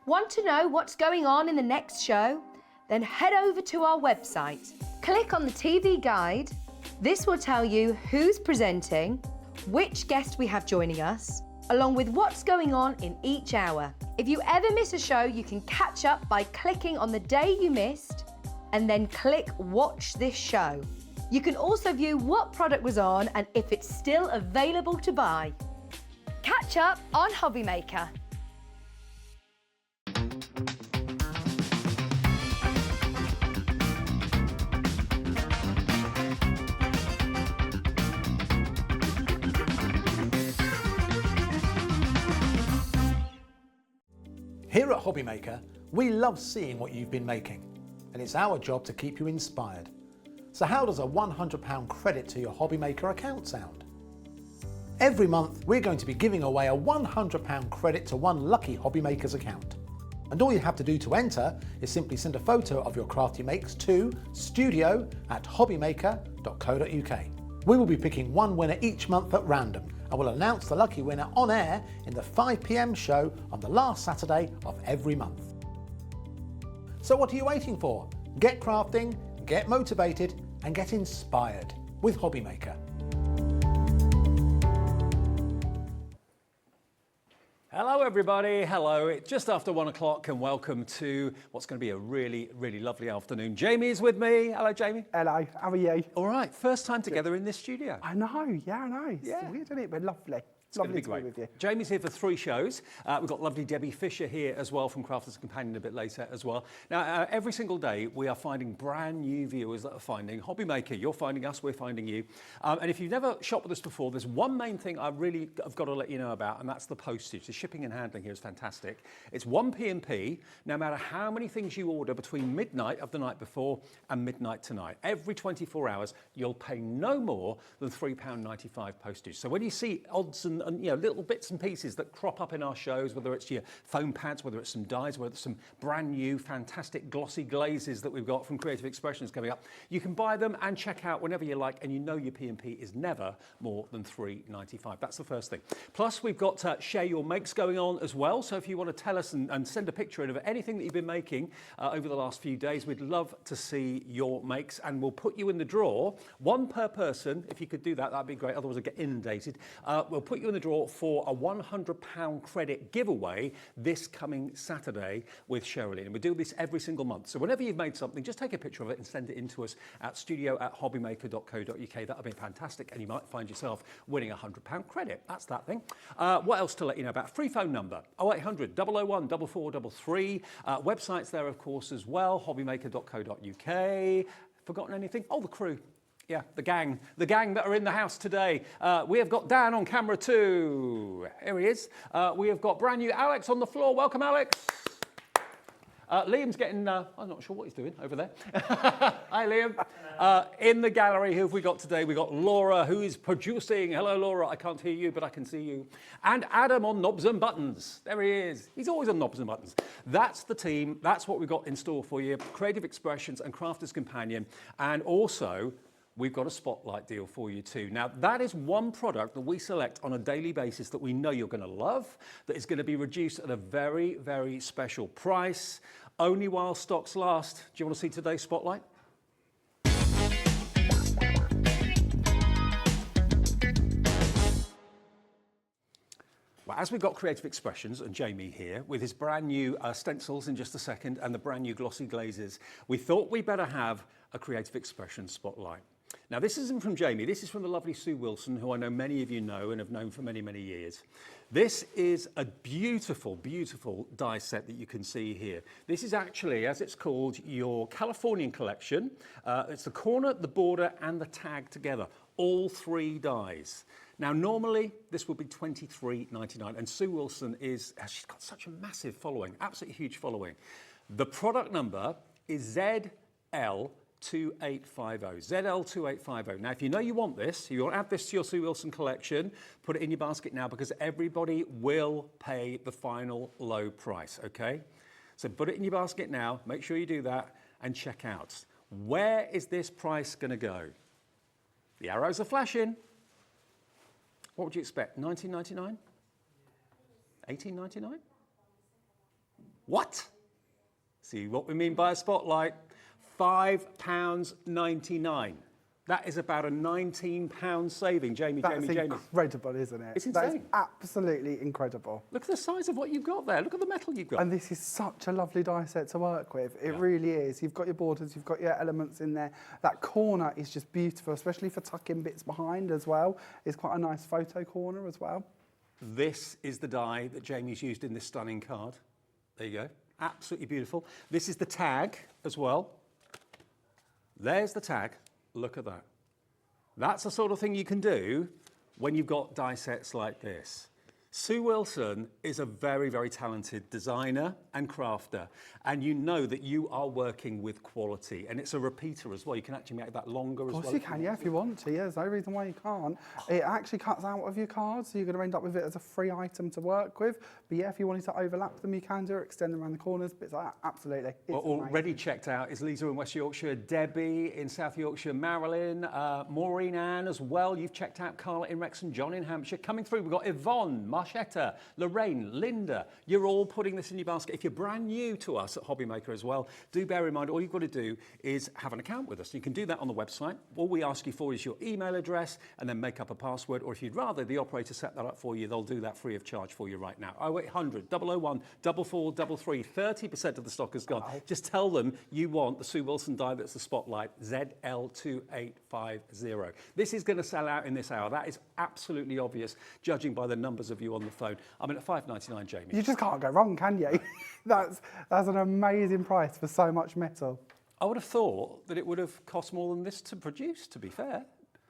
Want to know what's going on in the next show? Then head over to our website. Click on the TV guide. This will tell you who's presenting, which guest we have joining us, along with what's going on in each hour. If you ever miss a show, you can catch up by clicking on the day you missed and then click Watch This Show. You can also view what product was on and if it's still available to buy. Catch up on Hobby Maker. Here at Hobby Maker, we love seeing what you've been making, and it's our job to keep you inspired. So how does a £100 credit to your Hobby Maker account sound? Every month, we're going to be giving away a £100 credit to one lucky Hobby Maker's account. And all you have to do to enter is simply send a photo of your craft you makes to studio@hobbymaker.co.uk. We will be picking one winner each month at random, and we'll announce the lucky winner on air in the 5 PM show on the last Saturday of every month. So what are you waiting for? Get crafting, get motivated, and get inspired with Hobby Maker. Hello everybody, hello. It's just after 1 o'clock and welcome to what's going to be a really, really lovely afternoon. Jamie is with me. Hello Jamie. Hello, how are you? All right, first time together in this studio. I know, yeah, I know. It's weird, isn't it? But lovely. It's going to be to great. be with you. Jamie's here for 3 shows. We've got lovely Debbie Fisher here as well from Crafters Companion a bit later as well. Now, every single day we are finding brand new viewers that are finding Hobby Maker. You're finding us, we're finding you. And if you've never shopped with us before, there's one main thing I've got to let you know about, and that's the postage. The shipping and handling here is fantastic. It's 1 P&P, no matter how many things you order between midnight of the night before and midnight tonight. Every 24 hours, you'll pay no more than £3.95 postage. So when you see odds and little bits and pieces that crop up in our shows, whether it's your foam pads, whether it's some dyes, whether it's some brand new fantastic glossy glazes that we've got from Creative Expressions coming up, you can buy them and check out whenever you like, and you know your P&P is never more than £3.95. That's the first thing. Plus we've got Share Your Makes going on as well, so if you want to tell us and send a picture in of anything that you've been making over the last few days, we'd love to see your makes, and we'll put you in the draw, 1 per person. If you could do that, that'd be great, otherwise I'll get inundated. We'll put you in the draw for a £100 credit giveaway this coming Saturday with Sherilyn. And we do this every single month. So whenever you've made something, just take a picture of it and send it in to us at studio@hobbymaker.co.uk. That would be fantastic, and you might find yourself winning a £100 credit. That's that thing. What else to let you know about? Free phone number, 0800 001 4433. Websites there, of course, as well, hobbymaker.co.uk. Forgotten anything? Oh, the crew. Yeah, the gang that are in the house today. We have got Dan on camera too. Here he is. We have got brand new Alex on the floor. Welcome, Alex. Liam's getting, I'm not sure what he's doing over there. Hi, Liam. In the gallery, who have we got today? We've got Laura, who is producing. Hello, Laura. I can't hear you, but I can see you. And Adam on knobs and buttons. There he is. He's always on knobs and buttons. That's the team. That's what we've got in store for you. Creative Expressions and Crafters Companion. And also, we've got a spotlight deal for you too. Now, that is one product that we select on a daily basis that we know you're going to love, that is going to be reduced at a very, very special price, only while stocks last. Do you want to see today's spotlight? Well, as we've got Creative Expressions and Jamie here with his brand new stencils in just a second and the brand new glossy glazes, we thought we better have a Creative Expressions spotlight. Now, this isn't from Jamie, this is from the lovely Sue Wilson, who I know many of you know and have known for many, many years. This is a beautiful, beautiful die set that you can see here. This is actually, as it's called, your Californian Collection. It's the corner, the border, and the tag together, all 3 dies. Now, normally, this would be $23.99, and Sue Wilson she's got such a massive following, absolutely huge following. The product number is ZL2850, ZL2850. Now, if you know you want this, you want to add this to your Sue Wilson collection, put it in your basket now, because everybody will pay the final low price, okay? So put it in your basket now, make sure you do that, and check out. Where is this price going to go? The arrows are flashing. What would you expect, $19.99? $18.99? What? See what we mean by a spotlight? £5.99. That is about a £19 saving. Jamie. That's incredible, isn't it? It's insane. That's absolutely incredible. Look at the size of what you've got there. Look at the metal you've got. And this is such a lovely die set to work with. It really is. You've got your borders, you've got your elements in there. That corner is just beautiful, especially for tucking bits behind as well. It's quite a nice photo corner as well. This is the die that Jamie's used in this stunning card. There you go. Absolutely beautiful. This is the tag as well. There's the tag. Look at that. That's the sort of thing you can do when you've got die sets like this. Sue Wilson is a very, very talented designer and crafter, and you know that you are working with quality, and it's a repeater as well. You can actually make that longer as well. Of course you can, yeah, if you want to. Yeah, there's no reason why you can't. It actually cuts out of your cards, so you're going to end up with it as a free item to work with. But yeah, if you wanted to overlap them, you can do it, extend them around the corners, bits like that. Absolutely. Well, already checked out is Lisa in West Yorkshire, Debbie in South Yorkshire, Marilyn, Maureen Ann as well. You've checked out Carla in Wrexham, John in Hampshire. Coming through, we've got Yvonne, Marshetta, Lorraine, Linda. You're all putting this in your basket. If you're brand new to us at Hobbymaker as well, do bear in mind all you've got to do is have an account with us. You can do that on the website. All we ask you for is your email address and then make up a password, or if you'd rather the operator set that up for you, they'll do that free of charge for you right now. 0800 001 4433. 30% of the stock is gone. Wow. Just tell them you want the Sue Wilson die that's the spotlight, ZL2850. This is going to sell out in this hour. That is absolutely obvious, judging by the numbers of you on the phone. I mean, at $5.99, Jamie. You just can't go wrong, can you? That's an amazing price for so much metal. I would have thought that it would have cost more than this to produce, to be fair.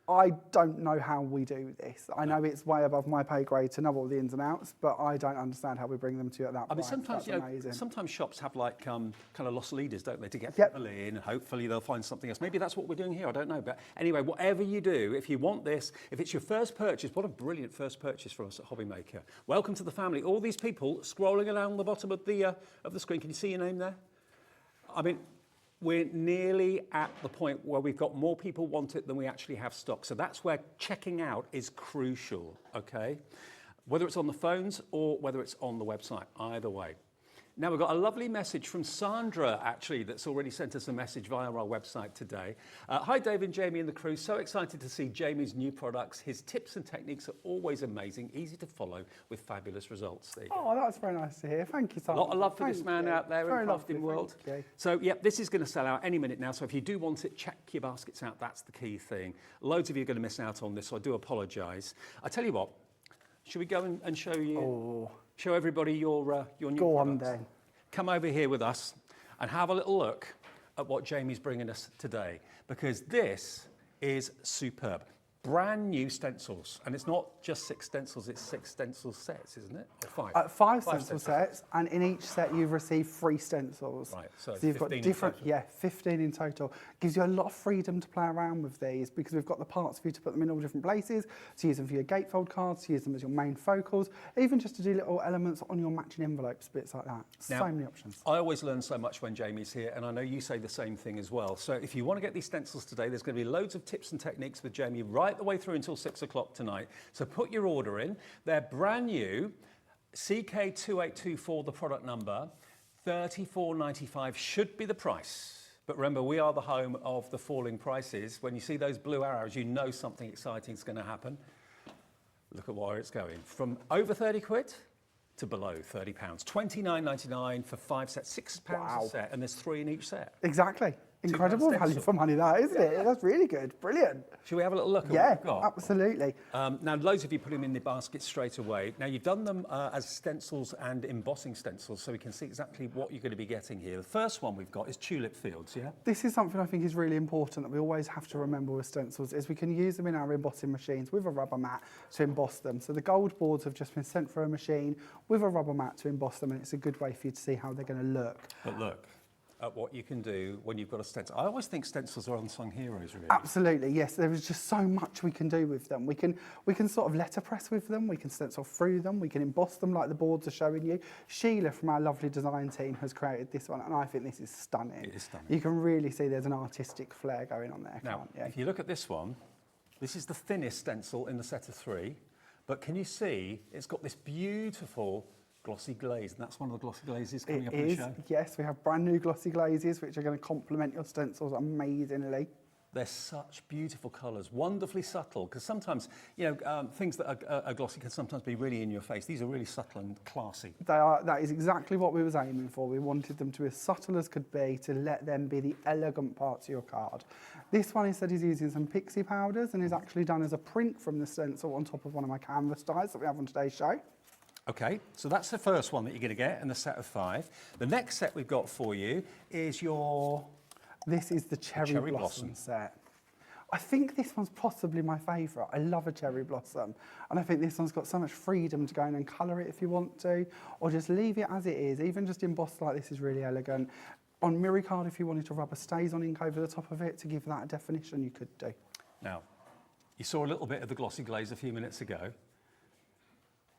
I don't know how we do this. I know it's way above my pay grade to know all the ins and outs, but I don't understand how we bring them to you at that price. I mean, sometimes, sometimes shops have like kind of lost leaders, don't they, to get people in, and hopefully they'll find something else. Maybe that's what we're doing here, I don't know. But anyway, whatever you do, if you want this, if it's your first purchase, what a brilliant first purchase for us at Hobbymaker. Welcome to the family. All these people scrolling along the bottom of the screen. Can you see your name there? I mean, we're nearly at the point where we've got more people want it than we actually have stock. So that's where checking out is crucial, okay? Whether it's on the phones or whether it's on the website, either way. Now, we've got a lovely message from Sandra, actually, that's already sent us a message via our website today. Hi, Dave and Jamie and the crew. So excited to see Jamie's new products. His tips and techniques are always amazing, easy to follow, with fabulous results. There you go. Oh, that's very nice to hear. Thank you, Sandra. A lot of love for this man out there in the crafting world. So, yeah, this is going to sell out any minute now. So if you do want it, check your baskets out. That's the key thing. Loads of you are going to miss out on this, so I do apologise. I tell you what, should we go and show you? Oh. Show everybody your new Go products. on then. Come over here with us and have a little look at what Jamie's bringing us today, because this is superb. Brand new stencils, and it's not just 6 stencils, it's 6 stencil sets, isn't it? Or 5? 5 stencil sets, and in each set you've received 3 stencils. Right, so you've got different, 15 in total. Gives you a lot of freedom to play around with these, because we've got the parts for you to put them in all different places, to use them for your gatefold cards, to use them as your main focals, even just to do little elements on your matching envelopes, bits like that. Now, so many options. I always learn so much when Jamie's here, and I know you say the same thing as well. So if you want to get these stencils today, there's going to be loads of tips and techniques with Jamie right the way through until 6 o'clock tonight. So put your order in. They're brand new. CK2824, the product number. $34.95 should be the price. But remember, we are the home of the falling prices. When you see those blue arrows, you know something exciting is going to happen. Look at where it's going. From over 30 quid to below £30. £29.99 for 5 sets, £6 a set, and there's 3 in each set. Exactly. Incredible value for money, that, isn't it? That's really good. Brilliant. Should we have a little look at what we've got? Absolutely. Now, loads of you put them in the basket straight away. Now, you've done them as stencils and embossing stencils, so we can see exactly what you're going to be getting here. The first one we've got is Tulip Fields, yeah? This is something I think is really important that we always have to remember with stencils, is we can use them in our embossing machines with a rubber mat to emboss them. So the gold boards have just been sent through a machine with a rubber mat to emboss them, and it's a good way for you to see how they're going to look. But look at what you can do when you've got a stencil. I always think stencils are unsung heroes, really. Absolutely, yes. There is just so much we can do with them. We can sort of letterpress with them, we can stencil through them, we can emboss them like the boards are showing you. Sheila from our lovely design team has created this one, and I think this is stunning. It is stunning. You can really see there's an artistic flair going on there, now, can't you? If you look at this one, this is the thinnest stencil in the set of 3, but can you see it's got this beautiful Glossy Glaze, and that's one of the Glossy Glazes coming It up in the is, show. yes, we have brand new glossy glazes which are going to complement your stencils amazingly. They're such beautiful colours, wonderfully subtle, because sometimes, things that are glossy can sometimes be really in your face. These are really subtle and classy. That is exactly what we was aiming for. We wanted them to be as subtle as could be to let them be the elegant parts of your card. This one instead is using some Pixie Powders and is actually done as a print from the stencil on top of one of my canvas dies that we have on today's show. Okay, so that's the first one that you're going to get in the set of 5. The next set we've got for you is your... This is the Cherry Blossom set. I think this one's possibly my favourite. I love a cherry blossom. And I think this one's got so much freedom to go in and colour it if you want to, or just leave it as it is. Even just embossed like this is really elegant. On mirror card, if you wanted to rub a StazOn ink over the top of it to give that a definition, you could do. Now, you saw a little bit of the glossy glaze a few minutes ago.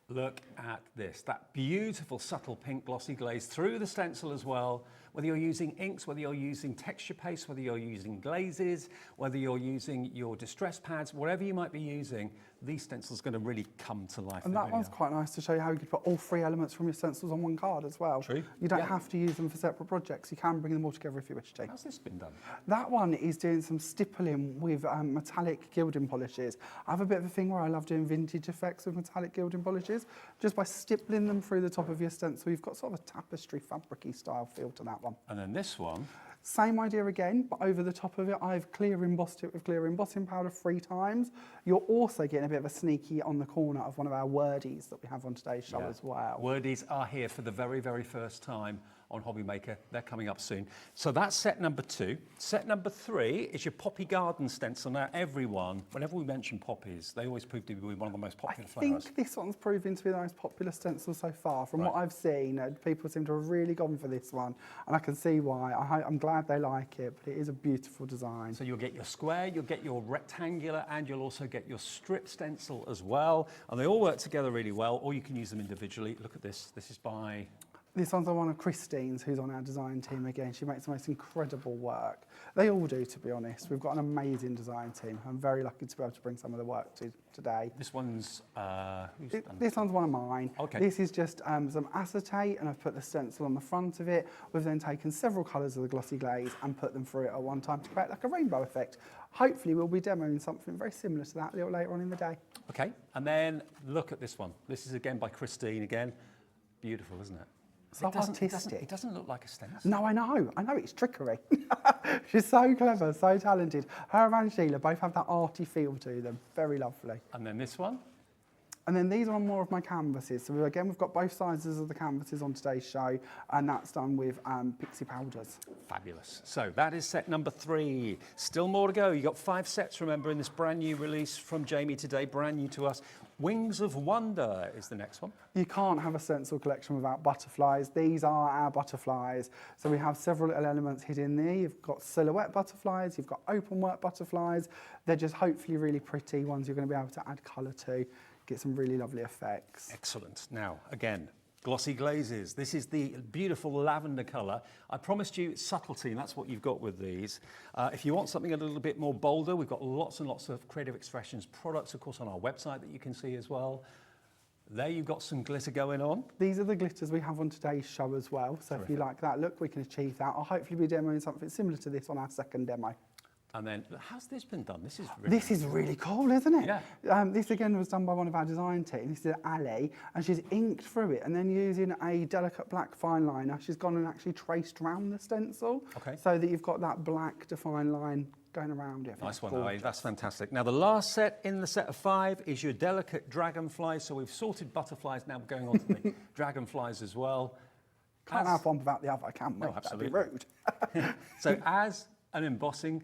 Look at this, that beautiful subtle pink glossy glaze through the stencil as well. Whether you're using inks, whether you're using texture paste, whether you're using glazes, whether you're using your distress pads, whatever you might be using, these stencils are going to really come to life. And that one's quite nice to show you how you could put all 3 elements from your stencils on one card as well. True. You don't have to use them for separate projects. You can bring them all together if you wish to. How's this been done? That one is doing some stippling with metallic gilding polishes. I have a bit of a thing where I love doing vintage effects with metallic gilding polishes. Just by stippling them through the top of your stencil, you've got sort of a tapestry fabric-y style feel to that one. And then this one. Same idea again, but over the top of it, I've clear embossed it with clear embossing powder 3 times. You're also getting a bit of a sneaky on the corner of one of our wordies that we have on today's show as well. Wordies are here for the very, very first time on Hobby Maker. They're coming up soon. So that's set number 2. Set number 3 is your Poppy Garden stencil. Now, everyone, whenever we mention poppies, they always prove to be one of the most popular flowers. I think this one's proving to be the most popular stencil so far. From what I've seen, people seem to have really gone for this one, and I can see why. I'm glad they like it, but it is a beautiful design. So you'll get your square, you'll get your rectangular, and you'll also get your strip stencil as well. And they all work together really well, or you can use them individually. Look at this. This is by... This one's one of Christine's, who's on our design team again. She makes the most incredible work. They all do, to be honest. We've got an amazing design team. I'm very lucky to be able to bring some of the work to today. This one's... This one's one of mine. Okay. This is just some acetate, and I've put the stencil on the front of it. We've then taken several colours of the glossy glaze and put them through it at one time to create like a rainbow effect. Hopefully we'll be demoing something very similar to that a little later on in the day. Okay, and then look at this one. This is again by Christine again. Beautiful, isn't it? So artistic. It doesn't look like a stencil. No, I know it's trickery. She's so clever, so talented. Her and Sheila both have that arty feel to them. Very lovely. And then this one? And then these are on more of my canvases. So again, we've got both sizes of the canvases on today's show, and that's done with Pixie Powders. Fabulous. So that is set number 3. Still more to go. You've got 5 sets, remember, in this brand new release from Jamie today, brand new to us. Wings of Wonder is the next one. You can't have a stencil collection without butterflies. These are our butterflies. So we have several little elements hidden there. You've got silhouette butterflies, you've got open work butterflies. They're just hopefully really pretty ones you're going to be able to add colour to, get some really lovely effects. Excellent. Now, again, Glossy Glazes. This is the beautiful lavender colour. I promised you subtlety, and that's what you've got with these. If you want something a little bit more bolder, we've got lots and lots of Creative Expressions products, of course, on our website that you can see as well. There you've got some glitter going on. These are the glitters we have on today's show as well. So if you like that look, we can achieve that. I'll hopefully be demoing something similar to this on our second demo. And then, how's this been done? This is really cool, isn't it? Yeah. This again was done by one of our design team. This is Ali, and she's inked through it, and then using a delicate black fine liner, she's gone and actually traced around the stencil, so that you've got that black defined line going around it. Nice one, Ali. That's fantastic. Now, the last set in the set of 5 is your delicate dragonfly. So we've sorted butterflies, now we're going on to the dragonflies as well. Can't have one without the other, can we? No, absolutely. That'd be rude. So as an embossing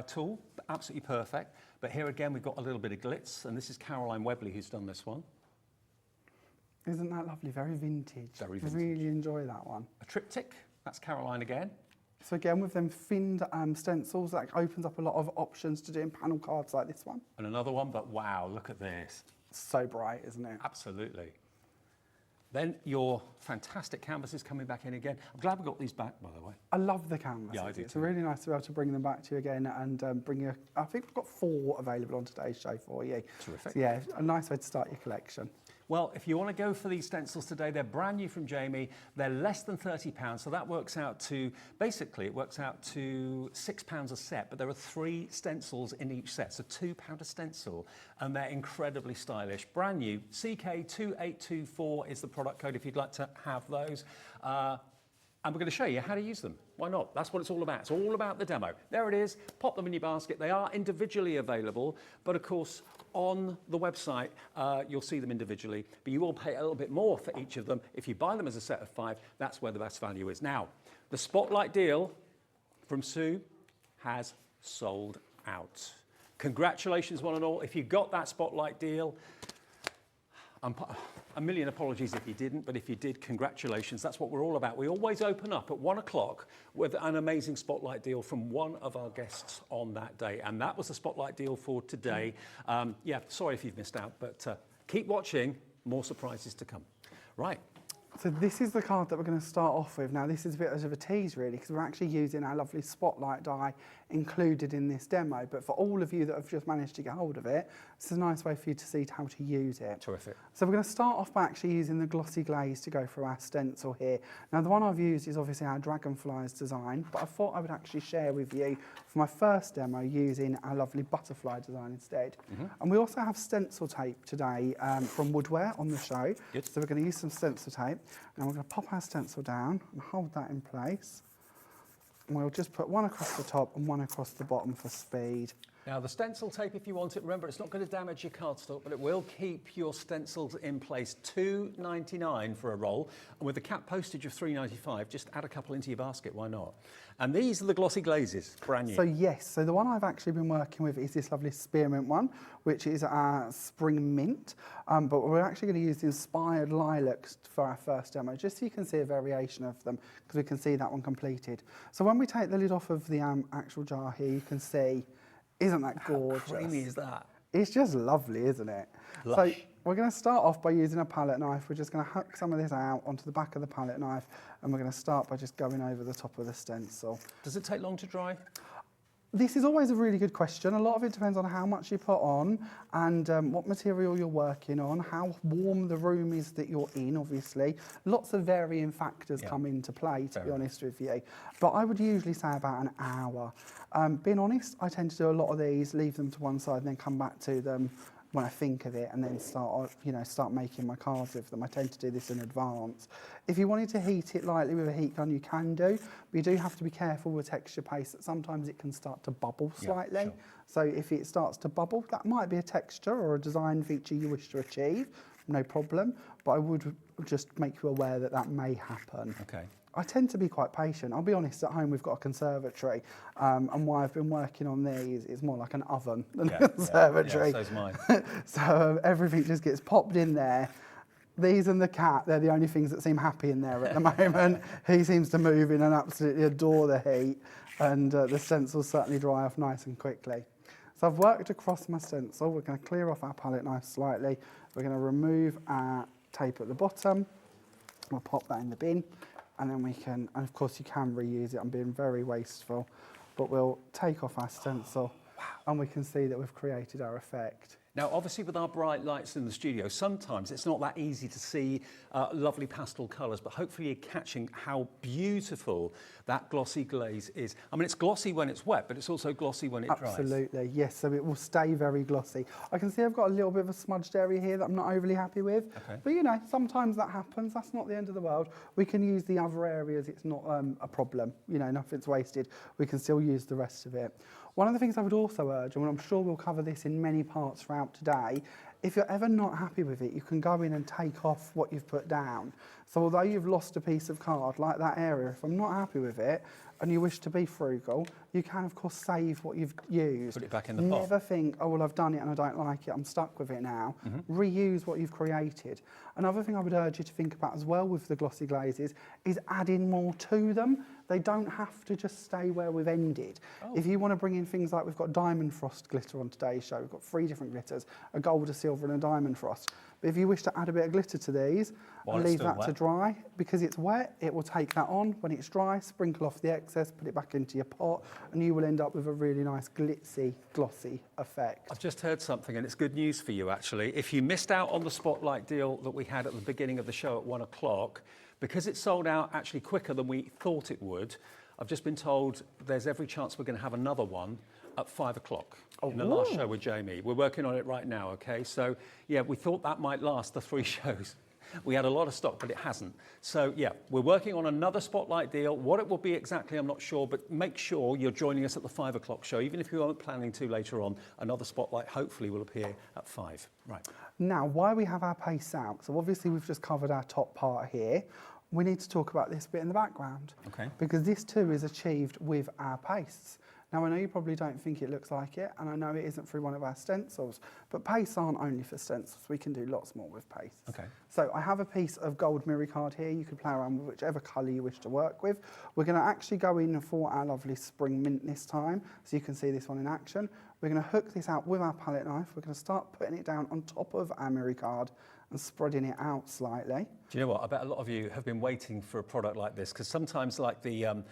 tool, absolutely perfect. But here again, we've got a little bit of glitz, and this is Caroline Webley who's done this one. Isn't that lovely? Very vintage. Very vintage. Really enjoy that one. A triptych, that's Caroline again. So again, with them finned stencils, that opens up a lot of options to doing panel cards like this one. And another one, but wow, look at this. So bright, isn't it? Absolutely. Then your fantastic canvases coming back in again. I'm glad we got these back, by the way. I love the canvases. Yeah, I do It's too. really nice to be able to bring them back to you again and bring you, I think we've got 4 available on today's show for you. Terrific. So yeah, a nice way to start your collection. Well, if you want to go for these stencils today, they're brand new from Jamie. They're less than £30, so that works out to, basically, it works out to £6 a set, but there are 3 stencils in each set, so £2 a stencil, and they're incredibly stylish. Brand new, CK2824 is the product code if you'd like to have those. And we're going to show you how to use them. Why not? That's what it's all about. It's all about the demo. There it is. Pop them in your basket. They are individually available, but of course, on the website, you'll see them individually, but you will pay a little bit more for each of them. If you buy them as a set of 5, that's where the best value is. Now, the Spotlight deal from Sue has sold out. Congratulations, one and all. If you got that Spotlight deal, a million apologies if you didn't, but if you did, congratulations. That's what we're all about. We always open up at 1 o'clock with an amazing Spotlight deal from one of our guests on that day. And that was the Spotlight deal for today. Yeah, sorry if you've missed out, but keep watching. More surprises to come. Right. So this is the card that we're going to start off with. Now this is a bit of a tease really, because we're actually using our lovely Spotlight die included in this demo, but for all of you that have just managed to get hold of it, this is a nice way for you to see how to use it. Terrific. So we're going to start off by actually using the Glossy Glaze to go through our stencil here. Now the one I've used is obviously our Dragonfly's design, but I thought I would actually share with you for my first demo using our lovely butterfly design instead. And we also have stencil tape today from Woodware on the show. Good. So we're going to use some stencil tape. Now we're going to pop our stencil down and hold that in place. And we'll just put one across the top and one across the bottom for speed. Now the stencil tape, if you want it, remember it's not going to damage your cardstock, but it will keep your stencils in place. $2.99 for a roll, and with the cap postage of $3.95, just add a couple into your basket, why not? And these are the Glossy Glazes, brand new. So yes, so the one I've actually been working with is this lovely spearmint one, which is our spring mint, but we're actually going to use the inspired lilacs for our first demo, just so you can see a variation of them, because we can see that one completed. So when we take the lid off of the actual jar here, you can see, isn't that gorgeous? How creamy is that? It's just lovely, isn't it? Lush. So we're going to start off by using a palette knife. We're just going to hook some of this out onto the back of the palette knife, and we're going to start by just going over the top of the stencil. Does it take long to dry? This is always a really good question. A lot of it depends on how much you put on and what material you're working on, how warm the room is that you're in, obviously. Lots of varying factors come into play, to be honest with you. But I would usually say about an hour. Being honest, I tend to do a lot of these, leave them to one side and then come back to them when I think of it, and then start making my cards with them. I tend to do this in advance. If you wanted to heat it lightly with a heat gun, you can do, but you do have to be careful with texture paste, that sometimes it can start to bubble slightly. Yeah, sure. So if it starts to bubble, that might be a texture or a design feature you wish to achieve, no problem, but I would just make you aware that that may happen. Okay. I tend to be quite patient. I'll be honest, at home we've got a conservatory, and why I've been working on these is more like an oven than a conservatory. Yeah, so's mine. So everything just gets popped in there. These and the cat, they're the only things that seem happy in there at the moment. He seems to move in and absolutely adore the heat, and the stencils certainly dry off nice and quickly. So I've worked across my stencil. We're going to clear off our palette knife slightly. We're going to remove our tape at the bottom. We'll pop that in the bin. And then we can, and of course you can reuse it, I'm being very wasteful, but we'll take off our stencil and we can see that we've created our effect. Now, obviously with our bright lights in the studio, sometimes it's not that easy to see lovely pastel colours, but hopefully you're catching how beautiful that glossy glaze is. I mean, it's glossy when it's wet, but it's also glossy when it dries. Absolutely, yes, so it will stay very glossy. I can see I've got a little bit of a smudged area here that I'm not overly happy with, but you know, sometimes that happens, that's not the end of the world. We can use the other areas, it's not a problem, you know, nothing's wasted. We can still use the rest of it. One of the things I would also urge, and I'm sure we'll cover this in many parts throughout today, if you're ever not happy with it, you can go in and take off what you've put down. So although you've lost a piece of card, like that area, if I'm not happy with it, and you wish to be frugal, you can of course save what you've used. Put it back in the pot. Never think, oh well I've done it and I don't like it, I'm stuck with it now. Reuse what you've created. Another thing I would urge you to think about as well with the glossy glazes is adding more to them. They don't have to just stay where we've ended. If you want to bring in things like, we've got diamond frost glitter on today's show, we've got 3 different glitters, a gold, a silver and a diamond frost. But if you wish to add a bit of glitter to these and leave that to dry. Because it's wet, it will take that on. When it's dry, sprinkle off the excess, put it back into your pot, and you will end up with a really nice glitzy, glossy effect. I've just heard something, and it's good news for you, actually. If you missed out on the Spotlight deal that we had at the beginning of the show at 1 o'clock, because it sold out actually quicker than we thought it would, I've just been told there's every chance we're going to have another one at 5 o'clock in the last show with Jamie. We're working on it right now, okay? So, yeah, we thought that might last the 3 shows. We had a lot of stock, but it hasn't. So, yeah, we're working on another Spotlight deal. What it will be exactly, I'm not sure, but make sure you're joining us at the 5 o'clock show. Even if you aren't planning to later on, another Spotlight hopefully will appear at 5. Right. Now, why we have our paste out, so obviously we've just covered our top part here. We need to talk about this bit in the background. Okay. Because this too is achieved with our pastes. Now I know you probably don't think it looks like it, and I know it isn't through one of our stencils, but pastes aren't only for stencils, we can do lots more with pastes. Okay. So I have a piece of gold mirror card here. You can play around with whichever colour you wish to work with. We're going to actually go in for our lovely spring mint this time, so you can see this one in action. We're going to hook this out with our palette knife. We're going to start putting it down on top of our mirror card and spreading it out slightly. Do you know what? I bet a lot of you have been waiting for a product like this, because sometimes like the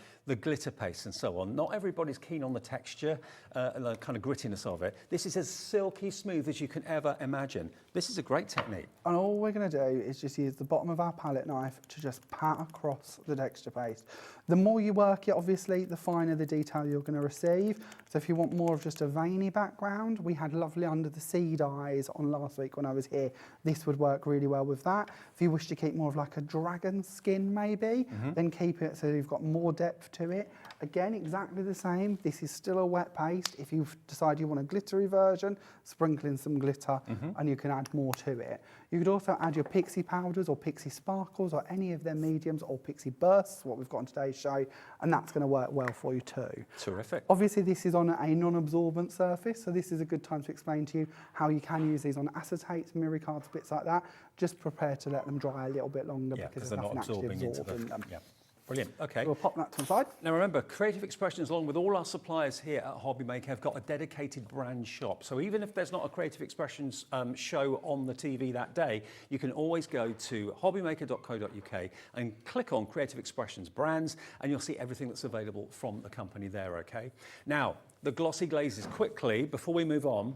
glitter paste and so on, not everybody's keen on the texture and the kind of grittiness of it. This is as silky smooth as you can ever imagine. This is a great technique. And all we're going to do is just use the bottom of our palette knife to just pat across the texture paste. The more you work it, obviously, the finer the detail you're going to receive. So if you want more of just a veiny background, we had lovely under the sea dyes on last week when I was here. This would work really well with that. If you wish to keep more of like a dragon skin maybe, then keep it so you've got more depth to it. Again, exactly the same. This is still a wet paste. If you decide you want a glittery version, sprinkle in some glitter and you can add more to it. You could also add your Pixie Powders or Pixie Sparkles or any of their mediums or Pixie Bursts, what we've got on today's show, and that's going to work well for you too. Terrific. Obviously, this is on a non-absorbent surface, so this is a good time to explain to you how you can use these on acetates, mirror cards, bits like that. Just prepare to let them dry a little bit longer because they're there's not nothing actually absorbing into absorbing them. Yeah. Brilliant, okay. We'll pop that to the side. Now remember, Creative Expressions, along with all our suppliers here at Hobbymaker, have got a dedicated brand shop. So even if there's not a Creative Expressions show on the TV that day, you can always go to hobbymaker.co.uk and click on Creative Expressions brands, and you'll see everything that's available from the company there, okay? Now, the glossy glazes, quickly, before we move on,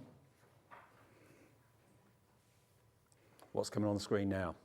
what's coming on the screen now?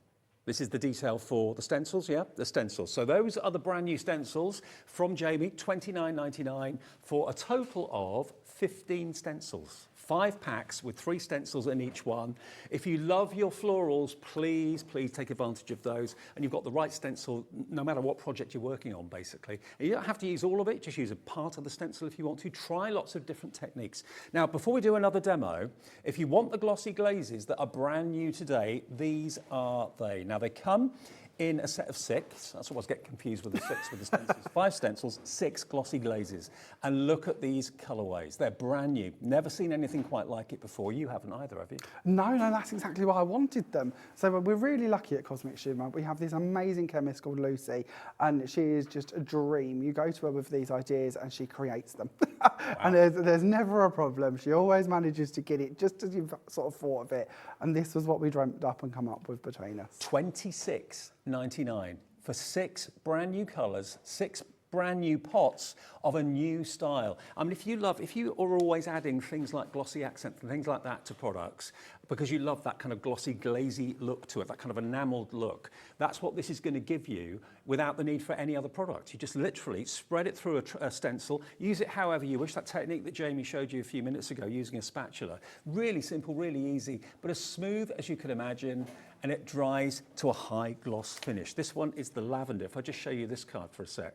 This is the detail for the stencils, yeah? The stencils. So those are the brand new stencils from Jamie, $29.99 for a total of 15 stencils. 5 packs with 3 stencils in each one. If you love your florals, please, please take advantage of those. And you've got the right stencil, no matter what project you're working on, basically. And you don't have to use all of it, just use a part of the stencil if you want to. Try lots of different techniques. Now, before we do another demo, if you want the glossy glazes that are brand new today, these are they. Now, they come in a set of 6. That's what I was getting confused with the 6 with the stencils. 5 stencils, 6 glossy glazes. And look at these colourways. They're brand new. Never seen anything quite like it before. You haven't either, have you? No, that's exactly why I wanted them. So we're really lucky at Cosmic Shimmer. We have this amazing chemist called Lucy, and she is just a dream. You go to her with these ideas and she creates them. Wow. And there's never a problem. She always manages to get it just as you've sort of thought of it. And this was what we dreamt up and come up with between us. $26.99 for 6 brand new colours, 6 brand new pots of a new style. I mean, if you are always adding things like glossy accents and things like that to products, because you love that kind of glossy, glazy look to it, that kind of enamelled look, that's what this is going to give you without the need for any other product. You just literally spread it through a stencil, use it however you wish. That technique that Jamie showed you a few minutes ago, using a spatula. Really simple, really easy, but as smooth as you could imagine, and it dries to a high gloss finish. This one is the lavender. If I just show you this card for a sec.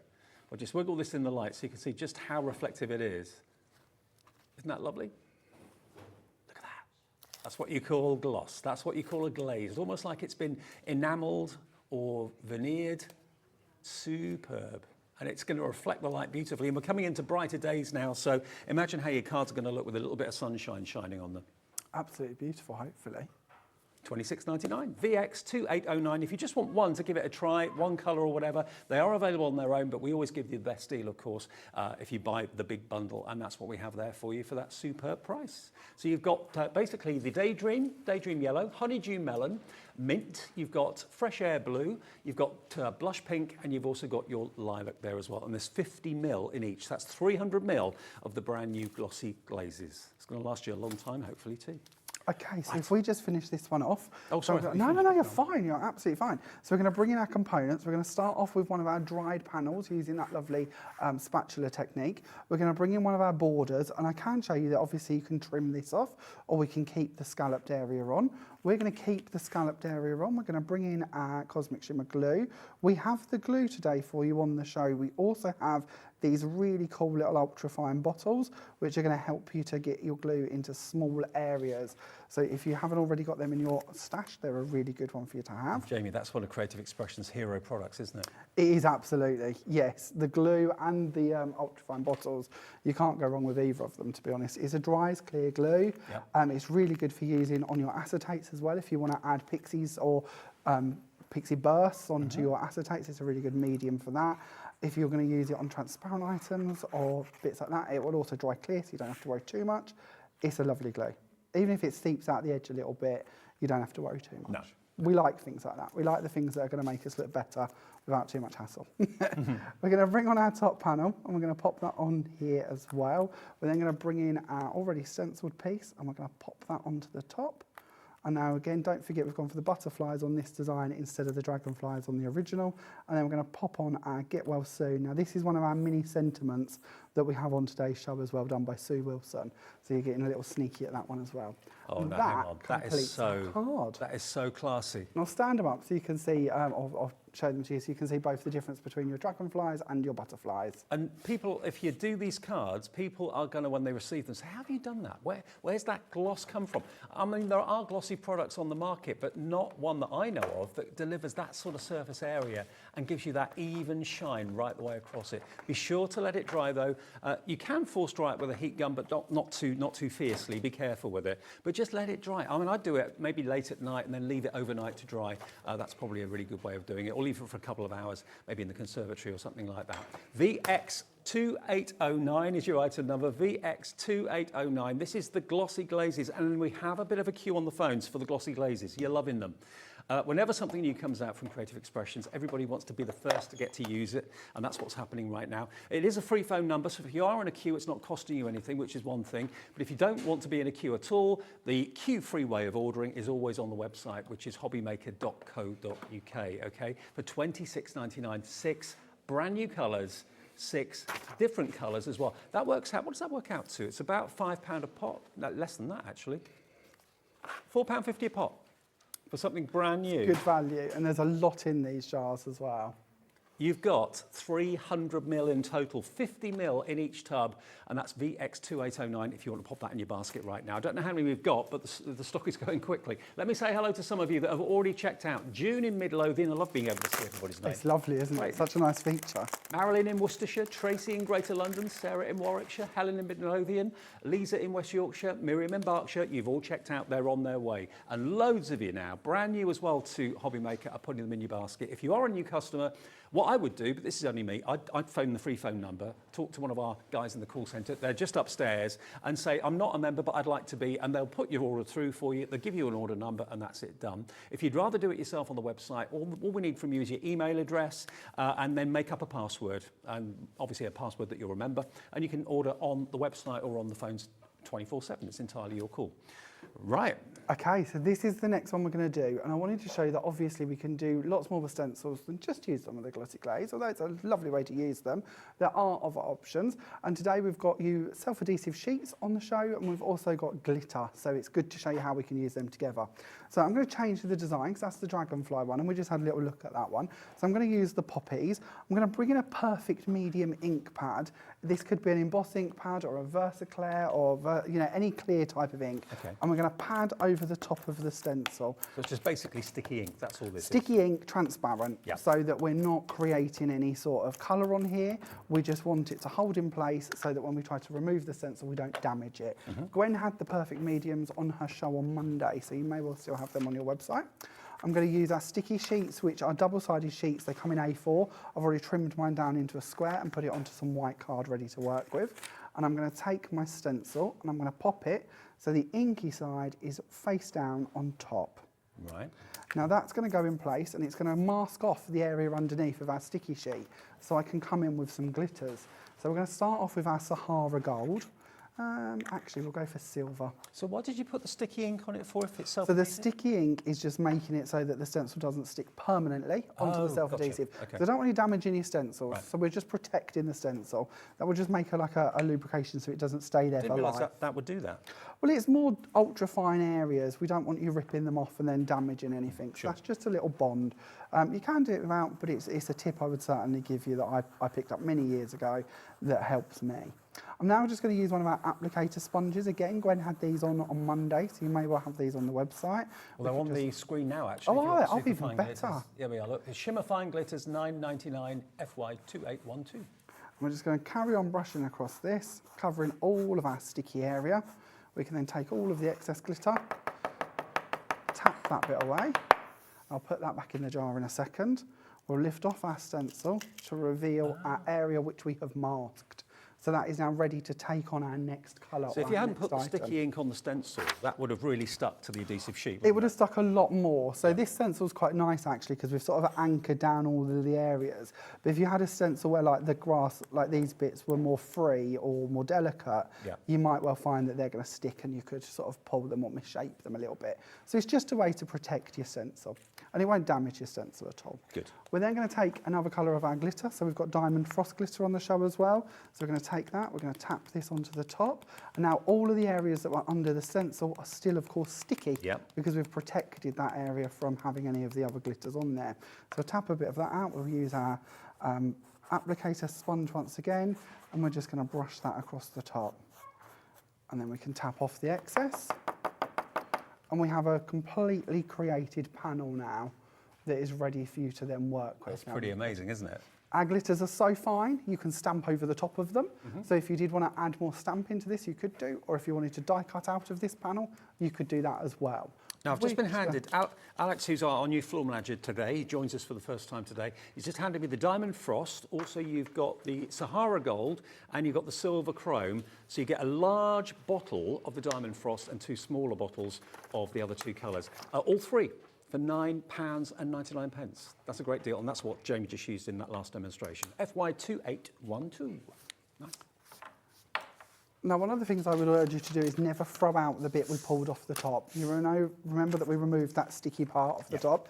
I'll just wiggle this in the light so you can see just how reflective it is. Isn't that lovely? Look at that. That's what you call gloss. That's what you call a glaze. It's almost like it's been enamelled or veneered. Superb. And it's going to reflect the light beautifully. And we're coming into brighter days now, so imagine how your cards are going to look with a little bit of sunshine shining on them. Absolutely beautiful, hopefully. $26.99, VX2809. If you just want one to give it a try, one colour or whatever, they are available on their own, but we always give you the best deal, of course, if you buy the big bundle, and that's what we have there for you for that superb price. So you've got basically the Daydream Yellow, Honeydew Melon, Mint, you've got Fresh Air Blue, you've got Blush Pink, and you've also got your Lilac there as well, and there's 50 ml in each. That's 300 ml of the brand new Glossy Glazes. It's going to last you a long time, hopefully, too. Okay, so if we just finish this one off. Oh, sorry. No, you're fine. You're absolutely fine. So we're going to bring in our components. We're going to start off with one of our dried panels using that lovely spatula technique. We're going to bring in one of our borders, and I can show you that obviously you can trim this off, or we can keep the scalloped area on. We're going to keep the scalloped area on. We're going to bring in our Cosmic Shimmer glue. We have the glue today for you on the show. We also have these really cool little ultra-fine bottles, which are going to help you to get your glue into small areas. So if you haven't already got them in your stash, they're a really good one for you to have. Jamie, that's one of Creative Expression's hero products, isn't it? It is, absolutely, yes. The glue and the ultra-fine bottles, you can't go wrong with either of them, to be honest. It's a dry as clear glue. Yep. It's really good for using on your acetates as well. If you want to add pixies or pixie bursts onto your acetates, it's a really good medium for that. If you're going to use it on transparent items or bits like that, it will also dry clear, so you don't have to worry too much. It's a lovely glue. Even if it seeps out the edge a little bit, you don't have to worry too much. No. We like things like that. We like the things that are going to make us look better without too much hassle. We're going to bring on our top panel, and we're going to pop that on here as well. We're then going to bring in our already stenciled piece, and we're going to pop that onto the top. And now again, don't forget we've gone for the butterflies on this design instead of the dragonflies on the original. And then we're going to pop on our Get Well Soon. Now this is one of our mini sentiments that we have on today's show as well, done by Sue Wilson. So you're getting a little sneaky at that one as well. Oh, and no, that hang on. That is so classy. And I'll stand them up so you can see, I'll show them to you so you can see both the difference between your dragonflies and your butterflies. And people, if you do these cards, people are going to, when they receive them, say, how have you done that? Where's that gloss come from? I mean, there are glossy products on the market, but not one that I know of that delivers that sort of surface area and gives you that even shine right the way across it. Be sure to let it dry though. You can force dry it with a heat gun, but not too fiercely. Be careful with it. But just let it dry. I mean, I'd do it maybe late at night and then leave it overnight to dry. That's probably a really good way of doing it. Or leave it for a couple of hours, maybe in the conservatory or something like that. VX2809 is your item number, VX2809. This is the Glossy Glazes, and we have a bit of a queue on the phones for the Glossy Glazes. You're loving them. Whenever something new comes out from Creative Expressions, everybody wants to be the first to get to use it, and that's what's happening right now. It is a free phone number, so if you are in a queue, it's not costing you anything, which is one thing. But if you don't want to be in a queue at all, the queue-free way of ordering is always on the website, which is hobbymaker.co.uk, okay? For $26.99, 6 brand new colours, 6 different colours as well. That works out, what does that work out to? It's about £5 a pot, no, less than that actually. £4.50 a pot. For something brand new. Good value, and there's a lot in these jars as well. You've got 300 ml in total, 50 ml in each tub, and that's VX2809 if you want to pop that in your basket right now. I don't know how many we've got, but the stock is going quickly. Let me say hello to some of you that have already checked out. June in Midlothian, I love being able to see everybody's name. It's lovely, isn't it? Such a nice feature. Marilyn in Worcestershire, Tracy in Greater London, Sarah in Warwickshire, Helen in Midlothian, Lisa in West Yorkshire, Miriam in Berkshire. You've all checked out, they're on their way. And loads of you now, brand new as well to Hobby Maker, are putting them in your basket. If you are a new customer, what I would do, but this is only me, I'd phone the free phone number, talk to one of our guys in the call centre, they're just upstairs, and say, I'm not a member, but I'd like to be, and they'll put your order through for you, they'll give you an order number, and that's it done. If you'd rather do it yourself on the website, all we need from you is your email address, and then make up a password, and obviously a password that you'll remember, and you can order on the website or on the phones 24/7, it's entirely your call. Right. Okay, so this is the next one we're going to do, and I wanted to show you that obviously we can do lots more with stencils than just use some of the Glossy Glaze, although it's a lovely way to use them. There are other options, and today we've got you self-adhesive sheets on the show, and we've also got glitter, so it's good to show you how we can use them together. So I'm going to change the design, because that's the Dragonfly one, and we just had a little look at that one. So I'm going to use the poppies. I'm going to bring in a perfect medium ink pad. This could be an emboss ink pad or a Versaclear or any clear type of ink. Okay. And we're going to pad over the top of the stencil. So it's just basically sticky ink, that's all this is. Sticky ink, transparent, Yeah. so that we're not creating any sort of colour on here. We just want it to hold in place so that when we try to remove the stencil, we don't damage it. Gwen had the perfect mediums on her show on Monday, so you may well still have them on your website. I'm going to use our sticky sheets, which are double-sided sheets. They come in A4. I've already trimmed mine down into a square and put it onto some white card ready to work with. And I'm going to take my stencil and I'm going to pop it so the inky side is face down on top. Right. Now that's going to go in place and it's going to mask off the area underneath of our sticky sheet so I can come in with some glitters. So we're going to start off with our Sahara Gold. Actually, we'll go for silver. So what did you put the sticky ink on it for if it's self-adhesive? So the sticky ink is just making it so that the stencil doesn't stick permanently onto the self-adhesive. Gotcha. Okay. So I don't want you damaging your stencils. Right. So we're just protecting the stencil. That will just make like a lubrication so it doesn't stay there I for didn't life. realise that would do that. Well, it's more ultra fine areas. We don't want you ripping them off and then damaging anything. So Sure. that's just a little bond. You can do it without, but it's a tip I would certainly give you that I picked up many years ago that helps me. I'm now just going to use one of our applicator sponges. Again, Gwen had these on Monday, so you may well have these on the website. Well, they're on the screen now, actually. Oh, if you are want they? Oh, super even fine better. glitters. Here we are, look. The Shimmer Fine Glitters, $9.99, FY2812. We're just going to carry on brushing across this, covering all of our sticky area. We can then take all of the excess glitter, tap that bit away. I'll put that back in the jar in a second. We'll lift off our stencil to reveal our area which we have masked. So that is now ready to take on our next colour. So if you hadn't put the sticky ink on the stencil, that would have really stuck to the adhesive sheet. It would have stuck a lot more. So this stencil is quite nice actually because we've sort of anchored down all of the areas. But if you had a stencil where like the grass, like these bits were more free or more delicate, you might well find that they're going to stick and you could sort of pull them or misshape them a little bit. So it's just a way to protect your stencil and it won't damage your stencil at all. Good. We're then going to take another colour of our glitter. So we've got Diamond Frost glitter on the show as well. So we're going to take that, we're going to tap this onto the top. And now all of the areas that were under the stencil are still, of course, sticky because we've protected that area from having any of the other glitters on there. So tap a bit of that out. We'll use our applicator sponge once again, and we're just going to brush that across the top. And then we can tap off the excess. And we have a completely created panel now that is ready for you to then work with. That's pretty amazing, isn't it? Our glitters are so fine, you can stamp over the top of them. So if you did want to add more stamp into this, you could do, or if you wanted to die cut out of this panel, you could do that as well. Now, I've just been handed, Alex, who's our new floor manager today, he joins us for the first time today, he's just handed me the Diamond Frost, also you've got the Sahara Gold, and you've got the Silver Chrome, so you get a large bottle of the Diamond Frost and two smaller bottles of the other two colours. All three for £9.99. That's a great deal, and that's what Jamie just used in that last demonstration. FY2812. Nice. Now, one of the things I would urge you to do is never throw out the bit we pulled off the top. You remember that we removed that sticky part off the top.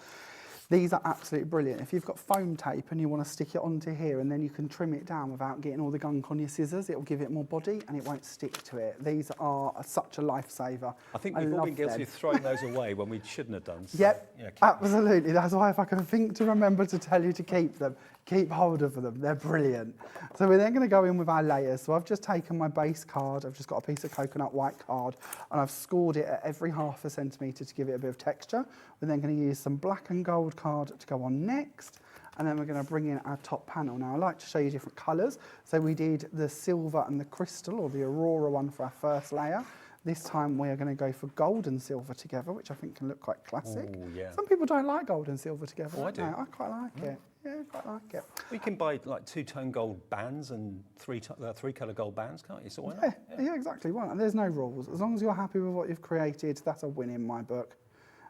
These are absolutely brilliant. If you've got foam tape and you want to stick it onto here and then you can trim it down without getting all the gunk on your scissors, it will give it more body and it won't stick to it. These are such a lifesaver. I think we've all been guilty of throwing those away when we shouldn't have done. So, yep, yeah, absolutely. That's why if I can think to remember to tell you to keep them, keep hold of them. They're brilliant. So we're then going to go in with our layers. So I've just taken my base card. I've just got a piece of coconut white card and I've scored it at every ½ centimetre to give it a bit of texture. We're then going to use some black and gold card to go on next. And then we're going to bring in our top panel. Now I like to show you different colours. So we did the silver and the crystal or the Aurora one for our first layer. This time we are going to go for gold and silver together, which I think can look quite classic. Ooh, yeah. Some people don't like gold and silver together. Oh, I do. I quite like it. Yeah, I quite like it. You can buy like two-tone gold bands and three-colour gold bands, can't you? So why not? Yeah, exactly. Well, and there's no rules. As long as you're happy with what you've created, that's a win in my book.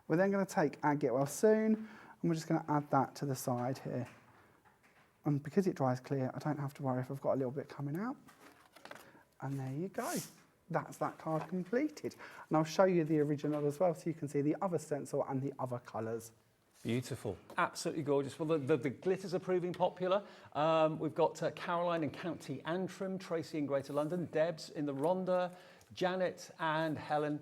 We're then going to take our Get Well Soon, and we're just going to add that to the side here. And because it dries clear, I don't have to worry if I've got a little bit coming out. And there you go. That's that card completed. And I'll show you the original as well so you can see the other stencil and the other colours. Beautiful, absolutely gorgeous. Well, the glitters are proving popular. We've got Caroline in County Antrim, Tracy in Greater London, Debs in the Rhondda, Janet and Helen.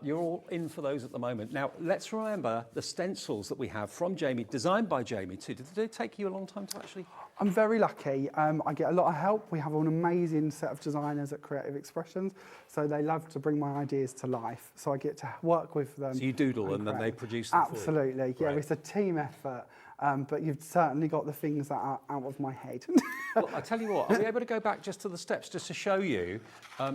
You're all in for those at the moment. Now, let's remember the stencils that we have from Jamie, designed by Jamie too. Did it take you a long time to actually I'm very lucky. I get a lot of help. We have an amazing set of designers at Creative Expressions, so they love to bring my ideas to life. So I get to work with them. So you doodle and then they produce them for you? Absolutely, yeah. Right. It's a team effort, but you've certainly got the things that are out of my head. Well, I tell you what, are we able to go back just to the steps just to show you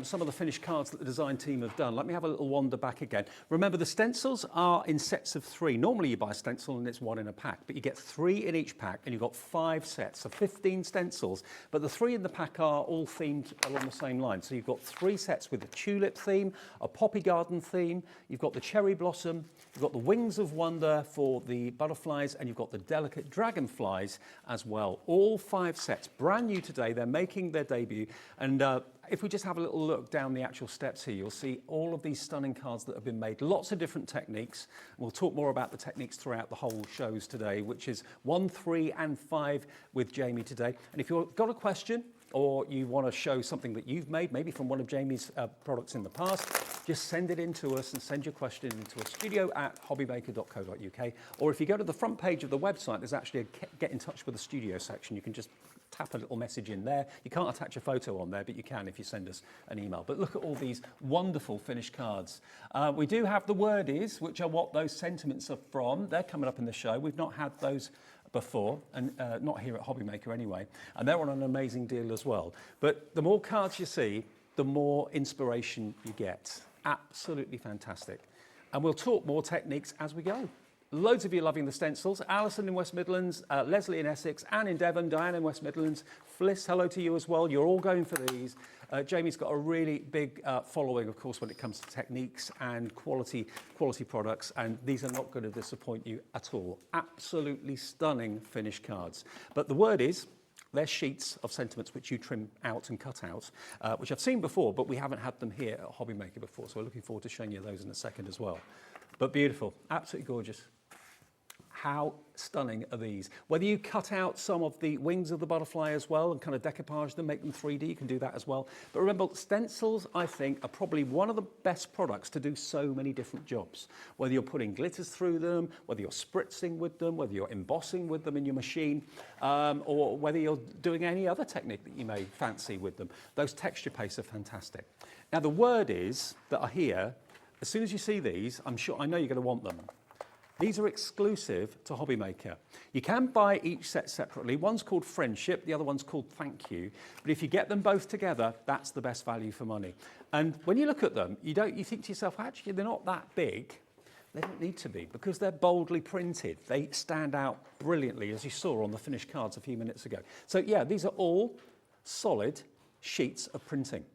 some of the finished cards that the design team have done? Let me have a little wander back again. Remember, the stencils are in sets of 3. Normally you buy a stencil and it's 1 in a pack, but you get 3 in each pack and you've got 5 sets, so 15 stencils. But the 3 in the pack are all themed along the same line. So you've got 3 sets with a tulip theme, a poppy garden theme, you've got the cherry blossom, you've got the wings of wonder for the butterflies, and you've got the delicate dragonflies as well. All 5 sets, brand new today. They're making their debut. And if we just have a little look down the actual steps here, you'll see all of these stunning cards that have been made. Lots of different techniques. We'll talk more about the techniques throughout the whole shows today, which is 1, 3 and 5 with Jamie today. And if you've got a question or you want to show something that you've made, maybe from one of Jamie's products in the past, just send it in to us and send your question into us, studio@hobbymaker.co.uk. Or if you go to the front page of the website, there's actually a get in touch with the studio section. You can just tap a little message in there. You can't attach a photo on there, but you can if you send us an email. But look at all these wonderful finished cards. We do have the wordies, which are what those sentiments are from. They're coming up in the show. We've not had those before, and not here at Hobbymaker anyway, and they're on an amazing deal as well. But the more cards you see, the more inspiration you get. Absolutely fantastic. And we'll talk more techniques as we go. Loads of you loving the stencils. Alison in West Midlands, Leslie in Essex, Anne in Devon, Diane in West Midlands, Fliss, hello to you as well. You're all going for these. Jamie's got a really big following, of course, when it comes to techniques and quality products, and these are not going to disappoint you at all. Absolutely stunning finished cards. But the word is, they're sheets of sentiments which you trim out and cut out, which I've seen before, but we haven't had them here at Hobbymaker before, so we're looking forward to showing you those in a second as well. But beautiful, absolutely gorgeous. How stunning are these? Whether you cut out some of the wings of the butterfly as well and kind of decoupage them, make them 3D, you can do that as well. But remember, stencils, I think, are probably one of the best products to do so many different jobs. Whether you're putting glitters through them, whether you're spritzing with them, whether you're embossing with them in your machine, or whether you're doing any other technique that you may fancy with them. Those texture pastes are fantastic. Now, the word is that are here, as soon as you see these, I know you're going to want them. These are exclusive to Hobbymaker. You can buy each set separately. One's called Friendship, the other one's called Thank You. But if you get them both together, that's the best value for money. And when you look at them, you think to yourself, actually, they're not that big. They don't need to be, because they're boldly printed. They stand out brilliantly, as you saw on the finished cards a few minutes ago. So yeah, these are all solid sheets of printing.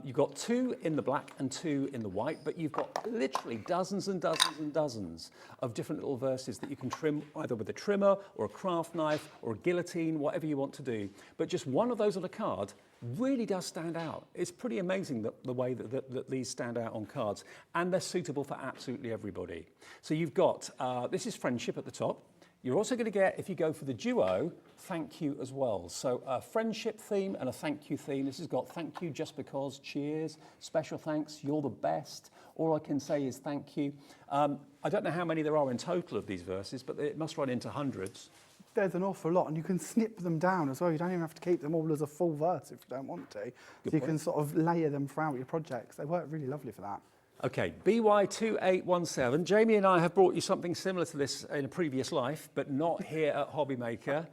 You've got 2 in the black and 2 in the white, but you've got literally dozens and dozens and dozens of different little verses that you can trim either with a trimmer or a craft knife or a guillotine, whatever you want to do. But just one of those on a card really does stand out. It's pretty amazing the way that these stand out on cards, and they're suitable for absolutely everybody. So you've got, this is Friendship at the top. You're also going to get, if you go for the duo, Thank You as well. So a friendship theme and a thank you theme. This has got thank you just because, cheers, special thanks, you're the best. All I can say is thank you. I don't know how many there are in total of these verses, but it must run into hundreds. There's an awful lot, and you can snip them down as well. You don't even have to keep them all as a full verse if you don't want to. So you can sort of layer them throughout your projects. They work really lovely for that. Okay, BY2817. Jamie and I have brought you something similar to this in a previous life, but not here at Hobbymaker.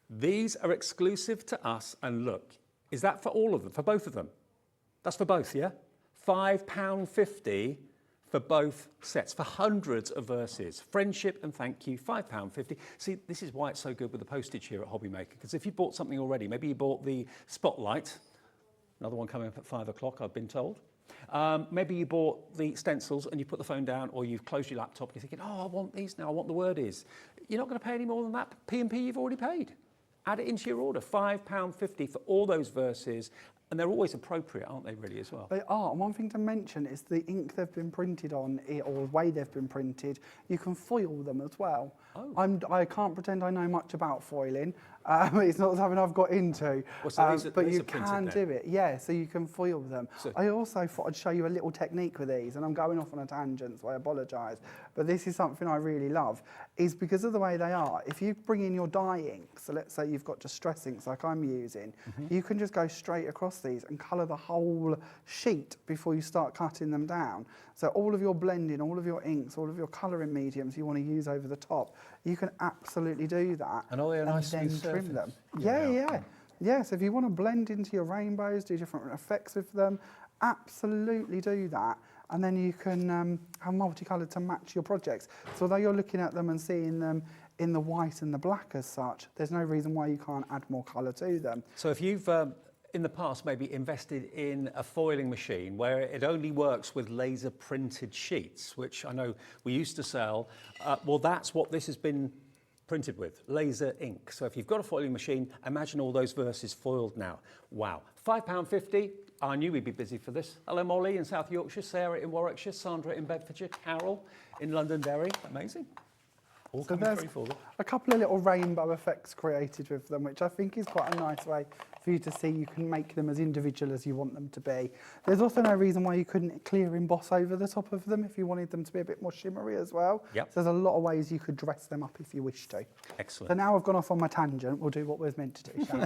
These are exclusive to us, and look, is that for all of them, for both of them? That's for both, yeah? £5.50 for both sets, for hundreds of verses. Friendship and Thank You, £5.50. See, this is why it's so good with the postage here at Hobbymaker, because if you bought something already, maybe you bought the Spotlight, another one coming up at 5 o'clock, I've been told. Maybe you bought the stencils and you put the phone down, or you've closed your laptop and you're thinking, oh, I want these now, I want the wordies. You're not going to pay any more than that P&P you've already paid. Add it into your order, £5.50 for all those verses. And they're always appropriate, aren't they, really, as well? They are. And one thing to mention is the ink they've been printed on, or the way they've been printed, you can foil them as well. Oh. I can't pretend I know much about foiling. It's not something I've got into, Well, so but these you are printed can then? do it. Yeah, so you can foil them. So- I also thought I'd show you a little technique with these, and I'm going off on a tangent, so I apologise. But this is something I really love, is because of the way they are. If you bring in your dye ink, so let's say you've got distress inks like I'm using, you can just go straight across these and colour the whole sheet before you start cutting them down. So all of your blending, all of your inks, all of your colouring mediums you want to use over the top, you can absolutely do that. And are they a nice then smooth trim surface? them. Yeah, Yeah. Yeah, so if you want to blend into your rainbows, do different effects with them, absolutely do that. And then you can have multicoloured to match your projects. So although you're looking at them and seeing them in the white and the black as such, there's no reason why you can't add more colour to them. So if you've, in the past, maybe invested in a foiling machine where it only works with laser printed sheets, which I know we used to sell, well, that's what this has been printed with, laser ink. So if you've got a foiling machine, imagine all those verses foiled now. Wow. £5.50. I knew we'd be busy for this. Hello, Molly in South Yorkshire, Sarah in Warwickshire, Sandra in Bedfordshire, Carol in Londonderry. Amazing. All So coming there's through for them. a couple of little rainbow effects created with them, which I think is quite a nice way for you to see you can make them as individual as you want them to be. There's also no reason why you couldn't clear emboss over the top of them if you wanted them to be a bit more shimmery as well. Yep. So there's a lot of ways you could dress them up if you wish to. Excellent. So now I've gone off on my tangent, we'll do what we're meant to do, shall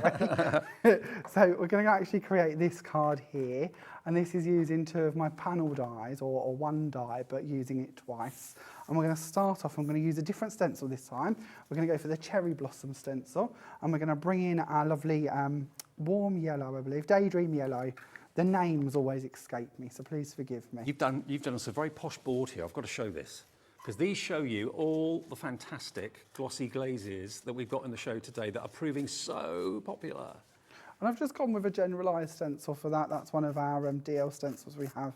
we? So we're going to actually create this card here, and this is using two of my panel dies, or one die, but using it twice. And we're going to start off, I'm going to use a different stencil this time. We're going to go for the Cherry Blossom stencil, and we're going to bring in our lovely warm yellow, I believe, Daydream Yellow. The names always escape me, so please forgive me. You've done us a very posh board here. I've got to show this, because these show you all the fantastic glossy glazes that we've got in the show today that are proving so popular. And I've just gone with a generalised stencil for that. That's one of our DL stencils we have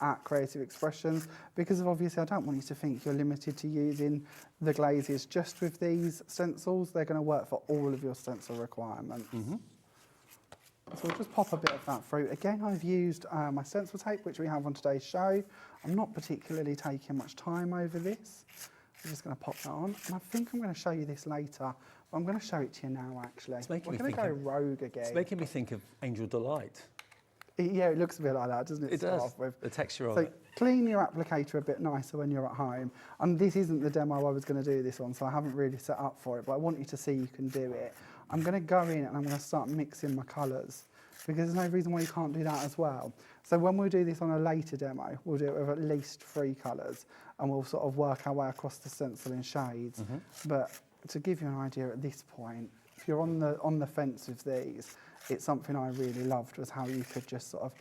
at Creative Expressions, because of obviously I don't want you to think you're limited to using the glazes just with these stencils. They're going to work for all of your stencil requirements. So we'll just pop a bit of that through. Again, I've used my stencil tape, which we have on today's show. I'm not particularly taking much time over this. I'm just going to pop that on. And I think I'm going to show you this later. But I'm going to show it to you now, actually. It's making We're me going to think go rogue again. It's making me think of Angel Delight. Yeah, it looks a bit like that, doesn't it? It to start does, off with? the texture of So it. clean your applicator a bit nicer when you're at home. And this isn't the demo I was going to do this on, so I haven't really set up for it, but I want you to see you can do it. I'm going to go in and I'm going to start mixing my colours, because there's no reason why you can't do that as well. So when we do this on a later demo, we'll do it with at least 3 colours, and we'll sort of work our way across the stencil in shades. But to give you an idea at this point, if you're on the fence with these, it's something I really loved, was how you could just sort of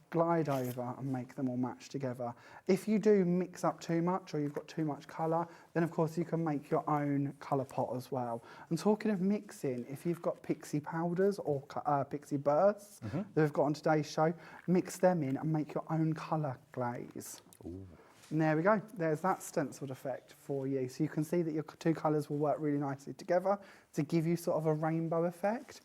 glide over and make them all match together. If you do mix up too much, or you've got too much colour, then of course you can make your own colour pot as well. And talking of mixing, if you've got Pixie Powders or Pixie Bursts that we've got on today's show, mix them in and make your own colour glaze. And there we go, there's that stenciled effect for you. So you can see that your 2 colours will work really nicely together to give you sort of a rainbow effect.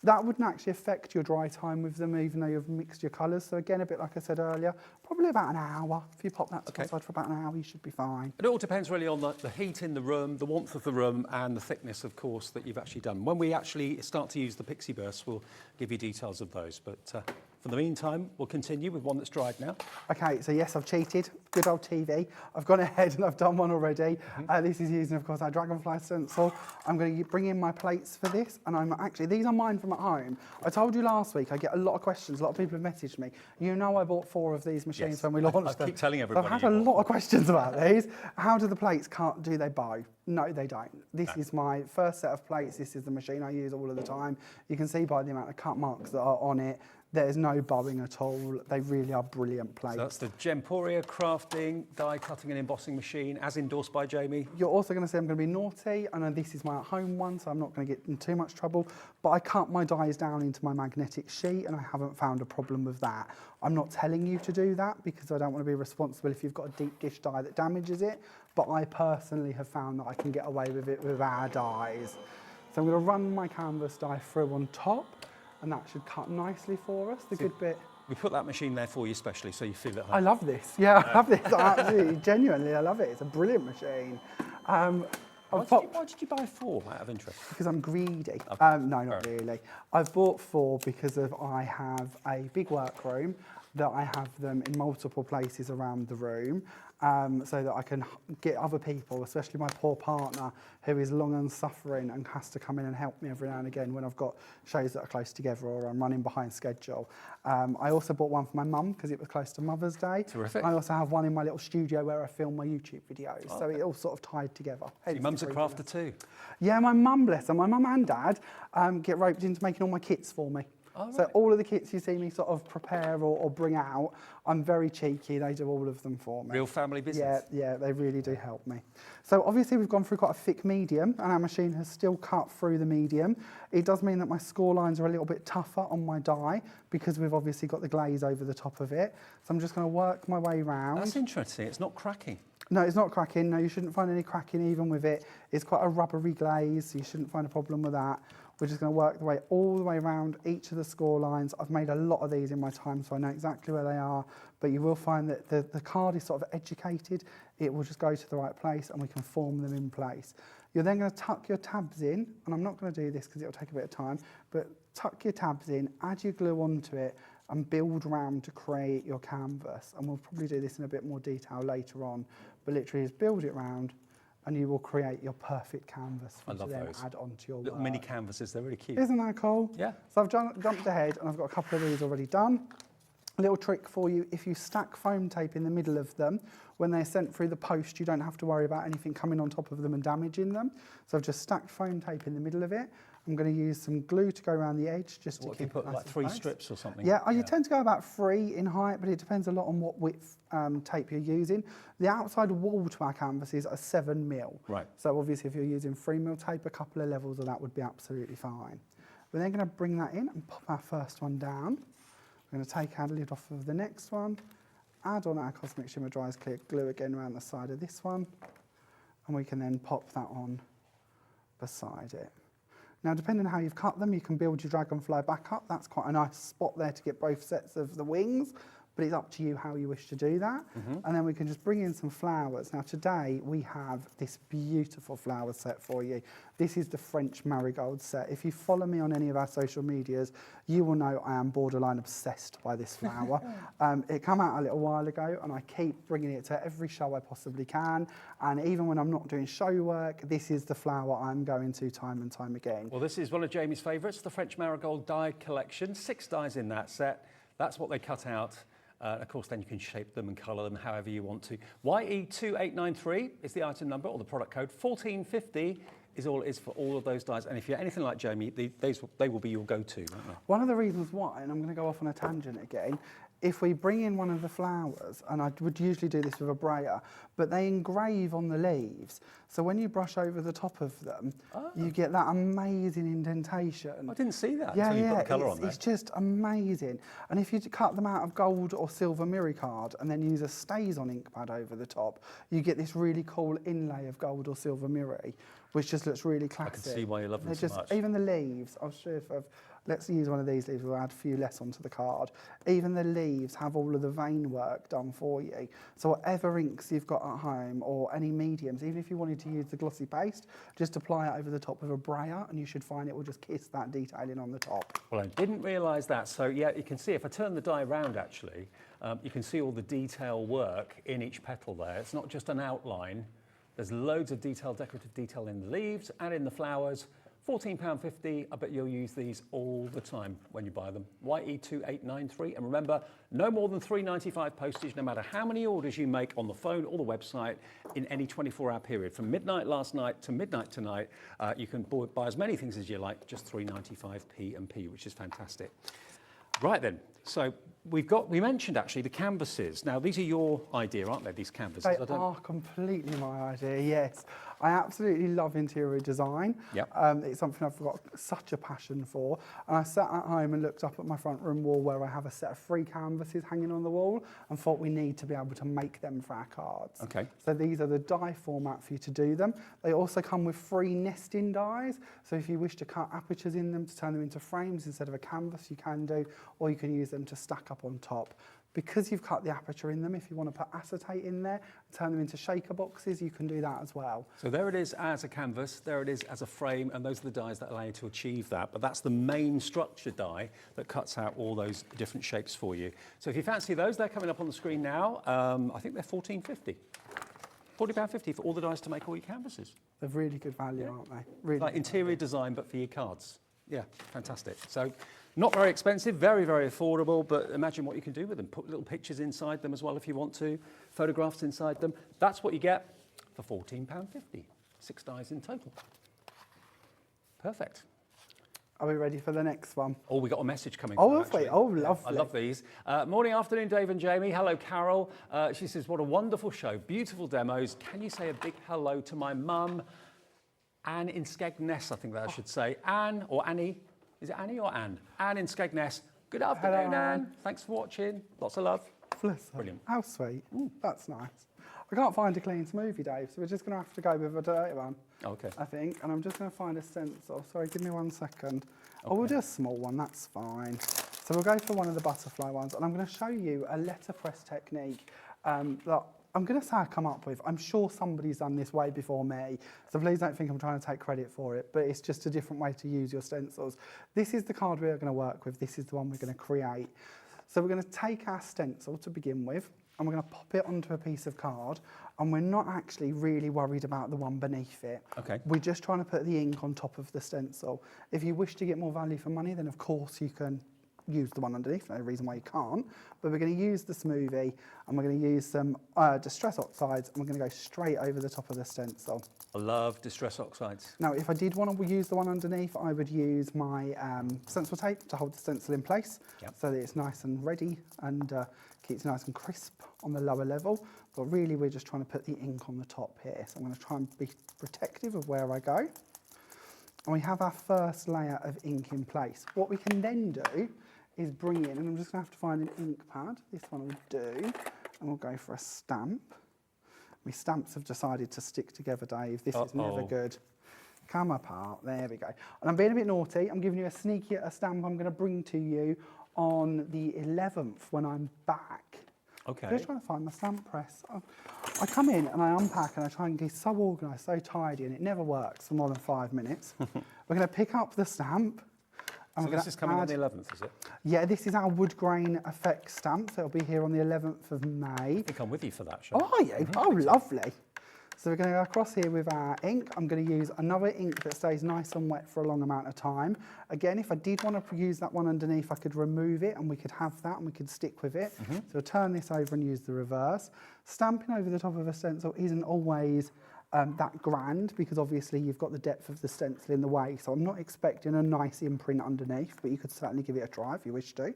That wouldn't actually affect your dry time with them, even though you've mixed your colours. So again, a bit like I said earlier, probably about an hour. If you pop that to the side for about an hour, you should be fine. It all depends really on the heat in the room, the warmth of the room, and the thickness, of course, that you've actually done. When we actually start to use the Pixie Bursts, we'll give you details of those. But for the meantime, we'll continue with one that's dried now. Okay, so yes, I've cheated. Good old TV. I've gone ahead and I've done one already. This is using, of course, our Dragonfly stencil. I'm going to bring in my plates for this, and these are mine from at home. I told you last week I get a lot of questions. A lot of people have messaged me. You know, I bought 4 of these machines when we launched them. I keep telling everybody. So I've had a lot of questions about these. How do the plates do they bow? No, they don't. This is my first set of plates. This is the machine I use all of the time. You can see by the amount of cut marks that are on it, there's no bowing at all. They really are brilliant plates. So that's the Gemporia crafting, die cutting and embossing machine, as endorsed by Jamie. You're also going to say I'm going to be naughty. I know this is my at-home one, so I'm not going to get in too much trouble. But I cut my dies down into my magnetic sheet, and I haven't found a problem with that. I'm not telling you to do that because I don't want to be responsible if you've got a deep dish die that damages it. But I personally have found that I can get away with it with our dies. So I'm going to run my canvas die through on top. and that should cut nicely for us, the good bit. We put that machine there for you specially, so you feel at home. I love this. Yeah, I love this. Absolutely, genuinely, I love it. It's a brilliant machine. Why did you buy 4 out of interest? Because I'm greedy. Okay. No, not really. I've bought 4 because I have a big workroom that I have them in multiple places around the room, so that I can get other people, especially my poor partner, who is long and suffering and has to come in and help me every now and again when I've got shows that are close together or I'm running behind schedule. I also bought one for my mum because it was close to Mother's Day. Terrific. I also have one in my little studio where I film my YouTube videos, so it all sort of tied together. So your mum's a crafter too? Yeah, my mum, bless her, my mum and dad get roped into making all my kits for me. Oh, so right. all of the kits you see me sort of prepare or bring out, I'm very cheeky, they do all of them for me. Real family business. Yeah, they really do help me. So obviously we've gone through quite a thick medium and our machine has still cut through the medium. It does mean that my score lines are a little bit tougher on my die because we've obviously got the glaze over the top of it. So I'm just going to work my way round. That's interesting, it's not cracking. No, it's not cracking. No, you shouldn't find any cracking even with it. It's quite a rubbery glaze, so you shouldn't find a problem with that. We're just going to work the way all the way around each of the score lines. I've made a lot of these in my time, so I know exactly where they are, but you will find that the card is sort of educated. It will just go to the right place and we can form them in place. You're then going to tuck your tabs in, and I'm not going to do this because it'll take a bit of time, but tuck your tabs in, add your glue onto it, and build around to create your canvas. And we'll probably do this in a bit more detail later on, but literally just build it round and you will create your perfect canvas for you to then add onto your little work. mini canvases, they're really cute. Isn't that cool? Yeah. So I've jumped ahead and I've got a couple of these already done. A little trick for you, if you stack foam tape in the middle of them, when they're sent through the post, you don't have to worry about anything coming on top of them and damaging them. So I've just stacked foam tape in the middle of it. I'm going to use some glue to go around the edge just to keep it nice and close. What if you put like 3 strips or something? Yeah, you tend to go about 3 in height, but it depends a lot on what width tape you're using. The outside wall to our canvases are 7 mil. Right. So obviously if you're using 3 mil tape, a couple of levels of that would be absolutely fine. We're then going to bring that in and pop our first one down. We're going to take our lid off of the next one, add on our Cosmic Shimmer Dries Clear glue again around the side of this one, and we can then pop that on beside it. Now, depending on how you've cut them, you can build your Dragonfly back up. That's quite a nice spot there to get both sets of the wings, but it's up to you how you wish to do that. And then we can just bring in some flowers. Now, today we have this beautiful flower set for you. This is the French Marigold Set. If you follow me on any of our social medias, you will know I am borderline obsessed by this flower. It came out a little while ago and I keep bringing it to every show I possibly can. And even when I'm not doing show work, this is the flower I'm going to time and time again. Well, this is one of Jamie's favourites, the French Marigold die collection. 6 dies in that set. That's what they cut out. Of course, then you can shape them and colour them however you want to. YE2893 is the item number or the product code. 1450 is all it is for all of those dies. And if you're anything like Jamie, they will be your go-to, won't they? One of the reasons why, and I'm going to go off on a tangent again, if we bring in one of the flowers, and I would usually do this with a brayer, but they engrave on the leaves. So when you brush over the top of them, you get that amazing indentation. I didn't see that Yeah, until you put the colour on there. it's just amazing. And if you cut them out of gold or silver mirror card and then use a StazOn ink pad over the top, you get this really cool inlay of gold or silver mirror, which just looks really classic. I can see why you love them so much. Even the leaves, I'll show you if I've, let's use one of these leaves, we'll add a few less onto the card. Even the leaves have all of the vein work done for you. So whatever inks you've got at home or any mediums, even if you wanted to use the glossy paste, just apply it over the top with a brayer and you should find it will just kiss that detailing on the top. Well, I didn't realise that. So yeah, you can see if I turn the die around actually, you can see all the detail work in each petal there. It's not just an outline. There's loads of detail, decorative detail in the leaves and in the flowers. £14.50, I bet you'll use these all the time when you buy them. YE2893, and remember, no more than £3.95 postage, no matter how many orders you make on the phone or the website in any 24-hour period. From midnight last night to midnight tonight, you can buy as many things as you like, just £3.95 P&P, which is fantastic. Right then, so we mentioned actually the canvases. Now these are your idea, aren't they, these canvases? They are completely my idea, yes. I absolutely love interior design. Yep. It's something I've got such a passion for. And I sat at home and looked up at my front room wall where I have a set of 3 canvases hanging on the wall and thought we need to be able to make them for our cards. Okay. So these are the die format for you to do them. They also come with 3 nesting dies. So if you wish to cut apertures in them to turn them into frames instead of a canvas, you can do, or you can use them to stack up on top. Because you've cut the aperture in them, if you want to put acetate in there, turn them into shaker boxes, you can do that as well. So there it is as a canvas, there it is as a frame, and those are the dies that allow you to achieve that. But that's the main structure die that cuts out all those different shapes for you. So if you fancy those, they're coming up on the screen now. I think they're £14.50. £40.50 for all the dies to make all your canvases. They're really good value, aren't they? Really Like good interior value. design, but for your cards. Yeah, fantastic. So not very expensive, very, very affordable, but imagine what you can do with them. Put little pictures inside them as well if you want to, photographs inside them. That's what you get for £14.50. 6 dies in total. Perfect. Are we ready for the next one? Oh, we got a message coming. Oh, through, have we? actually. Oh, lovely. I love these. Morning, afternoon, Dave and Jamie. Hello, Carol. She says, what a wonderful show. Beautiful demos. Can you say a big hello to my mum, Anne in Skegness, I think that I should say. Anne or Annie. Is it Annie or Anne? Anne in Skegness. Good afternoon, Hello, Anne. Anne. Thanks for watching. Lots of love. Bless her. Brilliant. How sweet. That's nice. I can't find a clean smoothie, Dave, so we're just going to have to go with a dirty one, Okay. I think. And I'm just going to find a stencil. Sorry, give me 1 second. Oh, we'll do a small one, that's fine. So we'll go for one of the butterfly ones, and I'm going to show you a letterpress technique that I'm going to say I come up with. I'm sure somebody's done this way before me, so please don't think I'm trying to take credit for it, but it's just a different way to use your stencils. This is the card we're going to work with. This is the one we're going to create. So we're going to take our stencil to begin with, and we're going to pop it onto a piece of card, and we're not actually really worried about the one beneath it. Okay. We're just trying to put the ink on top of the stencil. If you wish to get more value for money, then of course you can use the one underneath, no reason why you can't, but we're going to use the smoothie, and we're going to use some Distress Oxides, and we're going to go straight over the top of the stencil. I love Distress Oxides. Now, if I did want to use the one underneath, I would use my stencil tape to hold the stencil in place, Yep. so that it's nice and ready and keeps nice and crisp on the lower level. But really, we're just trying to put the ink on the top here. So I'm going to try and be protective of where I go. And we have our first layer of ink in place. What we can then do is bring in, and I'm just going to have to find an ink pad. This one will do, and we'll go for a stamp. My stamps have decided to stick together, Dave. This is never good. Come apart. There we go. And I'm being a bit naughty. I'm giving you a sneaky stamp I'm going to bring to you on the 11th when I'm back. Okay. I'm just trying to find my stamp press. I come in and I unpack and I try and get so organised, so tidy, and it never works for more than 5 minutes. We're going to pick up the stamp. And So we're this gonna is coming on add- the 11th, is it? Yeah, this is our wood grain effect stamp, so it'll be here on the 11th of May. I think I'm with you for that, Sean. Oh, are you? Oh, lovely. So we're going to go across here with our ink. I'm going to use another ink that stays nice and wet for a long amount of time. Again, if I did want to use that one underneath, I could remove it and we could have that and we could stick with it. So we'll turn this over and use the reverse. Stamping over the top of a stencil isn't always that grand because obviously you've got the depth of the stencil in the way. So I'm not expecting a nice imprint underneath, but you could certainly give it a try if you wish to.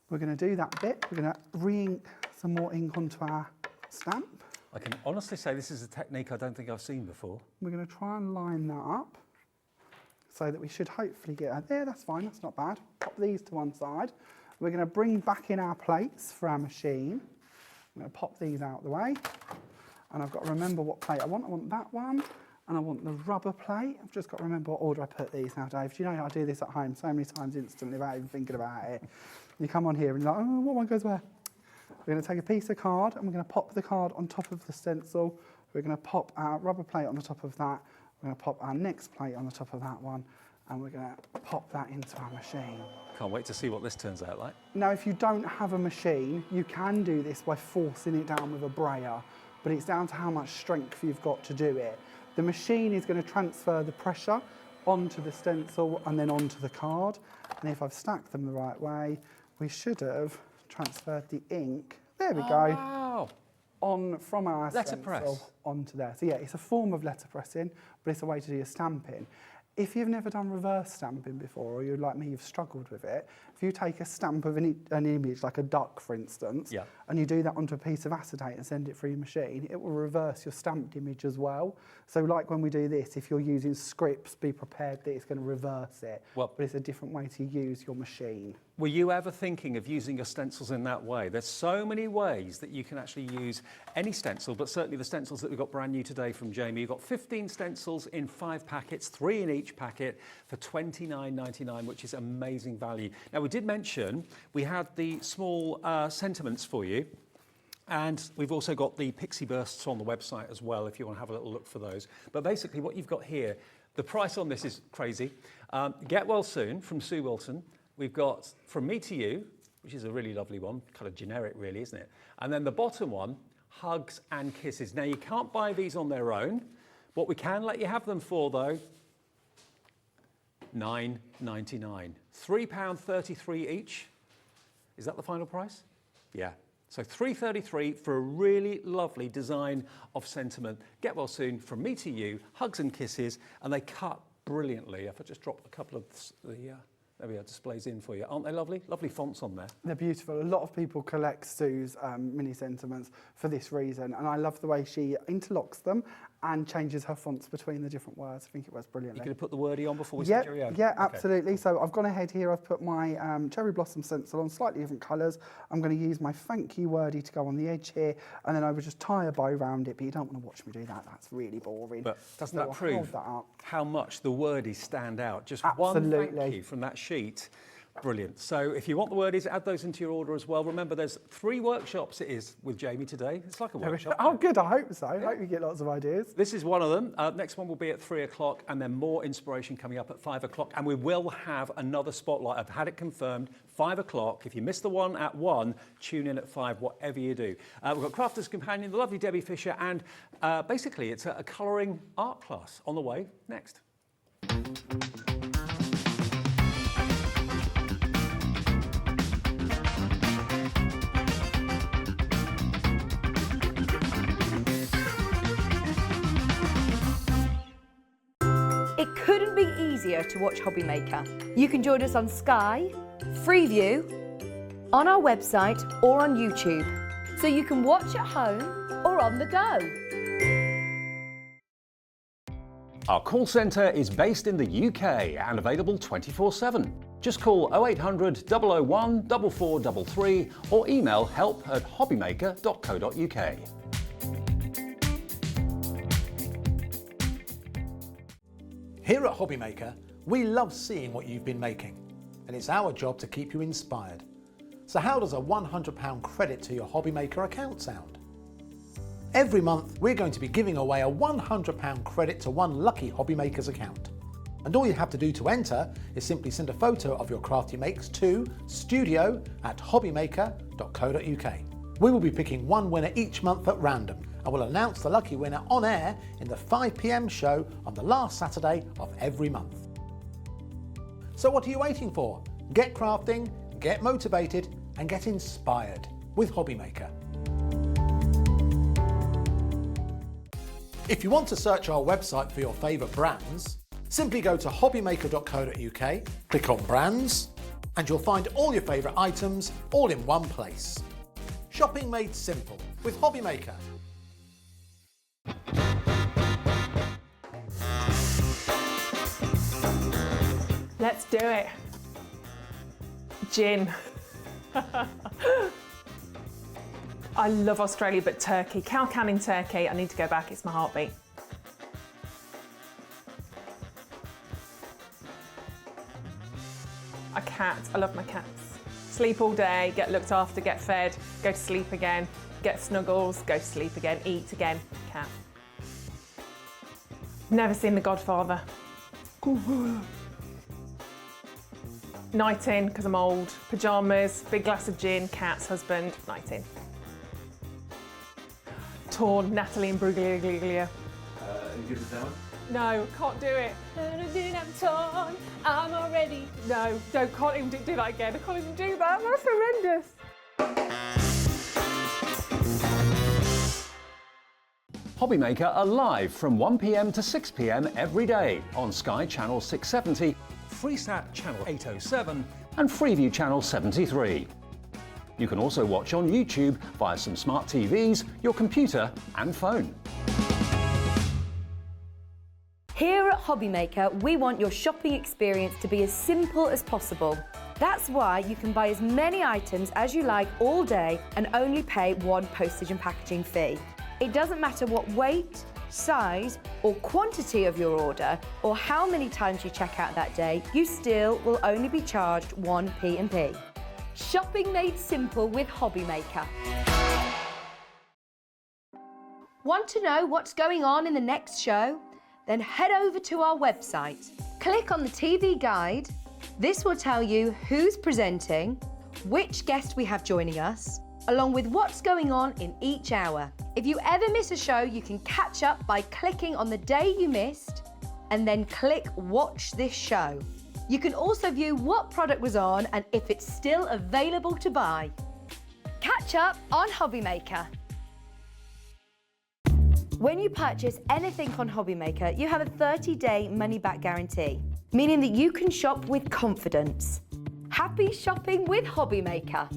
We're going to do that bit. We're going to re-ink some more ink onto our stamp. I can honestly say this is a technique I don't think I've seen before. We're going to try and line that up so that we should hopefully get there. That's fine, that's not bad. Pop these to one side. We're going to bring back in our plates for our machine. I'm going to pop these out the way. And I've got to remember what plate I want. I want that one, and I want the rubber plate. I've just got to remember what order I put these now, Dave. Do you know I do this at home so many times instantly without even thinking about it? You come on here and you're like, oh, what one goes where? We're going to take a piece of card and we're going to pop the card on top of the stencil. We're going to pop our rubber plate on the top of that. We're going to pop our next plate on the top of that one, and we're going to pop that into our machine. Can't wait to see what this turns out like. Now, if you don't have a machine, you can do this by forcing it down with a brayer, but it's down to how much strength you've got to do it. The machine is going to transfer the pressure onto the stencil and then onto the card. And if I've stacked them the right way, we should have transferred the ink. There we go. Wow. On from our Letterpress. stencil onto there. So yeah, it's a form of letterpressing, but it's a way to do your stamping. if you've never done reverse stamping before, or you're like me, you've struggled with it, if you take a stamp of an image, like a duck, for instance, Yeah. and you do that onto a piece of acetate and send it through your machine, it will reverse your stamped image as well. So like when we do this, if you're using scripts, be prepared that it's going to reverse it. Well, but it's a different way to use your machine. Were you ever thinking of using your stencils in that way? There's so many ways that you can actually use any stencil, but certainly the stencils that we've got brand new today from Jamie. You've got 15 stencils in 5 packets, 3 in each packet for $29.99, which is amazing value. Now, we did mention we had the small sentiments for you. And we've also got the Pixie Bursts on the website as well, if you want to have a little look for those. But basically what you've got here, the price on this is crazy. Get Well Soon from Sue Wilson. We've got From Me to You, which is a really lovely one, kind of generic really, isn't it? And then the bottom one, Hugs and Kisses. Now you can't buy these on their own. What we can let you have them for though, $9.99. £3.33 each. Is that the final price? Yeah. So $3.33 for a really lovely design of sentiment. Get Well Soon, From Me to You, Hugs and Kisses, and they cut brilliantly. If I just drop a couple of the there we are, displays in for you. Aren't they lovely? Lovely fonts on there. They're beautiful. A lot of people collect Sue's mini sentiments for this reason, and I love the way she interlocks them and changes her fonts between the different words. I think it works brilliantly. You going to put the wordie on before we send you out? Yeah, absolutely. So I've gone ahead here, I've put my Cherry Blossom stencil on, slightly different colours. I'm going to use my Thank You wordie to go on the edge here, and then I would just tie a bow around it, but you don't want to watch me do that. That's really boring. But doesn't So that I'll prove hold that up. how much the wordies stand out? Just Absolutely. one thank you from that sheet. Brilliant. So if you want the wordies, add those into your order as well. Remember, there's 3 workshops it is with Jamie today. It's like a workshop. Oh, good. I hope so. I hope you get lots of ideas. This is one of them. Next one will be at 3 o'clock, and then more inspiration coming up at 5 o'clock. And we will have another spotlight. I've had it confirmed, 5 o'clock. If you missed the one at 1, tune in at 5, whatever you do. We've got Crafter's Companion, the lovely Debbie Fisher, and basically it's a colouring art class on the way next. It couldn't be easier to watch Hobby Maker. You can join us on Sky, Freeview, on our website or on YouTube, so you can watch at home or on the go. Our call centre is based in the UK and available 24/7. Just call 0800 001 4433 or email help@hobbymaker.co.uk. Here at Hobby Maker, we love seeing what you've been making, and it's our job to keep you inspired. So how does a £100 credit to your Hobby Maker account sound? Every month, we're going to be giving away a £100 credit to one lucky Hobby Maker's account. And all you have to do to enter is simply send a photo of your craft you makes to studio@hobbymaker.co.uk. We will be picking one winner each month at random, and we'll announce the lucky winner on air in the 5 PM show on the last Saturday of every month. So what are you waiting for? Get crafting, get motivated, and get inspired with Hobby Maker. If you want to search our website for your favourite brands, simply go to hobbymaker.co.uk, click on brands, and you'll find all your favourite items all in one place. Shopping made simple with Hobby Maker. Let's do it. Gin. I love Australia, but Turkey. Cow Canning Turkey. I need to go back. It's my heartbeat. A cat. I love my cats. Sleep all day, get looked after, get fed, go to sleep again, get snuggles, go to sleep again, eat again. Cat. Never seen The Godfather. Night in, because I'm old. Pyjamas, big glass of gin, cats, husband, night in. Torn, Natalie and Bruglia. You good with that one? No, can't do it. I'm torn, I'm already. No, can't even do that again. I can't even do that. That's horrendous. Hobby Maker are live from 1 p.m. to 6 p.m. every day on Sky Channel 670, Freesat Channel 807 and Freeview Channel 73. You can also watch on YouTube via some smart TVs, your computer and phone. Here at Hobby Maker, we want your shopping experience to be as simple as possible. That's why you can buy as many items as you like all day and only pay one postage and packaging fee. It doesn't matter what weight, size or quantity of your order or how many times you check out that day, you still will only be charged one P&P. Shopping made simple with Hobby Maker. Want to know what's going on in the next show? Then head over to our website. Click on the TV guide. This will tell you who's presenting, which guest we have joining us, along with what's going on in each hour. If you ever miss a show, you can catch up by clicking on the day you missed and then click Watch This Show. You can also view what product was on and if it's still available to buy. Catch up on Hobby Maker. When you purchase anything on Hobby Maker, you have a 30-day money-back guarantee, meaning that you can shop with confidence. Happy shopping with Hobby Maker.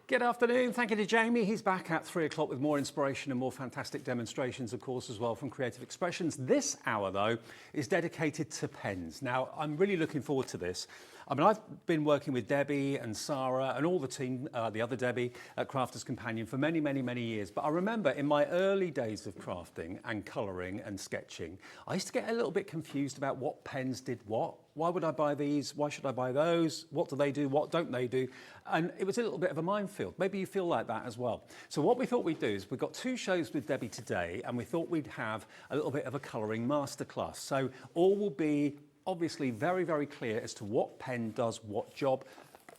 Good afternoon. Thank you to Jamie. He's back at 3 o'clock with more inspiration and more fantastic demonstrations, of course, as well from Creative Expressions. This hour, though, is dedicated to pens. Now, I'm really looking forward to this. I mean, I've been working with Debbie and Sarah and all the team, the other Debbie at Crafters Companion for many, many, many years. But I remember in my early days of crafting and colouring and sketching, I used to get a little bit confused about what pens did what. Why would I buy these? Why should I buy those? What do they do? What don't they do? And it was a little bit of a minefield. Maybe you feel like that as well. So what we thought we'd do is we've got 2 shows with Debbie today, and we thought we'd have a little bit of a colouring masterclass. So all will be obviously very, very clear as to what pen does what job.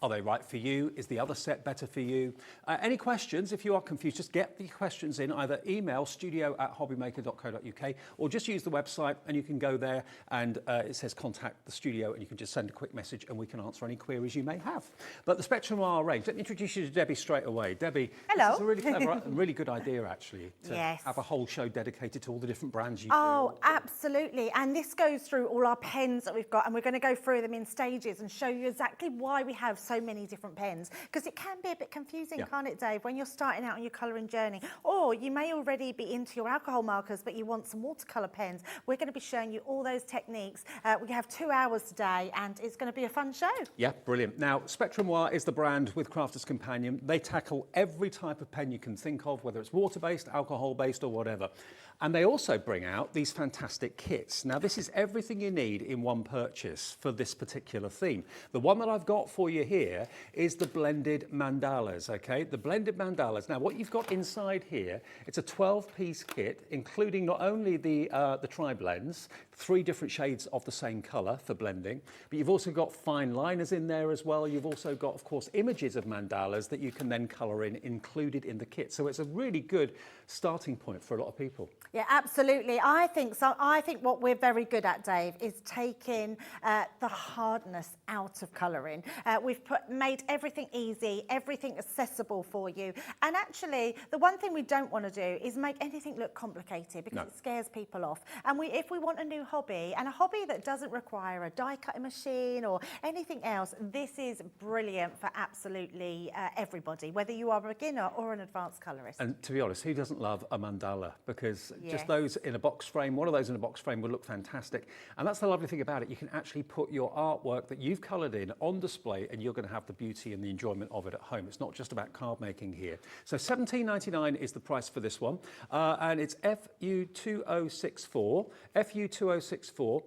Are they right for you? Is the other set better for you? Any questions? If you are confused, just get the questions in. Either email studio@hobbymaker.co.uk or just use the website and you can go there and it says contact the studio and you can just send a quick message and we can answer any queries you may have. But the Spectrum Noir range, let me introduce you to Debbie straight away. Debbie, hello. This is a really clever, really good idea actually to Yes. have a whole show dedicated to all the different brands you Oh, do. absolutely. And this goes through all our pens that we've got, and we're going to go through them in stages and show you exactly why we have so many different pens, because it can be a bit confusing, can't it, Dave, when you're starting out on your colouring journey? Or you may already be into your alcohol markers, but you want some watercolour pens. We're going to be showing you all those techniques. We have 2 hours today, and it's going to be a fun show. Yeah, brilliant. Now, Spectrum Noir is the brand with Crafters Companion. They tackle every type of pen you can think of, whether it's water-based, alcohol-based, or whatever. And they also bring out these fantastic kits. Now, this is everything you need in one purchase for this particular theme. The one that I've got for you here is the blended mandalas, okay? The blended mandalas. Now, what you've got inside here, it's a 12-piece kit, including not only the tri-blends, 3 different shades of the same colour for blending, but you've also got fine liners in there as well. You've also got, of course, images of mandalas that you can then colour in, included in the kit. So it's a really good starting point for a lot of people. Yeah, absolutely. I think so. I think what we're very good at, Dave, is taking the hardness out of colouring. We've made everything easy, everything accessible for you. And actually, the one thing we don't want to do is make anything look complicated, because it scares people off. And if we want a new hobby, and a hobby that doesn't require a die cutting machine or anything else, this is brilliant for absolutely everybody, whether you are a beginner or an advanced colourist. And to be honest, who doesn't love a mandala? Because just those in a box frame, one of those in a box frame would look fantastic. And that's the lovely thing about it. You can actually put your artwork that you've coloured in on display, and you're going to have the beauty and the enjoyment of it at home. It's not just about card making here. So $17.99 is the price for this one. And it's FU2064. FU2064.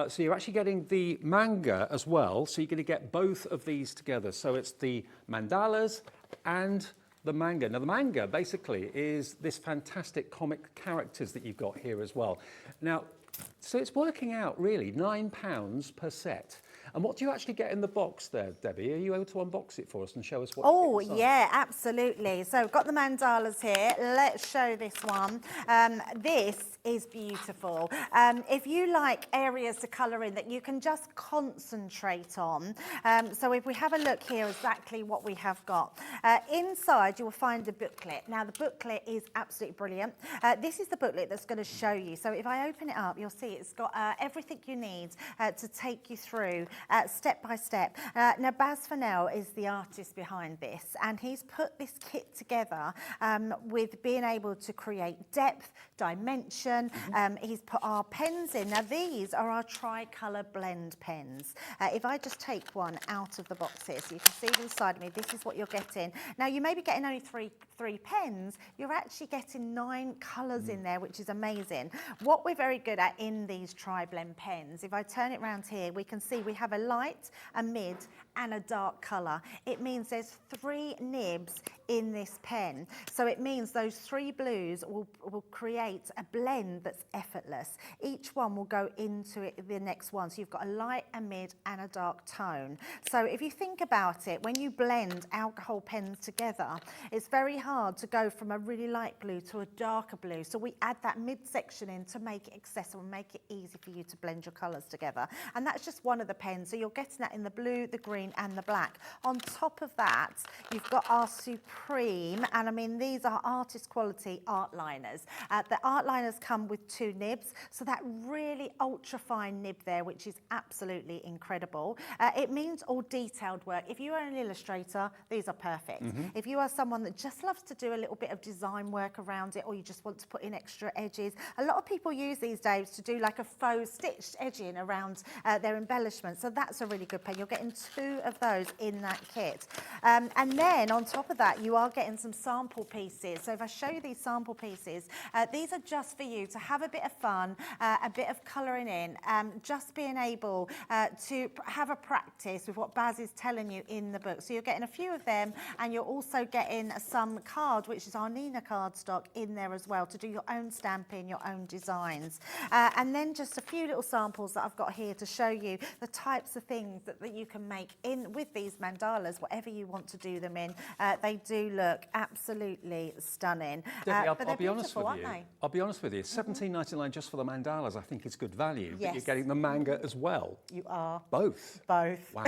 So you're actually getting the manga as well. So you're going to get both of these together. So it's the mandalas and the manga. Now, the manga basically is this fantastic comic characters that you've got here as well. Now, So it's working out really £9 per set. And what do you actually get in the box there, Debbie? Are you able to unbox it for us and show us what Oh, you get inside? yeah, absolutely. So I've got the mandalas here. Let's show this one. This is beautiful. If you like areas to colour in that you can just concentrate on, so if we have a look here exactly what we have got. Inside you will find a booklet. Now the booklet is absolutely brilliant. This is the booklet that's going to show you. So if I open it up, you'll see it's got everything you need to take you through step by step. Now Baz Fennell is the artist behind this, and he's put this kit together with being able to create depth, dimension. He's put our pens in. Now these are our tricolour blend pens. If I just take one out of the box here, so you can see to the side of me, this is what you're getting. Now you may be getting only three pens, you're actually getting 9 colours in there, which is amazing. What we're very good at in these tri-blend pens, if I turn it around here, we can see we have a light, a mid and a dark colour. It means there's 3 nibs in this pen. So it means those 3 blues will create a blend that's effortless. Each one will go into the next one. So you've got a light, a mid and a dark tone. So if you think about it, when you blend alcohol pens together, it's very hard to go from a really light blue to a darker blue. So we add that midsection in to make it accessible, make it easy for you to blend your colours together. And that's just one of the pens. So you're getting that in the blue, the green and the black. On top of that, you've got our Supreme, and I mean, these are artist quality art liners. The art liners come with 2 nibs, so that really ultra fine nib there, which is absolutely incredible. It means all detailed work. If you are an illustrator, these are perfect. If you are someone that just loves to do a little bit of design work around it, or you just want to put in extra edges, a lot of people use these days to do like a faux stitched edging around their embellishment. So that's a really good pen. You're getting 2 of those in that kit. And then on top of that, you are getting some sample pieces. So if I show you these sample pieces, these are just for you to have a bit of fun, a bit of colouring in, just being able to have a practice with what Baz is telling you in the book. So you're getting a few of them, and you're also getting some card, which is our Nina cardstock, in there as well to do your own stamping, your own designs. And then just a few little samples that I've got here to show you the types of things that you can make in with these mandalas, whatever you want to do them in. They do look absolutely stunning. Debbie, but I'll be honest with aren't you. they? I'll be honest with you. $17.99 just for the mandalas, I think is good value. But Yes. you're getting the manga as well. You are. Both. Both. Wow.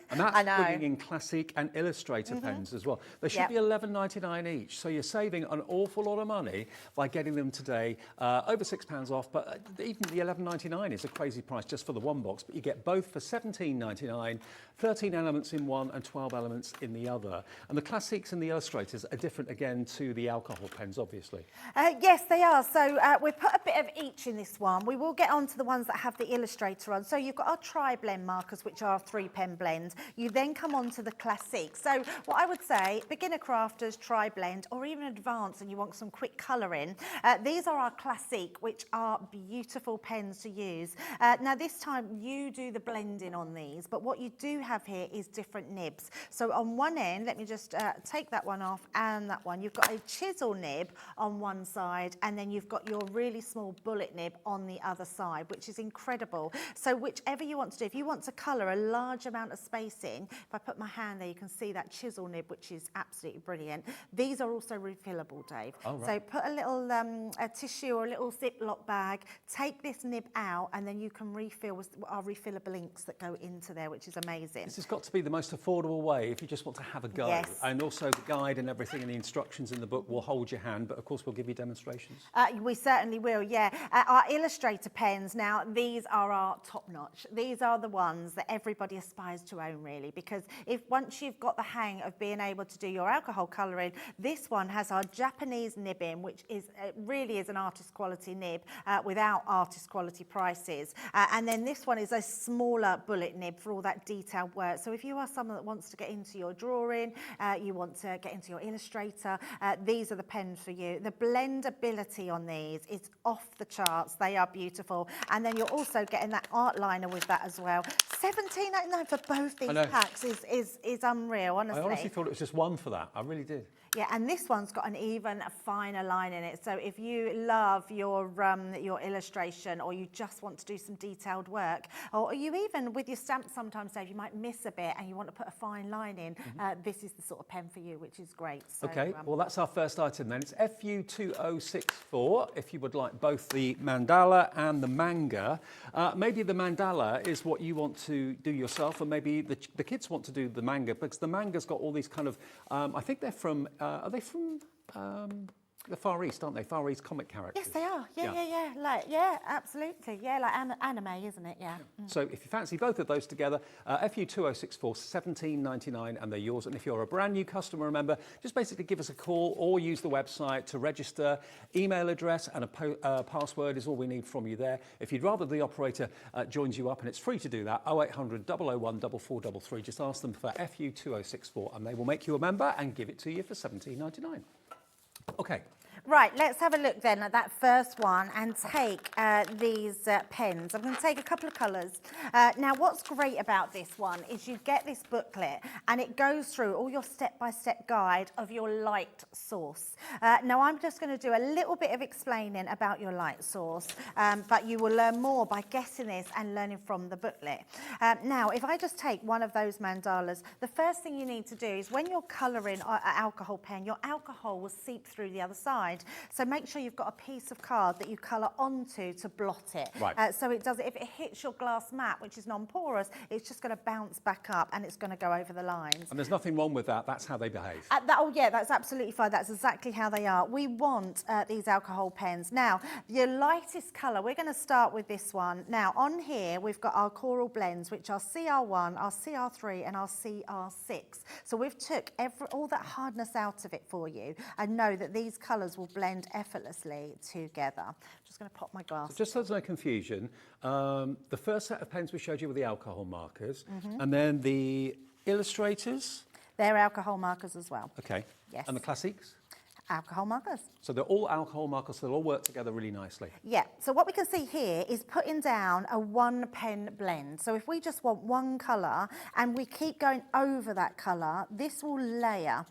And that's I know. bringing in classic and Illustrator pens as well. They should Yep. be $11.99 each. So you're saving an awful lot of money by getting them today. Over £6 off, but even the $11.99 is a crazy price just for the one box. But you get both for $17.99, 13 elements in one and 12 elements in the other. And the classics and the Illustrators are different again to the alcohol pens, obviously. Yes, they are. So we've put a bit of each in this one. We will get on to the ones that have the Illustrator on. So you've got our tri-blend markers, which are a 3-pen blend. You then come on to the classics. So what I would say, beginner crafters, tri-blend, or even advanced and you want some quick colouring, these are our classic, which are beautiful pens to use. Now this time you do the blending on these, but what you do have here is different nibs. So on one end, let me just take that one off and that one. You've got a chisel nib on one side, and then you've got your really small bullet nib on the other side, which is incredible. So whichever you want to do, if you want to colour a large amount of spacing, if I put my hand there, you can see that chisel nib, which is absolutely brilliant. These are also refillable, Dave. Oh, right. So put a little a tissue or a little Ziploc bag, take this nib out, and then you can refill with our refillable inks that go into there, which is amazing. This has got to be the most affordable way if you just want to have a go. Yes. And also the guide and everything and the instructions in the book will hold your hand, but of course we'll give you demonstrations. We certainly will, yeah. Our Illustrator pens, now these are our top notch. These are the ones that everybody aspires to own, really, because if once you've got the hang of being able to do your alcohol colouring, this one has our Japanese nib in, which is really is an artist quality nib without artist quality prices. And then this one is a smaller bullet nib for all that detailed work. So if you are someone that wants to get into your drawing, you want to get into your Illustrator, these are the pens for you. The blendability on these is off the charts. They are beautiful. And then you're also getting that art liner with that as well. £17.99 for both these packs is unreal, honestly. I honestly thought it was just one for that. I really did. Yeah, and this one's got an even finer line in it. So if you love your illustration, or you just want to do some detailed work, or you even with your stamps sometimes, Dave, you might miss a bit and you want to put a fine line in, this is the sort of pen for you, which is great. So, okay, well that's our first item then. It's FU2064, if you would like both the mandala and the manga. Maybe the mandala is what you want to do yourself, and maybe the kids want to do the manga, because the manga's got all these kind of, I think they're from, are they from the Far East, aren't they? Far East comic characters. Yes, they are. Yeah, absolutely. Yeah, like anime, isn't it? Yeah. So if you fancy both of those together, FU2064, £17.99, and they're yours. And if you're a brand new customer, remember, just basically give us a call or use the website to register. Email address and a password is all we need from you there. If you'd rather the operator joins you up, and it's free to do that, 0800 001 4433. Just ask them for FU2064 and they will make you a member and give it to you for £17.99. Okay. Right, let's have a look then at that first one and take these pens. I'm going to take a couple of colours. Now, what's great about this one is you get this booklet and it goes through all your step-by-step guide of your light source. Now, I'm just going to do a little bit of explaining about your light source, but you will learn more by getting this and learning from the booklet. Now, if I just take one of those mandalas, the first thing you need to do is when you're colouring an alcohol pen, your alcohol will seep through the other side. So make sure you've got a piece of card that you colour onto to blot it. Right. So it does. If it hits your glass mat, which is non-porous, it's just going to bounce back up and it's going to go over the lines. And there's nothing wrong with that. That's how they behave. Oh yeah, that's absolutely fine. That's exactly how they are. We want these alcohol pens. Now, your lightest colour, we're going to start with this one. Now, on here, we've got our coral blends, which are CR1, our CR3 and our CR6. So we've took all that hardness out of it for you, and know that these colours will blend effortlessly together. I'm just going to pop my glass. So just so there's no confusion, the first set of pens we showed you were the alcohol markers, and then the illustrators. They're alcohol markers as well. Okay. Yes. And the classics? Alcohol markers. So they're all alcohol markers, so they'll all work together really nicely. Yeah, so what we can see here is putting down a one pen blend. So if we just want one colour and we keep going over that colour, this will layer.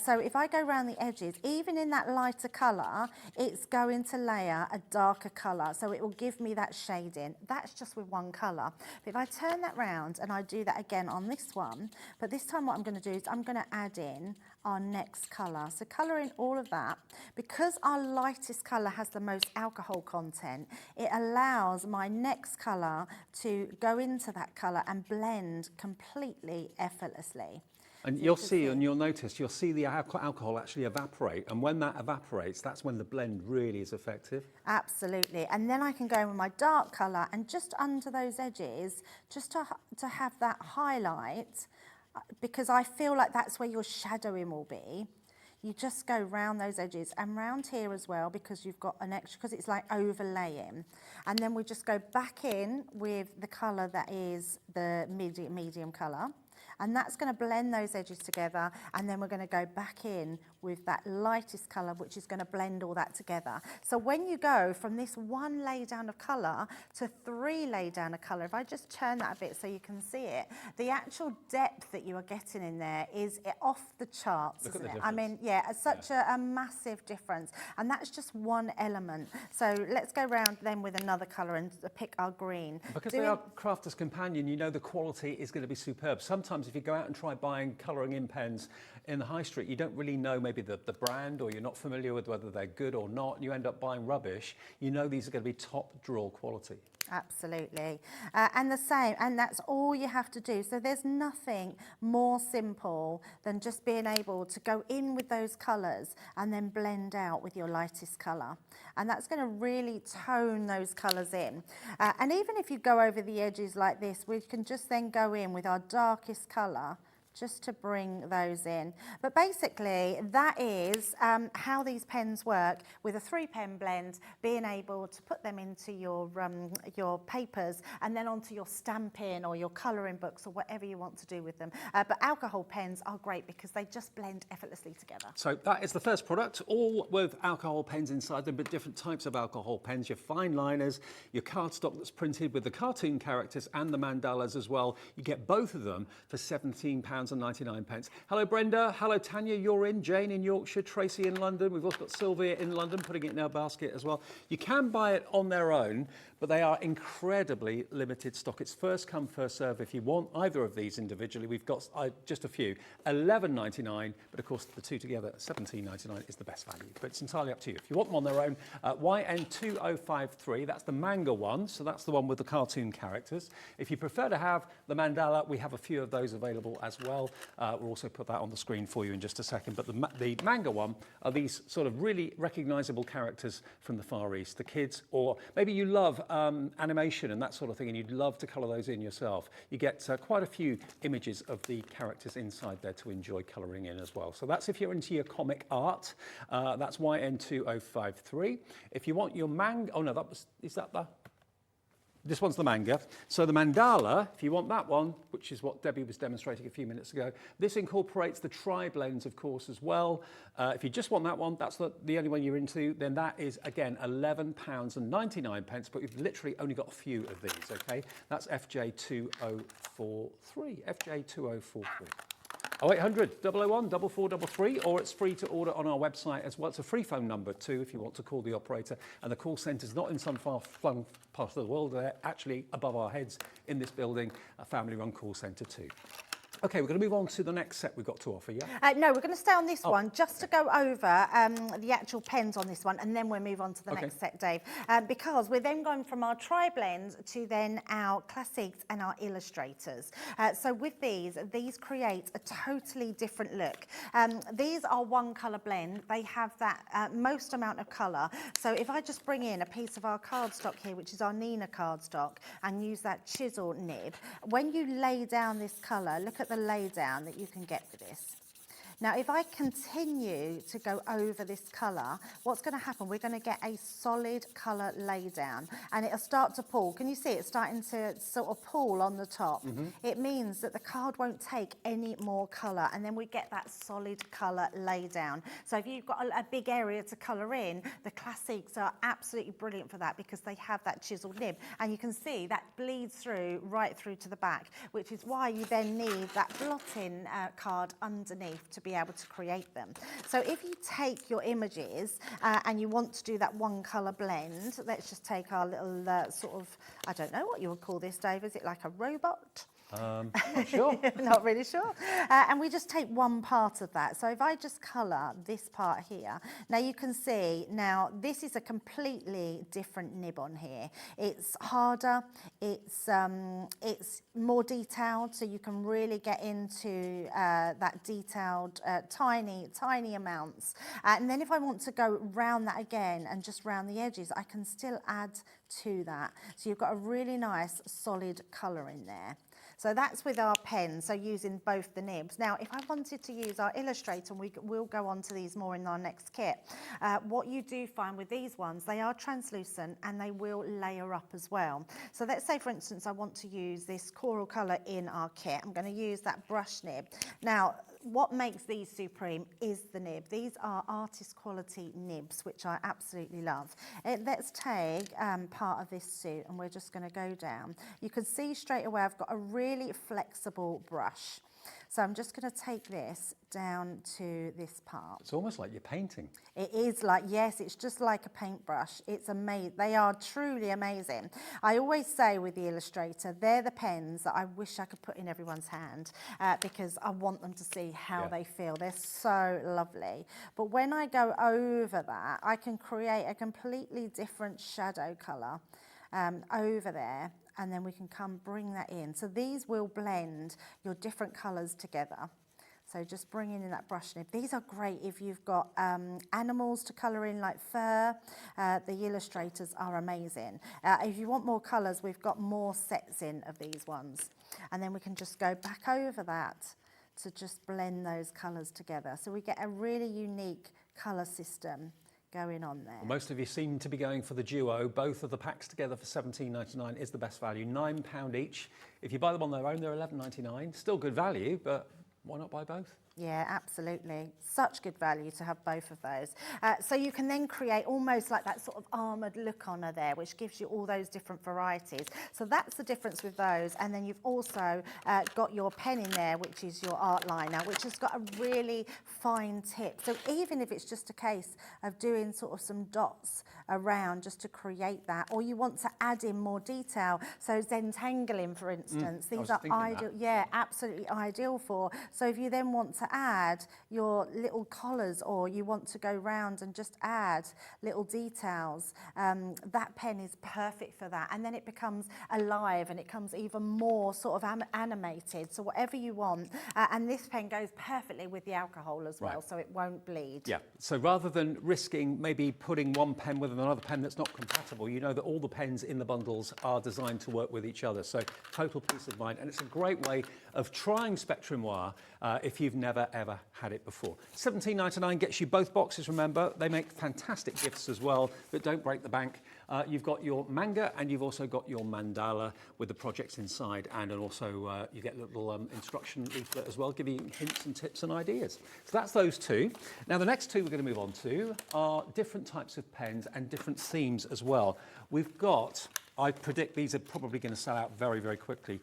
So if I go around the edges, even in that lighter colour, it's going to layer a darker colour. So it will give me that shading. That's just with one colour. But if I turn that round and I do that again on this one, but this time what I'm going to do is I'm going to add in our next colour. So colour in all of that. Because our lightest colour has the most alcohol content, it allows my next colour to go into that colour and blend completely effortlessly. And you'll see, and you'll notice, you'll see the alcohol actually evaporate. And when that evaporates, that's when the blend really is effective. Absolutely. And then I can go in with my dark colour and just under those edges, just to have that highlight, because I feel like that's where your shadowing will be. You just go round those edges and round here as well, because you've got an extra, because it's like overlaying. And then we just go back in with the colour that is the medium colour. And that's going to blend those edges together, and then we're going to go back in with that lightest colour, which is going to blend all that together. So when you go from this one lay down of colour to 3 lay down of colour, if I just turn that a bit so you can see it, the actual depth that you are getting in there is off the charts, isn't it? I mean, yeah, it's such a massive difference, and that's just one element. So let's go round then with another colour and pick our green. Because they are Crafter's Companion, you know the quality is going to be superb. Sometimes if you go out and try buying colouring in pens in the high street, you don't really know maybe the brand, or you're not familiar with whether they're good or not, and you end up buying rubbish. You know these are going to be top drawer quality. Absolutely. And the same, and that's all you have to do. So there's nothing more simple than just being able to go in with those colours and then blend out with your lightest colour. And that's going to really tone those colours in. And even if you go over the edges like this, we can just then go in with our darkest colour, just to bring those in. But basically, that is how these pens work with a 3-pen blend, being able to put them into your papers and then onto your stamping or your colouring books or whatever you want to do with them. But alcohol pens are great because they just blend effortlessly together. So that is the first product, all with alcohol pens inside them, but different types of alcohol pens, your fine liners, your cardstock that's printed with the cartoon characters and the mandalas as well. You get both of them for £17.99. Hello Brenda, hello Tanya, you're in, Jane in Yorkshire, Tracy in London. We've also got Sylvia in London putting it in our basket as well. You can buy it on their own, but they are incredibly limited stock. It's first come, first serve. If you want either of these individually, we've got just a few. £11.99, but of course the two together, £17.99 is the best value. But it's entirely up to you. If you want them on their own, YN2053, that's the manga one, so that's the one with the cartoon characters. If you prefer to have the mandala, we have a few of those available as well. We'll also put that on the screen for you in just a second. But the manga one are these sort of really recognisable characters from the Far East. The kids, or maybe you love animation and that sort of thing, and you'd love to colour those in yourself. You get quite a few images of the characters inside there to enjoy colouring in as well. So that's if you're into your comic art. That's YN2053. If you want your manga, oh no, is that the? This one's the manga. So the mandala, if you want that one, which is what Debbie was demonstrating a few minutes ago, this incorporates the tri-blends, of course, as well. If you just want that one, that's the only one you're into, then that is, again, £11.99, but we've literally only got a few of these, okay? That's FJ2043, FJ2043. 0800 001 4433, or it's free to order on our website as well. It's a free phone number too if you want to call the operator, and the call centre's not in some far-flung part of the world. They're actually above our heads in this building, a family-run call centre too. Okay, we're going to move on to the next set we've got to offer, yeah? No, we're going to stay on this one just to go over the actual pens on this one, and then we'll move on to the next set, Dave. Because we're then going from our tri-blends to then our classics and our illustrators. So with these create a totally different look. These are one colour blend. They have that most amount of colour. So if I just bring in a piece of our cardstock here, which is our Nina cardstock, and use that chisel nib, when you lay down this colour, look at the lay down that you can get for this. Now, if I continue to go over this colour, what's going to happen? We're going to get a solid colour lay down, and it'll start to pull. Can you see it starting to sort of pull on the top? It means that the card won't take any more colour, and then we get that solid colour lay down. So if you've got a big area to colour in, the classics are absolutely brilliant for that because they have that chiseled nib, and you can see that bleeds through right through to the back, which is why you then need that blotting card underneath to be able to create them. So if you take your images and you want to do that one colour blend, let's just take our little sort of, I don't know what you would call this, Dave, is it like a robot? Not sure. Not really sure. And we just take one part of that. So if I just colour this part here, now you can see, now this is a completely different nib on here. It's harder, it's more detailed, so you can really get into that detailed, tiny amounts. And then if I want to go round that again and just round the edges, I can still add to that. So you've got a really nice solid colour in there. So that's with our pens, so using both the nibs. Now, if I wanted to use our Illustrator, and we'll go on to these more in our next kit, what you do find with these ones, they are translucent and they will layer up as well. So let's say, for instance, I want to use this coral colour in our kit. I'm going to use that brush nib. Now, what makes these supreme is the nib. These are artist quality nibs, which I absolutely love. Let's take part of this suit and we're just going to go down. You can see straight away I've got a really flexible brush. So I'm just going to take this down to this part. It's almost like you're painting. It is like, yes, it's just like a paintbrush. It's amazing. They are truly amazing. I always say with the Illustrator, they're the pens that I wish I could put in everyone's hand because I want them to see how they feel. They're so lovely. But when I go over that, I can create a completely different shadow colour over there. And then we can bring that in. So these will blend your different colours together. So just bringing in that brush nib. These are great if you've got animals to colour in like fur. The Illustrators are amazing. If you want more colours, we've got more sets in of these ones. And then we can just go back over that to just blend those colours together. So we get a really unique colour system going on there. Well, most of you seem to be going for the duo. Both of the packs together for £17.99 is the best value, £9 each. If you buy them on their own, they're £11.99. Still good value, but why not buy both? Yeah, absolutely. Such good value to have both of those. So you can then create almost like that sort of armoured look on her there, which gives you all those different varieties. So that's the difference with those. And then you've also got your pen in there, which is your art liner, which has got a really fine tip. So even if it's just a case of doing sort of some dots around just to create that, or you want to add in more detail, so Zentangling, for instance, these are ideal. Yeah, absolutely ideal for. So if you then want to add your little collars, or you want to go round and just add little details, that pen is perfect for that. And then it becomes alive and it becomes even more sort of animated. So whatever you want. And this pen goes perfectly with the alcohol as well, so it won't bleed. Yeah, so rather than risking maybe putting one pen with another pen that's not compatible, you know that all the pens in the bundles are designed to work with each other. So total peace of mind. And it's a great way of trying Spectrum Noir if you've never ever had it before. £17.99 gets you both boxes, remember. They make fantastic gifts as well that don't break the bank. You've got your manga and you've also got your mandala with the projects inside, and also you get a little instruction leaflet as well, giving you hints and tips and ideas. So that's those two. Now the next two we're going to move on to are different types of pens and different themes as well. We've got, I predict these are probably going to sell out very, very quickly.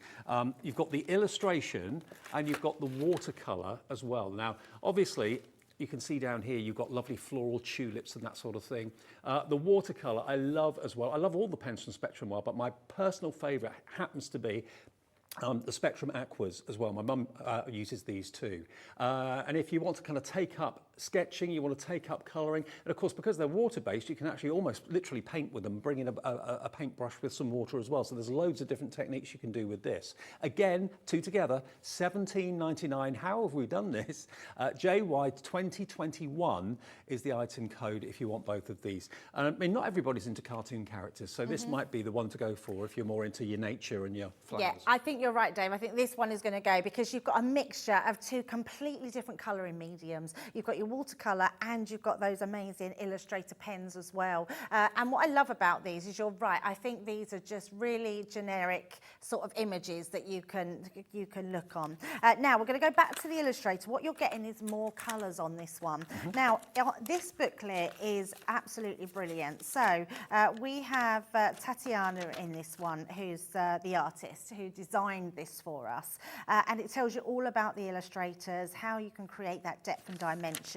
You've got the illustration and you've got the watercolour as well. Now, obviously, you can see down here you've got lovely floral tulips and that sort of thing. The watercolour I love as well. I love all the pens from Spectrum Noir, but my personal favourite happens to be the Spectrum Aquas as well. My mum uses these too. And if you want to kind of take up sketching, you want to take up colouring, and of course because they're water-based you can actually almost literally paint with them, bring in a paintbrush with some water as well. So there's loads of different techniques you can do with this. Again, two together, £17.99. How have we done this? JY2021 is the item code if you want both of these. And I mean, not everybody's into cartoon characters, so this might be the one to go for if you're more into your nature and your flowers. Yeah, I think you're right, Dave. I think this one is going to go because you've got a mixture of two completely different colouring mediums. You've got your watercolour and you've got those amazing Illustrator pens as well. And what I love about these is, you're right, I think these are just really generic sort of images that you can look on. Now we're going to go back to the Illustrator. What you're getting is more colours on this one. Now this booklet is absolutely brilliant. So we have Tatiana in this one, who's the artist who designed this for us, and it tells you all about the illustrators, how you can create that depth and dimension,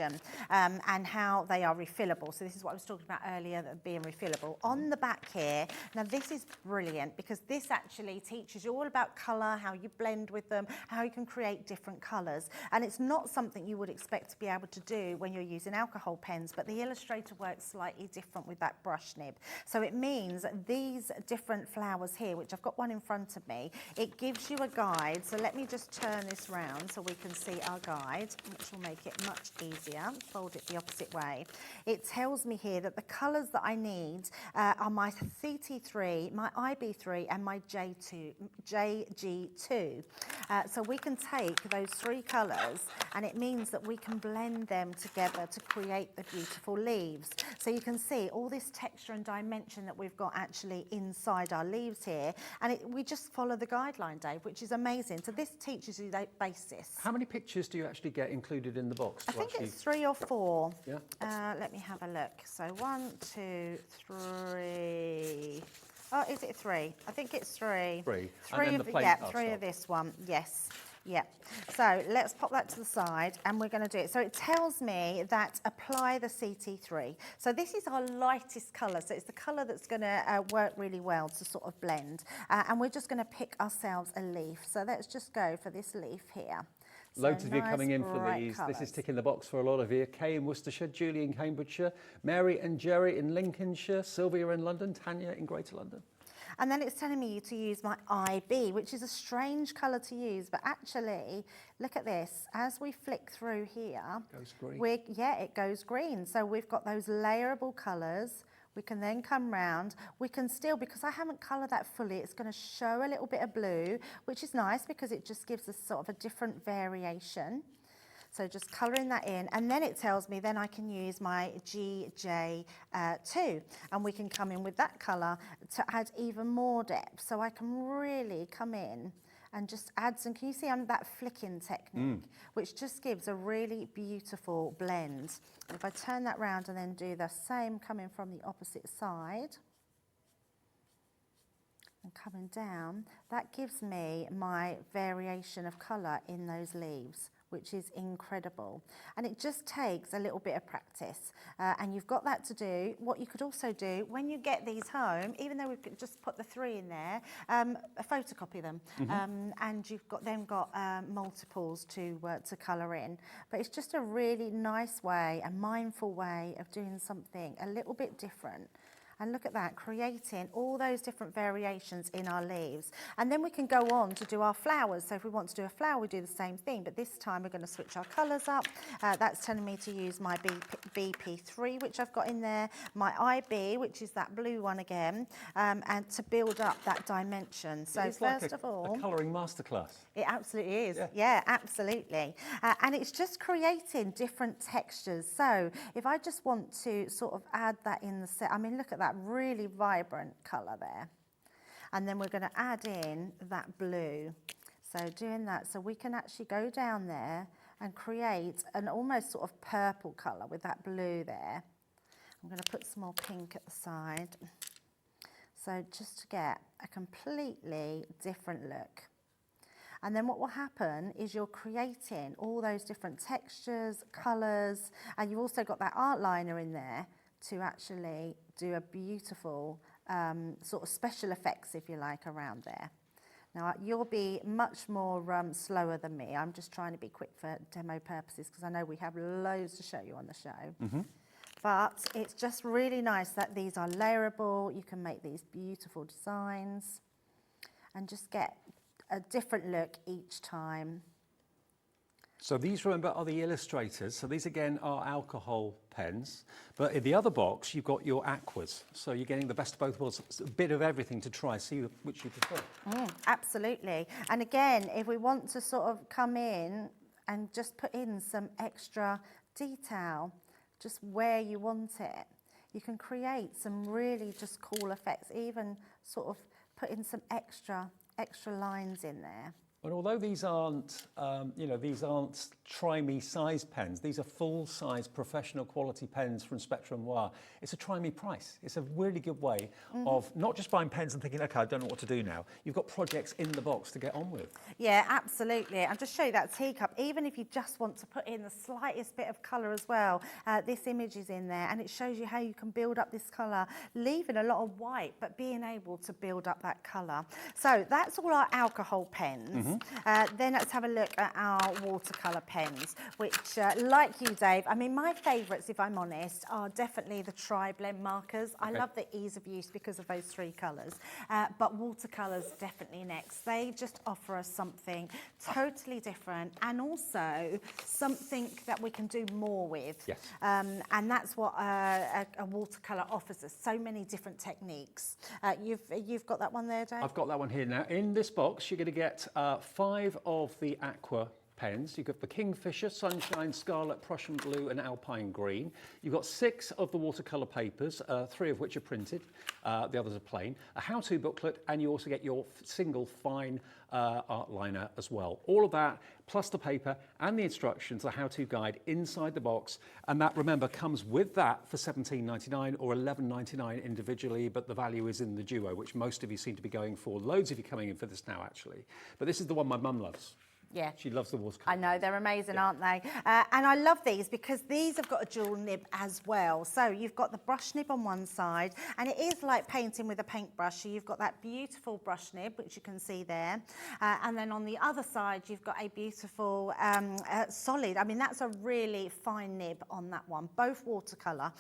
and how they are refillable. So this is what I was talking about earlier, that being refillable. On the back here, now this is brilliant because this actually teaches you all about colour, how you blend with them, how you can create different colours. And it's not something you would expect to be able to do when you're using alcohol pens, but the Illustrator works slightly different with that brush nib. So it means these different flowers here, which I've got one in front of me, it gives you a guide. So let me just turn this round so we can see our guide, which will make it much easier. Fold it the opposite way. It tells me here that the colours that I need are my CT3, my IB3 and my JG2. So we can take those three colours and it means that we can blend them together to create the beautiful leaves. So you can see all this texture and dimension that we've got actually inside our leaves here, and we just follow the guideline, Dave, which is amazing. So this teaches you that basis. How many pictures do you actually get included in the box? I think it's 3 or 4. Yeah. Let me have a look. So 1, 2, 3. Oh, is it 3? I think it's 3. 3. 3 and then of the plate. yeah, 3 of this one. Yes. Yeah. So let's pop that to the side and we're going to do it. So it tells me that apply the CT3. So this is our lightest colour. So it's the colour that's going to work really well to sort of blend. And we're just going to pick ourselves a leaf. So let's just go for this leaf here. So loads of you nice, coming in for these. colours. This is ticking the box for a lot of you. Kay in Worcestershire, Julie in Cambridgeshire, Mary and Jerry in Lincolnshire, Sylvia in London, Tanya in Greater London. And then it's telling me to use my IB, which is a strange colour to use, but actually, look at this. As we flick through here, Goes green. it goes green. So we've got those layerable colours. We can then come round. We can still, because I haven't coloured that fully, it's going to show a little bit of blue, which is nice because it just gives us sort of a different variation. So just colouring that in, and then it tells me then I can use my GJ2, and we can come in with that colour to add even more depth. So I can really come in and just add some, can you see that flicking technique, which just gives a really beautiful blend. If I turn that round and then do the same coming from the opposite side, and coming down, that gives me my variation of colour in those leaves, which is incredible. And it just takes a little bit of practice. And you've got that to do. What you could also do, when you get these home, even though we've just put the 3 in there, photocopy them. And you've got multiples to colour in. But it's just a really nice way, a mindful way of doing something a little bit different. And look at that, creating all those different variations in our leaves. And then we can go on to do our flowers. So if we want to do a flower, we do the same thing, but this time we're going to switch our colours up. That's telling me to use my BP3, which I've got in there, my IB, which is that blue one again, and to build up that dimension. So it's first like of all, a colouring masterclass. it absolutely is. Yeah, absolutely. And it's just creating different textures. So if I just want to sort of add that in the set, I mean, look at that really vibrant colour there. And then we're going to add in that blue. So doing that, so we can actually go down there and create an almost sort of purple colour with that blue there. I'm going to put some more pink at the side. So just to get a completely different look. And then what will happen is you're creating all those different textures, colours, and you've also got that art liner in there to actually do a beautiful sort of special effects, if you like, around there. Now, you'll be much more slower than me. I'm just trying to be quick for demo purposes because I know we have loads to show you on the show. But it's just really nice that these are layerable. You can make these beautiful designs and just get a different look each time. So these, remember, are the illustrators. So these again are alcohol pens, but in the other box you've got your aquas. So you're getting the best of both worlds, a bit of everything to try, see which you prefer. Absolutely. And again, if we want to sort of come in and just put in some extra detail, just where you want it, you can create some really just cool effects, even sort of put in some extra lines in there. And although these aren't, these aren't try-me size pens, these are full-size professional quality pens from Spectrum Noir. It's a try-me price. It's a really good way of not just buying pens and thinking, okay, I don't know what to do now. You've got projects in the box to get on with. Yeah, absolutely. I'll just show you that teacup. Even if you just want to put in the slightest bit of colour as well, this image is in there and it shows you how you can build up this colour, leaving a lot of white, but being able to build up that colour. So that's all our alcohol pens. Then let's have a look at our watercolour pens, which, like you, Dave, I mean, my favourites, if I'm honest, are definitely the tri-blend markers. I love the ease of use because of those 3 colours, but watercolours definitely next. They just offer us something totally different and also something that we can do more with. Yes. And that's what a watercolour offers us, so many different techniques. You've got that one there, Dave? I've got that one here now. In this box, you're going to get 5 of the aqua pens. You've got the Kingfisher, Sunshine, Scarlet, Prussian Blue and Alpine Green. You've got 6 of the watercolour papers, 3 of which are printed, the others are plain, a how-to booklet, and you also get your single fine art liner as well. All of that, plus the paper and the instructions, the how-to guide inside the box, and that, remember, comes with that for £17.99 or £11.99 individually, but the value is in the duo, which most of you seem to be going for. Loads of you coming in for this now, actually. But this is the one my mum loves. Yeah. She loves the watercolour. I know, they're amazing, aren't they? And I love these because these have got a dual nib as well. So you've got the brush nib on one side, and it is like painting with a paintbrush. So you've got that beautiful brush nib, which you can see there. And then on the other side, you've got a beautiful solid. I mean, that's a really fine nib on that one, both watercolour.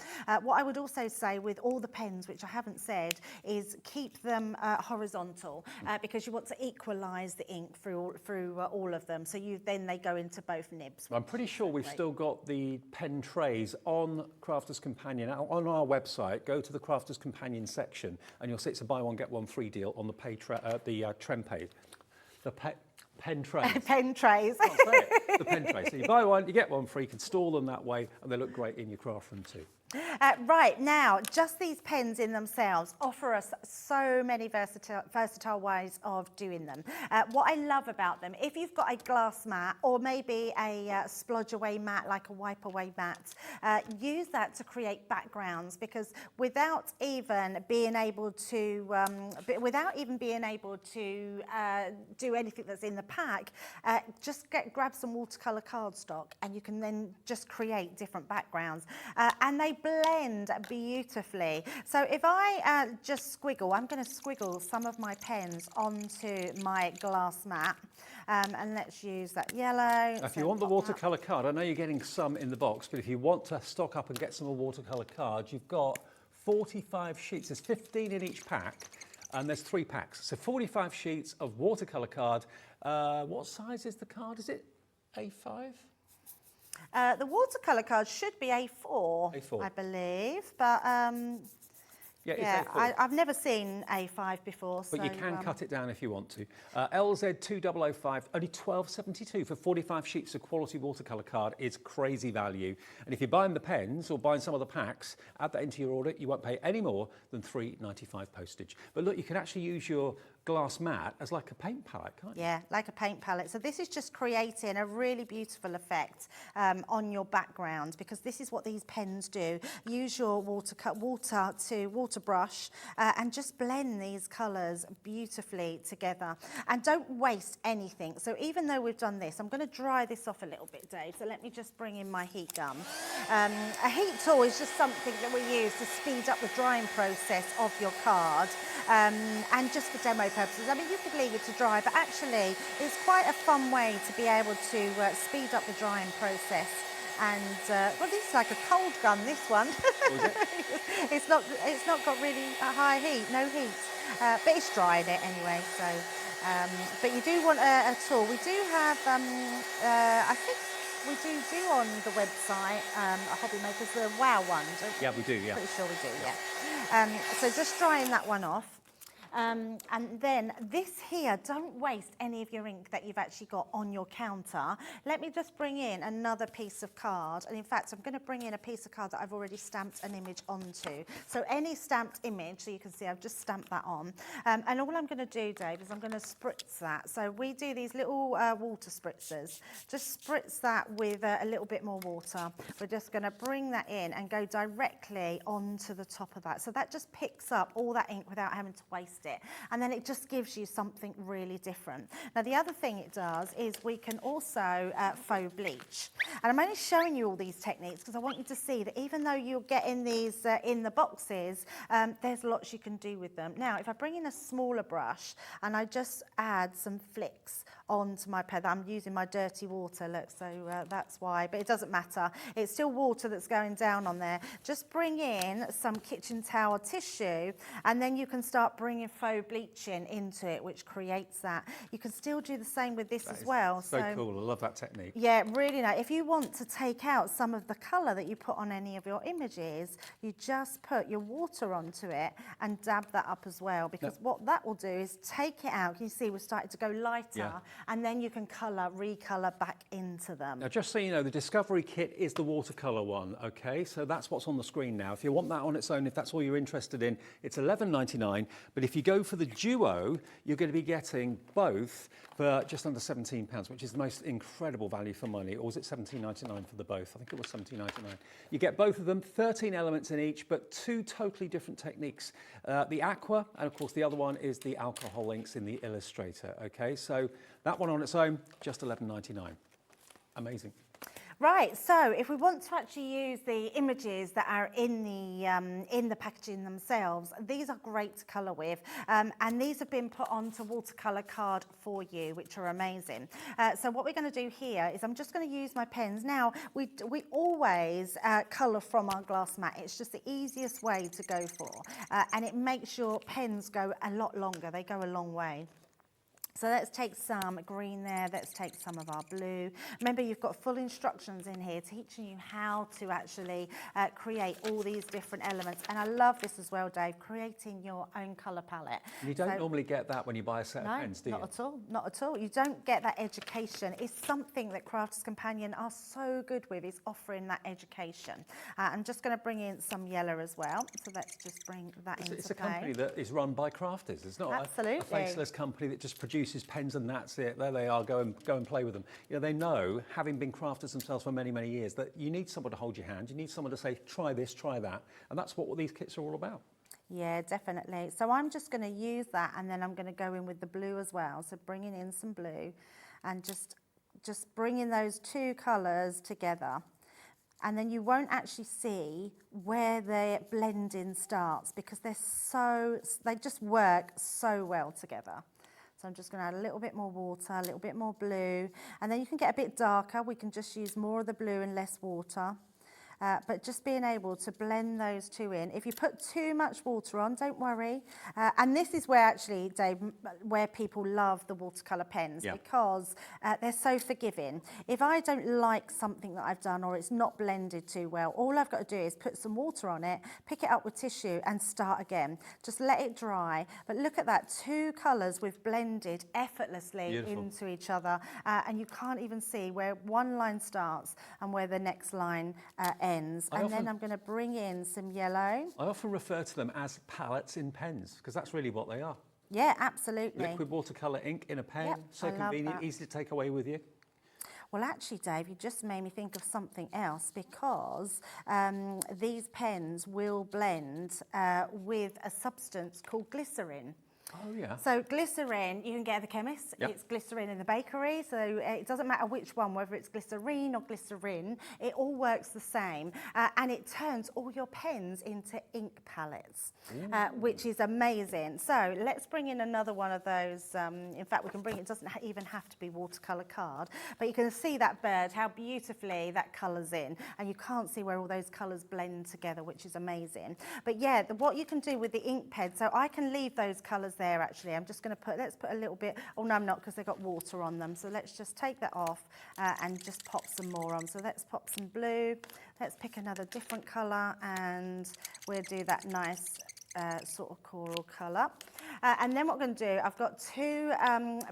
What I would also say with all the pens, which I haven't said, is keep them horizontal because you want to equalise the ink through all of of them. So then they go into both nibs. I'm pretty sure we've still got the pen trays on Crafter's Companion. On our website, go to the Crafter's Companion section and you'll see it's a buy one, get one free deal on the pen trays. Pen trays. The pen trays. So you buy one, you get one free. You can store them that way and they look great in your craft room too. Right, now, just these pens in themselves offer us so many versatile ways of doing them. What I love about them, if you've got a glass mat or maybe a splodge away mat, like a wipe away mat, use that to create backgrounds, because without even being able to do anything that's in the pack, just grab some watercolor cardstock and you can then just create different backgrounds. And they blend beautifully. So if I just squiggle, I'm going to squiggle some of my pens onto my glass mat. And let's use that yellow. If you want the watercolour card, I know you're getting some in the box, but if you want to stock up and get some more watercolour cards, you've got 45 sheets. There's 15 in each pack, and there's 3 packs. So 45 sheets of watercolour card. What size is the card? Is it A5? The watercolour card should be A4, I believe, but yeah, I've never seen A5 before. But you can cut it down if you want to. LZ2005, only $12.72 for 45 sheets of quality watercolour card is crazy value. And if you're buying the pens or buying some of the packs, add that into your order. You won't pay any more than $3.95 postage. But look, you can actually use your glass mat as like a paint palette, can't you? Yeah, like a paint palette. So this is just creating a really beautiful effect on your background, because this is what these pens do. Use your water brush and just blend these colours beautifully together. And don't waste anything. So even though we've done this, I'm going to dry this off a little bit, Dave. So let me just bring in my heat gun. A heat tool is just something that we use to speed up the drying process of your card. And just for demo purposes, I mean, you could leave it to dry, but actually it's quite a fun way to be able to speed up the drying process. And well, this is like a cold gun, this one. It's not got really a high heat, no heat, but it's drying it anyway. So, but you do want a tool. We do have, I think we do on the website, Hobby Makers, the WOW one. Yeah, we do. Yeah. Pretty sure we do. Yeah. So just drying that one off. And then this here, don't waste any of your ink that you've actually got on your counter. Let me just bring in another piece of card. And in fact, I'm going to bring in a piece of card that I've already stamped an image onto. So any stamped image, so you can see I've just stamped that on. And all I'm going to do, Dave, is I'm going to spritz that. So we do these little water spritzers. Just spritz that with a little bit more water. We're just going to bring that in and go directly onto the top of that. So that just picks up all that ink without having to waste it, and then it just gives you something really different. Now the other thing it does is we can also faux bleach, and I'm only showing you all these techniques because I want you to see that even though you're getting these in the boxes, there's lots you can do with them. Now if I bring in a smaller brush and I just add some flicks onto my pen, I'm using my dirty water, look, so that's why, but it doesn't matter, it's still water that's going down on there. Just bring in some kitchen towel tissue and then you can start bringing faux bleaching into it, which creates that. You can still do the same with this as well. So cool, I love that technique. Yeah, really nice. If you want to take out some of the colour that you put on any of your images, you just put your water onto it and dab that up as well, because what that will do is take it out. Can you see we're starting to go lighter, and then you can recolour back into them. Now just so you know, the Discovery Kit is the watercolour one, okay? So that's what's on the screen now. If you want that on its own, if that's all you're interested in, it's $11.99. But if you go for the Duo, you're going to be getting both for just under £17, which is the most incredible value for money. Or was it $17.99 for the both? I think it was $17.99. You get both of them, 13 elements in each, but 2 totally different techniques. The Aqua, and of course the other one is the alcohol inks in the Illustrator, okay? So that one on its own, just $11.99. Amazing. Right, so if we want to actually use the images that are in the packaging themselves, these are great to colour with, and these have been put onto watercolour card for you, which are amazing. So what we're going to do here is I'm just going to use my pens. Now, we always colour from our glass mat. It's just the easiest way to go for, and it makes your pens go a lot longer. They go a long way. So let's take some green there, let's take some of our blue. Remember, you've got full instructions in here teaching you how to actually create all these different elements. And I love this as well, Dave, creating your own colour palette. You don't normally get that when you buy a set of pens, do you? Not at all, not at all. You don't get that education. It's something that Crafters Companion are so good with, is offering that education. I'm just going to bring in some yellow as well. So let's just bring that into play. It's a company that is run by crafters. It's not a faceless company that just produces pens and that's it. There they are, go and play with them. You know, they know, having been crafters themselves for many, many years, that you need someone to hold your hand. You need someone to say, try this, try that. And that's what these kits are all about. Yeah, definitely. So I'm just going to use that, and then I'm going to go in with the blue as well. So bringing in some blue and just bringing those two colours together. And then you won't actually see where the blending starts because they just work so well together. So I'm just going to add a little bit more water, a little bit more blue, and then you can get a bit darker. We can just use more of the blue and less water. But just being able to blend those two in. If you put too much water on, don't worry. And this is where actually, Dave, where people love the watercolour pens, because they're so forgiving. If I don't like something that I've done or it's not blended too well, all I've got to do is put some water on it, pick it up with tissue and start again. Just let it dry. But look at that, two colours we've blended effortlessly into each other. And you can't even see where one line starts and where the next line ends. And then I'm going to bring in some yellow. I often refer to them as palettes in pens because that's really what they are. Yeah, absolutely. Liquid watercolour ink in a pen, so convenient, easy to take away with you. Well, actually, Dave, you just made me think of something else because these pens will blend with a substance called glycerin. Oh, yeah. So glycerin, you can get at the chemist. Yep. It's glycerin in the bakery, so it doesn't matter which one, whether it's glycerine or glycerin, it all works the same. And it turns all your pens into ink palettes, which is amazing. So let's bring in another one of those. In fact, we can bring, it doesn't even have to be watercolour card, but you can see that bird, how beautifully that colours in. And you can't see where all those colours blend together, which is amazing. But yeah, what you can do with the ink pen, so I can leave those colours there actually. I'm just going to let's put a little bit, oh no I'm not, because they've got water on them. So let's just take that off and just pop some more on. So let's pop some blue, let's pick another different colour and we'll do that nice sort of coral colour. And then what I'm going to do, I've got two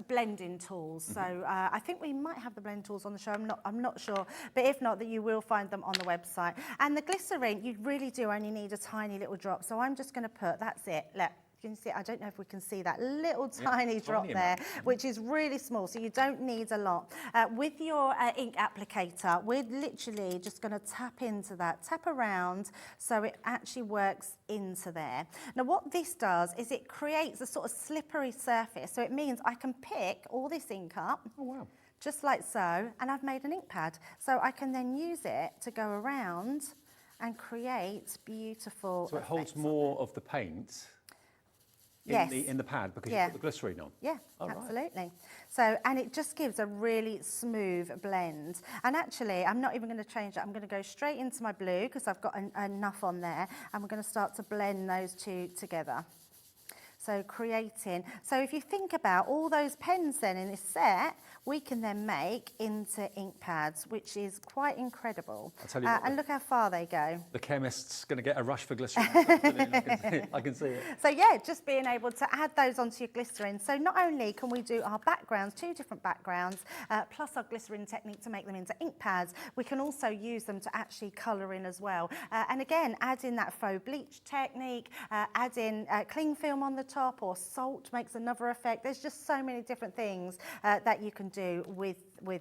blending tools. So I think we might have the blend tools on the show. I'm not sure, but if not, that you will find them on the website. And the glycerin, you really do only need a tiny little drop. So I'm just going to put, that's it. Look. You can see, I don't know if we can see that little tiny drop there, which is really small, so you don't need a lot. With your ink applicator, we're literally just going to tap into that, tap around, so it actually works into there. Now what this does is it creates a sort of slippery surface, so it means I can pick all this ink up. Oh, wow. Just like so, and I've made an ink pad. So I can then use it to go around and create beautiful So it holds more of the paint in the pad because you put the glycerine on. Yeah, absolutely. Right. So, and it just gives a really smooth blend. And actually, I'm not even going to change that. I'm going to go straight into my blue because I've got enough on there. And we're going to start to blend those two together. So creating, so if you think about all those pens then in this set, we can then make into ink pads, which is quite incredible. I'll tell you what, and look how far they go. The chemist's going to get a rush for glycerin. I can see it. So yeah, just being able to add those onto your glycerin. So not only can we do our backgrounds, two different backgrounds, plus our glycerin technique to make them into ink pads, we can also use them to actually colour in as well. And again, add in that faux bleach technique, add in cling film on the top, or salt makes another effect. There's just so many different things that you can do with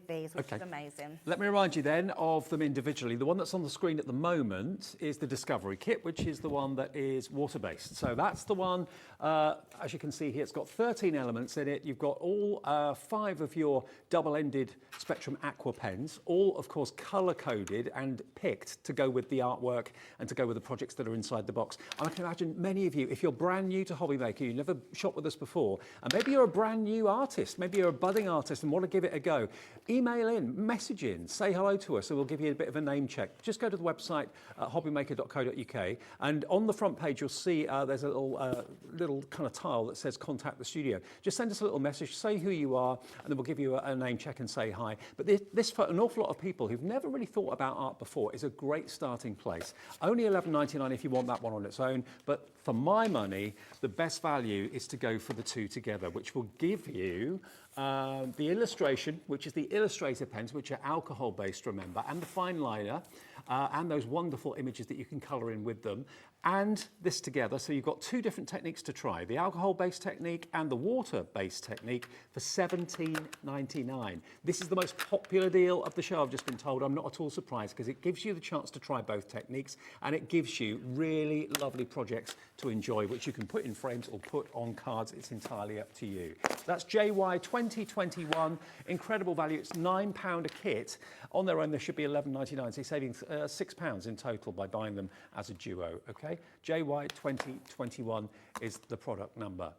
these, which is amazing. Let me remind you then of them individually. The one that's on the screen at the moment is the Discovery Kit, which is the one that is water-based. So that's the one, as you can see here, it's got 13 elements in it. You've got all 5 of your double-ended Spectrum Aqua pens, all, of course, colour-coded and picked to go with the artwork and to go with the projects that are inside the box. And I can imagine many of you, if you're brand new to Hobby Maker, you've never shopped with us before, and maybe you're a brand new artist, maybe you're a budding artist and want to give it a go, email in, message in, say hello to us, and we'll give you a bit of a name check. Just go to the website, hobbymaker.co.uk, and on the front page you'll see there's a little kind of tile that says contact the studio. Just send us a little message, say who you are, and then we'll give you a name check and say hi. But this for an awful lot of people who've never really thought about art before, is a great starting place. Only $11.99 if you want that one on its own, but for my money, the best value is to go for the two together, which will give you the illustration, which is the Illustrator pens, which are alcohol-based, remember, and the fine liner, and those wonderful images that you can colour in with them, and this together. So you've got two different techniques to try, the alcohol-based technique and the water-based technique for $17.99. This is the most popular deal of the show, I've just been told. I'm not at all surprised, because it gives you the chance to try both techniques, and it gives you really lovely projects to enjoy, which you can put in frames or put on cards. It's entirely up to you. That's JY 2021, incredible value. It's £9 a kit. On their own, there should be $11.99, so you're saving £6 in total by buying them as a duo, okay? JY 2021 is the product number.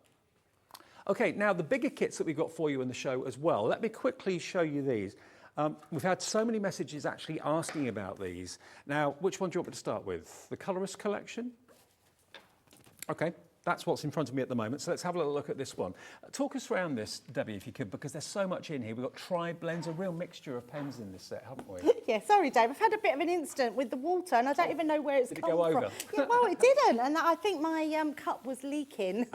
Okay, now the bigger kits that we've got for you in the show as well. Let me quickly show you these. We've had so many messages actually asking about these. Now, which one do you want me to start with? The Colorist Collection? Okay, that's what's in front of me at the moment. So let's have a little look at this one. Talk us around this, Debbie, if you could, because there's so much in here. We've got tri-blends, a real mixture of pens in this set, haven't we? Yeah, sorry, Dave. I've had a bit of an incident with the water, and I don't even know where it's Did it come go from. over? Yeah, well, it didn't, and I think my cup was leaking.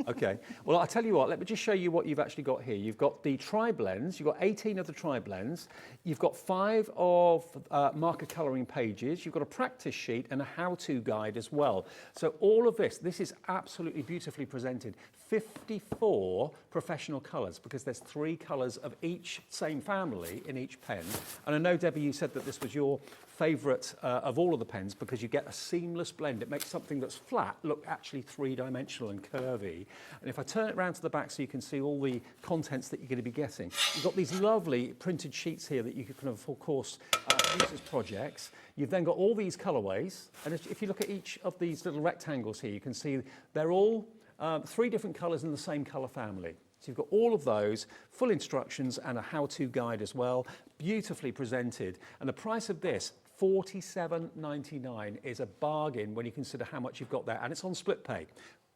Okay, well, I'll tell you what, let me just show you what you've actually got here. You've got the tri-blends, you've got 18 of the tri-blends, you've got 5 of marker colouring pages, you've got a practice sheet and a how-to guide as well. So all of this is absolutely beautifully presented. 54 professional colours, because there's 3 colours of each same family in each pen. And I know, Debbie, you said that this was your favourite of all of the pens, because you get a seamless blend. It makes something that's flat look actually three-dimensional and curvy. And if I turn it around to the back so you can see all the contents that you're going to be getting, you've got these lovely printed sheets here that you can, of course, use as projects. You've then got all these colourways, and if you look at each of these little rectangles here, you can see they're all 3 different colours in the same colour family. So you've got all of those, full instructions and a how-to guide as well, beautifully presented. And the price of this, $47.99, is a bargain when you consider how much you've got there. And it's on split pay.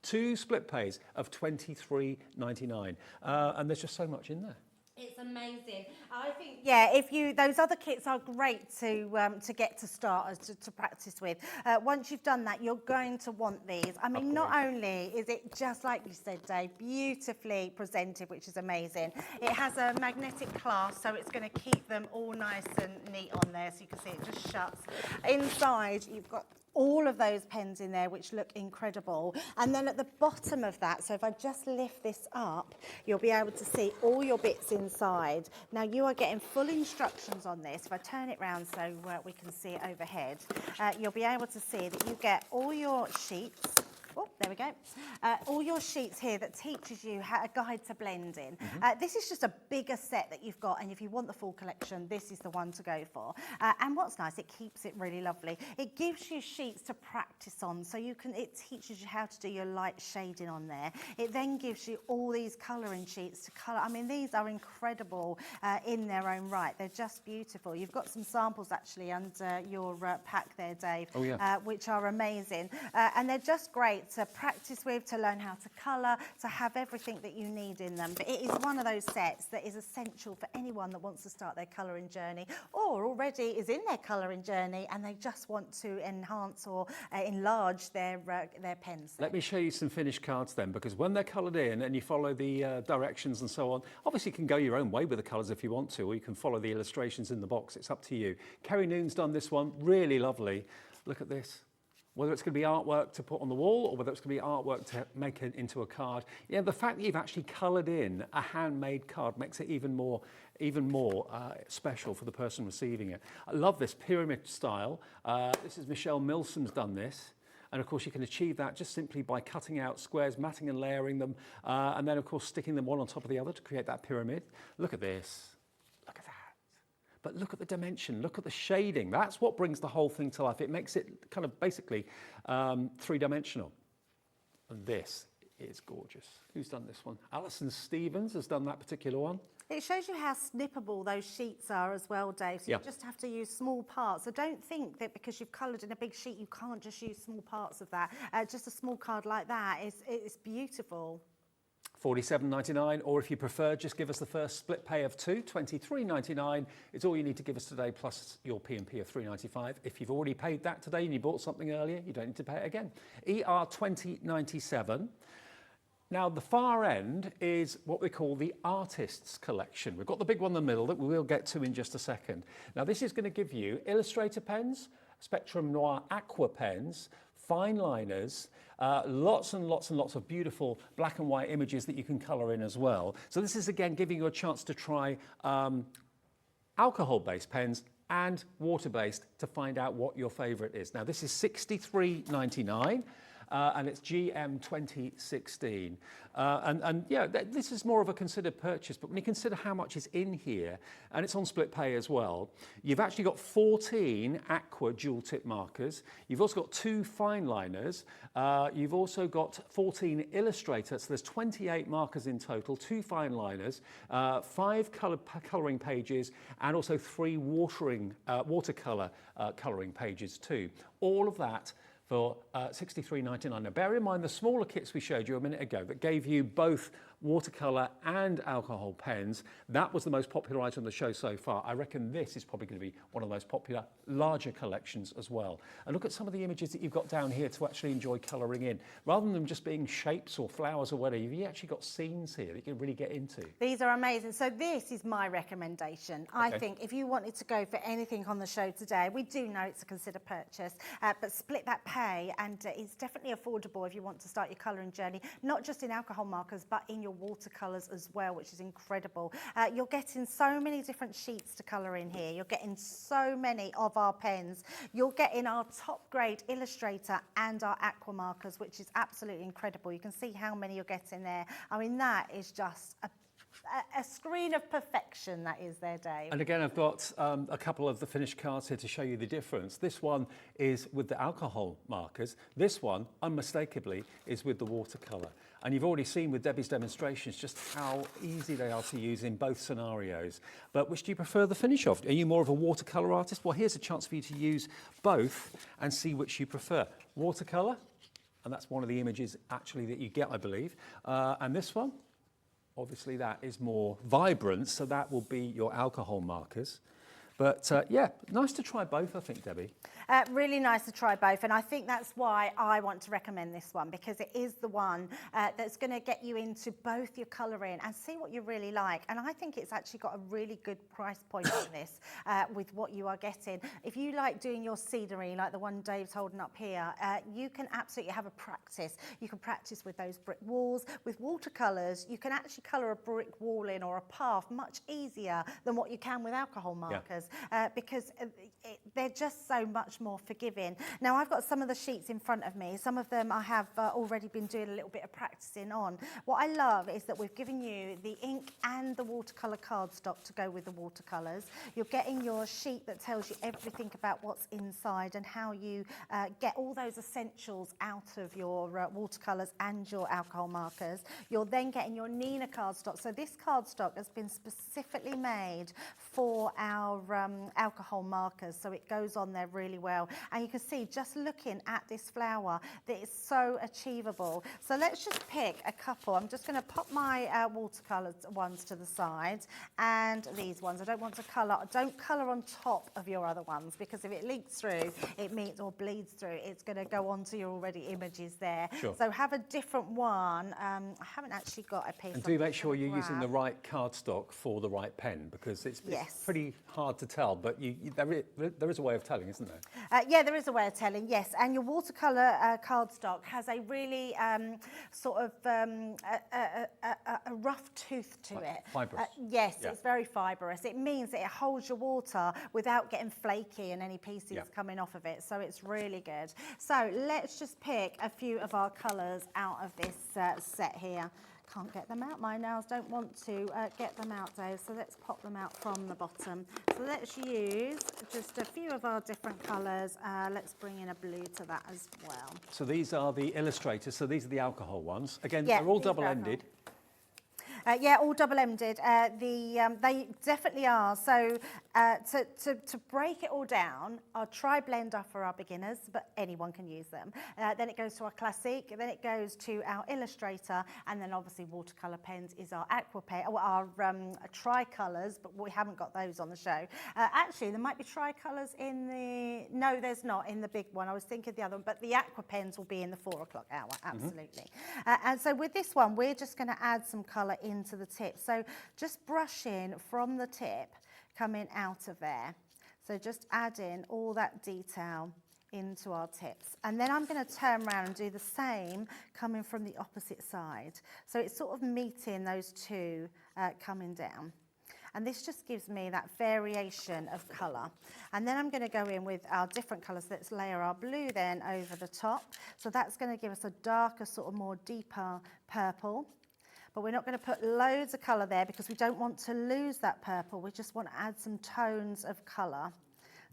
2 split pays of $23.99. And there's just so much in there. It's amazing. I think, yeah, those other kits are great to get to start, to practice with. Once you've done that, you're going to want these. I mean, not only is it just like you said, Dave, beautifully presented, which is amazing. It has a magnetic clasp, so it's going to keep them all nice and neat on there. So you can see it just shuts. Inside, you've got all of those pens in there, which look incredible. And then at the bottom of that, so if I just lift this up, you'll be able to see all your bits inside. Now you are getting full instructions on this. If I turn it round so we can see it overhead, you'll be able to see that you get all your sheets. Oh, there we go. All your sheets here that teaches you how a guide to blending. This is just a bigger set that you've got, and if you want the full collection, this is the one to go for. And what's nice, it keeps it really lovely. It gives you sheets to practice on, so it teaches you how to do your light shading on there. It then gives you all these colouring sheets to colour. I mean, these are incredible in their own right. They're just beautiful. You've got some samples actually under your pack there, Dave, which are amazing. And they're just great to practice with, to learn how to colour, to have everything that you need in them. But it is one of those sets that is essential for anyone that wants to start their colouring journey, or already is in their colouring journey and they just want to enhance or enlarge their pens. Let me show you some finished cards then, because when they're coloured in and you follow the directions and so on, obviously you can go your own way with the colours if you want to, or you can follow the illustrations in the box. It's up to you. Kerry Noon's done this one, really lovely. Look at this. Whether it's going to be artwork to put on the wall or whether it's going to be artwork to make it into a card. Yeah, the fact that you've actually coloured in a handmade card makes it even more special for the person receiving it. I love this pyramid style. This is Michelle Milsom's done this. And of course you can achieve that just simply by cutting out squares, matting and layering them, and then of course sticking them one on top of the other to create that pyramid. Look at this. Look at that. But look at the dimension, look at the shading. That's what brings the whole thing to life. It makes it kind of basically three-dimensional. And this is gorgeous. Who's done this one? Alison Stevens has done that particular one. It shows you how snippable those sheets are as well, Dave. So Yeah. you just have to use small parts. So don't think that because you've coloured in a big sheet, you can't just use small parts of that. Just a small card like that is beautiful. $47.99, or if you prefer, just give us the first split pay of two, $23.99. It's all you need to give us today, plus your P&P of $3.95. If you've already paid that today and you bought something earlier, you don't need to pay it again. ER 2097. Now, the far end is what we call the Artists Collection. We've got the big one in the middle that we will get to in just a second. Now, this is going to give you Illustrator pens, Spectrum Noir Aqua pens, fine liners, lots and lots and lots of beautiful black and white images that you can colour in as well. So this is again giving you a chance to try alcohol-based pens and water-based to find out what your favourite is. Now this is $63.99. And it's GM 2016. And yeah, this is more of a considered purchase, but when you consider how much is in here, and it's on split pay as well, you've actually got 14 aqua dual tip markers. You've also got 2 fine liners. You've also got 14 Illustrator, so there's 28 markers in total, 2 fine liners, 5 colouring pages, and also 3 watercolour colouring pages too. All of that for $63.99. Now bear in mind the smaller kits we showed you a minute ago that gave you both watercolour and alcohol pens. That was the most popular item on the show so far. I reckon this is probably going to be one of the most popular larger collections as well. And look at some of the images that you've got down here to actually enjoy colouring in. Rather than them just being shapes or flowers or whatever, you've actually got scenes here that you can really get into. These are amazing. So this is my recommendation. I think if you wanted to go for anything on the show today, we do know it's a considered purchase, but split that pay, and it's definitely affordable if you want to start your colouring journey, not just in alcohol markers, but in your watercolours as well, which is incredible. You're getting so many different sheets to colour in here. You're getting so many of our pens. You're getting our top grade Illustrator and our aqua markers, which is absolutely incredible. You can see how many you're getting there. I mean, that is just a screen of perfection, that is there, Dave. And again, I've got a couple of the finished cards here to show you the difference. This one is with the alcohol markers. This one, unmistakably, is with the watercolour. And you've already seen with Debbie's demonstrations just how easy they are to use in both scenarios. But which do you prefer the finish of? Are you more of a watercolour artist? Well, here's a chance for you to use both and see which you prefer. Watercolour, and that's one of the images actually that you get, I believe. And this one, obviously that is more vibrant, so that will be your alcohol markers. But yeah, nice to try both, I think, Debbie. Really nice to try both, and I think that's why I want to recommend this one, because it is the one that's going to get you into both your colouring and see what you really like. And I think it's actually got a really good price point on this with what you are getting. If you like doing your scenery, like the one Dave's holding up here, you can absolutely have a practice. You can practice with those brick walls. With watercolours, you can actually colour a brick wall in or a path much easier than what you can with alcohol markers. Because they're just so much more forgiving. Now, I've got some of the sheets in front of me. Some of them I have already been doing a little bit of practicing on. What I love is that we've given you the ink and the watercolour cardstock to go with the watercolours. You're getting your sheet that tells you everything about what's inside and how you get all those essentials out of your watercolours and your alcohol markers. You're then getting your Nina cardstock. So this cardstock has been specifically made for our alcohol markers, so it goes on there really well. And you can see, just looking at this flower, that it's so achievable. So let's just pick a couple. I'm just going to pop my watercolour ones to the side, and these ones. I don't want to colour. Don't colour on top of your other ones, because if it leaks through, it means, or bleeds through, it's going to go onto your already images there. Sure. So have a different one. I haven't actually got a piece. And do make sure you're using the right cardstock for the right pen, because it's pretty hard to tell, but there is a way of telling, isn't there? Yeah, there is a way of telling, yes. And your watercolour cardstock has a really sort of a rough tooth to it. Fibrous. Yes, it's very fibrous. It means that it holds your water without getting flaky and any pieces coming off of it. So it's really good. So let's just pick a few of our colours out of this set here. Can't get them out. My nails don't want to get them out, Dave, so let's pop them out from the bottom. So let's use just a few of our different colours. Let's bring in a blue to that as well. So these are the Illustrators, so these are the alcohol ones. Again, they're all double-ended. Yeah, all double-ended. They definitely are. So to break it all down, our tri-blender for our beginners, but anyone can use them. Then it goes to our classic, then it goes to our Illustrator, and then obviously Watercolor Pens is our aqua pen, or our tri-colours, but we haven't got those on the show. Actually, there might be tri-colours in the... No, there's not in the big one. I was thinking the other one, but the aqua pens will be in the 4 o'clock hour, absolutely. And so with this one, we're just going to add some colour into the tip. So just brushing from the tip, coming out of there. So just adding all that detail into our tips. And then I'm going to turn around and do the same coming from the opposite side. So it's sort of meeting those two coming down. And this just gives me that variation of colour. And then I'm going to go in with our different colours. Let's layer our blue then over the top. So that's going to give us a darker, sort of more deeper purple. But we're not going to put loads of colour there because we don't want to lose that purple. We just want to add some tones of colour.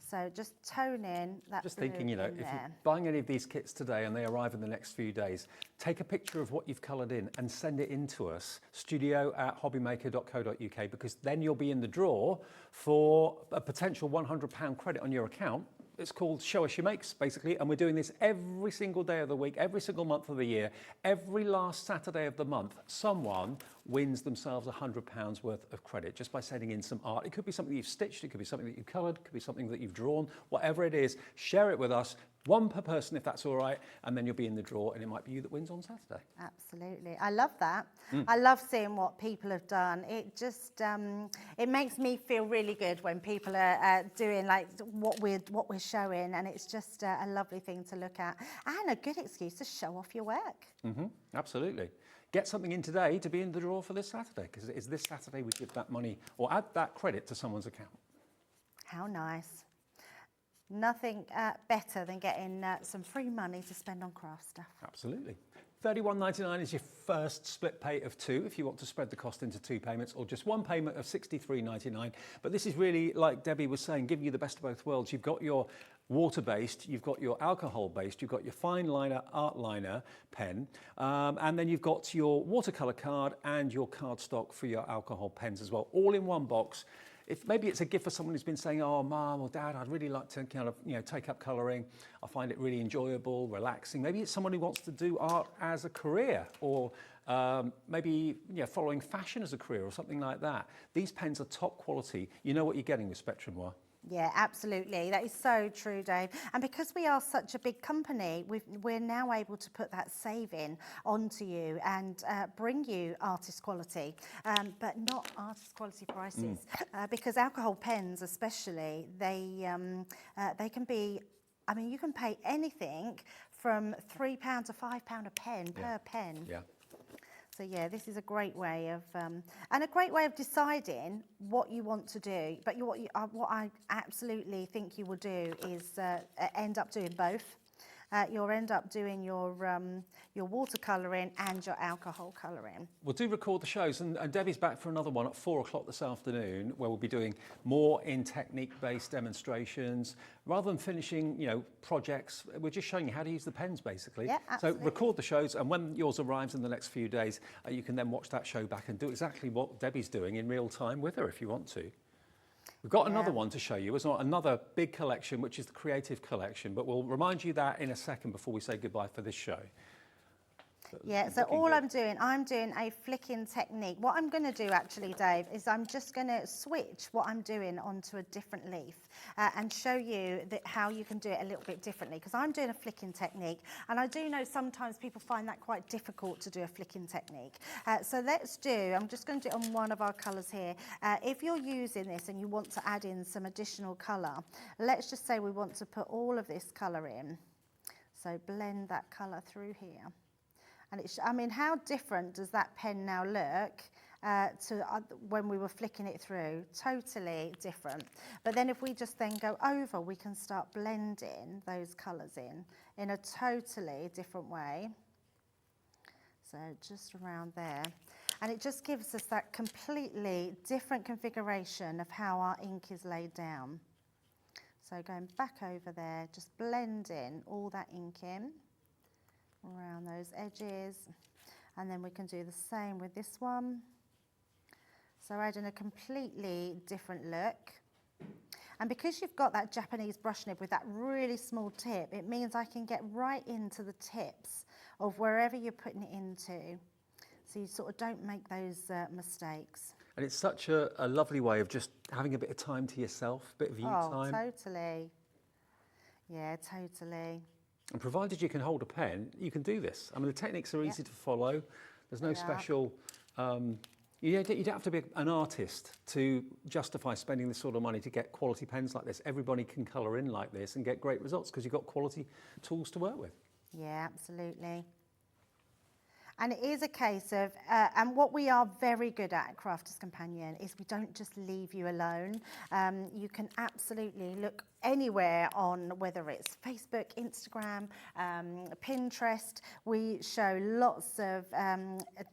So just tone in that Just blue thinking, you know, in if you're there. buying any of these kits today and they arrive in the next few days, take a picture of what you've coloured in and send it in to us, studio@hobbymaker.co.uk, because then you'll be in the draw for a potential £100 credit on your account. It's called Show Us Your Makes, basically, and we're doing this every single day of the week, every single month of the year. Every last Saturday of the month, someone wins themselves £100 worth of credit just by sending in some art. It could be something you've stitched, it could be something that you've coloured, it could be something that you've drawn, whatever it is, share it with us, one per person if that's all right, and then you'll be in the draw, and it might be you that wins on Saturday. Absolutely. I love that. I love seeing what people have done. It just, it makes me feel really good when people are doing like what we're showing, and it's just a lovely thing to look at and a good excuse to show off your work. Absolutely. Get something in today to be in the draw for this Saturday, because it's this Saturday we give that money or add that credit to someone's account. How nice. Nothing better than getting some free money to spend on craft stuff. Absolutely. £31.99 is your first split pay of two if you want to spread the cost into two payments, or just one payment of £63.99. But this is really, like Debbie was saying, giving you the best of both worlds. You've got your water-based, you've got your alcohol-based, you've got your fine liner art liner pen, and then you've got your watercolour card and your cardstock for your alcohol pens as well, all in one box. If maybe it's a gift for someone who's been saying, oh, Mum or Dad, I'd really like to kind of, take up colouring. I find it really enjoyable, relaxing. Maybe it's someone who wants to do art as a career, or maybe following fashion as a career or something like that. These pens are top quality. You know what you're getting with Spectrum Noir. Yeah, absolutely. That is so true, Dave. And because we are such a big company, we're now able to put that saving onto you and bring you artist quality, but not artist quality prices. Because alcohol pens especially, they can be, I mean, you can pay anything from £3 to £5 a pen per pen. Yeah. So yeah, this is a great way of, and a great way of deciding what you want to do. But what I absolutely think you will do is end up doing both. You'll end up doing your watercolouring and your alcohol colouring. We'll do record the shows, and Debbie's back for another one at 4 o'clock this afternoon, where we'll be doing more in technique-based demonstrations. Rather than finishing, projects, we're just showing you how to use the pens, basically. Yeah, absolutely. So record the shows, and when yours arrives in the next few days, you can then watch that show back and do exactly what Debbie's doing in real time with her if you want to. We've got another one to show you. It's not another big collection, which is the Creative Collection, but we'll remind you that in a second before we say goodbye for this show. Yeah, so all I'm doing a flicking technique. What I'm going to do actually, Dave, is I'm just going to switch what I'm doing onto a different leaf and show you how you can do it a little bit differently, because I'm doing a flicking technique, and I do know sometimes people find that quite difficult to do a flicking technique. So I'm just going to do it on one of our colours here. If you're using this and you want to add in some additional colour, let's just say we want to put all of this colour in. So blend that colour through here. And how different does that pen now look to when we were flicking it through? Totally different. But then if we just then go over, we can start blending those colours in a totally different way. So just around there. And it just gives us that completely different configuration of how our ink is laid down. So going back over there, just blending all that ink in around those edges, and then we can do the same with this one. So adding a completely different look. And because you've got that Japanese brush nib with that really small tip, it means I can get right into the tips of wherever you're putting it into. So you sort of don't make those mistakes. And it's such a lovely way of just having a bit of time to yourself, a bit of you time. Oh, totally. Yeah, totally. And provided you can hold a pen, you can do this. I mean, the techniques are easy to follow. There's no special... you don't have to be an artist to justify spending this sort of money to get quality pens like this. Everybody can colour in like this and get great results because you've got quality tools to work with. Yeah, absolutely. And it is a case of, and what we are very good at Crafters Companion is we don't just leave you alone. You can absolutely look anywhere on, whether it's Facebook, Instagram, Pinterest. We show lots of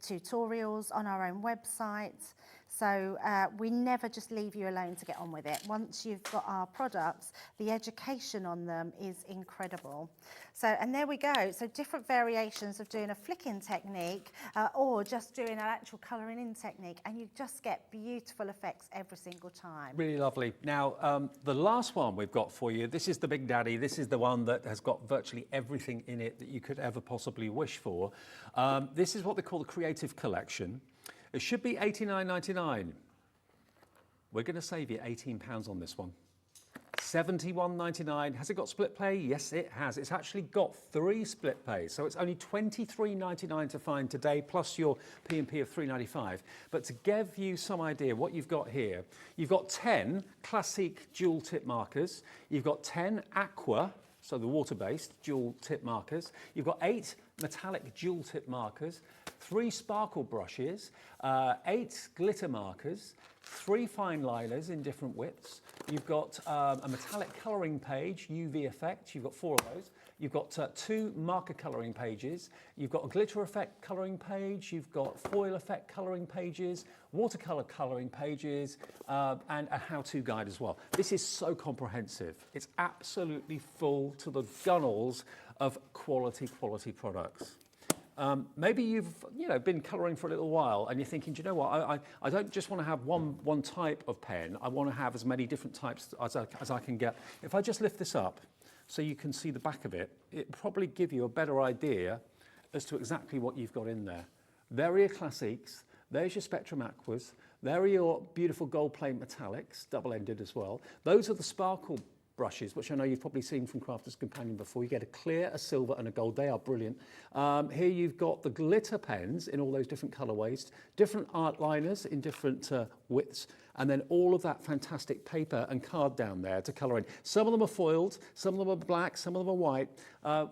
tutorials on our own website. So we never just leave you alone to get on with it. Once you've got our products, the education on them is incredible. So, and there we go. So different variations of doing a flicking technique or just doing an actual colouring in technique, and you just get beautiful effects every single time. Really lovely. Now, the last one we've got for you, this is the Big Daddy. This is the one that has got virtually everything in it that you could ever possibly wish for. This is what they call the Creative Collection. It should be $89.99. We're going to save you £18 on this one. $71.99. Has it got split pay? Yes, it has. It's actually got 3 split pays, so it's only $23.99 to find today, plus your P&P of $3.95. But to give you some idea what you've got here, you've got 10 classic dual tip markers. You've got 10 aqua, so the water-based dual tip markers. You've got 8 metallic dual tip markers, 3 sparkle brushes, 8 glitter markers, 3 fine liners in different widths. You've got a metallic colouring page, UV effect. You've got 4 of those. You've got 2 marker colouring pages. You've got a glitter effect colouring page. You've got foil effect colouring pages, watercolour colouring pages, and a how-to guide as well. This is so comprehensive. It's absolutely full to the gunnels of quality products. Maybe you've been colouring for a little while and you're thinking, do you know what, I don't just want to have one type of pen. I want to have as many different types as I can get. If I just lift this up so you can see the back of it, it'll probably give you a better idea as to exactly what you've got in there. There are your classics. There's your Spectrum Aquas. There are your beautiful gold plate metallics, double-ended as well. Those are the sparkle brushes, which I know you've probably seen from Crafters Companion before. You get a clear, a silver and a gold. They are brilliant. Here you've got the glitter pens in all those different colorways, different art liners in different widths, and then all of that fantastic paper and card down there to colour in. Some of them are foiled, some of them are black, some of them are white.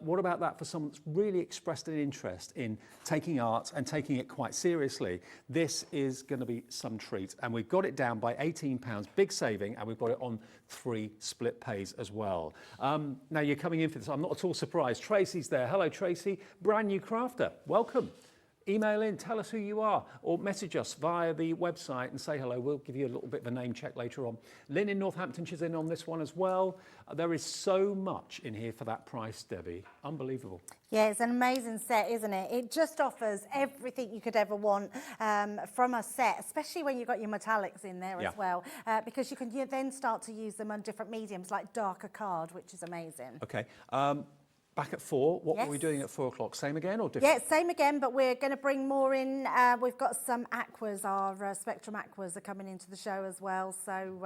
What about that for someone that's really expressed an interest in taking art and taking it quite seriously? This is going to be some treat. And we've got it down by £18, big saving, and we've got it on 3 split pays as well. Now you're coming in for this, I'm not at all surprised. Tracy's there. Hello, Tracy, brand new crafter. Welcome. Email in, tell us who you are, or message us via the website and say hello. We'll give you a little bit of a name check later on. Lynn in Northamptonshire's in on this one as well. There is so much in here for that price, Debbie. Unbelievable. Yeah, it's an amazing set, isn't it? It just offers everything you could ever want from a set, especially when you've got your metallics in there as well, because you can then start to use them on different mediums, like darker card, which is amazing. Okay. Back at 4, what were we doing at 4 o'clock? Same again or different? Yeah, same again, but we're going to bring more in. We've got some aquas, our Spectrum aquas are coming into the show as well. So,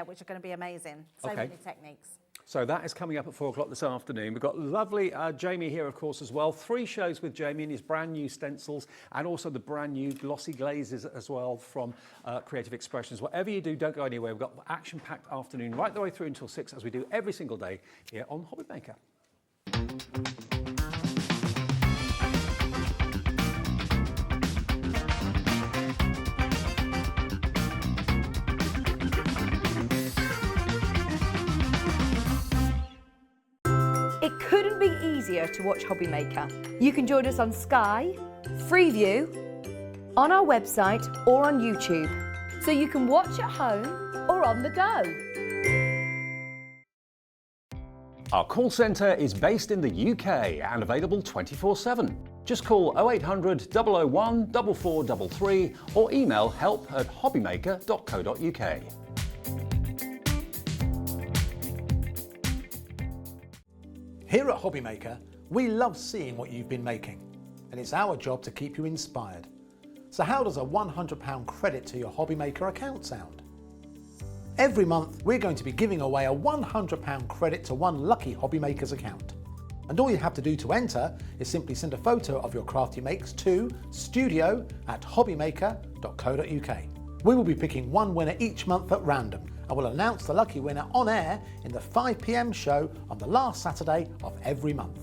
which are going to be amazing. So many techniques. So that is coming up at 4 o'clock this afternoon. We've got lovely Jamie here, of course, as well. 3 shows with Jamie and his brand new stencils and also the brand new Glossy Glazes as well from Creative Expressions. Whatever you do, don't go anywhere. We've got an action-packed afternoon right the way through until 6, as we do every single day here on Hobby Maker. It couldn't be easier to watch Hobby Maker. You can join us on Sky, Freeview, on our website or on YouTube, so you can watch at home or on the go. Our call centre is based in the UK and available 24/7. Just call 0800 001 4433 or email help@hobbymaker.co.uk. Here at Hobbymaker, we love seeing what you've been making, and it's our job to keep you inspired. So how does a £100 credit to your Hobbymaker account sound? Every month, we're going to be giving away a £100 credit to one lucky Hobbymaker's account. And all you have to do to enter is simply send a photo of your craft you makes to studio@hobbymaker.co.uk. We will be picking one winner each month at random, and we'll announce the lucky winner on air in the 5 PM show on the last Saturday of every month.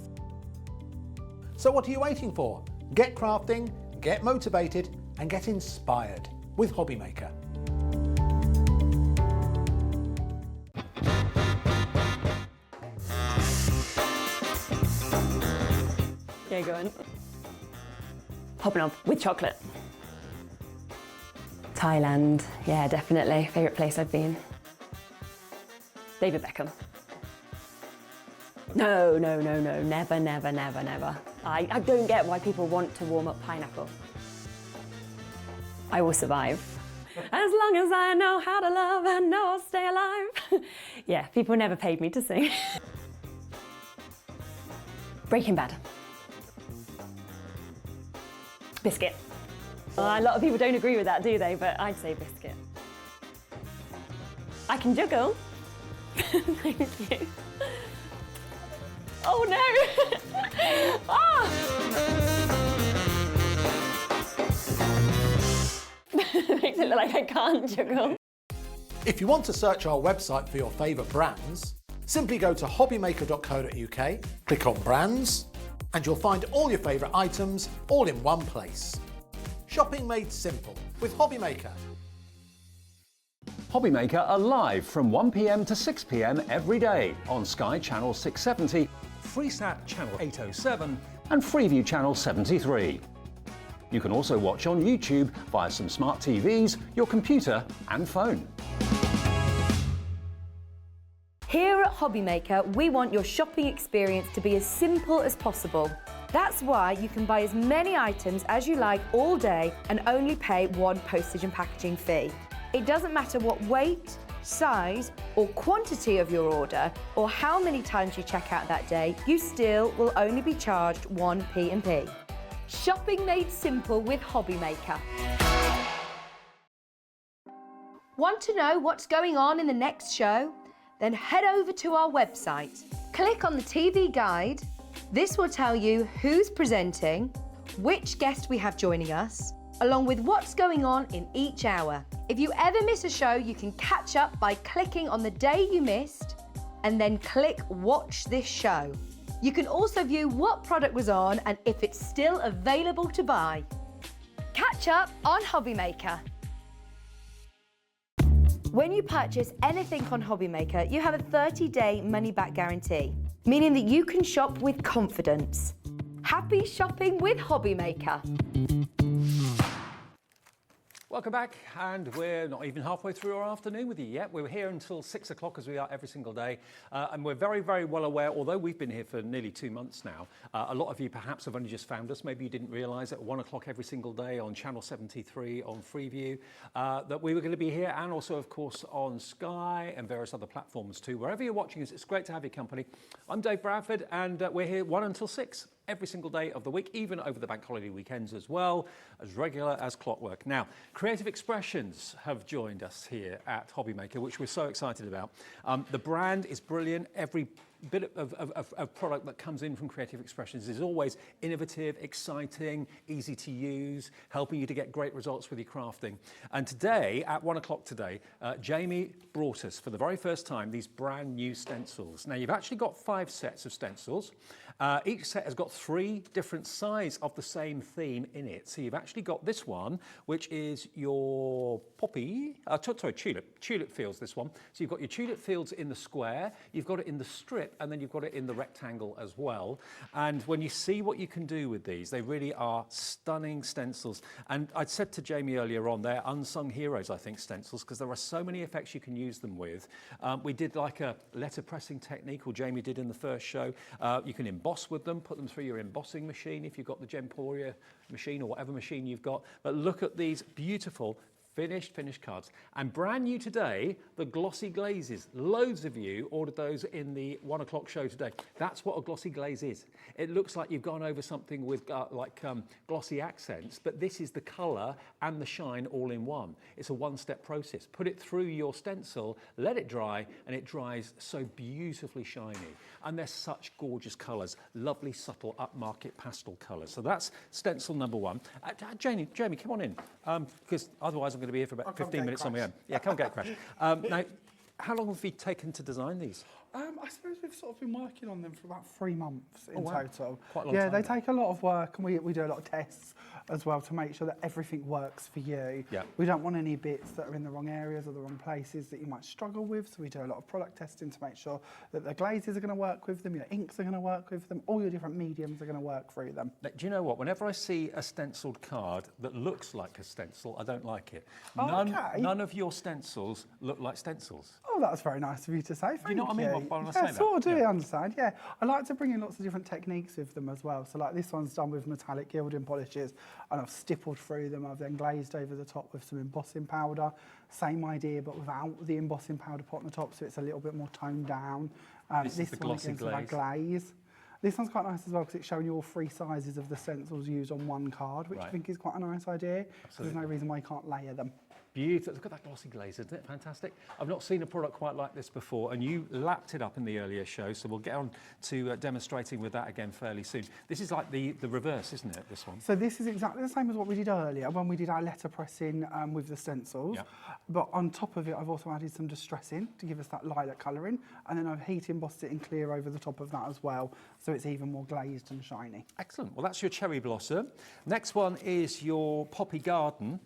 So what are you waiting for? Get crafting, get motivated, and get inspired with Hobbymaker. Yeah, go on. Popping off with chocolate. Thailand, yeah, definitely. Favourite place I've been. David Beckham. No, never. I don't get why people want to warm up pineapple. I will survive. As long as I know how to love, I know I'll stay alive. Yeah, people never paid me to sing. Breaking Bad. Biscuit. A lot of people don't agree with that, do they? But I'd say biscuit. I can juggle. Thank you. Oh no! Oh! Makes it look like I can't juggle. If you want to search our website for your favourite brands, simply go to hobbymaker.co.uk, click on brands, and you'll find all your favourite items all in one place. Shopping made simple with Hobbymaker. Hobbymaker are live from 1 PM to 6 PM every day on Sky Channel 670, Freesat Channel 807 and Freeview Channel 73. You can also watch on YouTube via some smart TVs, your computer and phone. Here at Hobbymaker, we want your shopping experience to be as simple as possible. That's why you can buy as many items as you like all day and only pay one postage and packaging fee. It doesn't matter what weight, size or quantity of your order or how many times you check out that day, you still will only be charged one P&P. Shopping made simple with Hobbymaker. Want to know what's going on in the next show? Then head over to our website. Click on the TV guide. This will tell you who's presenting, which guest we have joining us, along with what's going on in each hour. If you ever miss a show, you can catch up by clicking on the day you missed and then click Watch This Show. You can also view what product was on and if it's still available to buy. Catch up on Hobbymaker. When you purchase anything on Hobbymaker, you have a 30-day money-back guarantee, meaning that you can shop with confidence. Happy shopping with Hobbymaker. Welcome back, and we're not even halfway through our afternoon with you yet. We're here until 6 o'clock as we are every single day, and we're very, very well aware, although we've been here for nearly 2 months now, a lot of you perhaps have only just found us. Maybe you didn't realise at 1 o'clock every single day on Channel 73 on Freeview that we were going to be here, and also, of course, on Sky and various other platforms too. Wherever you're watching us, it's great to have your company. I'm Dave Bradford, and we're here 1 until 6. Every single day of the week, even over the bank holiday weekends as well, as regular as clockwork. Now, Creative Expressions have joined us here at Hobbymaker, which we're so excited about. The brand is brilliant. Every bit of product that comes in from Creative Expressions is always innovative, exciting, easy to use, helping you to get great results with your crafting. And today, at 1 o'clock today, Jamie brought us for the very first time these brand new stencils. Now, you've actually got 5 sets of stencils. Each set has got 3 different sides of the same theme in it. So you've actually got this one, which is your tulip fields, this one. So you've got your tulip fields in the square, you've got it in the strip, it, and then you've got it in the rectangle as well. And when you see what you can do with these, they really are stunning stencils. And I said to Jamie earlier on, they're unsung heroes, I think, stencils, because there are so many effects you can use them with. We did like a letter pressing technique, or Jamie did in the first show. You can emboss with them, put them through your embossing machine if you've got the Gemporia machine or whatever machine you've got. But look at these beautiful finished cards. And brand new today, the Glossy Glazes. Loads of you ordered those in the 1 o'clock show today. That's what a glossy glaze is. It looks like you've gone over something with glossy accents, but this is the colour and the shine all in one. It's a one-step process. Put it through your stencil, let it dry, and it dries so beautifully shiny. And they're such gorgeous colours, lovely, subtle, upmarket pastel colours. So that's stencil number one. Jamie, come on in, because otherwise I'm going to be here for about 15 minutes on my own. Yeah, come get a crash. Now, how long have you taken to design these? I suppose we've sort of been working on them for about 3 months in wow. total. Quite a long yeah, time they then. take a lot of work, and we do a lot of tests as well to make sure that everything works for you. Yeah. We don't want any bits that are in the wrong areas or the wrong places that you might struggle with, so we do a lot of product testing to make sure that the glazes are going to work with them, your inks are going to work with them, all your different mediums are going to work through them. Now, do you know what? Whenever I see a stenciled card that looks like a stencil, I don't like it. Oh, okay. None of your stencils look like stencils. Oh, that's very nice of you to say. Thank you know what I mean when I say that? Sort of do Yeah. understand, yeah. I like to bring in lots of different techniques with them as well. So like this one's done with metallic gilding polishes, and I've stippled through them. I've then glazed over the top with some embossing powder. Same idea, but without the embossing powder pot on the top, so it's a little bit more toned down. This is the glossy glaze. Glaze. This one's quite nice as well because it's showing you all 3 sizes of the stencils used on one card, which I Right. think is quite a nice idea. So there's no Absolutely. reason why you can't layer them. Beautiful. Look at that glossy glaze, isn't it fantastic? I've not seen a product quite like this before, and you lapped it up in the earlier show, so we'll get on to demonstrating with that again fairly soon. This is like the reverse, isn't it, this one? So this is exactly the same as what we did earlier when we did our letter pressing with the stencils. Yeah. But on top of it, I've also added some distressing to give us that lilac colouring, and then I've heat embossed it in clear over the top of that as well, so it's even more glazed and shiny. Excellent. Well, that's your cherry blossom. Next one is your poppy garden.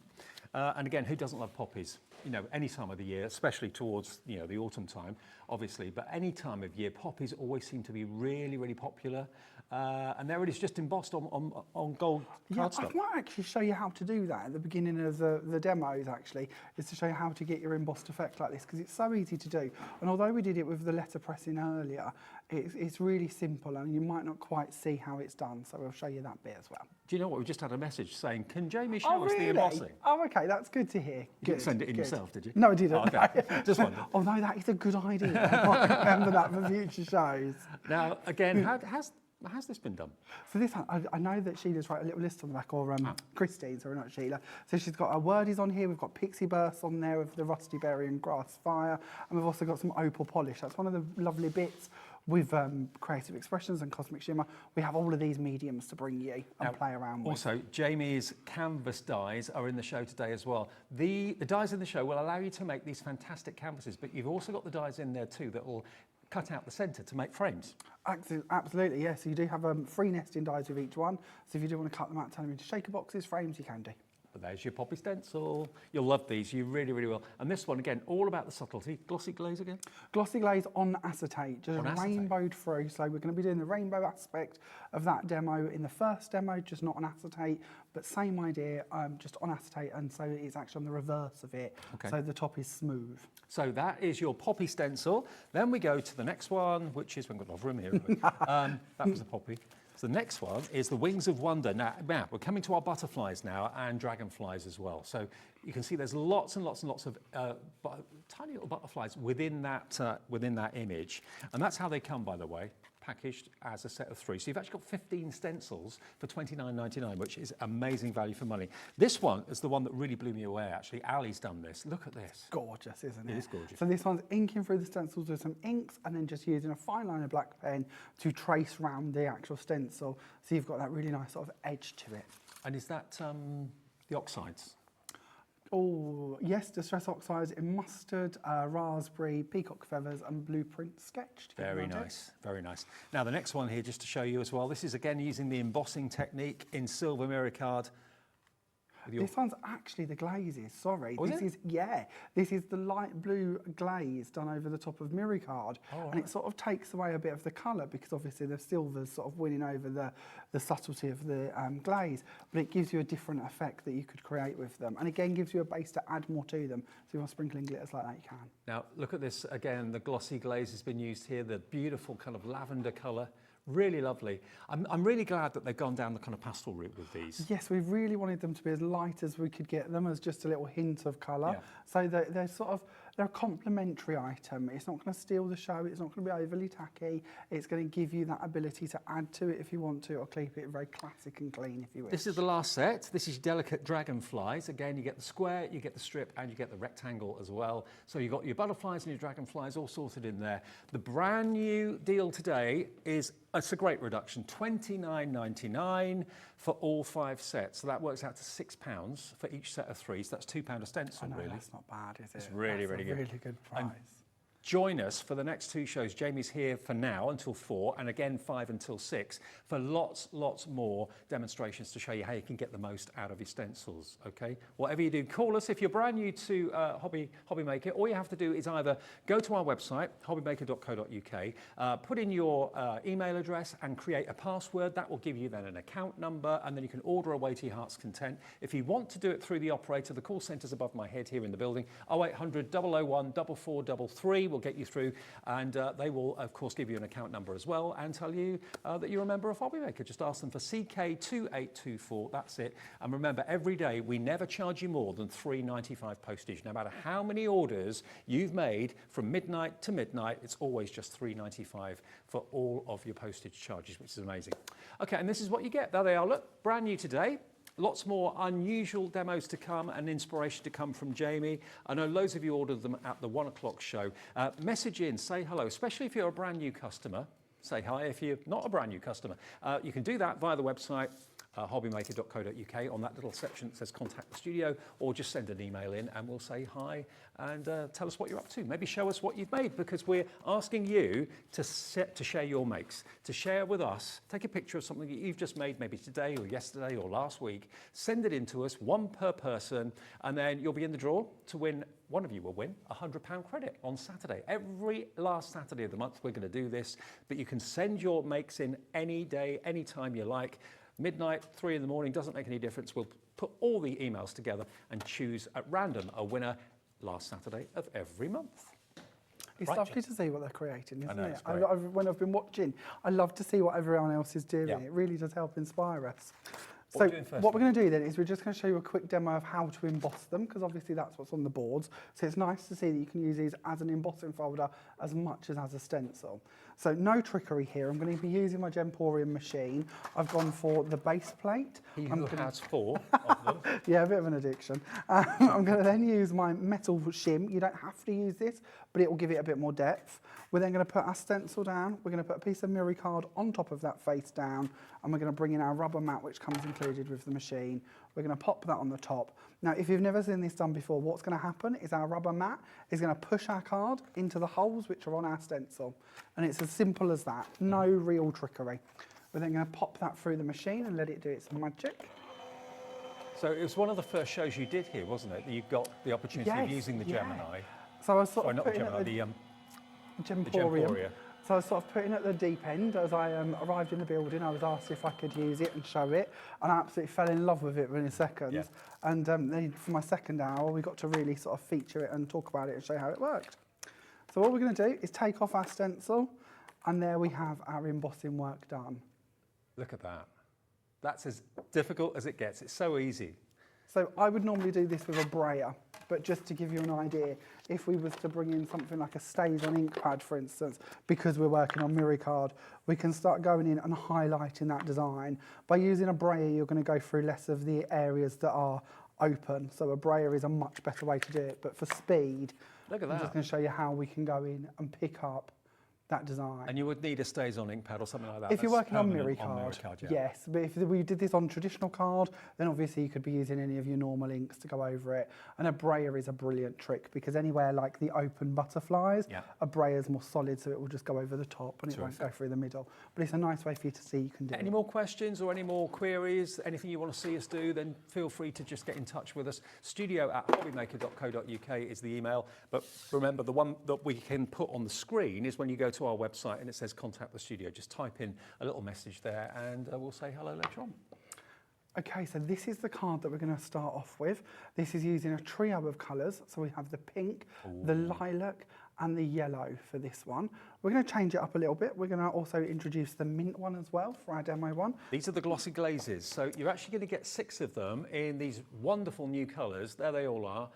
And again, who doesn't love poppies? You know, any time of the year, especially towards, you know, the autumn time, obviously, but any time of year, poppies always seem to be really, really popular. And there it is, just embossed on gold Yeah, cardstock. I might actually show you how to do that at the beginning of the demos, actually, is to show you how to get your embossed effect like this, because it's so easy to do. And although we did it with the letter pressing earlier, it's really simple, and you might not quite see how it's done, so we'll show you that bit as well. Do you know what? We just had a message saying, can Jamie show us the embossing? Oh, okay, that's good to hear. You didn't send it in yourself, did you? No, I didn't. Oh, okay. Just wondered. Oh, no, that is a good idea. I might remember that for future shows. Now, again, how's this been done? So this, I know that Sheila's wrote a little list on the back, or Christine, sorry, not Sheila. So she's got our wordies on here. We've got Pixie Bursts on there with the Rusty Berry and Grass Fire. And we've also got some opal polish. That's one of the lovely bits with Creative Expressions and Cosmic Shimmer. We have all of these mediums to bring you and play around with. Also, Jamie's canvas dies are in the show today as well. The dies in the show will allow you to make these fantastic canvases, but you've also got the dies in there too that will cut out the centre to make frames. Absolutely, yes. So you do have 3 nesting dies with each one. So if you do want to cut them out, turn them into shaker boxes, frames, you can do. But there's your poppy stencil. You'll love these, you really, really will. And this one, again, all about the subtlety. Glossy glaze again? Glossy glaze on acetate, just On acetate. rainbowed through. So we're going to be doing the rainbow aspect of that demo in the first demo, just not on acetate, but same idea, just on acetate, and so it's actually on the reverse of it. Okay. So the top is smooth. So that is your poppy stencil. Then we go to the next one, which is, we've got a lot of room here, haven't we? That was a poppy. So the next one is the Wings of Wonder. Now, we're coming to our butterflies now and dragonflies as well. So you can see there's lots and lots and lots of tiny little butterflies within that image. And that's how they come, by the way, packaged as a set of 3. So you've actually got 15 stencils for $29.99, which is amazing value for money. This one is the one that really blew me away, actually. Ali's done this. Look at this. Gorgeous, isn't it? It is gorgeous. So this one's inking through the stencils with some inks and then just using a fine liner black pen to trace round the actual stencil. So you've got that really nice sort of edge to it. And is that the oxides? Oh, yes, distress oxides in mustard, raspberry, peacock feathers and blueprint sketched. Very nice, very nice. Now the next one here, just to show you as well, this is again using the embossing technique in silver mirror card. With your... This one's actually the glazes, sorry. Oh, this is, yeah, this is the light blue glaze done over the top of Miricard. Oh, and it sort of takes away a bit of the colour because obviously the silver's sort of winning over the subtlety of the glaze, but it gives you a different effect that you could create with them. And again, gives you a base to add more to them. So if you want sprinkling glitters like that, you can. Now, look at this again, the glossy glaze has been used here, the beautiful kind of lavender colour. Really lovely. I'm really glad that they've gone down the kind of pastel route with these. Yes, we really wanted them to be as light as we could get them, as just a little hint of colour. Yeah. So they're sort of, they're a complementary item. It's not going to steal the show, it's not going to be overly tacky, it's going to give you that ability to add to it if you want to, or keep it very classic and clean if you wish. This is the last set. This is delicate dragonflies. Again, you get the square, you get the strip, and you get the rectangle as well. So you've got your butterflies and your dragonflies all sorted in there. The brand new deal today is, it's a great reduction, $29.99 for all 5 sets. So that works out to £6 for each set of 3. So that's £2 a stencil, I know, really. That's not bad, is it? It's really, really good. Really good price. And join us for the next 2 shows. Jamie's here for now until 4, and again 5 until 6 for lots more demonstrations to show you how you can get the most out of your stencils. Okay, whatever you do, call us if you're brand new to hobby maker. All you have to do is either go to our website hobbymaker.co.uk, put in your email address and create a password. That will give you then an account number, and then you can order away to your heart's content. If you want to do it through the operator, the call centre's above my head here in the building. 0800 001 4433 will get you through, and they will of course give you an account number as well and tell you that you're a member of Hobby Maker. Just ask them for CK2824, that's it. And remember, every day we never charge you more than $3.95 postage. No matter how many orders you've made from midnight to midnight, it's always just $3.95 for all of your postage charges, which is amazing. Okay, and this is what you get. There they are, look, brand new today. Lots more unusual demos to come and inspiration to come from Jamie. I know loads of you ordered them at the 1 o'clock show. Message in, say hello, especially if you're a brand new customer. Say hi if you're not a brand new customer. You can do that via the website, hobbymaker.co.uk. On that little section that says contact the studio, or just send an email in and we'll say hi and tell us what you're up to. Maybe show us what you've made, because we're asking you to share your makes, to share with us. Take a picture of something that you've just made, maybe today or yesterday or last week. Send it in to us, 1 per person, and then you'll be in the draw to win. One of you will win a £100 credit on Saturday. Every last Saturday of the month we're going to do this, but you can send your makes in any day, any time you like. Midnight, 3 in the morning, doesn't make any difference. We'll put all the emails together and choose at random a winner last Saturday of every month. It's Right, lovely Jess. to see what they're creating, isn't know, it? it's great. When I've been watching, I love to see what everyone else is doing. Yeah. It really does help inspire us. What So are we doing first what we're going to do then is we're just going to show you a quick demo of how to emboss them, because obviously that's what's on the boards. So it's nice to see that you can use these as an embossing folder as much as a stencil. So no trickery here. I'm going to be using my Gemporium machine. I've gone for the base plate. He who has 4 of them. Yeah, a bit of an addiction. I'm going to then use my metal shim. You don't have to use this, but it will give it a bit more depth. We're then going to put our stencil down. We're going to put a piece of Miricard on top of that face down, and we're going to bring in our rubber mat, which comes included with the machine. We're going to pop that on the top. Now, if you've never seen this done before, what's going to happen is our rubber mat is going to push our card into the holes which are on our stencil. And it's as simple as that. No real trickery. We're then going to pop that through the machine and let it do its magic. So it was one of the first shows you did here, wasn't it? That you got the opportunity of Yes, using the yeah. Gemini. So I was sort Sorry, of not the putting Gemini, at the Gemporium. Gemporia. So I was sort of putting at the deep end. As I arrived in the building, I was asked if I could use it and show it, and I absolutely fell in love with it within seconds. Yeah. And then for my second hour, we got to really sort of feature it and talk about it and show how it worked. So what we're going to do is take off our stencil, and there we have our embossing work done. Look at that. That's as difficult as it gets. It's so easy. So I would normally do this with a brayer, but just to give you an idea, if we was to bring in something like a stage-on ink pad, for instance, because we're working on Miricard, we can start going in and highlighting that design. By using a brayer, you're going to go through less of the areas that are open, so a brayer is a much better way to do it. But for speed, Look at I'm that. just going to show you how we can go in and pick up that design. And you would need a Stays-On ink pad or something like that. If you're That's working on permanent mirror card, yeah. yes. But if we did this on traditional card, then obviously you could be using any of your normal inks to go over it. And a brayer is a brilliant trick because anywhere like the open butterflies, a brayer is more solid, so it will just go over the top and it won't go through the middle. But it's a nice way for you to see you can do it. Any more questions or any more queries, anything you want to see us do, then feel free to just get in touch with us. studio@hobbymaker.co.uk is the email. But remember, the one that we can put on the screen is when you go to our website and it says contact the studio. Just type in a little message there and we'll say hello later on. Okay, so this is the card that we're going to start off with. This is using a trio of colours. So we have the pink, the lilac and the yellow for this one. We're going to change it up a little bit. We're going to also introduce the mint one as well for our demo one. These are the Glossy Glazes. So you're actually going to get 6 of them in these wonderful new colours. There they all are.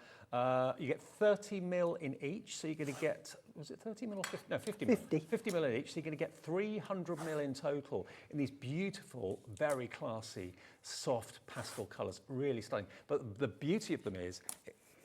You get 30 mil in each, so you're going to get, was it 30 mil or 50? No, 50 mil. 50 mil in each, so you're going to get 300 mil in total in these beautiful, very classy, soft pastel colours. Really stunning. But the beauty of them is,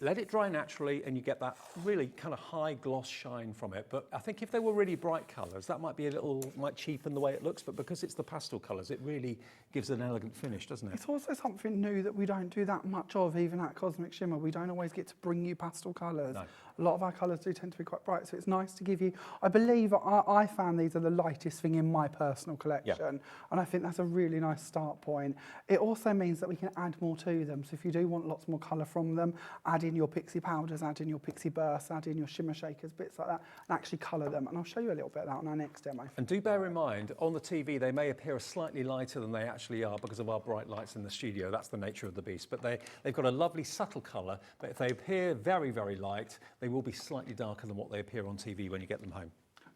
let it dry naturally and you get that really kind of high gloss shine from it. But I think if they were really bright colours, that might be might cheapen the way it looks, but because it's the pastel colours, it really gives an elegant finish, doesn't it? It's also something new that we don't do that much of, even at Cosmic Shimmer. We don't always get to bring you pastel colours. No. A lot of our colours do tend to be quite bright, so it's nice to give you, I believe, I found these are the lightest thing in my personal collection, and I think that's a really nice start point. It also means that we can add more to them, so if you do want lots more colour from them, add in your Pixie Powders, add in your Pixie Bursts, add in your Shimmer Shakers, bits like that, and actually colour them, and I'll show you a little bit of that on our next demo. And do bear in mind, on the TV, they may appear slightly lighter than they actually are because of our bright lights in the studio. That's the nature of the beast. But they've got a lovely subtle colour, but if they appear very, very light, they will be slightly darker than what they appear on TV when you get them home.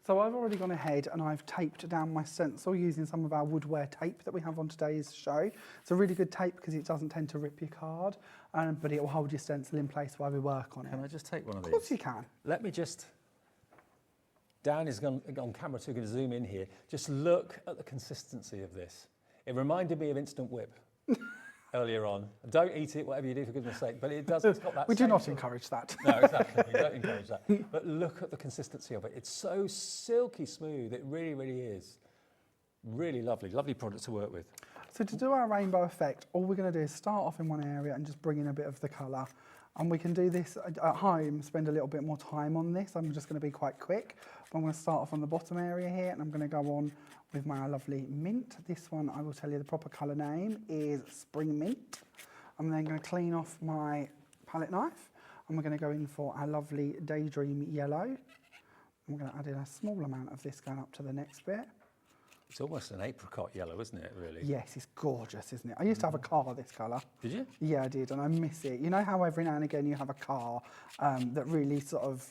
So I've already gone ahead and I've taped down my stencil using some of our woodware tape that we have on today's show. It's a really good tape because it doesn't tend to rip your card, but it will hold your stencil in place while we work on it. Can I just take one of these? Of course you can. Let me just... Dan is on camera, so we're going to zoom in here. Just look at the consistency of this. It reminded me of Instant Whip earlier on. Don't eat it, whatever you do, for goodness sake, but it does. It's got that. We do not encourage that. No, exactly. We don't encourage that. But look at the consistency of it. It's so silky smooth. It really, really is. Really lovely. Lovely product to work with. So to do our rainbow effect, all we're going to do is start off in one area and just bring in a bit of the colour. And we can do this at home, spend a little bit more time on this. I'm just going to be quite quick. I'm going to start off on the bottom area here, and I'm going to go on with my lovely mint. This one, I will tell you the proper colour name is Spring Mint. I'm then going to clean off my palette knife, and we're going to go in for our lovely Daydream Yellow. I'm going to add in a small amount of this going up to the next bit. It's almost an apricot yellow, isn't it, really? Yes, it's gorgeous, isn't it? I used to have a car this colour. Did you? Yeah, I did, and I miss it. You know how every now and again you have a car that really sort of,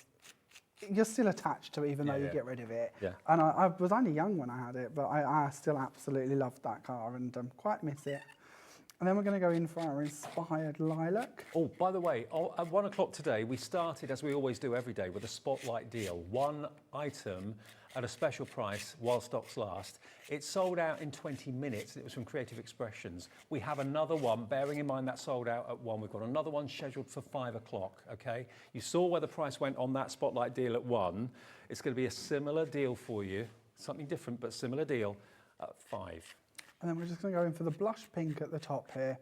you're still attached to it even though you get rid of it. Yeah. And I was only young when I had it, but I still absolutely loved that car and quite miss it. And then we're going to go in for our inspired lilac. Oh, by the way, at 1 o'clock today, we started, as we always do every day, with a spotlight deal. One item at a special price while stocks last. It sold out in 20 minutes, and it was from Creative Expressions. We have another one, bearing in mind that sold out at 1. We've got another one scheduled for 5 o'clock, okay? You saw where the price went on that spotlight deal at 1. It's going to be a similar deal for you, something different, but similar deal at 5. And then we're just going to go in for the blush pink at the top here,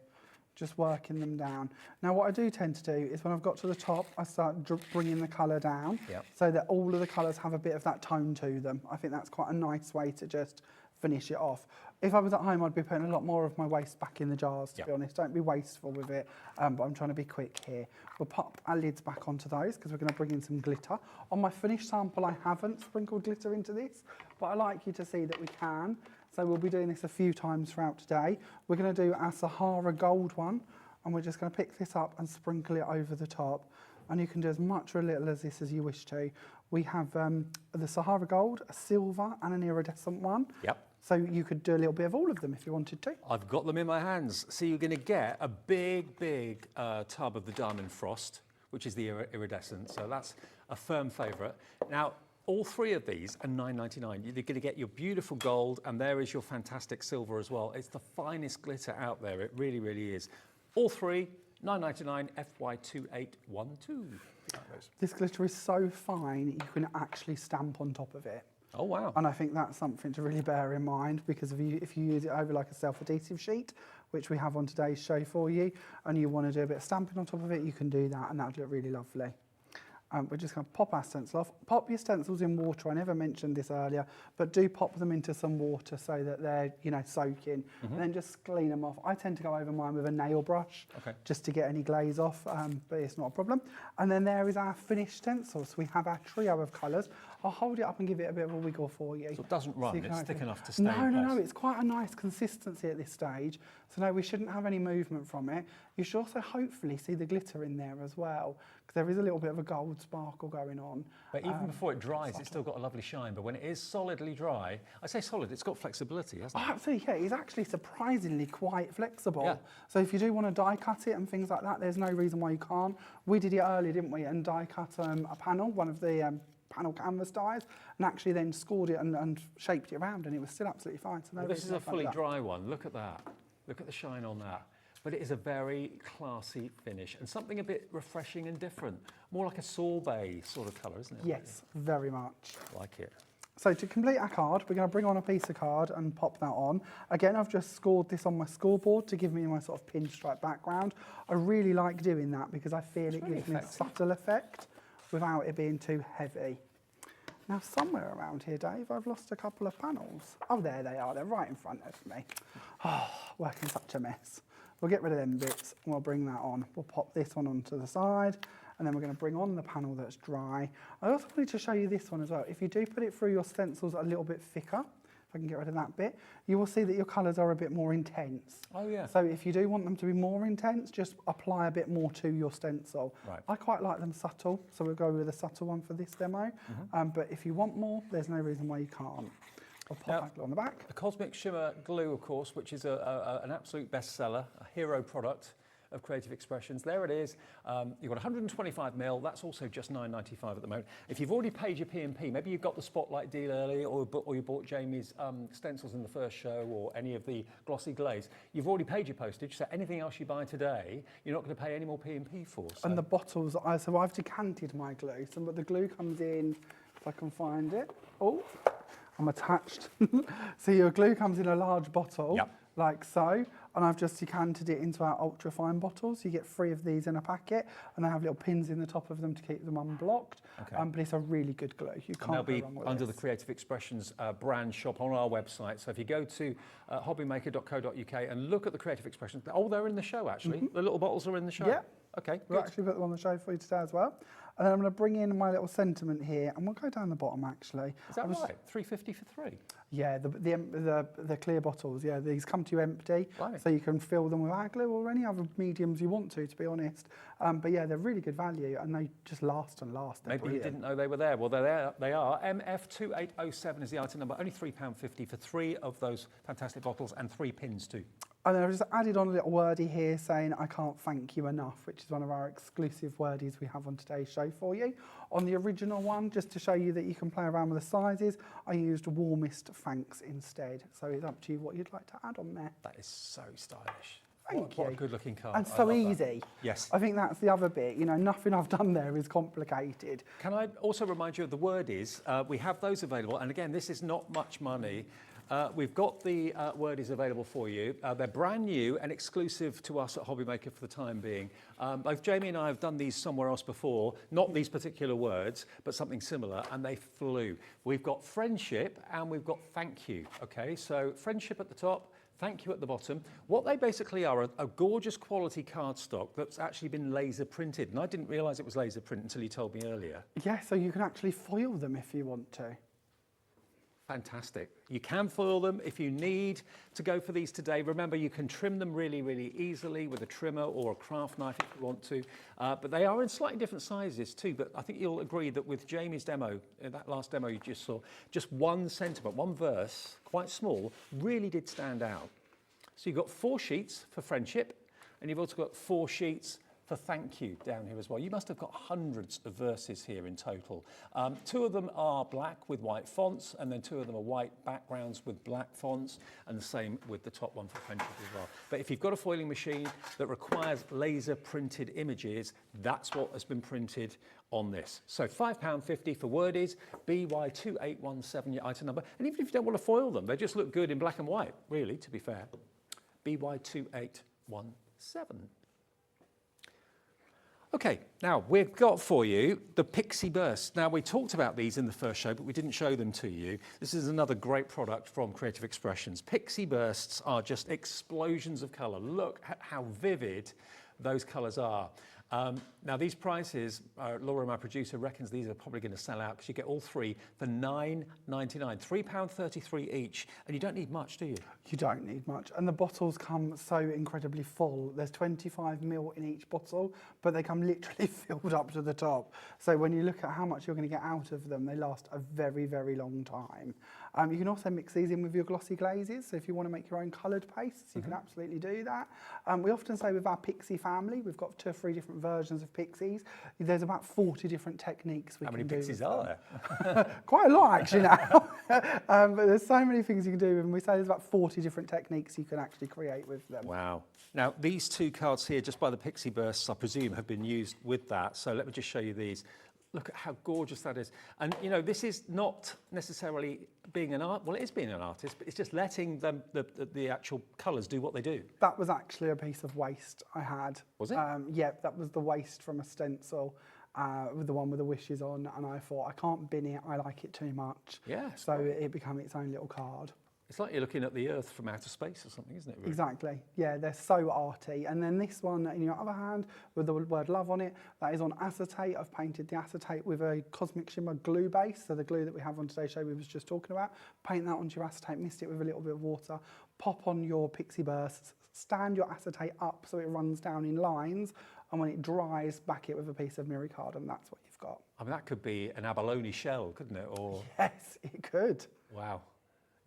just working them down. Now what I do tend to do is when I've got to the top, I start bringing the colour down so that all of the colours have a bit of that tone to them. I think that's quite a nice way to just finish it off. If I was at home, I'd be putting a lot more of my waste back in the jars, to be honest. Don't be wasteful with it, but I'm trying to be quick here. We'll pop our lids back onto those because we're going to bring in some glitter. On my finished sample, I haven't sprinkled glitter into this, but I like you to see that we can. So we'll be doing this a few times throughout today. We're going to do our Sahara Gold one, and we're just going to pick this up and sprinkle it over the top. And you can do as much or a little as this as you wish to. We have the Sahara Gold, a silver, and an iridescent one. Yep. So you could do a little bit of all of them if you wanted to. I've got them in my hands. So you're going to get a big, big tub of the Diamond Frost, which is the iridescent. So that's a firm favourite. Now, all 3 of these are $9.99. You're going to get your beautiful gold, and there is your fantastic silver as well. It's the finest glitter out there. It really, really is. All 3, $9.99, FY2812. This glitter is so fine, you can actually stamp on top of it. Oh, wow. And I think that's something to really bear in mind, because if you use it over like a self-adhesive sheet, which we have on today's show for you, and you want to do a bit of stamping on top of it, you can do that, and that would look really lovely. We're just going to pop our stencil off. Pop your stencils in water. I never mentioned this earlier, but do pop them into some water so that they're, you know, soaking, and then just clean them off. I tend to go over mine with a nail brush, just to get any glaze off, but it's not a problem. And then there is our finished stencil. So we have our trio of colours. I'll hold it up and give it a bit of a wiggle for you. So it doesn't run, it's thick enough to stay No, in place. no, it's quite a nice consistency at this stage. So no, we shouldn't have any movement from it. You should also hopefully see the glitter in there as well, because there is a little bit of a gold sparkle going on. But even before it dries, it's still got a lovely shine. But when it is solidly dry, I say solid, it's got flexibility, hasn't it? Oh, absolutely, yeah, it's actually surprisingly quite flexible. Yeah. So if you do want to die cut it and things like that, there's no reason why you can't. We did it earlier, didn't we, and die cut a panel, one of the panel canvas dies, and actually then scored it and shaped it around, and it was still absolutely fine. So no Well, this is reason a to fully that. dry one. Look at that. Look at the shine on that. But it is a very classy finish and something a bit refreshing and different. More like a sorbet sort of colour, isn't it? Yes, very much. Like it. So to complete our card, we're going to bring on a piece of card and pop that on. Again, I've just scored this on my scoreboard to give me my sort of pinstripe background. I really like doing that because I feel it gives me a subtle effect without it being too heavy. Now, somewhere around here, Dave, I've lost a couple of panels. Oh, there they are. They're right in front of me. Oh, working such a mess. We'll get rid of them bits and we'll bring that on. We'll pop this one onto the side, and then we're going to bring on the panel that's dry. I also wanted to show you this one as well. If you do put it through your stencils a little bit thicker, if I can get rid of that bit, you will see that your colours are a bit more intense. Oh, yeah. So if you do want them to be more intense, just apply a bit more to your stencil. Right. I quite like them subtle, so we'll go with a subtle one for this demo. But if you want more, there's no reason why you can't. I'll pop that glue on the back. The Cosmic Shimmer glue, of course, which is an absolute bestseller, a hero product of Creative Expressions. There it is. You've got 125ml. That's also just $9.95 at the moment. If you've already paid your P&P, maybe you've got the Spotlight deal early, or you bought Jamie's stencils in the first show, or any of the Glossy Glaze, you've already paid your postage, so anything else you buy today, you're not going to pay any more P&P for. So. And the bottles, so I've decanted my glue, so the glue comes in, if I can find it. Oh, I'm attached. So your glue comes in a large bottle, like so, and I've just decanted it into our ultra fine bottles. You get 3 of these in a packet, and they have little pins in the top of them to keep them unblocked. Okay. But it's a really good glue. You can't go wrong with under this. the Creative Expressions brand shop on our website. So if you go to hobbymaker.co.uk and look at the Creative Expressions, oh, they're in the show actually. The little bottles are in the show. Yeah. Okay. We'll Good. actually put them on the show for you today as well. And then I'm going to bring in my little sentiment here, and we'll go down the bottom actually. Is that right? $3.50 for 3. Yeah, the clear bottles. Yeah, these come to you empty, Right. so you can fill them with our glue or any other mediums you want to be honest. But yeah, they're really good value, and they just last and last. They're Maybe you brilliant. didn't know they were there. Well, they're there. They are. MF2807 is the item number. Only £3.50 for 3 of those fantastic bottles and 3 pins too. And then I've just added on a little wordie here saying I can't thank you enough, which is one of our exclusive wordies we have on today's show for you. On the original one, just to show you that you can play around with the sizes, I used warmest thanks instead. So it's up to you what you'd like to add on there. That is so stylish. Thank What a you. good looking card. And I so love that. easy. Yes. I think that's the other bit. You know, nothing I've done there is complicated. Can I also remind you of the wordies? We have those available. And again, this is not much money. We've got the wordies available for you. They're brand new and exclusive to us at Hobbymaker for the time being. Both Jamie and I have done these somewhere else before, not these particular words, but something similar, and they flew. We've got friendship and we've got thank you, okay? So friendship at the top, thank you at the bottom. What they basically are a gorgeous quality cardstock that's actually been laser printed, and I didn't realise it was laser print until you told me earlier. Yeah, so you can actually foil them if you want to. Fantastic. You can foil them if you need to go for these today. Remember, you can trim them really, really easily with a trimmer or a craft knife if you want to. But they are in slightly different sizes too. But I think you'll agree that with Jamie's demo, that last demo you just saw, just one sentiment, one verse, quite small, really did stand out. So you've got 4 sheets for friendship, and you've also got 4 sheets for thank you down here as well. You must have got hundreds of verses here in total. 2 of them are black with white fonts, and then 2 of them are white backgrounds with black fonts, and the same with the top one for pensions as well. But if you've got a foiling machine that requires laser printed images, that's what has been printed on this. So £5.50 for wordies, BY2817 your item number, and even if you don't want to foil them, they just look good in black and white, really, to be fair. BY2817. Okay, now we've got for you the Pixie Bursts. Now we talked about these in the first show, but we didn't show them to you. This is another great product from Creative Expressions. Pixie Bursts are just explosions of colour. Look at how vivid those colours are. Now these prices, Laura, my producer, reckons these are probably going to sell out because you get all 3 for £9.99, £3.33 each, and you don't need much, do you? You don't need much, and the bottles come so incredibly full. There's 25 ml in each bottle, but they come literally filled up to the top. So when you look at how much you're going to get out of them, they last a very, very long time. You can also mix these in with your glossy glazes, so if you want to make your own coloured pastes, you can absolutely do that. We often say with our Pixie family, we've got 2 or 3 different versions of Pixies. There's about 40 different techniques we can do. How many Pixies are there? Quite a lot actually now. But there's so many things you can do, and we say there's about 40 different techniques you can actually create with them. Wow. Now these 2 cards here, just by the Pixie Bursts, I presume have been used with that. So let me just show you these. Look at how gorgeous that is. And you know, this is not necessarily being an art, well, it is being an artist, but it's just letting them, the actual colours do what they do. That was actually a piece of waste I had. Was it? Yeah, that was the waste from a stencil with the one with the wishes on, and I thought, I can't bin it, I like it too much. Yeah. So it became its own little card. It's like you're looking at the Earth from outer space or something, isn't it? Really? Exactly. Yeah, they're so arty. And then this one in your other hand with the word love on it, that is on acetate. I've painted the acetate with a Cosmic Shimmer glue base. So the glue that we have on today's show we was just talking about. Paint that onto your acetate, mist it with a little bit of water, pop on your Pixie Bursts, stand your acetate up so it runs down in lines, and when it dries, back it with a piece of mirror card, and that's what you've got. I mean, that could be an abalone shell, couldn't it? Or Yes, it could. wow.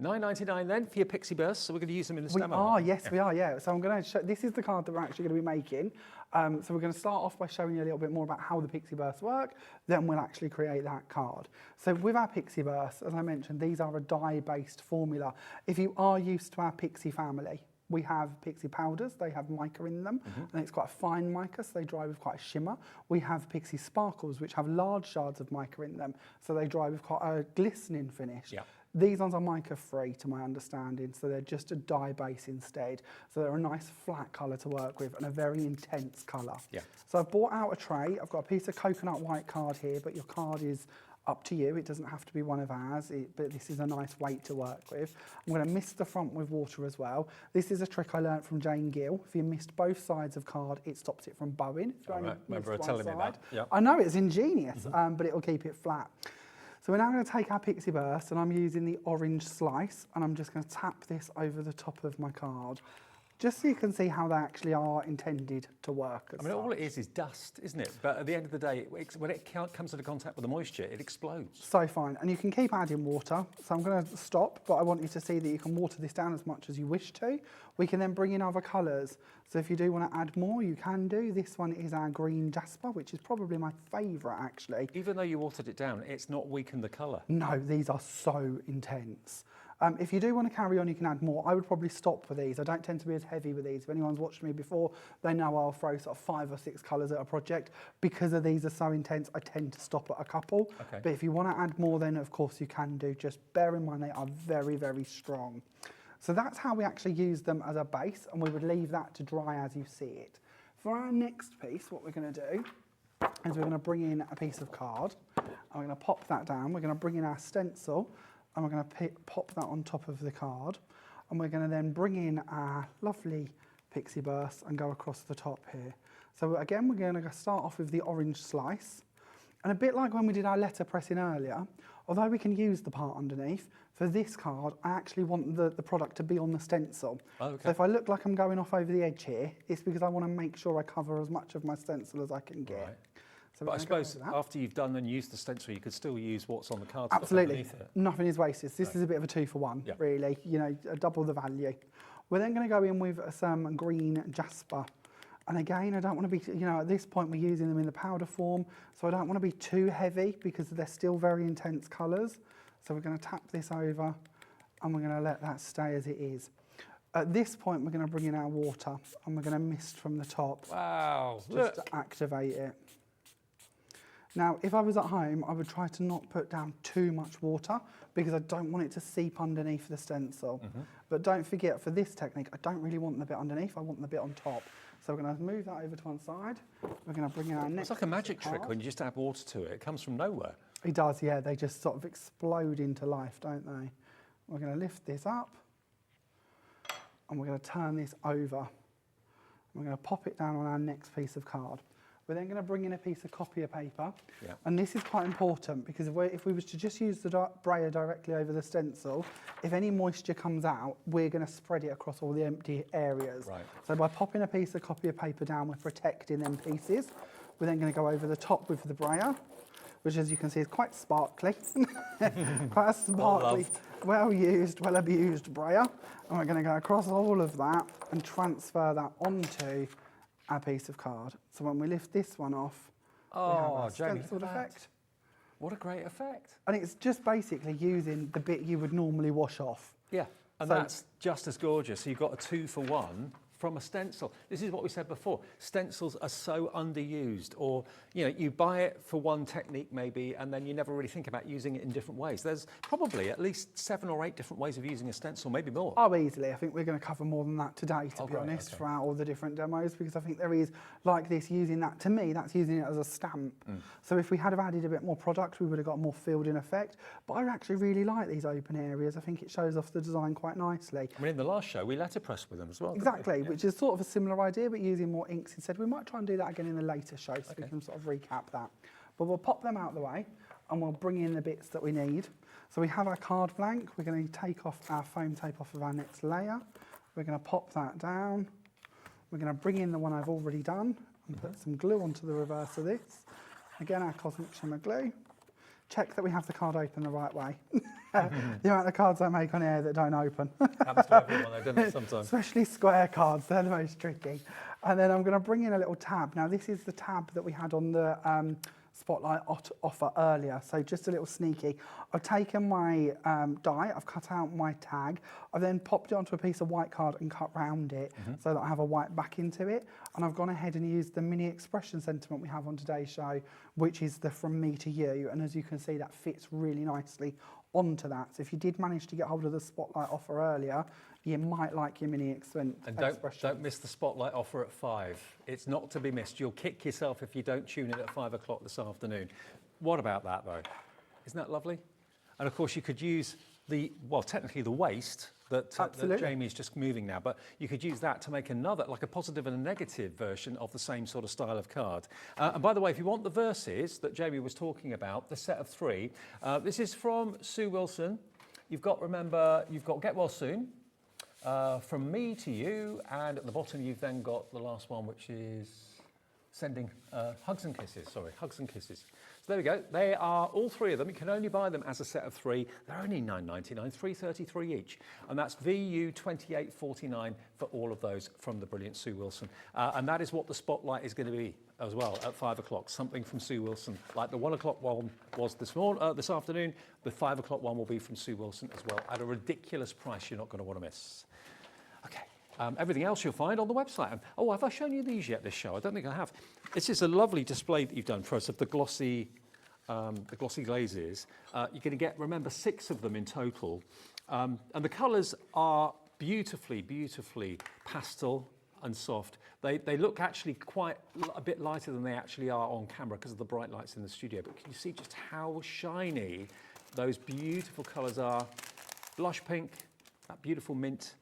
$9.99 then for your Pixie Bursts, so we're going to use them in this demo. We are, yes, we are, yeah. So I'm going to show, this is the card that we're actually going to be making. So we're going to start off by showing you a little bit more about how the Pixie Bursts work, then we'll actually create that card. So with our Pixie Bursts, as I mentioned, these are a dye-based formula. If you are used to our Pixie family, we have Pixie Powders, they have mica in them, and it's quite a fine mica, so they dry with quite a shimmer. We have Pixie Sparkles, which have large shards of mica in them, so they dry with quite a glistening finish. Yeah. These ones are mica-free, to my understanding, so they're just a dye base instead. So they're a nice flat colour to work with and a very intense colour. Yeah. So I've brought out a tray. I've got a piece of coconut white card here, but your card is up to you. It doesn't have to be one of ours, but this is a nice weight to work with. I'm going to mist the front with water as well. This is a trick I learnt from Jane Gill. If you mist both sides of card, it stops it from bowing. If you only Remember her mist telling one me that. side. Yep. I know, it's ingenious, but it will keep it flat. So we're now going to take our Pixie Burst, and I'm using the orange slice, and I'm just going to tap this over the top of my card, just so you can see how they actually are intended to work. I mean, all it is dust, isn't it? But at the end of the day, when it comes into contact with the moisture, it explodes. So fine, and you can keep adding water. So I'm going to stop, but I want you to see that you can water this down as much as you wish to. We can then bring in other colours. So if you do want to add more, you can do. This one is our green jasper, which is probably my favourite, actually. Even though you watered it down, it's not weakened the colour. No, these are so intense. If you do want to carry on, you can add more. I would probably stop with these. I don't tend to be as heavy with these. If anyone's watched me before, they know I'll throw sort of 5 or 6 colours at a project. Because of these are so intense, I tend to stop at a couple. Okay. But if you want to add more, then of course you can do. Just bear in mind they are very, very strong. So that's how we actually use them as a base, and we would leave that to dry as you see it. For our next piece, what we're going to do is we're going to bring in a piece of card, and we're going to pop that down. We're going to bring in our stencil, and we're going to pop that on top of the card, and we're going to then bring in our lovely Pixie Burst and go across the top here. So again, we're going to start off with the orange slice, and a bit like when we did our letter pressing earlier, although we can use the part underneath, for this card, I actually want the product to be on the stencil. Oh, okay. So if I look like I'm going off over the edge here, it's because I want to make sure I cover as much of my stencil as I can get. Right. So but I suppose after you've done and used the stencil, you could still use what's on the card. Absolutely. Nothing is wasted. This is a bit of a 2-for-1, really. You know, double the value. We're then going to go in with some green jasper. And again, I don't want to be, you know, at this point we're using them in the powder form, so I don't want to be too heavy because they're still very intense colours. So we're going to tap this over and we're going to let that stay as it is. At this point, we're going to bring in our water and we're going to mist from the top. Wow, Just to activate it. Now, if I was at home, I would try to not put down too much water because I don't want it to seep underneath the stencil. But don't forget, for this technique, I don't really want the bit underneath, I want the bit on top. So we're going to move that over to one side. We're going to bring in our next. It's like a magic trick when you just add water to it. It comes from nowhere. It does, yeah. They just sort of explode into life, don't they? We're going to lift this up and we're going to turn this over. We're going to pop it down on our next piece of card. We're then going to bring in a piece of copier paper. Yeah. And this is quite important because if we was to just use the brayer directly over the stencil, if any moisture comes out, we're going to spread it across all the empty areas. Right. So by popping a piece of copier paper down, we're protecting them pieces. We're then going to go over the top with the brayer, which as you can see is quite sparkly. Quite a sparkly, well used, well abused brayer. And we're going to go across all of that and transfer that onto our piece of card. So when we lift this one off, we have our Jamie, stenciled look at that. effect. What a great effect. And it's just basically using the bit you would normally wash off. Yeah, and So- that's just as gorgeous. So you've got a 2-for-1 from a stencil. This is what we said before. Stencils are so underused, or you know, you buy it for one technique maybe, and then you never really think about using it in different ways. There's probably at least 7 or 8 different ways of using a stencil, maybe more. Oh, easily. I think we're going to cover more than that today, to be great, honest, okay. throughout all the different demos, because I think there is, like this, using that, to me, that's using it as a stamp. So if we had have added a bit more product, we would have got a more filled-in effect. But I actually really like these open areas. I think it shows off the design quite nicely. I mean, in the last show, we letterpress with them as well. didn't we? Exactly, which is sort of a similar idea, but using more inks instead. We might try and do that again in a later show, so we can sort of recap that. But we'll pop them out of the way, and we'll bring in the bits that we need. So we have our card blank. We're going to take off our foam tape off of our next layer. We're going to pop that down. We're going to bring in the one I've already done and put some glue onto the reverse of this. Again, our Cosmic Shimmer glue. Check that we have the card open the right way. The amount of cards I make on air that don't open. Happens to everyone, though, doesn't it, sometimes? Especially square cards, they're the most tricky. And then I'm going to bring in a little tab. Now this is the tab that we had on the Spotlight offer earlier, so just a little sneaky. I've taken my die, I've cut out my tag, I've then popped it onto a piece of white card and cut round it so that I have a white back into it. And I've gone ahead and used the mini expression sentiment we have on today's show, which is the from me to you. And as you can see, that fits really nicely onto that. So if you did manage to get hold of the Spotlight offer earlier, you might like your mini expression. And don't miss the Spotlight offer at 5. It's not to be missed. You'll kick yourself if you don't tune in at 5 o'clock this afternoon. What about that, though? Isn't that lovely? And of course, you could use technically the waste that Jamie's just moving now, but you could use that to make another, like a positive and a negative version of the same sort of style of card. And by the way, if you want the verses that Jamie was talking about, the set of 3, this is from Sue Wilson. You've got Get Well Soon, from me to you, and at the bottom you've then got the last one, which is sending hugs and kisses. Sorry, hugs and kisses. So there we go. They are all 3 of them. You can only buy them as a set of 3. They're only $9.99, $3.33 each, and that's VU 28.49 for all of those from the brilliant Sue Wilson. And that is what the Spotlight is going to be as well at 5 o'clock. Something from Sue Wilson, like the 1 o'clock one was this afternoon. The 5 o'clock one will be from Sue Wilson as well, at a ridiculous price you're not going to want to miss. Okay. Everything else you'll find on the website. Oh, have I shown you these yet this show? I don't think I have. This is a lovely display that you've done for us of the glossy glazes. You're going to get, remember, 6 of them in total. And the colours are beautifully, beautifully pastel and soft. They look actually quite a bit lighter than they actually are on camera because of the bright lights in the studio. But can you see just how shiny those beautiful colours are? Blush pink, that beautiful mint.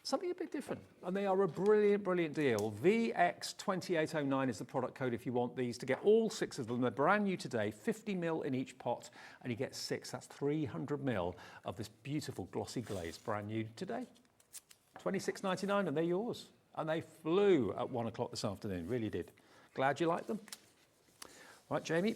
Something a bit different, and they are a brilliant, brilliant deal. VX2809 is the product code if you want these, to get all 6 of them. They're brand new today, 50ml in each pot, and you get 6. That's 300ml of this beautiful glossy glaze, brand new today. $26.99, and they're yours. And they flew at 1 o'clock this afternoon, really did. Glad you like them. Right, Jamie,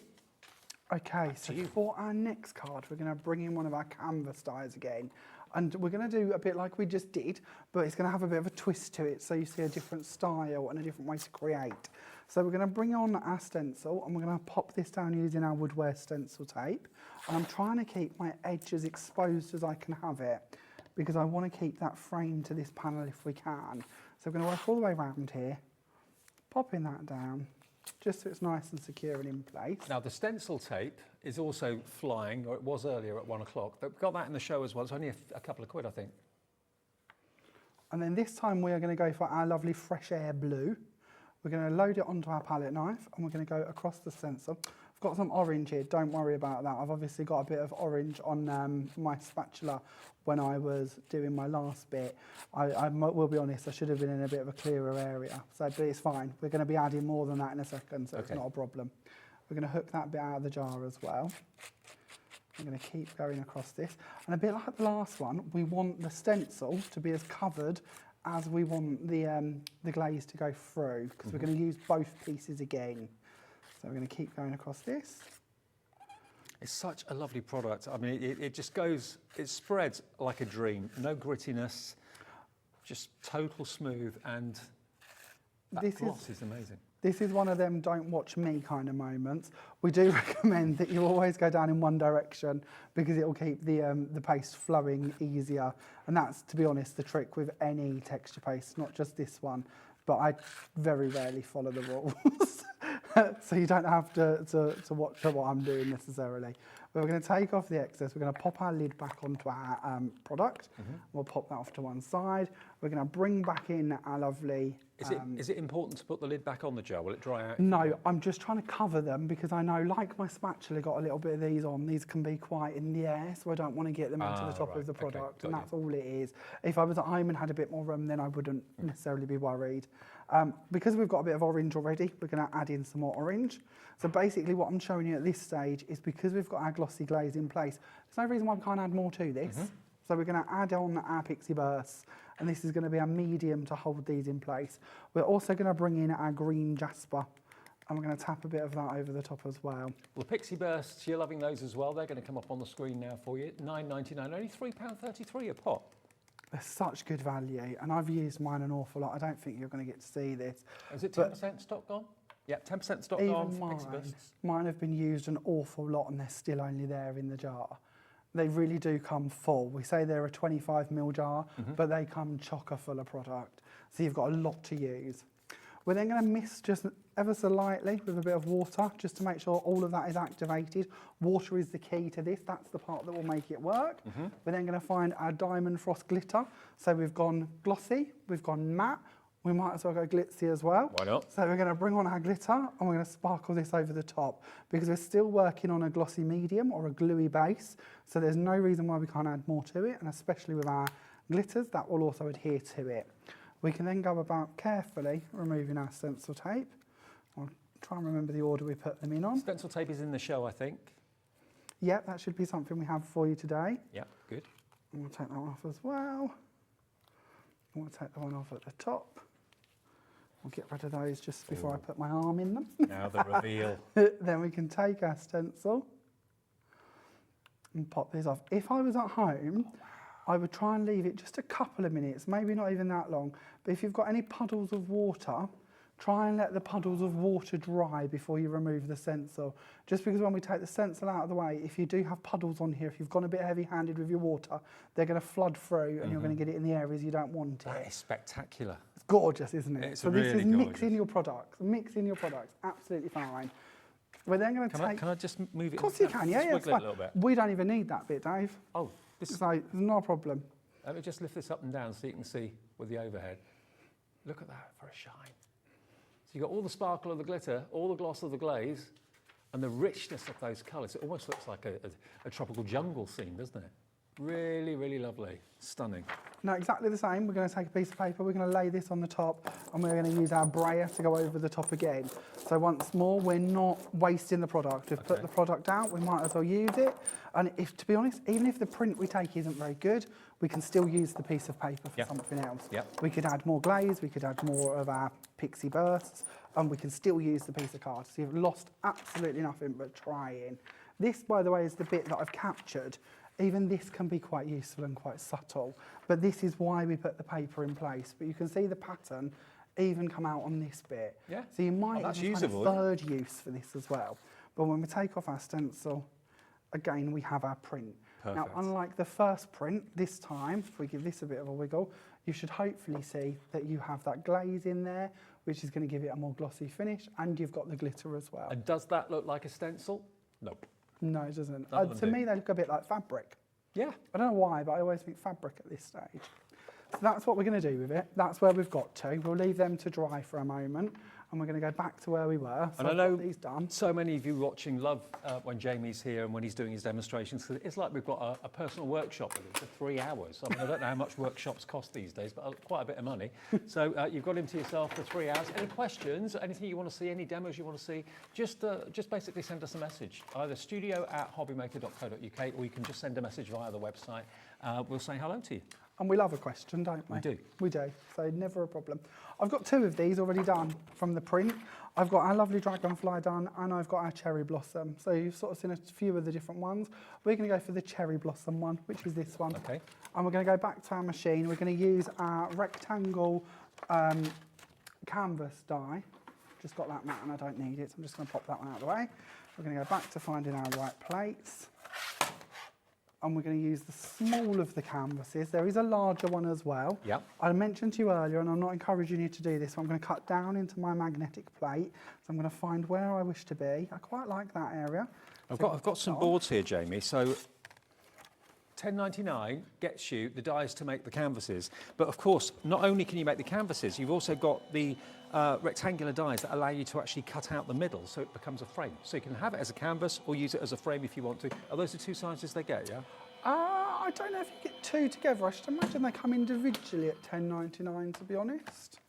Okay, so for our next card, we're going to bring in one of our canvas dies again. And we're going to do a bit like we just did, but it's going to have a bit of a twist to it, so you see a different style and a different way to create. So we're going to bring on our stencil, and we're going to pop this down using our woodware stencil tape. And I'm trying to keep my edge as exposed as I can have it, because I want to keep that frame to this panel if we can. So we're going to work all the way around here, popping that down, just so it's nice and secure and in place. Now the stencil tape is also flying, or it was earlier at 1 o'clock, but we've got that in the show as well. It's only a couple of quid, I think. And then this time we are going to go for our lovely Fresh Air Blue. We're going to load it onto our palette knife, and we're going to go across the stencil. I've got some orange here, don't worry about that. I've obviously got a bit of orange on my spatula when I was doing my last bit. I will be honest, I should have been in a bit of a clearer area, but it's fine. We're going to be adding more than that in a second, so It's not a problem. We're going to hook that bit out of the jar as well. I'm going to keep going across this. And a bit like the last one, we want the stencil to be as covered as we want the glaze to go through, because we're going to use both pieces again. So we're going to keep going across this. It's such a lovely product. I mean, it just goes, it spreads like a dream. No grittiness, just total smooth, and that gloss is amazing. This is one of them don't watch me kind of moments. We do recommend that you always go down in one direction, because it will keep the paste flowing easier. And that's, to be honest, the trick with any texture paste, not just this one. But I very rarely follow the rules. So you don't have to watch what I'm doing necessarily. But we're going to take off the excess. We're going to pop our lid back onto our product. We'll pop that off to one side. We're going to bring back in our lovely... Is it important to put the lid back on the jar? Will it dry out? No, I'm just trying to cover them, because I know, like my spatula got a little bit of these on, these can be quite in the air, so I don't want to get them into the top of the product, and that's all it is. If I was at home and had a bit more room, then I wouldn't necessarily be worried. Because we've got a bit of orange already, we're going to add in some more orange. So basically what I'm showing you at this stage is, because we've got our glossy glaze in place, there's no reason why we can't add more to this. So we're going to add on our Pixie Bursts, and this is going to be a medium to hold these in place. We're also going to bring in our green Jasper, and we're going to tap a bit of that over the top as well. Well, Pixie Bursts, you're loving those as well. They're going to come up on the screen now for you. $9.99, only £3.33 a pop. They're such good value, and I've used mine an awful lot. I don't think you're going to get to see this. Is it 10% stock gone? Yeah, 10% stock gone for Pixie Bursts. Mine have been used an awful lot, and they're still only there in the jar. They really do come full. We say they're a 25ml jar, but they come chocker full of product. So you've got a lot to use. We're then going to mist just ever so lightly with a bit of water, just to make sure all of that is activated. Water is the key to this. That's the part that will make it work. We're then going to find our Diamond Frost glitter. So we've gone glossy, we've gone matte. We might as well go glitzy as well. Why not? So we're going to bring on our glitter, and we're going to sparkle this over the top, because we're still working on a glossy medium or a gluey base. So there's no reason why we can't add more to it, and especially with our glitters, that will also adhere to it. We can then go about carefully removing our stencil tape. I'll try and remember the order we put them in on. Stencil tape is in the show, I think. Yep, that should be something we have for you today. Yeah, good. And we'll take that one off as well. And we'll take the one off at the top. We'll get rid of those just before I put my arm in them. Now the reveal. Then we can take our stencil and pop these off. If I was at home, I would try and leave it just a couple of minutes, maybe not even that long. But if you've got any puddles of water, try and let the puddles of water dry before you remove the stencil. Just because when we take the stencil out of the way, if you do have puddles on here, if you've gone a bit heavy-handed with your water, they're going to flood through, and you're going to get it in the areas you don't want it. That is spectacular. It's gorgeous, isn't it? It's so really this is gorgeous. mixing your products. Mixing your products, absolutely fine. We're then going to take... Can I just move it? Of course you can, yeah, it's fine. A little bit. We don't even need that bit, Dave. Oh, this is... So it's not a problem. Let me just lift this up and down so you can see with the overhead. Look at that for a shine. So you've got all the sparkle of the glitter, all the gloss of the glaze, and the richness of those colours. It almost looks like a tropical jungle scene, doesn't it? Really, really lovely. Stunning. Now, exactly the same. We're going to take a piece of paper, we're going to lay this on the top, and we're going to use our brayer to go over the top again. So once more, we're not wasting the product. We've put the product out, we might as well use it. And if, to be honest, even if the print we take isn't very good, we can still use the piece of paper for something else. We could add more glaze, we could add more of our Pixie Bursts, and we can still use the piece of card. So you've lost absolutely nothing but trying. This, by the way, is the bit that I've captured. Even this can be quite useful and quite subtle, but this is why we put the paper in place. But you can see the pattern even come out on this bit. Yeah. So you might that's even usable, find a third use for this as well. But when we take off our stencil, again, we have our print. Perfect. Now, unlike the first print, this time, if we give this a bit of a wiggle, you should hopefully see that you have that glaze in there, which is going to give it a more glossy finish, and you've got the glitter as well. And does that look like a stencil? Nope. No, it doesn't. None of them To do. me, they look a bit like fabric. Yeah. I don't know why, but I always think fabric at this stage. So that's what we're going to do with it. That's where we've got to. We'll leave them to dry for a moment, and we're going to go back to where we were. So And I I've know got these done. so many of you watching love when Jamie's here and when he's doing his demonstrations, 'cause it's like we've got a personal workshop with him for 3 hours. I mean, I don't know how much workshops cost these days, but quite a bit of money. So you've got him to yourself for 3 hours. Any questions, anything you want to see, any demos you want to see, just basically send us a message, either studio@hobbymaker.co.uk, or you can just send a message via the website. We'll say hello to you. And we love a question, don't we? We do. We do, so never a problem. I've got 2 of these already done from the print. I've got our lovely Dragonfly done, and I've got our Cherry Blossom. So you've sort of seen a few of the different ones. We're going to go for the Cherry Blossom one, which is this one. Okay. And we're going to go back to our machine. We're going to use our rectangle canvas die. Just got that mat and I don't need it, so I'm just going to pop that one out of the way. We're going to go back to finding our right plates. And we're going to use the small of the canvases. There is a larger one as well. Yep. I mentioned to you earlier, and I'm not encouraging you to do this, I'm going to cut down into my magnetic plate. So I'm going to find where I wish to be. I quite like that area. I've got some boards here, Jamie. So $10.99 gets you the dies to make the canvases. But of course, not only can you make the canvases, you've also got the rectangular dies that allow you to actually cut out the middle so it becomes a frame. So you can have it as a canvas or use it as a frame if you want to. Are those the 2 sizes they get, yeah? I don't know if you get 2 together. I should imagine they come individually at $10.99, to be honest.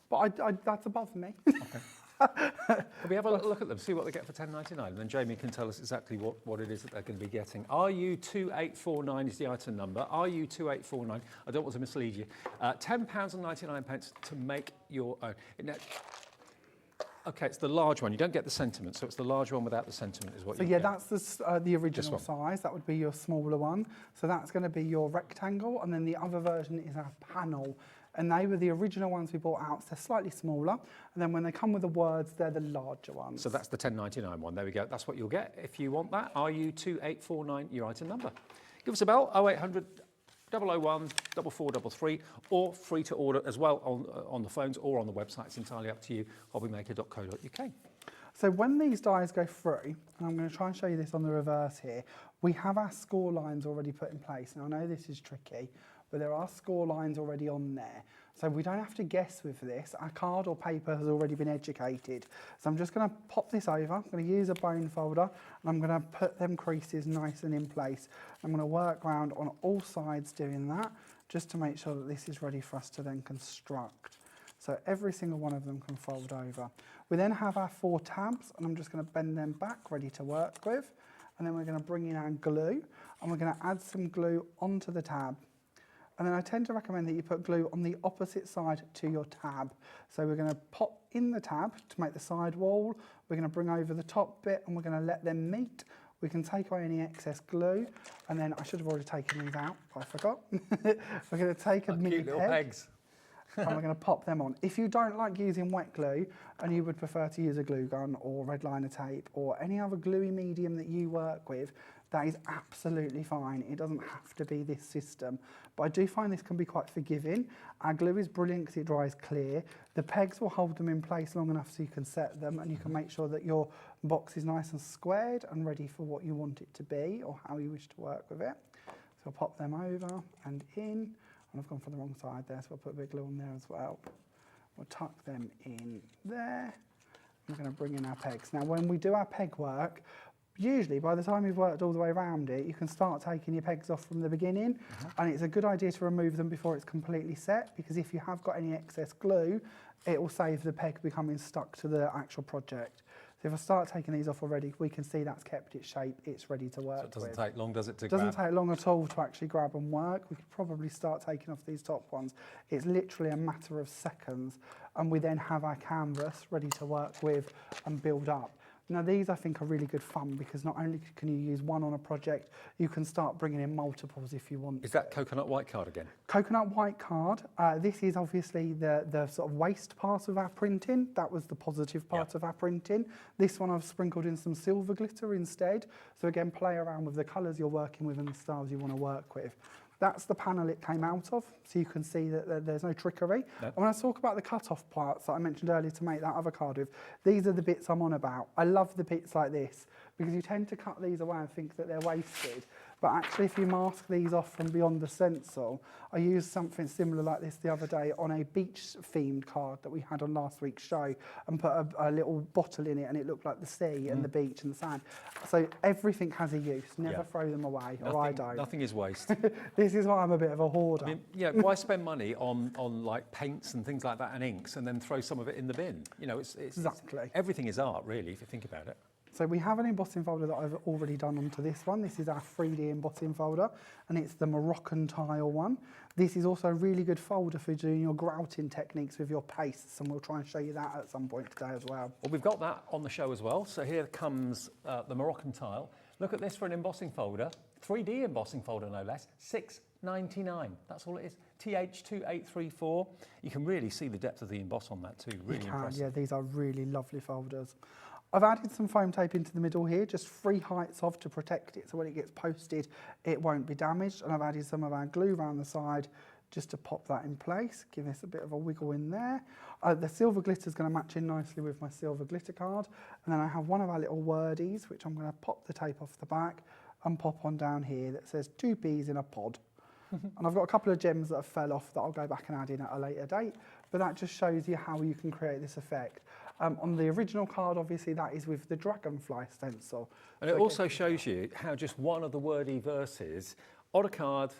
But that's above me. Okay. Can we have a look at them, see what they get for $10.99, and then Jamie can tell us exactly what it is that they're going to be getting. RU2849 is the item number. RU2849. I don't want to mislead you. £10.99 to make your own. Okay, it's the large one. You don't get the sentiment, so it's the large one without the sentiment is what So you yeah, get. that's the original size. That would be your smaller one. So that's going to be your rectangle, and then the other version is our panel. And they were the original ones we bought out, so they're slightly smaller. And then when they come with the words, they're the larger ones. So that's the $10.99 one. There we go. That's what you'll get if you want that. RU2849, your item number. Give us a bell, 0800 001 4433, or free to order as well on the phones or on the website. It's entirely up to you, hobbymaker.co.uk. So when these dies go through, and I'm going to try and show you this on the reverse here, we have our score lines already put in place. Now I know this is tricky, but there are score lines already on there. So we don't have to guess with this. Our card or paper has already been educated. So I'm just going to pop this over. I'm going to use a bone folder, and I'm going to put them creases nice and in place. I'm going to work around on all sides doing that, just to make sure that this is ready for us to then construct. So every single one of them can fold over. We then have our 4 tabs, and I'm just going to bend them back, ready to work with. And then we're going to bring in our glue, and we're going to add some glue onto the tab. And then I tend to recommend that you put glue on the opposite side to your tab. So we're going to pop in the tab to make the side wall. We're going to bring over the top bit, and we're going to let them meet. We can take away any excess glue, and then I should have already taken these out, but I forgot. We're going to take a mini Cute little peg, pegs. and we're going to pop them on. If you don't like using wet glue, and you would prefer to use a glue gun or red liner tape or any other gluey medium that you work with, that is absolutely fine. It doesn't have to be this system. But I do find this can be quite forgiving. Our glue is brilliant because it dries clear. The pegs will hold them in place long enough so you can set them, and you can make sure that your box is nice and squared and ready for what you want it to be or how you wish to work with it. So I'll pop them over and in. And I've gone for the wrong side there, so I'll put a bit of glue on there as well. We'll tuck them in there. We're going to bring in our pegs. Now, when we do our peg work, usually by the time you've worked all the way around it, you can start taking your pegs off from the beginning. And it's a good idea to remove them before it's completely set, because if you have got any excess glue, it will save the peg becoming stuck to the actual project. So if I start taking these off already, we can see that's kept its shape, it's ready to work So it doesn't with. take long, does it, to It doesn't grab? take long at all to actually grab and work. We could probably start taking off these top ones. It's literally a matter of seconds, and we then have our canvas ready to work with and build up. Now these I think are really good fun because not only can you use one on a project, you can start bringing in multiples if you want. Is that coconut white card again? Coconut white card, this is obviously the sort of waste part of our printing. That was the positive part of our printing. This one I've sprinkled in some silver glitter instead. So again, play around with the colours you're working with and the styles you want to work with. That's the panel it came out of, so you can see that there's no trickery. No. And when I talk about the cut-off parts that I mentioned earlier to make that other card with, these are the bits I'm on about. I love the bits like this, because you tend to cut these away and think that they're wasted. But actually, if you mask these off from beyond the stencil, I used something similar like this the other day on a beach-themed card that we had on last week's show, and put a little bottle in it, and it looked like the sea and the beach and the sand. So everything has a use. Never throw them away, or I don't. Nothing is waste. This is why I'm a bit of a hoarder. I mean, yeah, why spend money on like paints and things like that and inks and then throw some of it in the bin? You know, Exactly. everything is art, really, if you think about it. So we have an embossing folder that I've already done onto this one. This is our 3D embossing folder, and it's the Moroccan tile one. This is also a really good folder for doing your grouting techniques with your pastes, and we'll try and show you that at some point today as well. Well, we've got that on the show as well. So here comes the Moroccan tile. Look at this for an embossing folder, 3D embossing folder no less, $6.99. That's all it is. TH2834. You can really see the depth of the emboss on that too. Really impressive. Yeah, these are really lovely folders. I've added some foam tape into the middle here, just 3 heights of to protect it, so when it gets posted, it won't be damaged. And I've added some of our glue around the side just to pop that in place, give this a bit of a wiggle in there. The silver glitter is going to match in nicely with my silver glitter card. And then I have one of our little wordies, which I'm going to pop the tape off the back and pop on down here that says 2 peas in a pod. And I've got a couple of gems that have fell off that I'll go back and add in at a later date, but that just shows you how you can create this effect. On the original card, obviously, that is with the Dragonfly stencil. And it also shows you how just one of the wordy verses on a card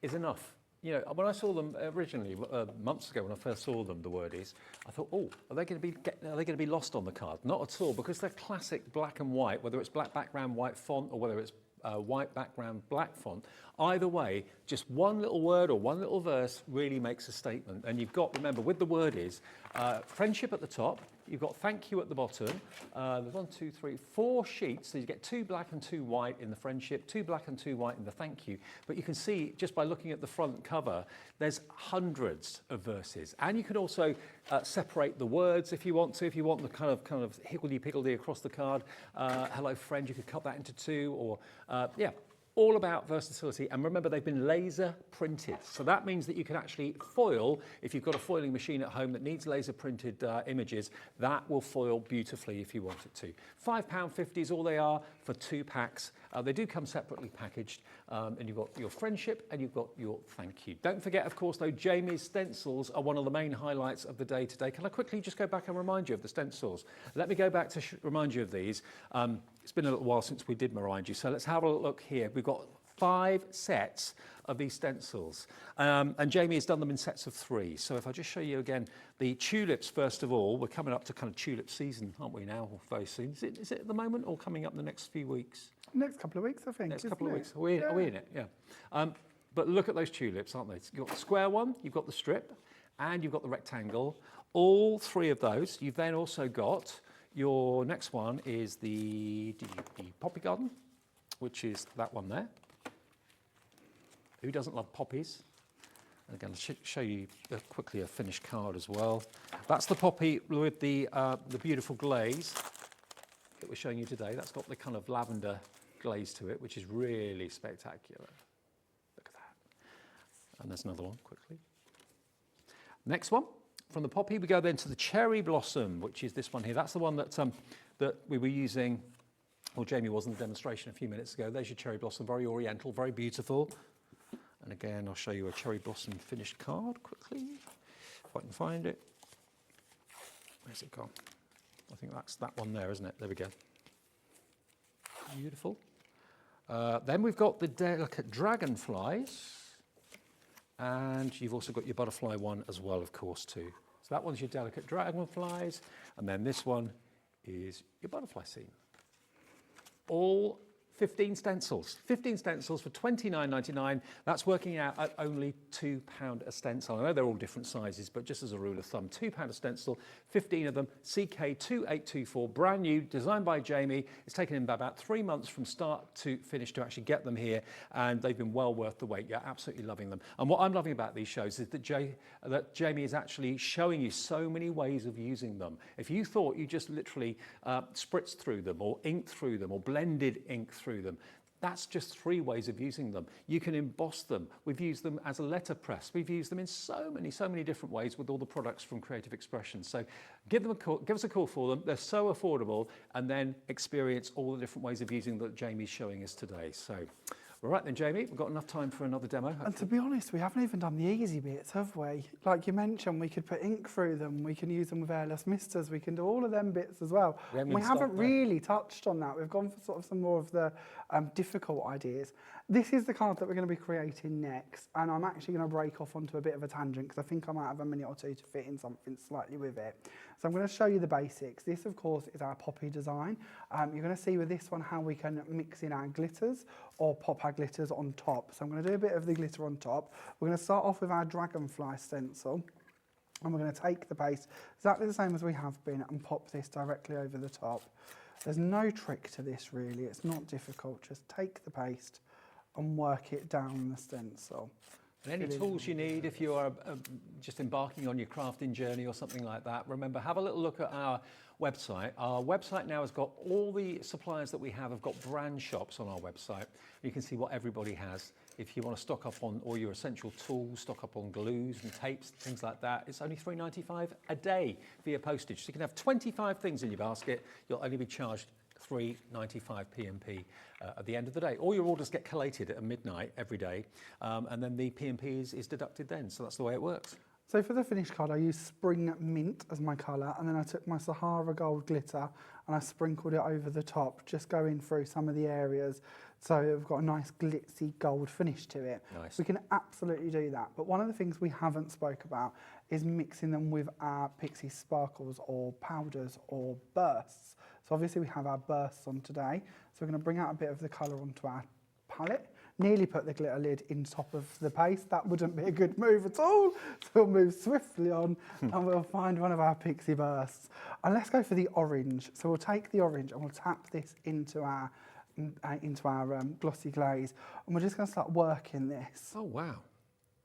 is enough. You know, when I saw them originally, months ago when I first saw them, the wordies, I thought, oh, are they going to be lost on the card? Not at all, because they're classic black and white, whether it's black background, white font, or whether it's white background, black font. Either way, just one little word or one little verse really makes a statement. And you've got, remember, with the wordies, friendship at the top, you've got thank you at the bottom. There's 1, 2, 3, 4 sheets. So you get 2 black and 2 white in the friendship, 2 black and 2 white in the thank you. But you can see, just by looking at the front cover, there's hundreds of verses. And you can also separate the words if you want to. If you want the kind of higgledy-piggledy across the card, hello friend, you could cut that into 2, or yeah. All about versatility, and remember they've been laser printed, so that means that you can actually foil. If you've got a foiling machine at home that needs laser printed images, that will foil beautifully if you want it to. £5.50 is all they are for 2 packs. They do come separately packaged, and you've got your friendship and you've got your thank you. Don't forget, of course, though, Jamie's stencils are one of the main highlights of the day today. Can I quickly just go back and remind you of the stencils? Let me go back to remind you of these. It's been a little while since we did remind you, so let's have a look here. We've got 5 sets of these stencils, and Jamie has done them in sets of 3. So if I just show you again, the tulips, first of all, we're coming up to kind of tulip season, aren't we now, very soon? Is it at the moment, or coming up in the next few weeks? Next couple of weeks, I think. Next couple of weeks. Are we in it? Yeah. But look at those tulips, aren't they? You've got the square one, you've got the strip, and you've got the rectangle. All 3 of those. You've then also got your next one is the poppy garden, which is that one there. Who doesn't love poppies? And again, I'll show you quickly a finished card as well. That's the poppy with the beautiful glaze that we're showing you today. That's got the kind of lavender glaze to it, which is really spectacular. Look at that. And there's another one quickly. Next one. From the poppy, we go then to the cherry blossom, which is this one here. That's the one that that we were using, or Jamie was in the demonstration a few minutes ago. There's your cherry blossom, very oriental, very beautiful. And again, I'll show you a cherry blossom finished card quickly, if I can find it. Where's it gone? I think that's that one there, isn't it? There we go. Beautiful. Then we've got the delicate dragonflies. And you've also got your butterfly one as well, of course, too. So that one's your delicate dragonflies. And then this one is your butterfly scene. All 15 stencils. 15 stencils for $29.99. That's working out at only £2 a stencil. I know they're all different sizes, but just as a rule of thumb, £2 a stencil, 15 of them, CK2824, brand new, designed by Jamie. It's taken him about 3 months from start to finish to actually get them here, and they've been well worth the wait. You're absolutely loving them. And what I'm loving about these shows is that Jamie is actually showing you so many ways of using them. If you thought you just literally spritzed through them, or inked through them, or blended ink through them, that's just 3 ways of using them. You can emboss them. We've used them as a letterpress. We've used them in so many different ways with all the products from Creative Expression. So give us a call for them. They're so affordable, and then experience all the different ways of using that Jamie's showing us today. So, all right then, Jamie, we've got enough time for another demo. Hopefully. And to be honest, we haven't even done the easy bits, have we? Like you mentioned, we could put ink through them, we can use them with airless misters, we can do all of them bits as well. We haven't really touched on that. We've gone for sort of some more of the difficult ideas. This is the card that we're going to be creating next, and I'm actually going to break off onto a bit of a tangent because I think I might have a minute or two to fit in something slightly with it. So I'm going to show you the basics. This, of course, is our poppy design. You're going to see with this one how we can mix in our glitters or pop our glitters on top. So I'm going to do a bit of the glitter on top. We're going to start off with our Dragonfly stencil, and we're going to take the base exactly the same as we have been and pop this directly over the top. There's no trick to this really, it's not difficult. Just take the paste and work it down the stencil. And any tools you need if you are just embarking on your crafting journey or something like that, remember, have a little look at our website. Our website now has got all the suppliers that we have got brand shops on our website. You can see what everybody has. If you want to stock up on all your essential tools, stock up on glues and tapes, things like that, it's only $3.95 a day via postage. So you can have 25 things in your basket. You'll only be charged $3.95 P&P at the end of the day. All your orders get collated at midnight every day, and then the P&P is deducted then. So that's the way it works. So for the finished card, I used Spring Mint as my colour, and then I took my Sahara Gold glitter and I sprinkled it over the top, just going through some of the areas. So we've got a nice glitzy gold finish to it. Nice. We can absolutely do that. But one of the things we haven't spoke about is mixing them with our Pixie Sparkles or powders or bursts. So obviously we have our bursts on today. So we're going to bring out a bit of the colour onto our palette. Nearly put the glitter lid in top of the paste. That wouldn't be a good move at all. So we'll move swiftly on and we'll find one of our Pixie bursts. And let's go for the orange. So we'll take the orange and we'll tap this into our glossy glaze. And we're just going to start working this. Oh, wow.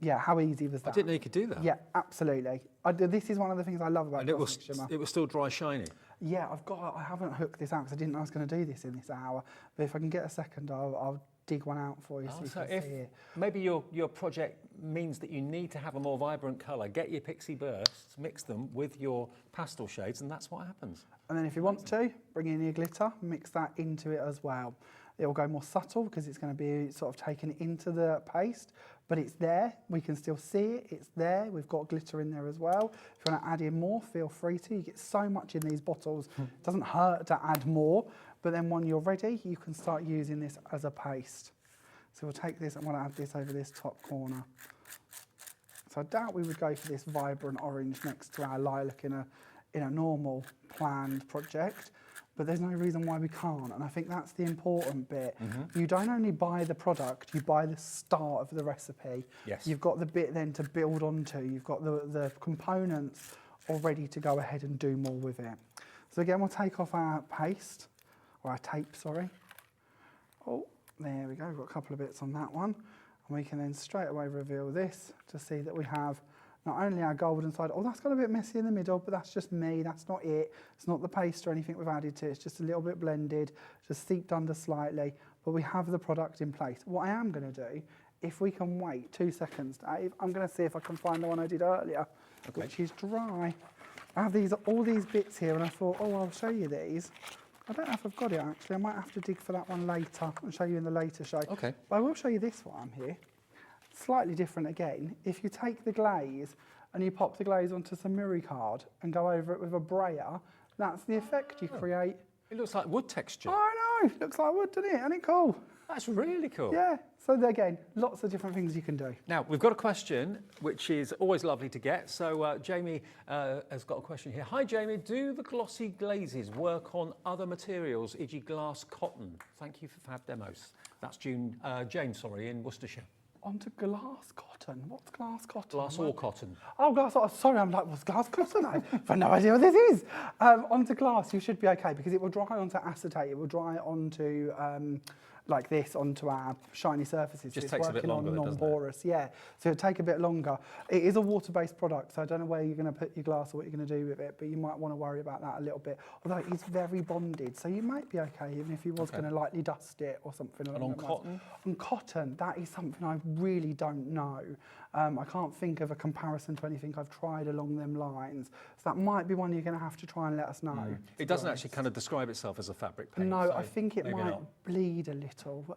Yeah, how easy was that? I didn't know you could do that. Yeah, absolutely. This is one of the things I love about Shimmer. It was still dry shiny. Yeah, I haven't hooked this out because I didn't know I was going to do this in this hour. But if I can get a second, I'll dig one out for you so you can see it. Maybe your project means that you need to have a more vibrant colour, get your Pixie bursts, mix them with your pastel shades, and that's what happens. And then if you want to, bring in your glitter, mix that into it as well. It will go more subtle because it's going to be sort of taken into the paste, but it's there. We can still see it. It's there. We've got glitter in there as well. If you want to add in more, feel free to. You get so much in these bottles. It doesn't hurt to add more, but then when you're ready, you can start using this as a paste. So we'll take this and we'll add this over this top corner. So I doubt we would go for this vibrant orange next to our lilac in a normal planned project. But there's no reason why we can't, and I think that's the important bit. You don't only buy the product, you buy the start of the recipe. Yes. You've got the bit then to build onto, you've got the components all ready to go ahead and do more with it. So again, we'll take off our paste, or our tape, sorry. Oh, there we go, we've got a couple of bits on that one. And we can then straight away reveal this to see that we have not only our golden side, oh, that's got a bit messy in the middle, but that's just me, that's not it. It's not the paste or anything we've added to it, it's just a little bit blended, just steeped under slightly, but we have the product in place. What I am going to do, if we can wait 2 seconds, Dave, I'm going to see if I can find the one I did earlier, which is dry. I have all these bits here, and I thought, oh, I'll show you these. I don't know if I've got it, actually. I might have to dig for that one later and show you in the later show. Okay. But I will show you this one here. Slightly different again. If you take the glaze and you pop the glaze onto some mirror card and go over it with a brayer, that's the effect you create. It looks like wood texture. I know, looks like wood, doesn't it? Isn't it cool? That's really cool. Yeah, so again, lots of different things you can do. Now, we've got a question, which is always lovely to get. So Jamie has got a question here. Hi, Jamie. Do the glossy glazes work on other materials, e.g. glass, cotton? Thank you for fab demos. That's James, in Worcestershire. Onto glass cotton. What's glass cotton? Glass or cotton? Oh, glass. Oh, sorry, I'm like, what's glass cotton? I've no idea what this is. Onto glass, you should be okay because it will dry onto acetate. It will dry onto like this onto our shiny surfaces. Just so takes a bit longer, doesn't it? Non-porous, yeah. So it'll take a bit longer. It is a water-based product, so I don't know where you're going to put your glass or what you're going to do with it, but you might want to worry about that a little bit. Although it is very bonded, so you might be okay even if you was going to lightly dust it or something. And on cotton? On cotton, that is something I really don't know. I can't think of a comparison to anything I've tried along them lines. So that might be one you're going to have to try and let us know. It doesn't actually kind of describe itself as a fabric paint. No, so I think it might bleed a little,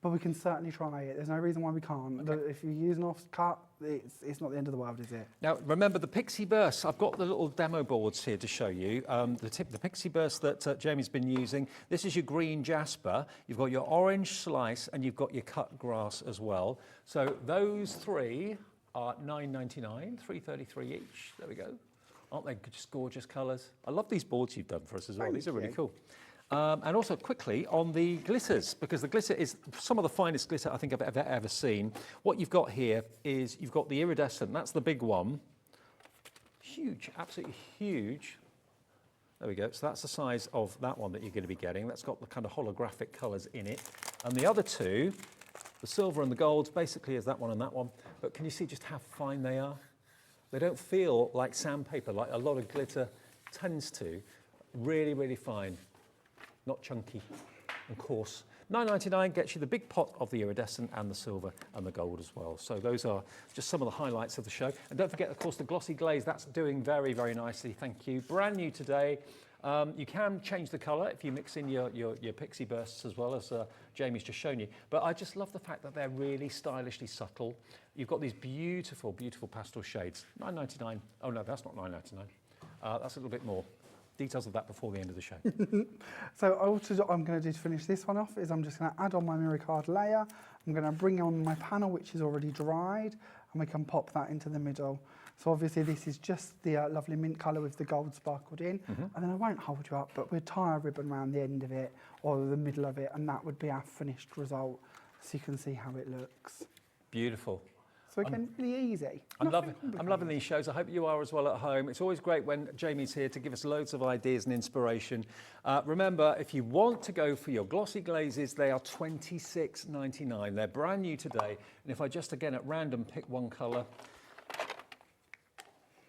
but we can certainly try it. There's no reason why we can't. Okay. If you use an off-cut, it's not the end of the world, is it? Now, remember the Pixie bursts. I've got the little demo boards here to show you. The Pixie burst that Jamie's been using. This is your green jasper. You've got your orange slice, and you've got your cut grass as well. So those three are $9.99, $3.33 each. There we go. Aren't they just gorgeous colours? I love these boards you've done for us as well. These are really cool. And also quickly on the glitters, because the glitter is some of the finest glitter I think I've ever seen. What you've got here is you've got the iridescent, that's the big one. Huge, absolutely huge. There we go, so that's the size of that one that you're going to be getting. That's got the kind of holographic colours in it. And the other two, the silver and the gold, basically is that one and that one. But can you see just how fine they are? They don't feel like sandpaper, like a lot of glitter tends to. Really, really fine. Not chunky and coarse. $9.99 gets you the big pot of the iridescent and the silver and the gold as well. So those are just some of the highlights of the show. And don't forget, of course, the glossy glaze. That's doing very, very nicely. Thank you. Brand new today. You can change the colour if you mix in your pixie bursts as well, as Jamie's just shown you. But I just love the fact that they're really stylishly subtle. You've got these beautiful, beautiful pastel shades. $9.99. Oh, no, that's not $9.99. That's a little bit more. Details of that before the end of the show. So what I'm going to do to finish this one off is I'm just going to add on my mirror card layer. I'm going to bring on my panel, which is already dried, and we can pop that into the middle. So obviously this is just the lovely mint colour with the gold sparkled in. And then I won't hold you up, but we'll tie a ribbon around the end of it or the middle of it, and that would be our finished result. So you can see how it looks. Beautiful. So again, really easy. I'm loving these shows. I hope you are as well at home. It's always great when Jamie's here to give us loads of ideas and inspiration. Remember, if you want to go for your glossy glazes, they are $26.99. They're brand new today. And if I just, again, at random, pick one colour,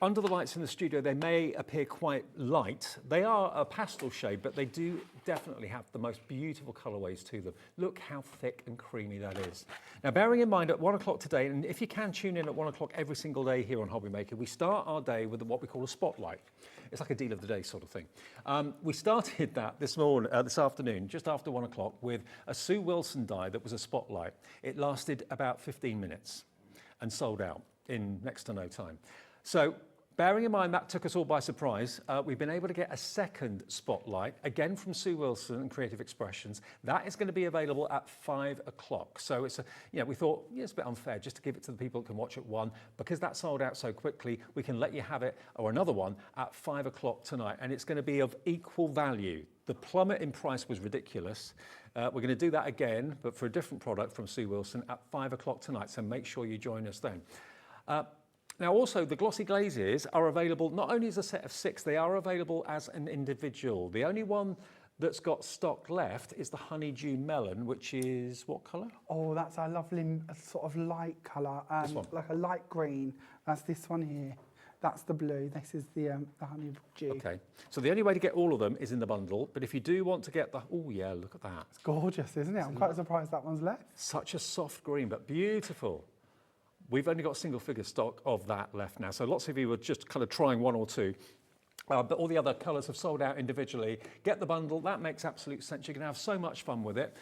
under the lights in the studio, they may appear quite light. They are a pastel shade, but they do definitely have the most beautiful colourways to them. Look how thick and creamy that is. Now, bearing in mind at 1 o'clock today, and if you can tune in at 1 o'clock every single day here on Hobby Maker, we start our day with what we call a spotlight. It's like a deal of the day sort of thing. We started that this afternoon, just after 1 o'clock, with a Sue Wilson die that was a spotlight. It lasted about 15 minutes and sold out in next to no time. So, bearing in mind that took us all by surprise, we've been able to get a second spotlight, again from Sue Wilson and Creative Expressions. That is going to be available at 5 o'clock. So it's we thought, it's a bit unfair just to give it to the people that can watch at 1. Because that sold out so quickly, we can let you have it, or another one, at 5 o'clock tonight. And it's going to be of equal value. The plummet in price was ridiculous. We're going to do that again, but for a different product from Sue Wilson at 5 o'clock tonight. So make sure you join us then. Now also the glossy glazes are available not only as a set of 6, they are available as an individual. The only one that's got stock left is the honeydew melon, which is what colour? Oh, that's our lovely sort of light colour, like a light green. That's this one here. That's the blue. This is the honeydew. Okay, so the only way to get all of them is in the bundle, but if you do want to get the, oh yeah, look at that. It's gorgeous, isn't it? I'm quite surprised that one's left. Such a soft green, but beautiful. We've only got single figure stock of that left now, so lots of you are just kind of trying 1 or 2. But all the other colours have sold out individually. Get the bundle, that makes absolute sense. You're going to have so much fun with it.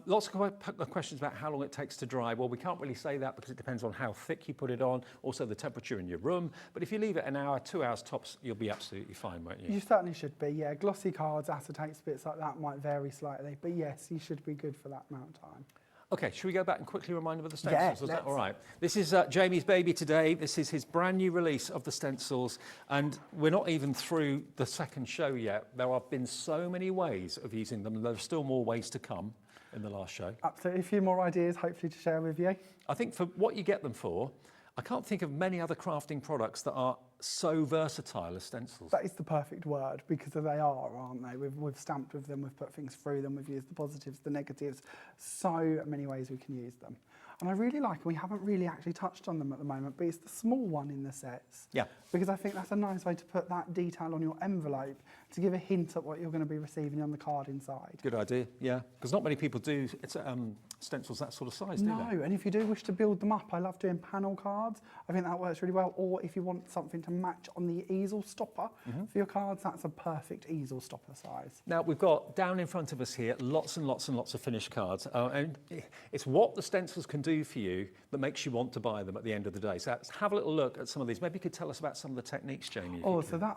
Lots of questions about how long it takes to dry. Well, we can't really say that because it depends on how thick you put it on, also the temperature in your room. But if you leave it an hour, 2 hours tops, you'll be absolutely fine, won't you? You certainly should be, yeah. Glossy cards, acetates, bits like that might vary slightly. But yes, you should be good for that amount of time. Okay, should we go back and quickly remind them of the stencils? Yeah, Is that all right? This is Jamie's baby today. This is his brand new release of the stencils, and we're not even through the second show yet. There have been so many ways of using them, and there's still more ways to come in the last show. Absolutely, a few more ideas hopefully to share with you. I think for what you get them for, I can't think of many other crafting products that are so versatile as stencils. That is the perfect word, because they are, aren't they? We've stamped with them, we've put things through them, we've used the positives, the negatives, so many ways we can use them. And I really like, and we haven't really actually touched on them at the moment, but it's the small one in the sets. Yeah. Because I think that's a nice way to put that detail on your envelope, to give a hint at what you're going to be receiving on the card inside. Good idea, yeah. Because not many people do stencils that sort of size, do they? No, and if you do wish to build them up, I love doing panel cards. I think that works really well. Or if you want something to match on the easel stopper for your cards, that's a perfect easel stopper size. Now, we've got down in front of us here lots and lots and lots of finished cards. And it's what the stencils can do for you that makes you want to buy them at the end of the day. So let's have a little look at some of these. Maybe you could tell us about some of the techniques, Jamie. Oh, so that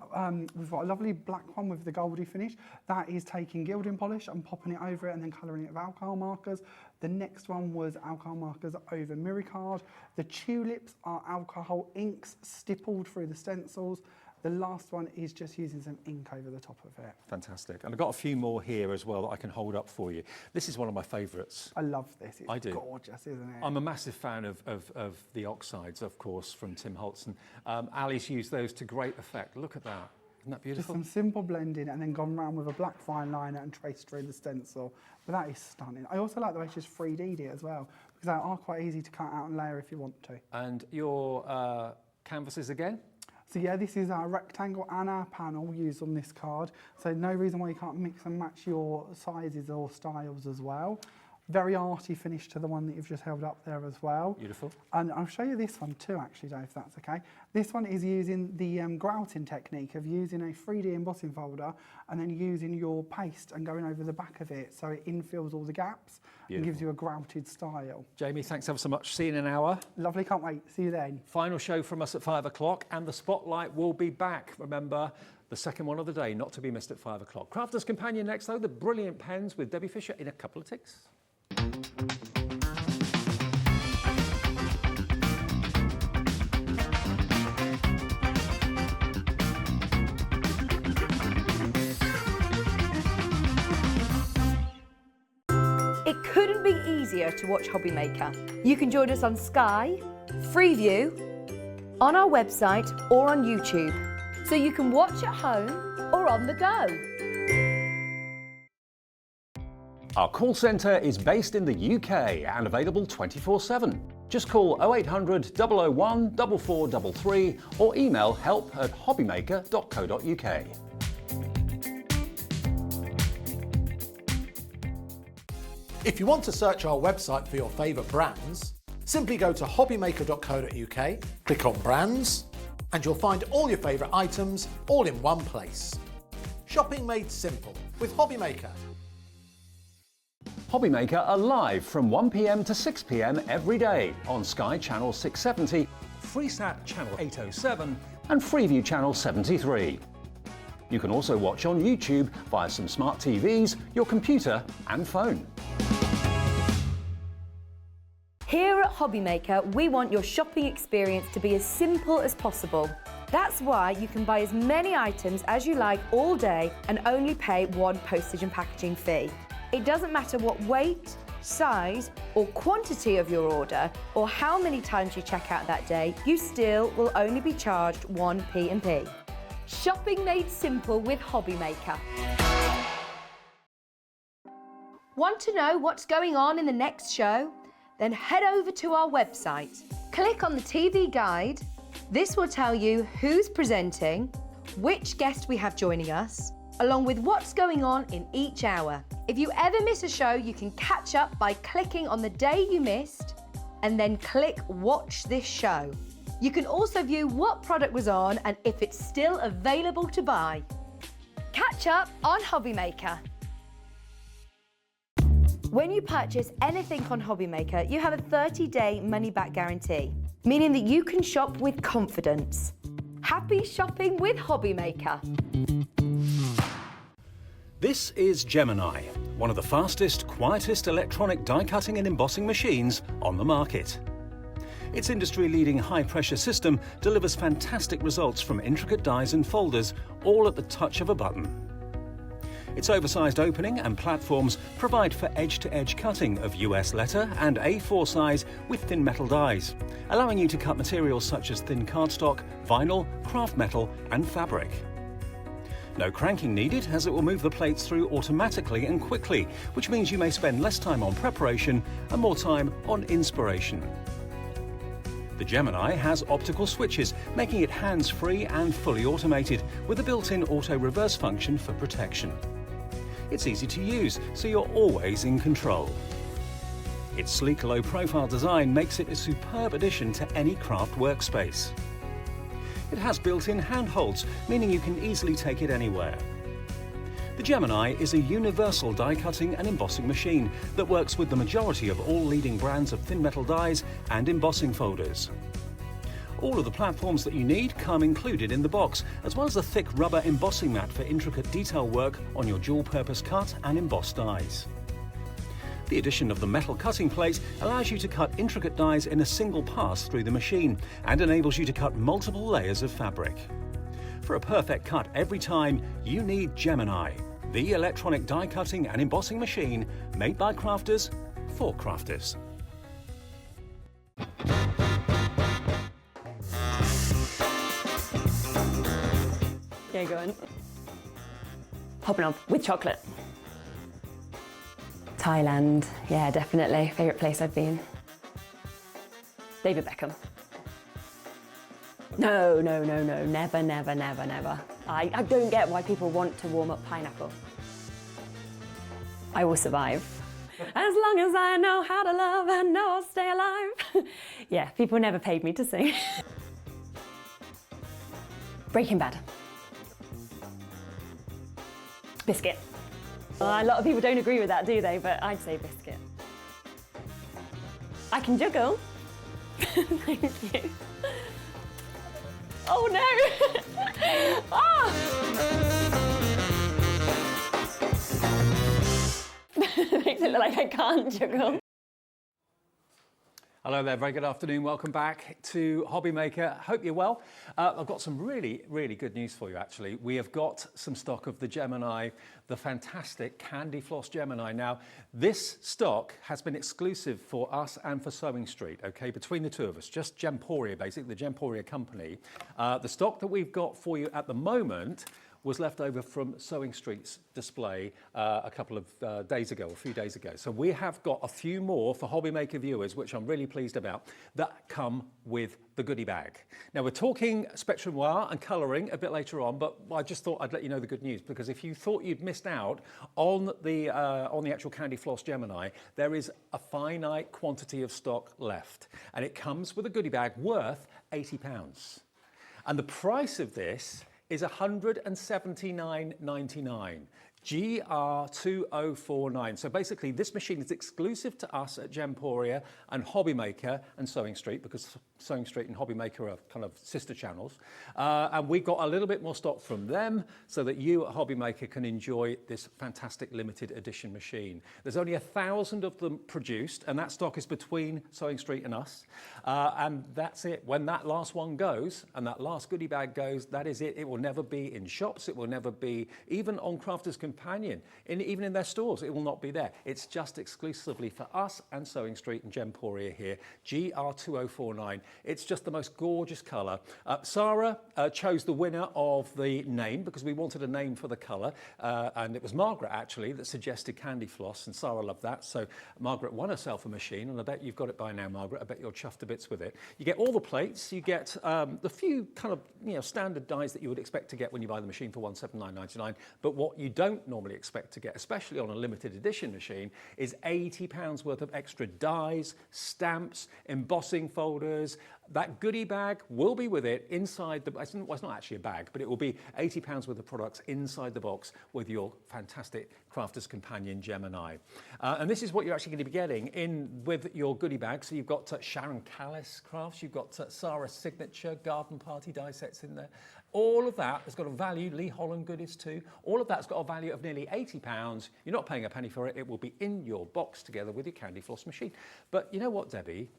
we've got a lovely black one with the goldy finish. That is taking gilding polish and popping it over it and then colouring it with alcohol markers. The next one was alcohol markers over mirror card. The tulips are alcohol inks stippled through the stencils. The last one is just using some ink over the top of it. Fantastic. And I've got a few more here as well that I can hold up for you. This is one of my favourites. I love this. It's I do. Gorgeous, isn't it? I'm a massive fan of the oxides, of course, from Tim Holtz. And Ali's used those to great effect. Look at that. Isn't that beautiful? Just some simple blending and then gone round with a black fine liner and traced through the stencil. But that is stunning. I also like the way she's 3D'd it as well, because they are quite easy to cut out and layer if you want to. And your canvases again? So yeah, this is our rectangle and our panel used on this card. So no reason why you can't mix and match your sizes or styles as well. Very arty finish to the one that you've just held up there as well. Beautiful. And I'll show you this one too, actually, Dave, if that's okay. This one is using the grouting technique of using a 3D embossing folder and then using your paste and going over the back of it so it infills all the gaps. Beautiful. And gives you a grouted style. Jamie, thanks ever so much. See you in an hour. Lovely, can't wait. See you then. Final show from us at 5 o'clock, and the spotlight will be back. Remember, the second one of the day, not to be missed at 5 o'clock. Crafter's Companion next, though, the brilliant pens with Debbie Fisher in a couple of ticks. It couldn't be easier to watch Hobby Maker. You can join us on Sky, Freeview, on our website or on YouTube, so you can watch at home or on the go. Our call centre is based in the UK and available 24/7. Just call 0800 001 4433 or email help@hobbymaker.co.uk. If you want to search our website for your favourite brands, simply go to hobbymaker.co.uk, click on brands, and you'll find all your favourite items all in one place. Shopping made simple with Hobby Maker. Hobby Maker are live from 1 p.m. to 6 p.m. every day on Sky Channel 670, Freesat Channel 807 and Freeview Channel 73. You can also watch on YouTube via some smart TVs, your computer and phone. Here at Hobby Maker, we want your shopping experience to be as simple as possible. That's why you can buy as many items as you like all day and only pay one postage and packaging fee. It doesn't matter what weight, size or quantity of your order or how many times you check out that day, you still will only be charged one P&P. Shopping made simple with Hobby Maker. Want to know what's going on in the next show? Then head over to our website. Click on the TV guide. This will tell you who's presenting, which guest we have joining us, along with what's going on in each hour. If you ever miss a show, you can catch up by clicking on the day you missed and then click Watch This Show. You can also view what product was on and if it's still available to buy. Catch up on Hobby Maker. When you purchase anything on Hobby Maker, you have a 30-day money-back guarantee, meaning that you can shop with confidence. Happy shopping with Hobby Maker. This is Gemini, one of the fastest, quietest electronic die cutting and embossing machines on the market. Its industry-leading high-pressure system delivers fantastic results from intricate dies and folders, all at the touch of a button. Its oversized opening and platforms provide for edge-to-edge cutting of US letter and A4 size with thin metal dies, allowing you to cut materials such as thin cardstock, vinyl, craft metal and fabric. No cranking needed, as it will move the plates through automatically and quickly, which means you may spend less time on preparation and more time on inspiration. The Gemini has optical switches, making it hands-free and fully automated, with a built-in auto-reverse function for protection. It's easy to use, so you're always in control. Its sleek, low-profile design makes it a superb addition to any craft workspace. It has built-in handholds, meaning you can easily take it anywhere. The Gemini is a universal die-cutting and embossing machine that works with the majority of all leading brands of thin metal dies and embossing folders. All of the platforms that you need come included in the box, as well as a thick rubber embossing mat for intricate detail work on your dual-purpose cut and embossed dies. The addition of the metal cutting plate allows you to cut intricate dies in a single pass through the machine and enables you to cut multiple layers of fabric. For a perfect cut every time, you need Gemini, the electronic die cutting and embossing machine made by crafters for crafters. Yeah, go on. Hopping on with chocolate. Thailand, yeah, definitely. Favourite place I've been. David Beckham. No, never. I don't get why people want to warm up pineapple. I will survive. As long as I know how to love, I know I'll stay alive. Yeah, people never paid me to sing. Breaking Bad. Biscuit. A lot of people don't agree with that, do they? But I'd say biscuit. I can juggle. Thank you. Oh no! Ah! Makes it look like I can't juggle. Hello there, very good afternoon. Welcome back to Hobby Maker. Hope you're well. I've got some really good news for you, actually. We have got some stock of the Gemini, the fantastic Candy Floss Gemini. Now, this stock has been exclusive for us and for Sewing Street, okay, between the two of us, just Gemporia, basically, the Gemporia company. The stock that we've got for you at the moment was left over from Sewing Street's display a couple of days ago, a few days ago. So we have got a few more for Hobby Maker viewers, which I'm really pleased about, that come with the goodie bag. Now we're talking Spectrum Noir and colouring a bit later on, but I just thought I'd let you know the good news, because if you thought you'd missed out on the actual Candy Floss Gemini, there is a finite quantity of stock left, and it comes with a goodie bag worth £80. And the price of this is $179.99. GR2049. So basically this machine is exclusive to us at Gemporia and Hobby Maker and Sewing Street, because Sewing Street and Hobby Maker are kind of sister channels. And we got a little bit more stock from them so that you at Hobby Maker can enjoy this fantastic limited edition machine. There's only 1,000 of them produced, and that stock is between Sewing Street and us. And that's it. When that last one goes and that last goodie bag goes, that is it. It will never be in shops. It will never be even on Crafters Companion, even in their stores. It will not be there. It's just exclusively for us and Sewing Street and Gemporia here. GR2049. It's just the most gorgeous colour. Sarah chose the winner of the name, because we wanted a name for the colour, and it was Margaret actually that suggested Candy Floss, and Sarah loved that. So Margaret won herself a machine, and I bet you've got it by now, Margaret. I bet you're chuffed to bits with it. You get all the plates. You get the few kind of standard dies that you would expect to get when you buy the machine for $179.99. But what you don't normally expect to get, especially on a limited edition machine, is £80 worth of extra dies, stamps, embossing folders, That goodie bag will be with it inside the, well, it's not actually a bag, but it will be £80 worth of products inside the box with your fantastic Crafter's Companion Gemini. And this is what you're actually going to be getting in with your goodie bag. So you've got Sharon Callis crafts, you've got Sarah's signature garden party die sets in there. All of that has got a value, Lee Holland goodies too. All of that's got a value of nearly £80. You're not paying a penny for it. It will be in your box together with your candy floss machine. But you know what, Debbie?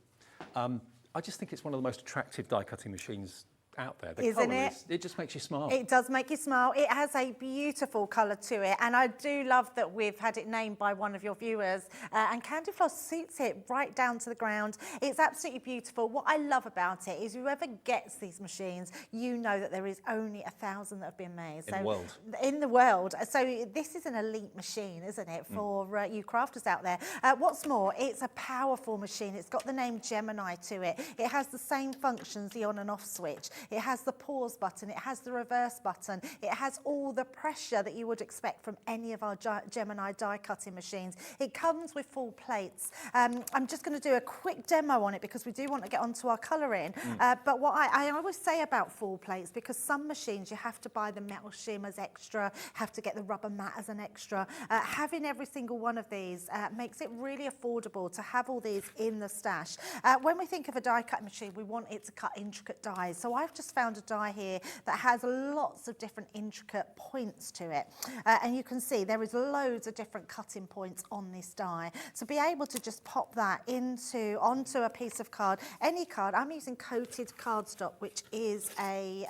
I just think it's one of the most attractive die cutting machines out there. The Isn't colour it? it just makes you smile. It does make you smile. It has a beautiful colour to it, and I do love that we've had it named by one of your viewers, and Candy Floss suits it right down to the ground. It's absolutely beautiful. What I love about it is whoever gets these machines, you know that there is only 1,000 that have been made. In the world. In the world. So this is an elite machine, isn't it, for you crafters out there. What's more, it's a powerful machine. It's got the name Gemini to it. It has the same functions, the on and off switch. It has the pause button, it has the reverse button, it has all the pressure that you would expect from any of our Gemini die cutting machines. It comes with full plates. I'm just going to do a quick demo on it because we do want to get onto our colouring. But what I always say about full plates, because some machines you have to buy the metal shimmers extra, have to get the rubber mat as an extra. Having every single one of these makes it really affordable to have all these in the stash. When we think of a die cutting machine, we want it to cut intricate dies. So I've just found a die here that has lots of different intricate points to it. And you can see there is loads of different cutting points on this die. To be able to just pop that onto a piece of card, any card, I'm using coated cardstock, which is a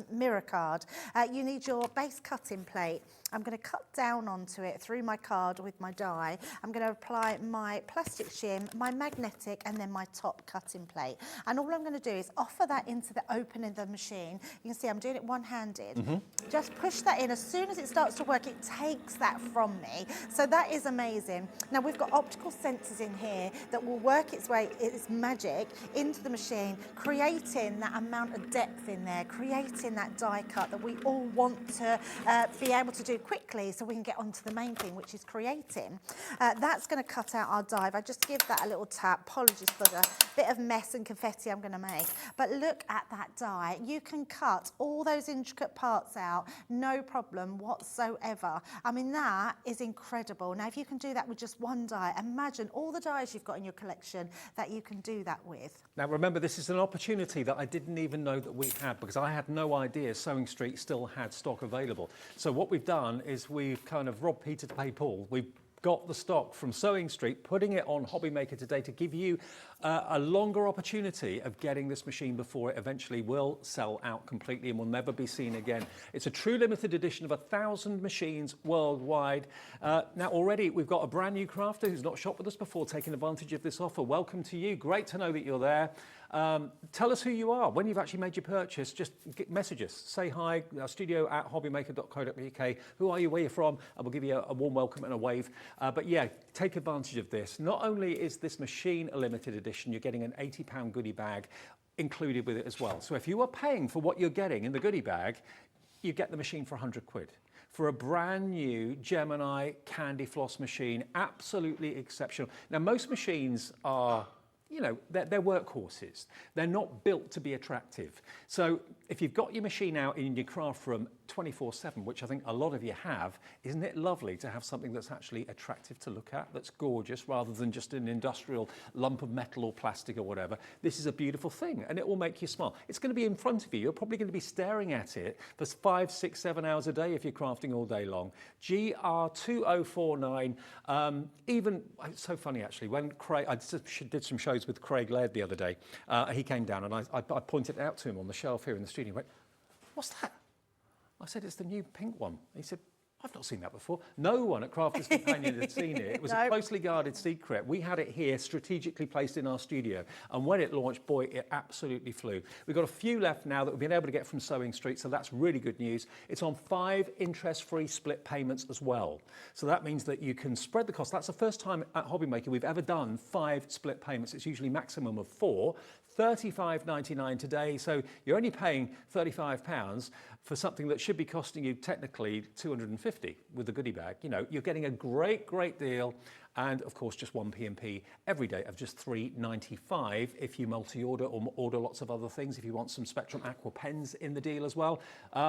mirror card. You need your base cutting plate. I'm going to cut down onto it through my card with my die. I'm going to apply my plastic shim, my magnetic, and then my top cutting plate. And all I'm going to do is offer that into the opening of the machine. You can see I'm doing it one-handed. Just push that in. As soon as it starts to work, it takes that from me. So that is amazing. Now we've got optical sensors in here that will work its way, its magic, into the machine, creating that amount of depth in there, creating that die cut that we all want to be able to do quickly so we can get on to the main thing, which is creating. That's going to cut out our die. I just give that a little tap. Apologies for the bit of mess and confetti I'm going to make. But look at that die. You can cut all those intricate parts out, no problem whatsoever. I mean, that is incredible. Now, if you can do that with just one die, imagine all the dies you've got in your collection that you can do that with. Now remember, this is an opportunity that I didn't even know that we had, because I had no idea Sewing Street still had stock available. So what we've done is we've kind of robbed Peter to pay Paul. We've got the stock from Sewing Street, putting it on Hobby Maker today to give you a longer opportunity of getting this machine before it eventually will sell out completely and will never be seen again. It's a true limited edition of 1,000 machines worldwide. Now already we've got a brand new crafter who's not shopped with us before taking advantage of this offer. Welcome to you. Great to know that you're there. Tell us who you are. When you've actually made your purchase, just message us. Say hi, studio@hobbymaker.co.uk. Who are you, where you're from, and we'll give you a warm welcome and a wave. But yeah, take advantage of this. Not only is this machine a limited edition, you're getting an £80 goodie bag included with it as well. So if you are paying for what you're getting in the goodie bag, you get the machine for £100. For a brand new Gemini candy floss machine, absolutely exceptional. Now most machines are, you know, they're workhorses. They're not built to be attractive. So if you've got your machine out in your craft room 24/7, which I think a lot of you have, isn't it lovely to have something that's actually attractive to look at, that's gorgeous, rather than just an industrial lump of metal or plastic or whatever? This is a beautiful thing, and it will make you smile. It's going to be in front of you. You're probably going to be staring at it for 5, 6, 7 hours a day if you're crafting all day long. GR2049. Even, it's so funny actually, when Craig, I did some shows with Craig Laird the other day. He came down and I pointed it out to him on the shelf here in the studio. He went, "What's that?" I said, "It's the new pink one." He said, "I've not seen that before." No one at Crafter's Companion had seen it. It was a closely guarded secret. We had it here strategically placed in our studio. And when it launched, boy, it absolutely flew. We've got a few left now that we've been able to get from Sewing Street, so that's really good news. It's on 5 interest-free split payments as well. So that means that you can spread the cost. That's the first time at Hobby Maker we've ever done 5 split payments. It's usually maximum of 4. $35.99 today, so you're only paying £35 for something that should be costing you technically $250 with the goodie bag. You know, you're getting a great deal. And of course, just one P&P every day of just $3.95 if you multi-order or order lots of other things. If you want some Spectrum Aqua pens in the deal as well,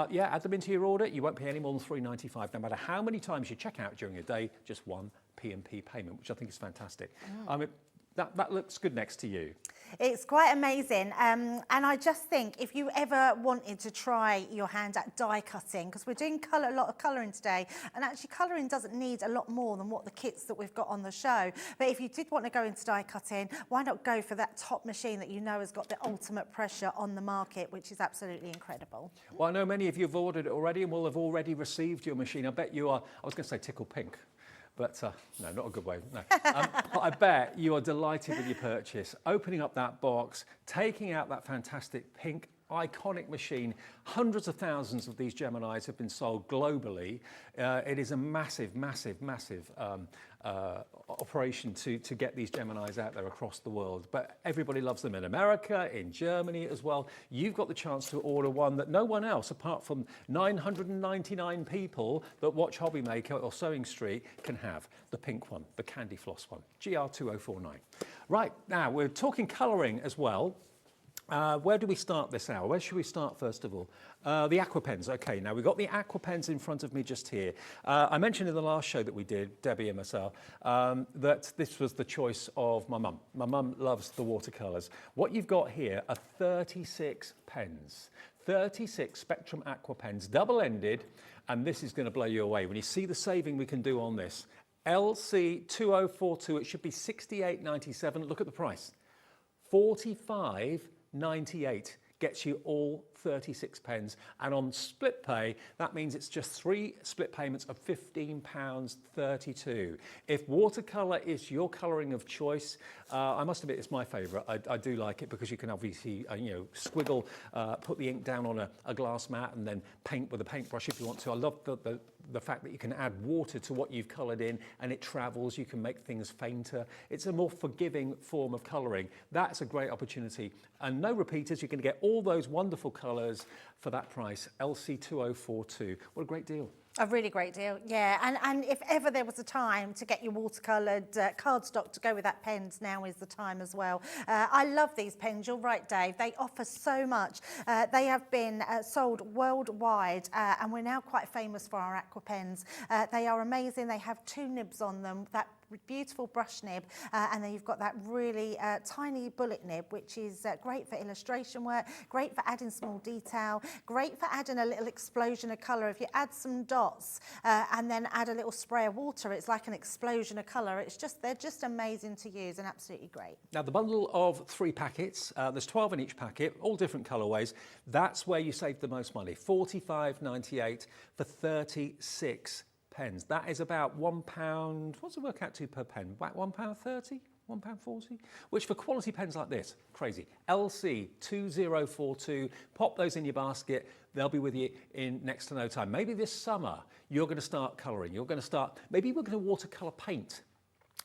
yeah, add them into your order. You won't pay any more than $3.95, no matter how many times you check out during a day, just one P&P payment, which I think is fantastic. I mean, that looks good next to you. It's quite amazing. And I just think if you ever wanted to try your hand at die cutting, because we're doing a lot of colouring today, and actually colouring doesn't need a lot more than what the kits that we've got on the show. But if you did want to go into die cutting, why not go for that top machine that you know has got the ultimate pressure on the market, which is absolutely incredible. Well, I know many of you have ordered it already and will have already received your machine. I bet you are, I was going to say tickle pink. But no, not a good way, no. But I bet you are delighted with your purchase, opening up that box, taking out that fantastic pink iconic machine. Hundreds of thousands of these Geminis have been sold globally. It is a massive, massive, massive operation to get these Geminis out there across the world. But everybody loves them in America, in Germany as well. You've got the chance to order one that no one else, apart from 999 people that watch Hobbymaker or Sewing Street, can have. The pink one, the candy floss one, GR2049. Right, now we're talking colouring as well. Where do we start this hour? Where should we start first of all? The Aqua Pens. Okay, now we've got the Aqua Pens in front of me just here. I mentioned in the last show that we did, Debbie and myself, that this was the choice of my mum. My mum loves the watercolours. What you've got here are 36 pens. 36 Spectrum Aqua Pens, double-ended, and this is going to blow you away. When you see the saving we can do on this, LC2042, it should be $68.97. Look at the price. $45.98 gets you all 36 pens, and on split pay that means it's just 3 split payments of £15.32. If watercolour is your colouring of choice, I must admit it's my favourite. I do like it because you can obviously squiggle, put the ink down on a glass mat and then paint with a paintbrush if you want to. I love the fact that you can add water to what you've coloured in and it travels. You can make things fainter. It's a more forgiving form of colouring. That's a great opportunity, and no repeaters. You're going to get all those wonderful colours for that price. LC2042. What a great deal. A really great deal, yeah. And if ever there was a time to get your watercoloured cardstock to go with that pens, now is the time as well. I love these pens, you're right, Dave. They offer so much. They have been sold worldwide, and we're now quite famous for our Aqua Pens. They are amazing. They have 2 nibs on them, that beautiful brush nib, and then you've got that really tiny bullet nib, which is great for illustration work, great for adding small detail, great for adding a little explosion of colour. If you add some dots and then add a little spray of water, it's like an explosion of colour. They're just amazing to use and absolutely great. Now the bundle of 3 packets, there's 12 in each packet, all different colourways. That's where you save the most money. $45.98 for 36 pens. That is about £1. What's it work out to per pen? About £1.30? £1.40? Which for quality pens like this, crazy. LC2042, pop those in your basket. They'll be with you in next to no time. Maybe this summer you're going to start colouring. Maybe we're going to watercolour paint.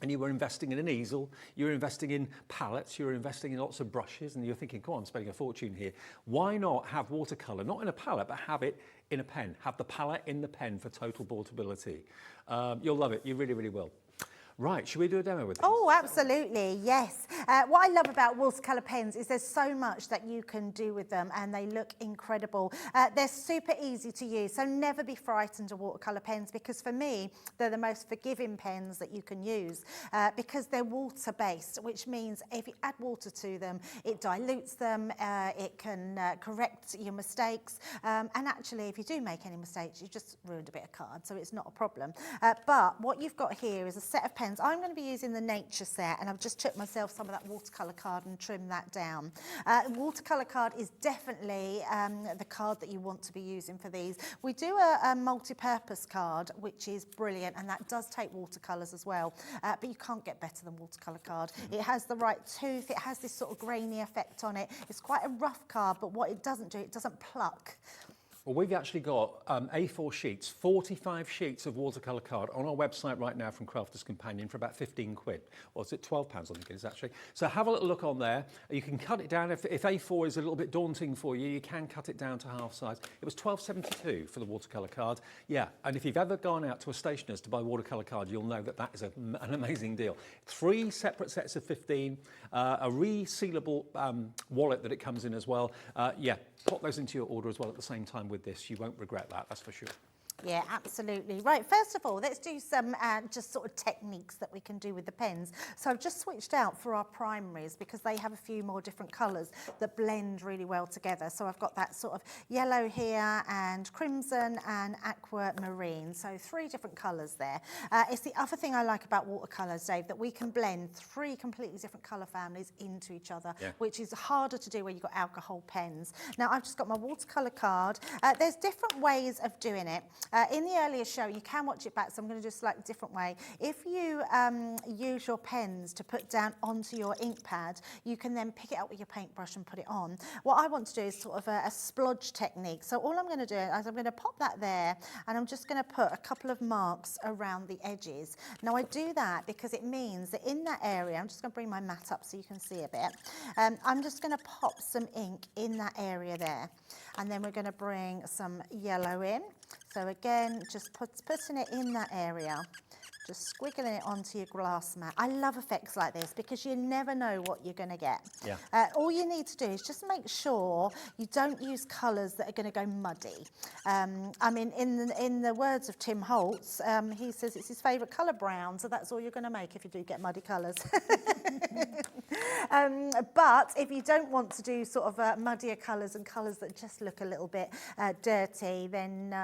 And you were investing in an easel, you're investing in palettes, you're investing in lots of brushes, and you're thinking, come on, I'm spending a fortune here. Why not have watercolour, not in a palette, but have it in a pen? Have the palette in the pen for total portability. You'll love it, you really, really will. Right, should we do a demo with this? Oh, absolutely, yes. What I love about watercolour pens is there's so much that you can do with them, and they look incredible. They're super easy to use, so never be frightened of watercolour pens, because for me, they're the most forgiving pens that you can use, because they're water-based, which means if you add water to them, it dilutes them, it can correct your mistakes, and actually, if you do make any mistakes, you just ruined a bit of card, so it's not a problem. But what you've got here is a set of pens. I'm going to be using the Nature set, and I've just took myself some of that watercolour card and trimmed that down. Watercolour card is definitely the card that you want to be using for these. We do a multi-purpose card, which is brilliant, and that does take watercolours as well, but you can't get better than watercolour card. It has the right tooth, it has this sort of grainy effect on it. It's quite a rough card, but what it doesn't do, it doesn't pluck. Well, we've actually got A4 sheets, 45 sheets of watercolour card on our website right now from Crafter's Companion for about 15 quid. Or is it £12, I think it is actually. So have a little look on there. You can cut it down. If A4 is a little bit daunting for you, you can cut it down to half size. It was £12.72 for the watercolour card. Yeah, and if you've ever gone out to a stationer's to buy watercolour card, you'll know that that is an amazing deal. 3 separate sets of 15, a resealable wallet that it comes in as well. Yeah, pop those into your order as well at the same time with this. You won't regret that, that's for sure. Yeah, absolutely. Right, first of all, let's do some just sort of techniques that we can do with the pens. So I've just switched out for our primaries because they have a few more different colours that blend really well together. So I've got that sort of yellow here and crimson and aqua marine. So 3 different colours there. It's the other thing I like about watercolours, Dave, that we can blend 3 completely different colour families into each other, which is harder to do when you've got alcohol pens. Now, I've just got my watercolour card. There's different ways of doing it. In the earlier show, you can watch it back, so I'm going to do a slightly different way. If you use your pens to put down onto your ink pad, you can then pick it up with your paintbrush and put it on. What I want to do is sort of a splodge technique. So all I'm going to do is I'm going to pop that there, and I'm just going to put a couple of marks around the edges. Now, I do that because it means that in that area, I'm just going to bring my mat up so you can see a bit. I'm just going to pop some ink in that area there. And then we're going to bring some yellow in. So again, just putting it in that area, just squiggling it onto your glass mat. I love effects like this because you never know what you're going to get. Yeah. All you need to do is just make sure you don't use colours that are going to go muddy. I mean, in the words of Tim Holtz, he says it's his favourite colour brown, so that's all you're going to make if you do get muddy colours. But if you don't want to do sort of muddier colours and colours that just look a little bit dirty, then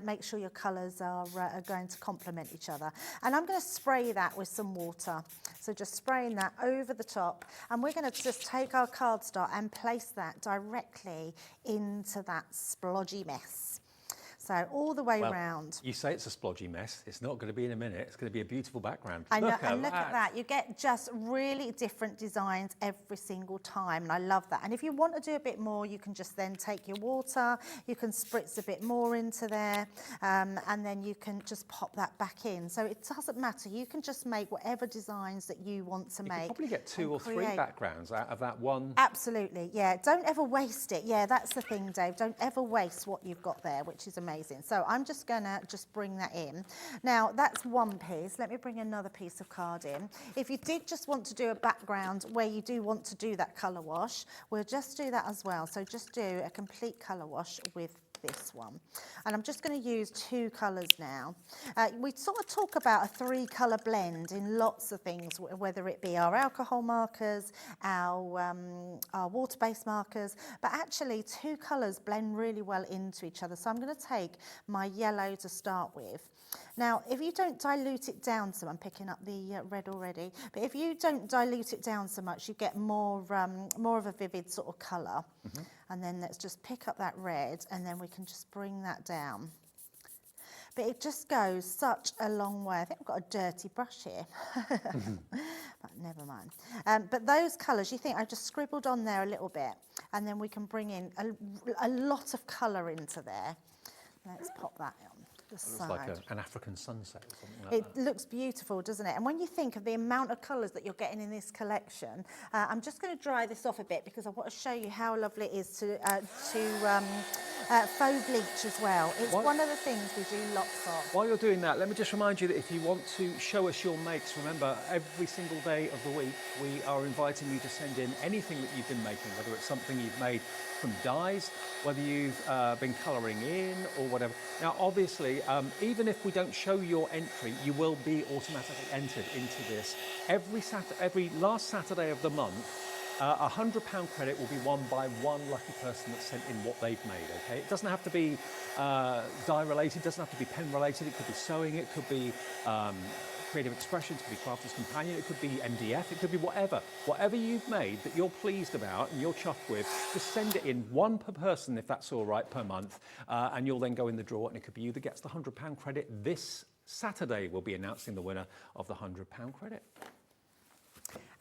make sure your colours are going to complement each other. And I'm going to spray that with some water. So just spraying that over the top. And we're going to just take our cardstock and place that directly into that splodgy mess. So all the way round. You say it's a splodgy mess. It's not going to be in a minute. It's going to be a beautiful background. I know, and look at that. You get just really different designs every single time, and I love that. And if you want to do a bit more, you can just then take your water, you can spritz a bit more into there, and then you can just pop that back in. So it doesn't matter. You can just make whatever designs that you want to make. You can probably get 2 or 3 backgrounds out of that one. Absolutely, yeah. Don't ever waste it. Yeah, that's the thing, Dave. Don't ever waste what you've got there, which is amazing. So I'm just going to bring that in. Now, that's one piece. Let me bring another piece of card in. If you did just want to do a background where you do want to do that colour wash, we'll just do that as well. So just do a complete colour wash with this one. And I'm just going to use 2 colours now. We sort of talk about a 3 colour blend in lots of things, whether it be our alcohol markers, our water-based markers, but actually 2 colours blend really well into each other. So I'm going to take my yellow to start with. Now, if you don't dilute it down so I'm picking up the red already, but if you don't dilute it down so much, you get more of a vivid sort of colour. Mm-hmm. And then let's just pick up that red, and then we can just bring that down. But it just goes such a long way. I think I've got a dirty brush here, but never mind. But those colours, you think I've just scribbled on there a little bit, and then we can bring in a lot of colour into there. Let's pop that on. It looks like an African sunset or something like that. It looks beautiful, doesn't it? And when you think of the amount of colours that you're getting in this collection, I'm just going to dry this off a bit because I want to show you how lovely it is to faux bleach as well. It's one of the things we do lots of. While you're doing that, let me just remind you that if you want to show us your makes, remember, every single day of the week, we are inviting you to send in anything that you've been making, whether it's something you've made from dyes, whether you've been colouring in or whatever. Now, obviously, even if we don't show your entry, you will be automatically entered into this. Every last Saturday of the month, a £100 credit will be won by one lucky person that's sent in what they've made, okay? It doesn't have to be dye related, it doesn't have to be pen related, it could be sewing, it could be creative expression, it could be Crafter's Companion, it could be MDF, it could be whatever. Whatever you've made that you're pleased about and you're chuffed with, just send it in, one per person if that's all right, per month, and you'll then go in the draw, and it could be you that gets the £100 credit. This Saturday we'll be announcing the winner of the £100 credit.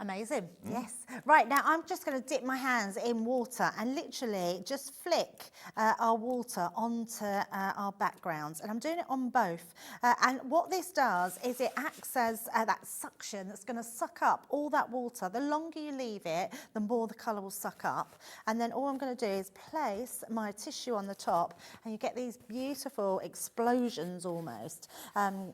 Amazing, yes. Right, now I'm just going to dip my hands in water and literally just flick our water onto our backgrounds. And I'm doing it on both. And what this does is it acts as that suction that's going to suck up all that water. The longer you leave it, the more the colour will suck up. And then all I'm going to do is place my tissue on the top, and you get these beautiful explosions almost,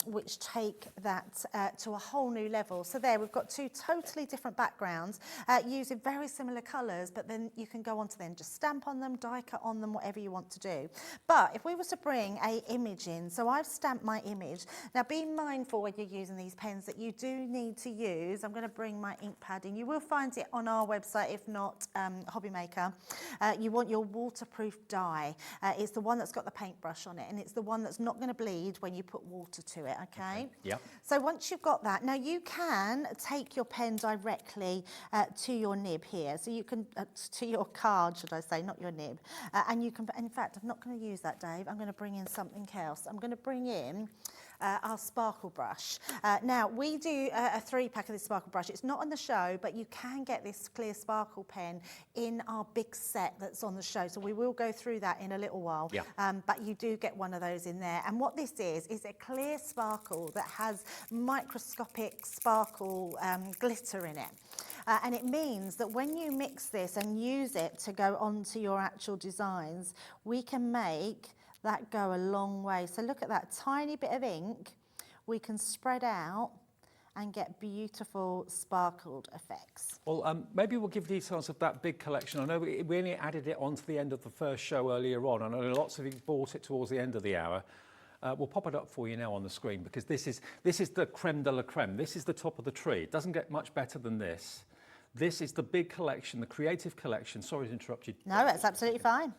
which take that to a whole new level. So there, we've got two totally different backgrounds using very similar colours, but then you can go on to then just stamp on them, die cut on them, whatever you want to do. But if we were to bring a image in, so I've stamped my image. Now be mindful when you're using these pens that you do need to use, I'm going to bring my ink pad in. You will find it on our website, if not Hobby Maker. You want your waterproof dye. It's the one that's got the paintbrush on it, and it's the one that's not going to bleed when you put water to it, okay? Yep. So once you've got that, now you can take your pen directly to your nib here. So you can, to your card, should I say, not your nib. And you can, in fact, I'm not going to use that, Dave. I'm going to bring in something else. I'm going to bring in our sparkle brush. Now, we do a 3-pack of this sparkle brush. It's not on the show, but you can get this clear sparkle pen in our big set that's on the show. So we will go through that in a little while. Yeah. But you do get one of those in there. And what this is a clear sparkle that has microscopic sparkle glitter in it. And it means that when you mix this and use it to go onto your actual designs, we can make that go a long way. So look at that tiny bit of ink we can spread out and get beautiful sparkled effects. Well, maybe we'll give details of that big collection. I know we only added it onto the end of the first show earlier on. I know lots of you bought it towards the end of the hour. We'll pop it up for you now on the screen, because this is the creme de la creme. This is the top of the tree. It doesn't get much better than this. This is the big collection, the creative collection. Sorry to interrupt you. No, that's absolutely fine.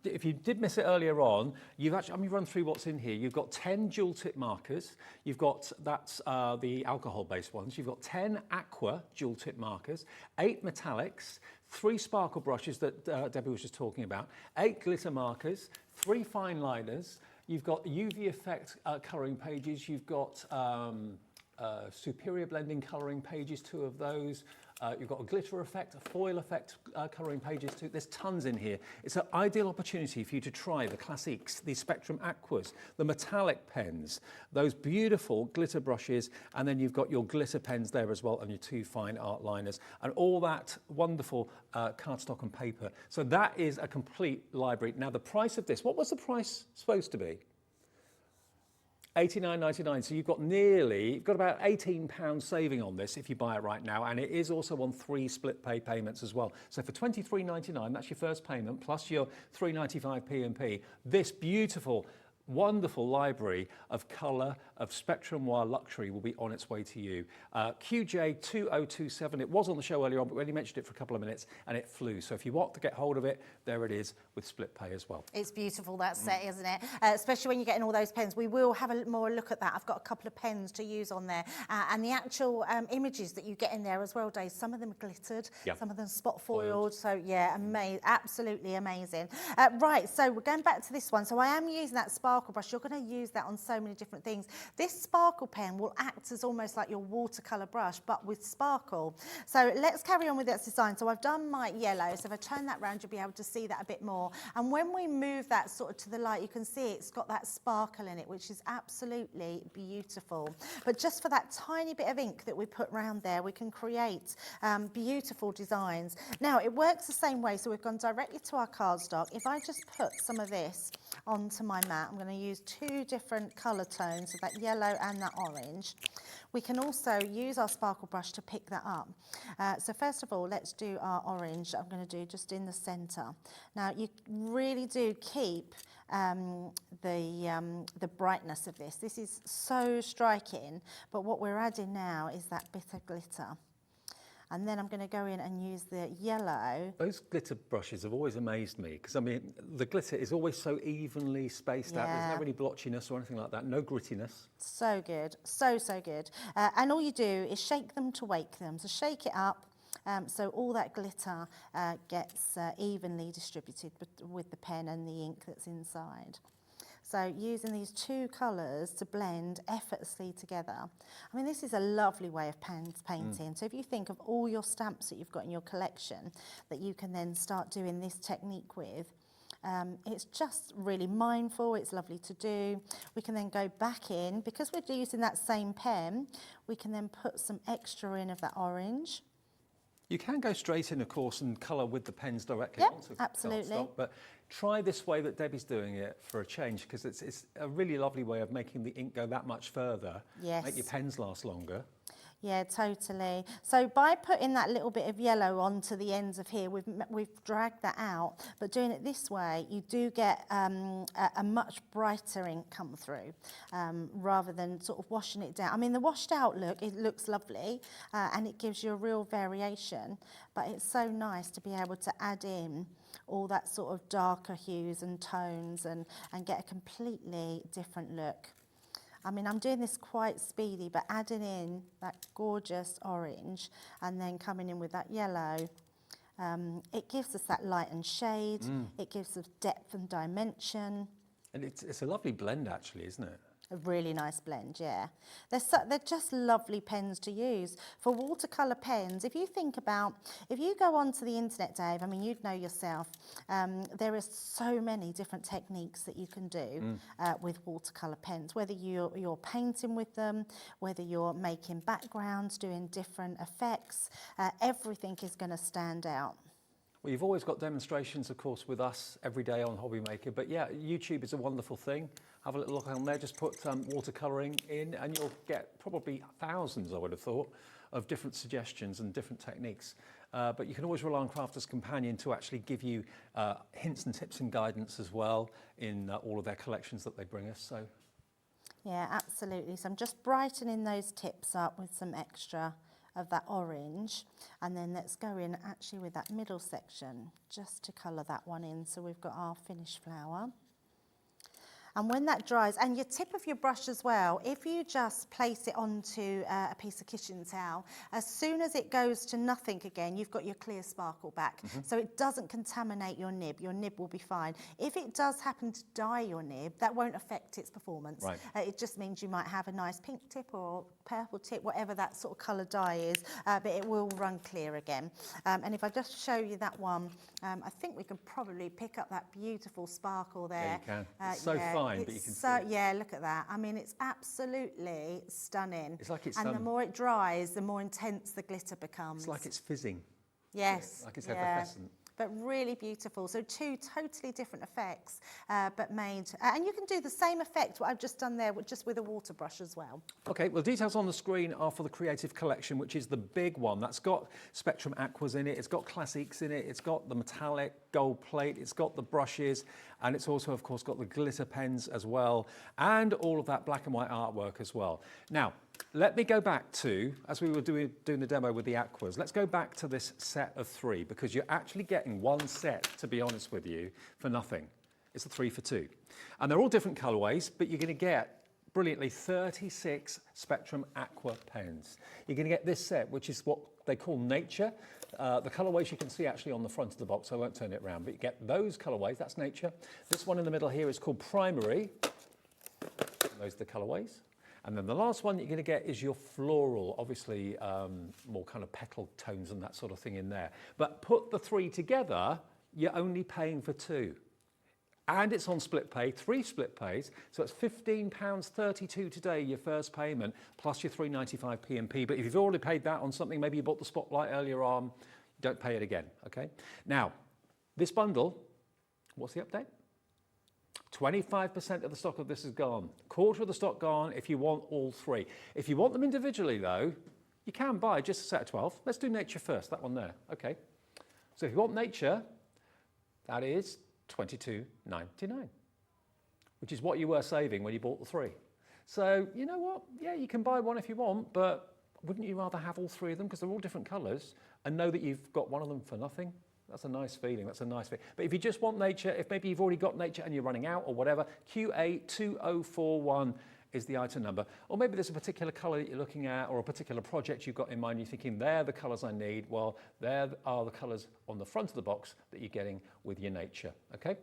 If you did miss it earlier on, let me run through what's in here. You've got 10 dual tip markers. You've got, that's the alcohol-based ones. You've got 10 aqua dual tip markers, 8 metallics, 3 sparkle brushes that Debbie was just talking about, 8 glitter markers, 3 fine liners. You've got UV effect colouring pages. You've got superior blending colouring pages, 2 of those. You've got a glitter effect, a foil effect colouring pages too. There's tons in here. It's an ideal opportunity for you to try the classiques, the Spectrum Aquas, the metallic pens, those beautiful glitter brushes, and then you've got your glitter pens there as well, and your 2 fine art liners, and all that wonderful cardstock and paper. So that is a complete library. Now the price of this, what was the price supposed to be? $89.99, so you've got about £18 saving on this if you buy it right now, and it is also on 3 split pay payments as well. So for $23.99, that's your first payment, plus your $3.95 P&P. This beautiful, wonderful library of colour, of Spectrum Noir luxury will be on its way to you. QJ2027, it was on the show earlier on, but we only mentioned it for a couple of minutes and it flew. So if you want to get hold of it, there it is with split pay as well. It's beautiful, that set, isn't it? Especially when you're getting all those pens. We will have a more look at that. I've got a couple of pens to use on there. And the actual images that you get in there as well, Dave, some of them are glittered, yep. Some of them spot foiled. So yeah, absolutely amazing. Right, so we're going back to this one. So I am using that sparkle brush. You're going to use that on so many different things. This sparkle pen will act as almost like your watercolour brush, but with sparkle. So let's carry on with this design. So I've done my yellow. So if I turn that round, you'll be able to see that a bit more. And when we move that sort of to the light, you can see it's got that sparkle in it, which is absolutely beautiful. But just for that tiny bit of ink that we put round there, we can create beautiful designs. Now, it works the same way. So we've gone directly to our cardstock. If I just put some of this onto my mat, I'm going to use 2 different colour tones, so that yellow and that orange. We can also use our sparkle brush to pick that up. So first of all, let's do our orange. I'm going to do just in the centre. Now, you really do keep the brightness of this. This is so striking, but what we're adding now is that bit of glitter. And then I'm going to go in and use the yellow. Those glitter brushes have always amazed me, because I mean, the glitter is always so evenly spaced out. There's never any blotchiness or anything like that, no grittiness. So good, so good. And all you do is shake them to wake them. So shake it up. So all that glitter gets evenly distributed with the pen and the ink that's inside. So using these two colours to blend effortlessly together. I mean, this is a lovely way of painting. So if you think of all your stamps that you've got in your collection that you can then start doing this technique with, it's just really mindful, it's lovely to do. We can then go back in, because we're using that same pen, we can then put some extra in of that orange. You can go straight in, of course, and colour with the pens directly Yep, onto absolutely. cardstock, but try this way that Debbie's doing it for a change, because it's a really lovely way of making the ink go that much further, Yes. make your pens last longer. Yeah, totally. So by putting that little bit of yellow onto the ends of here, we've dragged that out, but doing it this way, you do get a much brighter ink come through, rather than sort of washing it down. I mean, the washed out look, it looks lovely, and it gives you a real variation, but it's so nice to be able to add in all that sort of darker hues and tones and get a completely different look. I mean, I'm doing this quite speedy, but adding in that gorgeous orange and then coming in with that yellow, it gives us that light and shade, it gives us depth and dimension. And it's a lovely blend, actually, isn't it? A really nice blend, yeah. They're just lovely pens to use. For watercolour pens, if you think about, if you go onto the internet, Dave, I mean, you'd know yourself, there are so many different techniques that you can do with watercolour pens, whether you're painting with them, whether you're making backgrounds, doing different effects, everything is going to stand out. Well, you've always got demonstrations, of course, with us every day on Hobby Maker, but yeah, YouTube is a wonderful thing. Have a little look on there, just put watercolouring in and you'll get probably thousands, I would have thought, of different suggestions and different techniques. But you can always rely on Crafter's Companion to actually give you hints and tips and guidance as well in all of their collections that they bring us. So. Yeah, absolutely. So I'm just brightening those tips up with some extra of that orange, and then let's go in actually with that middle section just to colour that one in, so we've got our finished flower. And when that dries, and your tip of your brush as well, if you just place it onto a piece of kitchen towel, as soon as it goes to nothing again, you've got your clear sparkle back. So it doesn't contaminate your nib will be fine. If it does happen to dye your nib, that won't affect its performance. Right. It just means you might have a nice pink tip or purple tip, whatever that sort of colour dye is, but it will run clear again. And if I just show you that one, I think we can probably pick up that beautiful sparkle there. Yeah, you can. It's so fine, but you can see it. Yeah, look at that. I mean, it's absolutely stunning. It's like it's and the more it dries, the more intense the glitter becomes. It's like it's fizzing. Yes. Like it's effervescent. But really beautiful. So two totally different effects, but made. And you can do the same effect, what I've just done there, just with a water brush as well. Okay, well, details on the screen are for the Creative Collection, which is the big one. That's got Spectrum Aquas in it, it's got Classiques in it, it's got the metallic gold plate, it's got the brushes, and it's also, of course, got the glitter pens as well, and all of that black and white artwork as well. Now, let me go back to, as we were doing the demo with the aquas, let's go back to this set of 3, because you're actually getting one set, to be honest with you, for nothing. It's a 3 for 2. And they're all different colorways, but you're going to get, brilliantly, 36 Spectrum Aqua pens. You're going to get this set, which is what they call Nature. The colorways you can see actually on the front of the box, so I won't turn it around, but you get those colorways, that's Nature. This one in the middle here is called Primary. Those are the colorways. And then the last one you're going to get is your floral, obviously more kind of petal tones and that sort of thing in there. But put the 3 together, you're only paying for 2. And it's on split pay, 3 split pays, so it's £15.32 today, your first payment, plus your £3.95 P&P. But if you've already paid that on something, maybe you bought the Spotlight earlier on, don't pay it again, okay? Now, this bundle, what's the update? 25% of the stock of this is gone. Quarter of the stock gone if you want all 3. If you want them individually though, you can buy just a set of 12. Let's do Nature first, that one there, okay. So if you want Nature, that is $22.99, which is what you were saving when you bought the 3. So you know what, yeah, you can buy one if you want, but wouldn't you rather have all 3 of them because they're all different colours and know that you've got one of them for nothing? That's a nice feeling, that's a nice feeling. But if you just want Nature, if maybe you've already got Nature and you're running out or whatever, QA2041 is the item number. Or maybe there's a particular colour that you're looking at or a particular project you've got in mind, you're thinking, they're the colours I need. Well, there are the colours on the front of the box that you're getting with your Nature, okay?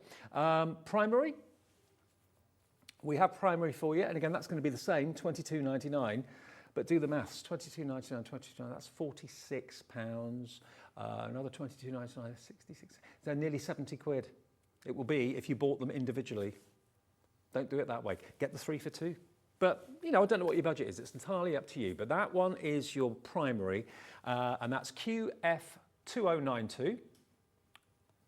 Primary, We have primary for you, and again, that's going to be the same, £22.99. But do the maths, £22.99, that's £46. Another £22.99, 66. So nearly 70 quid. It will be if you bought them individually. Don't do it that way. Get the 3 for 2. But, you know, I don't know what your budget is. It's entirely up to you. But that one is your primary, and that's QF2092.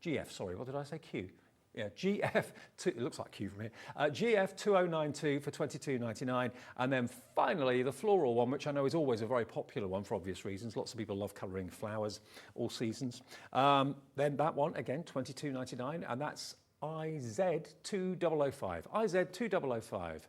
GF, sorry, what did I say? Q. Yeah, GF2, it looks like Q from here. GF2092 for £22.99. And then finally, the floral one, which I know is always a very popular one for obvious reasons. Lots of people love colouring flowers all seasons. Then that one, again, £22.99, and that's IZ2005. IZ2005.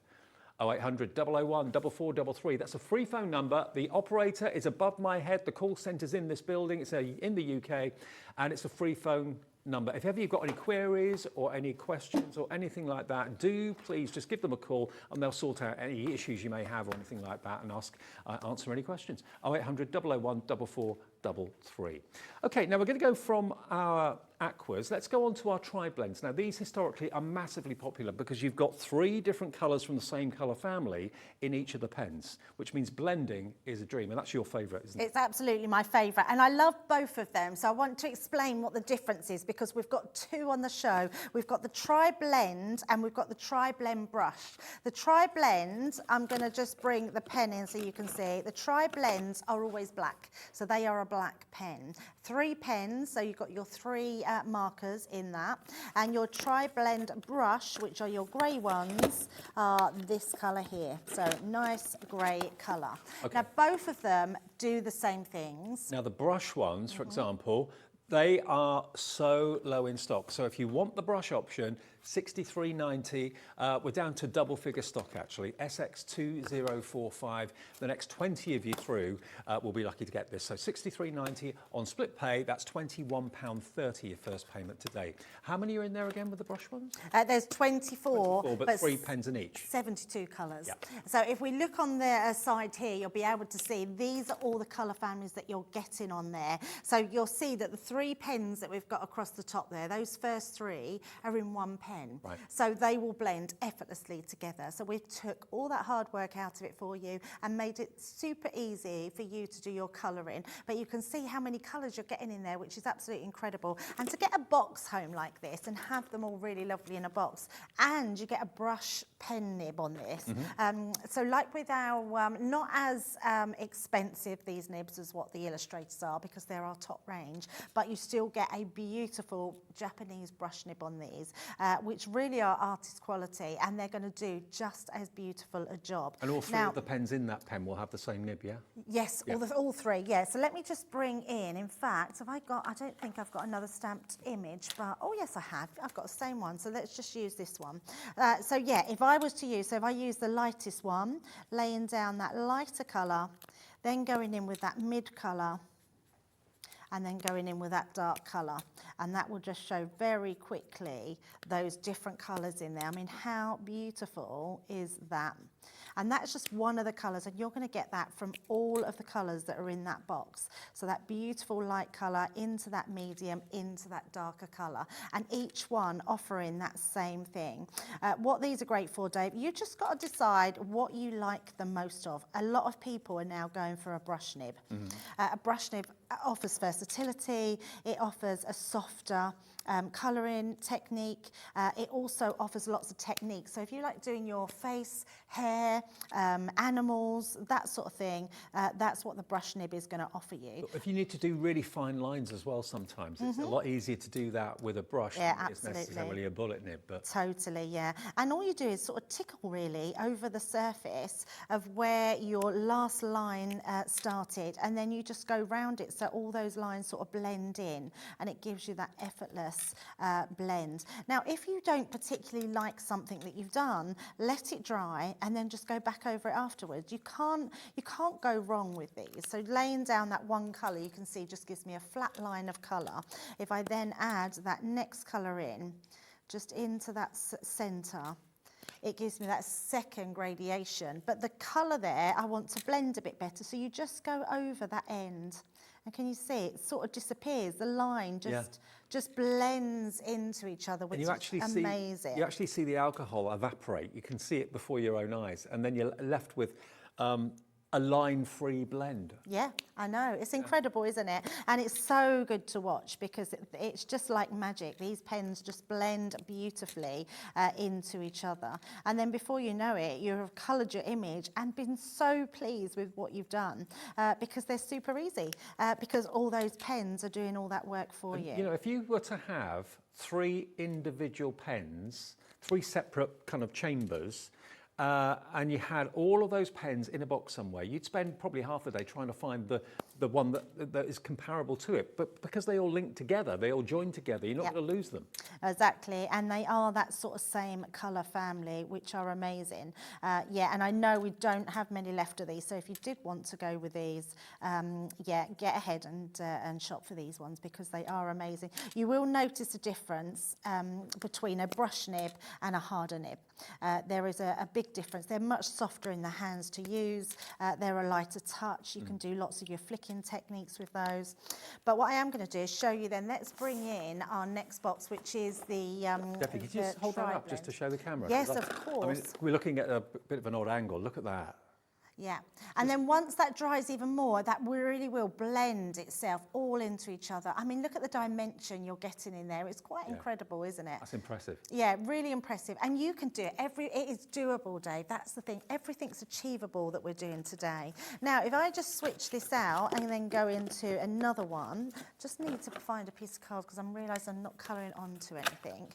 0800 001 4433. That's a free phone number. The operator is above my head. The call centre's in this building. It's in the UK, and it's a free phone number. If ever you've got any queries or any questions or anything like that, do please just give them a call, and they'll sort out any issues you may have or anything like that, and answer any questions. 0800 001 4433. Okay, now we're going to go from our aquas. Let's go on to our tri-blends. Now, these historically are massively popular because you've got 3 different colours from the same colour family in each of the pens, which means blending is a dream, and that's your favourite, isn't it? It's absolutely my favourite, and I love both of them, so I want to explain what the difference is, because we've got 2 on the show. We've got the tri-blend and we've got the tri-blend brush. The tri-blend, I'm going to just bring the pen in so you can see. The tri-blends are always black, so they are a black pen. 3 pens, so you've got your 3 markers in that, and your tri-blend brush, which are your grey ones, are this colour here. So nice grey colour. Okay. Now both of them do the same things. Now the brush ones, for example, they are so low in stock. So if you want the brush option, $63.90. We're down to double figure stock actually, SX2045. The next 20 of you through will be lucky to get this. So $63.90 on split pay, that's £21.30 your first payment today. How many are in there again with the brush ones? There's 24, but 3 pens in each. 72 colours. Yep. So if we look on the side here, you'll be able to see these are all the colour families that you're getting on there. So you'll see that the 3 pens that we've got across the top there, those first 3 are in 1 pen. Right. So they will blend effortlessly together. So we took all that hard work out of it for you and made it super easy for you to do your colouring. But you can see how many colours you're getting in there, which is absolutely incredible. And to get a box home like this and have them all really lovely in a box, and you get a brush pen nib on this. So like with our, not as expensive these nibs as what the Illustrators are, because they're our top range, but you still get a beautiful Japanese brush nib on these, which really are artist quality, and they're going to do just as beautiful a job. And all 3 of the pens in that pen will have the same nib, yeah? Yes, yeah. all 3, yeah. So let me just bring in fact, I don't think I've got another stamped image, but, oh yes I have. I've got the same one, so let's just use this one. So yeah, if I was to use, so if I use the lightest one, laying down that lighter colour, then going in with that mid colour, and then going in with that dark colour, and that will just show very quickly those different colours in there. I mean, how beautiful is that? And that's just one of the colours, and you're going to get that from all of the colours that are in that box. So that beautiful light colour into that medium, into that darker colour, and each one offering that same thing. What these are great for, Dave, you just got to decide what you like the most of. A lot of people are now going for a brush nib. A brush nib offers versatility, it offers a softer colouring technique. It also offers lots of techniques. So if you like doing your face, hair, animals, that sort of thing, that's what the brush nib is going to offer you. But if you need to do really fine lines as well sometimes, it's a lot easier to do that with a brush Yeah, than it's necessarily a bullet nib. But totally, yeah. And all you do is sort of tickle really over the surface of where your last line started, and then you just go round it so all those lines sort of blend in, and it gives you that effortless blend. Now, if you don't particularly like something that you've done, let it dry and then just go back over it afterwards. You can't go wrong with these. So laying down that one colour, you can see just gives me a flat line of colour. If I then add that next colour in, just into that centre, it gives me that second gradation. But the colour there, I want to blend a bit better, so you just go over that end And can you see it sort of disappears? The line just blends into each other, which And you is amazing. you actually see the alcohol evaporate. You can see it before your own eyes, and then you're left with a line-free blend. Yeah, I know. It's incredible, isn't it? And it's so good to watch because it's just like magic. These pens just blend beautifully into each other. And then before you know it, you have coloured your image and been so pleased with what you've done because they're super easy because all those pens are doing all that work for you. You know, if you were to have 3 individual pens, 3 separate kind of chambers, and you had all of those pens in a box somewhere, you'd spend probably half the day trying to find the one that is comparable to it. But because they all link together, they all join together, you're not going to lose them. Exactly, and they are that sort of same colour family, which are amazing. Yeah, and I know we don't have many left of these, so if you did want to go with these, yeah, get ahead and shop for these ones because they are amazing. You will notice a difference between a brush nib and a harder nib. There is a big difference. They're much softer in the hands to use. They're a lighter touch. You can do lots of your flicking techniques with those. But what I am going to do is show you then, let's bring in our next box, which is the Debbie, could you just hold that up just to show the camera? Yes, of course. I mean, we're looking at a bit of an odd angle. Look at that. Yeah, and then once that dries even more, that really will blend itself all into each other. I mean, look at the dimension you're getting in there. It's quite incredible, isn't it? That's impressive. Yeah, really impressive. And you can do it. It is doable, Dave. That's the thing. Everything's achievable that we're doing today. Now, if I just switch this out and then go into another one, just need to find a piece of card because I'm realising I'm not colouring onto anything.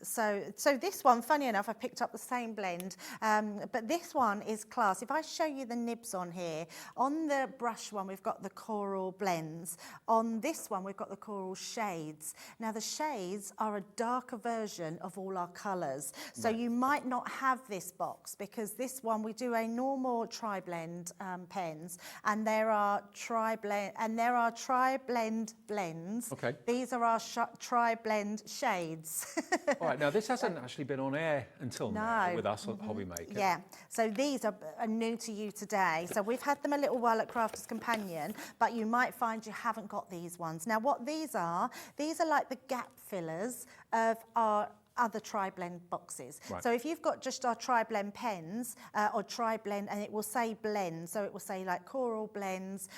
So this one, funny enough, I picked up the same blend, but this one is class. If I show you the nibs on here, on the brush one we've got the coral blends, on this one we've got the coral shades. Now the shades are a darker version of all our colours, so you might not have this box because this one we do a normal tri-blend pens, and there are tri-blend blends. Okay. These are our tri-blend shades. All right, now this hasn't actually been on air until now with us on Hobby Maker. Yeah, so these are new to you today. So we've had them a little while at Crafters Companion, but you might find you haven't got these ones. Now what these are like the gap fillers of our other tri-blend boxes. Right. So if you've got just our tri-blend pens or tri-blend, and it will say blend, so it will say like coral blends,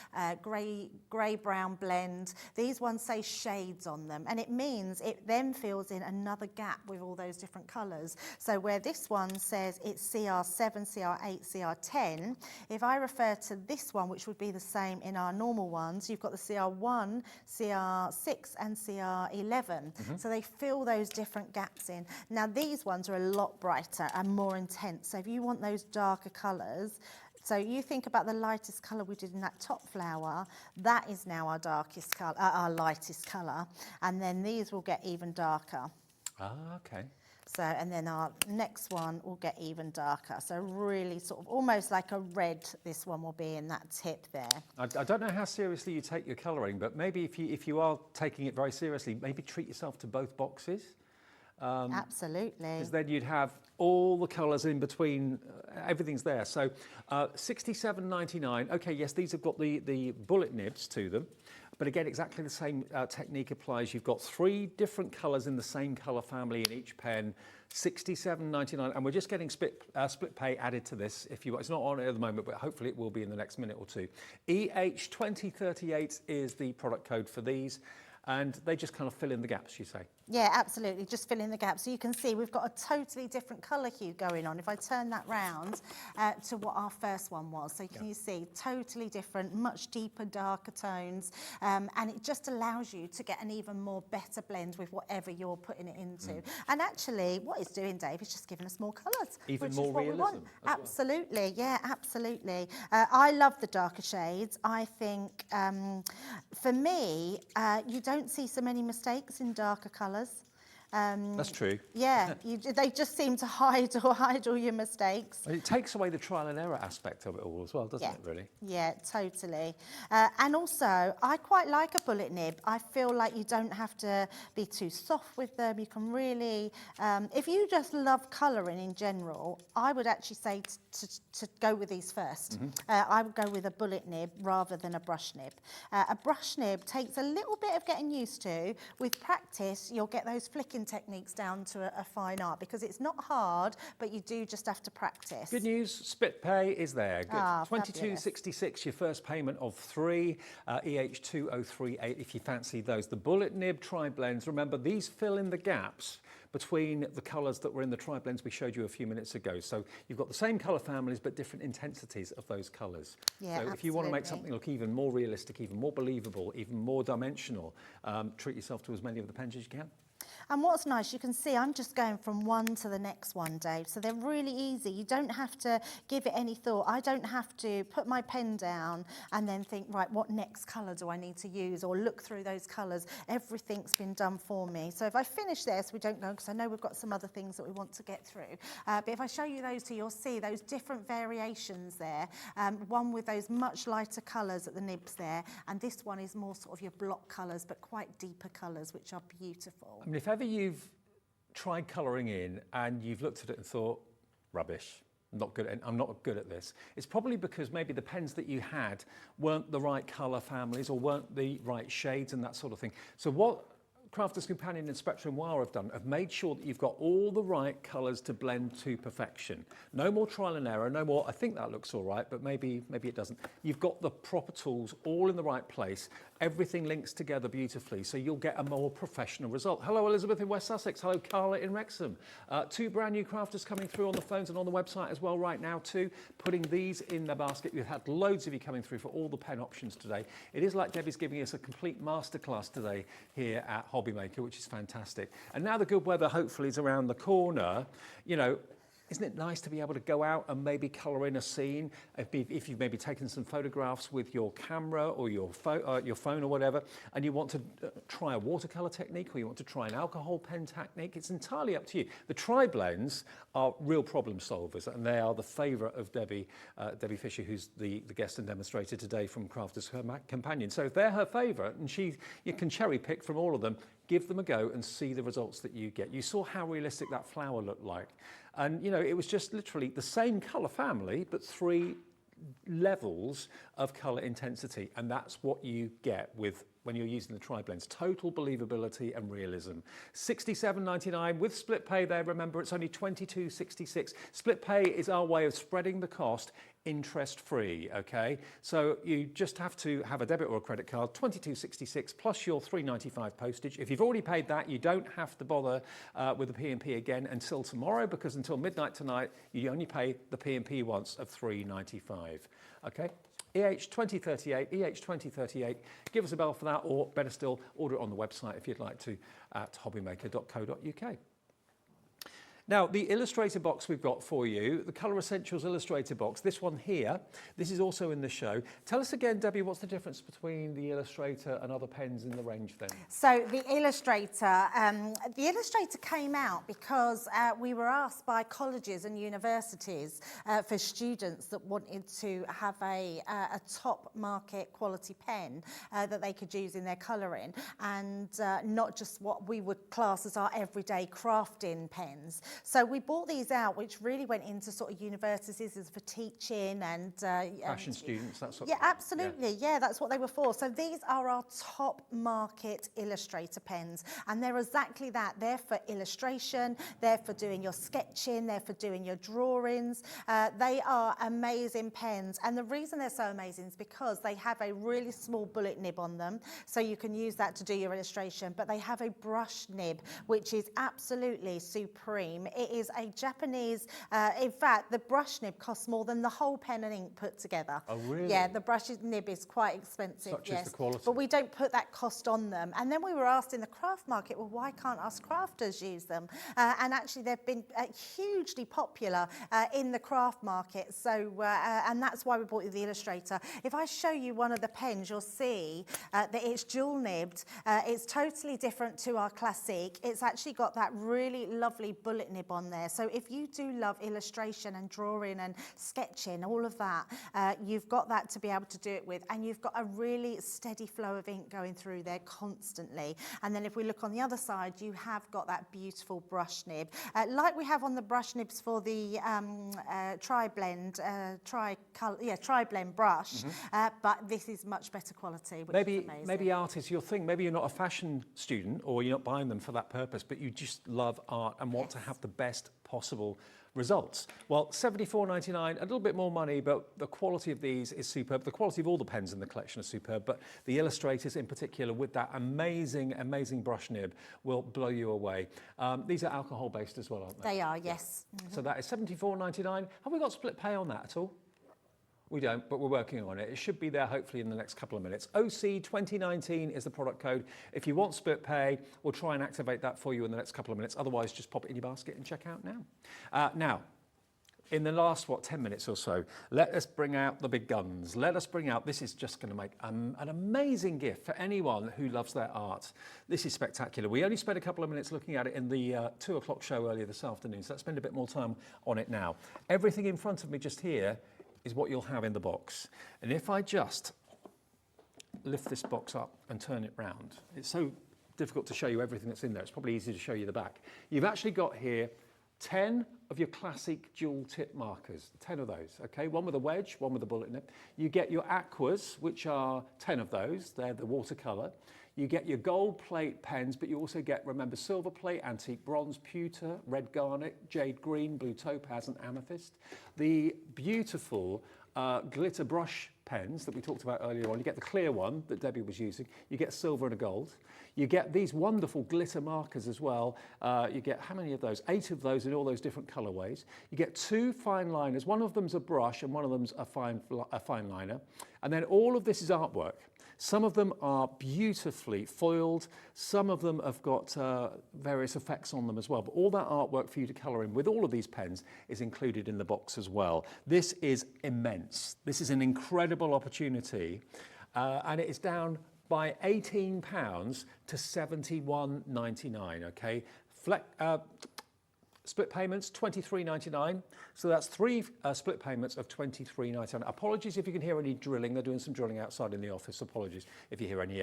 grey-brown blend, these ones say shades on them, and it means it then fills in another gap with all those different colours. So where this one says it's CR7, CR8, CR10, if I refer to this one, which would be the same in our normal ones, you've got the CR1, CR6 and CR11. So they fill those different gaps in. Now these ones are a lot brighter and more intense, so if you want those darker colours, so you think about the lightest colour we did in that top flower, that is now our darkest colour, our lightest colour, and then these will get even darker. Ah, okay. So, and then our next one will get even darker. So really sort of almost like a red, this one will be in that tip there. I don't know how seriously you take your colouring, but maybe if you are taking it very seriously, maybe treat yourself to both boxes. Absolutely. Because then you'd have all the colours in between, everything's there. So $67.99. Okay, yes, these have got the bullet nibs to them. But again, exactly the same technique applies. You've got 3 different colours in the same colour family in each pen, $67.99, and we're just getting split pay added to this. If you, it's not on it at the moment, but hopefully it will be in the next minute or two. EH2038 is the product code for these, and they just kind of fill in the gaps, you say. Yeah, absolutely, just fill in the gaps. So you can see we've got a totally different colour hue going on. If I turn that round to what our first one was, so can you see, totally different, much deeper, darker tones, and it just allows you to get an even more better blend with whatever you're putting it into. And actually, what it's doing, Dave, is just giving us more colours. Even which more is what realism. We want. Absolutely, yeah, absolutely. I love the darker shades. I think, for me, you don't see so many mistakes in darker colours. That's true. Yeah, they just seem to hide all your mistakes. It takes away the trial and error aspect of it all as well, doesn't it, really? Yeah, totally. And also, I quite like a bullet nib. I feel like you don't have to be too soft with them. You can really, if you just love colouring in general, I would actually say to go with these first. I would go with a bullet nib rather than a brush nib. A brush nib takes a little bit of getting used to. With practice, you'll get those flicking techniques down to a fine art, because it's not hard, but you do just have to practice. Good news, split pay is there. Good. Ah, $22.66, your first payment of 3, EH2038 if you fancy those. The bullet nib tri-blends, remember these fill in the gaps between the colours that were in the tri-blends we showed you a few minutes ago. So you've got the same colour families but different intensities of those colours. Yeah, so if you want to make absolutely. something look even more realistic, even more believable, even more dimensional, treat yourself to as many of the pens as you can. And what's nice, you can see I'm just going from one to the next one, Dave. So they're really easy. You don't have to give it any thought. I don't have to put my pen down and then think, right, what next colour do I need to use, or look through those colours. Everything's been done for me. So if I finish this, we don't go, because I know we've got some other things that we want to get through. But if I show you those two, you'll see those different variations there. One with those much lighter colours at the nibs there, and this one is more sort of your block colours, but quite deeper colours, which are beautiful. I mean, if ever you've tried colouring in and you've looked at it and thought, rubbish, I'm not good at this, it's probably because maybe the pens that you had weren't the right colour families or weren't the right shades and that sort of thing. So what Crafter's Companion and Spectrum Noir have done, have made sure that you've got all the right colours to blend to perfection. No more trial and error, no more, I think that looks all right, but maybe it doesn't. You've got the proper tools all in the right place. Everything links together beautifully, so you'll get a more professional result. Hello, Elizabeth in West Sussex. Hello, Carla in Wrexham. 2 brand new crafters coming through on the phones and on the website as well right now too. Putting these in the basket. We've had loads of you coming through for all the pen options today. It is like Debbie's giving us a complete masterclass today here at Hobby Maker, which is fantastic. And now the good weather hopefully is around the corner. You know, isn't it nice to be able to go out and maybe colour in a scene? If you've maybe taken some photographs with your camera or your phone or whatever, and you want to try a watercolour technique or you want to try an alcohol pen technique, it's entirely up to you. The tri-blends are real problem solvers, and they are the favourite of Debbie Fisher, who's the guest and demonstrator today from Crafter's Companion. So if they're her favourite, and you can cherry pick from all of them, give them a go and see the results that you get. You saw how realistic that flower looked like. And, you know, it was just literally the same colour family, but 3 levels of colour intensity. And that's what you get with when you're using the tri-blends. Total believability and realism. $67.99 with split pay there. Remember, it's only $22.66. Split pay is our way of spreading the cost interest-free, okay? So you just have to have a debit or a credit card, $22.66 plus your $3.95 postage. If you've already paid that, you don't have to bother with the P&P again until tomorrow, because until midnight tonight, you only pay the P&P once of $3.95, okay? EH2038, EH2038. Give us a bell for that, or better still, order it on the website if you'd like to at hobbymaker.co.uk. Now, the Illustrator box we've got for you, the Colour Essentials Illustrator box, this one here, this is also in the show. Tell us again, Debbie, what's the difference between the Illustrator and other pens in the range then? So the Illustrator came out because we were asked by colleges and universities for students that wanted to have a top market quality pen that they could use in their colouring, and not just what we would class as our everyday crafting pens. So we brought these out, which really went into sort of universities as for teaching and Fashion students, that sort of yeah, thing. absolutely. Yeah, that's what they were for. So these are our top market Illustrator pens, and they're exactly that. They're for illustration, they're for doing your sketching, they're for doing your drawings. They are amazing pens, and the reason they're so amazing is because they have a really small bullet nib on them, so you can use that to do your illustration, but they have a brush nib, which is absolutely supreme. name. It is a Japanese, in fact, the brush nib costs more than the whole pen and ink put together. Oh, really? Yeah, the brush nib is quite expensive, Such yes. is the quality. But we don't put that cost on them. And then we were asked in the craft market, well, why can't us crafters use them? And actually, they've been hugely popular in the craft market. So, and that's why we bought you the Illustrator. If I show you one of the pens, you'll see that it's dual nibbed. It's totally different to our classic. It's actually got that really lovely bullet nib on there. So if you do love illustration and drawing and sketching, all of that, you've got that to be able to do it with. And you've got a really steady flow of ink going through there constantly. And then if we look on the other side, you have got that beautiful brush nib. Like we have on the brush nibs for the tri-blend brush, but this is much better quality, which is amazing. Maybe art is your thing. Maybe you're not a fashion student or you're not buying them for that purpose, but you just love art and want to have the best possible results. Well, $74.99, a little bit more money, but the quality of these is superb. The quality of all the pens in the collection are superb, but the Illustrators in particular with that amazing, amazing brush nib will blow you away. These are alcohol-based as well, aren't they? They are, yes. So that is $74.99. Have we got split pay on that at all? We don't, but we're working on it. It should be there hopefully in the next couple of minutes. OC 2019 is the product code. If you want split pay, we'll try and activate that for you in the next couple of minutes. Otherwise, just pop it in your basket and check out now. Now, in the last, 10 minutes or so, let us bring out the big guns. Let us bring out, this is just going to make an amazing gift for anyone who loves their art. This is spectacular. We only spent a couple of minutes looking at it in the 2 o'clock show earlier this afternoon, so let's spend a bit more time on it now. Everything in front of me just here is what you'll have in the box. And if I just lift this box up and turn it round, it's so difficult to show you everything that's in there. It's probably easy to show you the back. You've actually got here 10 of your classic dual tip markers, 10 of those, okay? One with a wedge, one with a bullet nib. You get your aquas, which are 10 of those. They're the watercolor. You get your gold plate pens, but you also get, remember, silver plate, antique bronze, pewter, red garnet, jade green, blue topaz, and amethyst. The beautiful glitter brush pens that we talked about earlier on. You get the clear one that Debbie was using. You get silver and a gold. You get these wonderful glitter markers as well. You get how many of those? 8 of those in all those different colorways. You get 2 fine liners. One of them's a brush and one of them's a fine liner. And then all of this is artwork. Some of them are beautifully foiled. Some of them have got various effects on them as well. But all that artwork for you to colour in with all of these pens is included in the box as well. This is immense. This is an incredible opportunity. And it is down by £18 to $71.99, okay? Split payments, $23.99. So that's 3 split payments of $23.99. Apologies if you can hear any drilling. They're doing some drilling outside in the office. Apologies if you hear any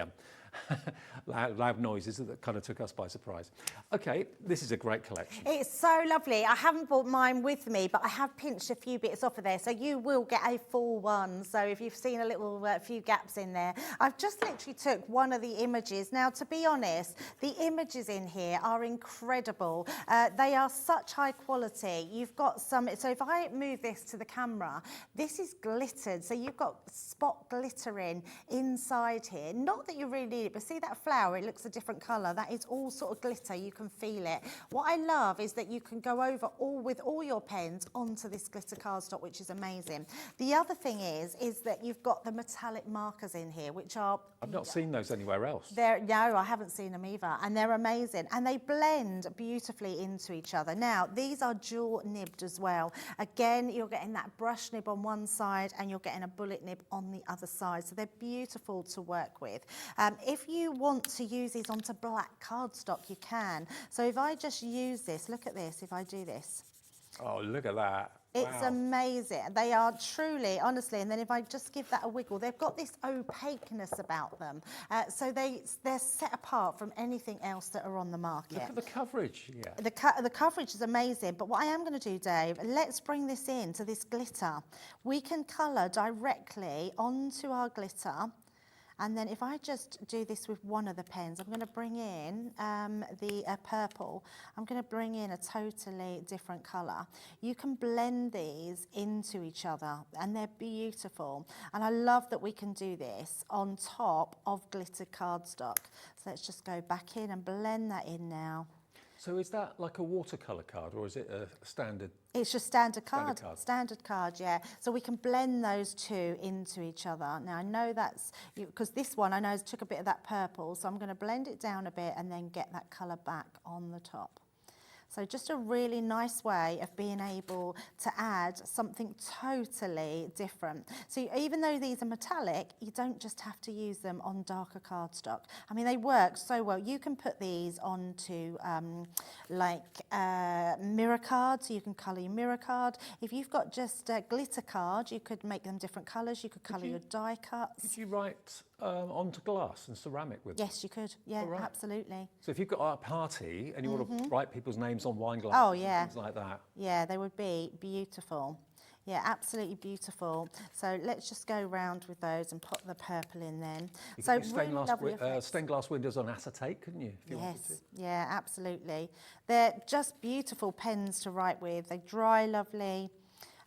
loud noises that kind of took us by surprise. Okay, this is a great collection. It's so lovely. I haven't brought mine with me, but I have pinched a few bits off of there, so you will get a full one. So if you've seen a little few gaps in there, I've just literally took one of the images. Now, to be honest, the images in here are incredible. They are such high quality. You've got some, so if I move this to the camera, this is glittered. So you've got spot glittering inside here. Not that you really need it, but see that flower? It looks a different colour. That is all sort of glitter. You can feel it. What I love is that you can go over with all your pens onto this glitter cardstock, which is amazing. The other thing is that you've got the metallic markers in here, which are... I've not seen those anywhere else. No, I haven't seen them either. And they're amazing. And they blend beautifully into each other. Now, these are dual nibbed as well. Again, you're getting that brush nib on one side and you're getting a bullet nib on the other side. So they're beautiful to work with. If you want to use these onto black cardstock, you can. So if I just use this, look at this, if I do this. Oh, look at that. It's wow. Amazing. They are truly, honestly, and then if I just give that a wiggle, they've got this opaqueness about them. So they're set apart from anything else that are on the market. Look at the coverage. Yeah. The coverage is amazing, but what I am going to do, Dave, let's bring this into this glitter. We can colour directly onto our glitter. And then if I just do this with one of the pens, I'm going to bring in the purple. I'm going to bring in a totally different colour. You can blend these into each other and they're beautiful. And I love that we can do this on top of glittered cardstock. So let's just go back in and blend that in now. So is that like a watercolor card or is it a standard? It's just standard card. Standard card. Standard card, yeah. So we can blend those two into each other. Now I know that's, because this one I know took a bit of that purple, so I'm going to blend it down a bit and then get that colour back on the top. So just a really nice way of being able to add something totally different. So even though these are metallic, you don't just have to use them on darker cardstock. I mean, they work so well. You can put these onto mirror cards, so you can colour your mirror card. If you've got just a glitter card, you could make them different colours. You could colour your die cuts. Could you write onto glass and ceramic with them? Yes, you could. Yeah, right. Absolutely. So if you've got a party and you want to write people's names on wine glasses Oh, yeah. and things like that. Yeah, they would be beautiful. Yeah, absolutely beautiful. So let's just go round with those and put the purple in then. You So could do really lovely effects. stained glass windows on acetate, couldn't you? If you wanted to. Yes, yeah, absolutely. They're just beautiful pens to write with. They dry lovely.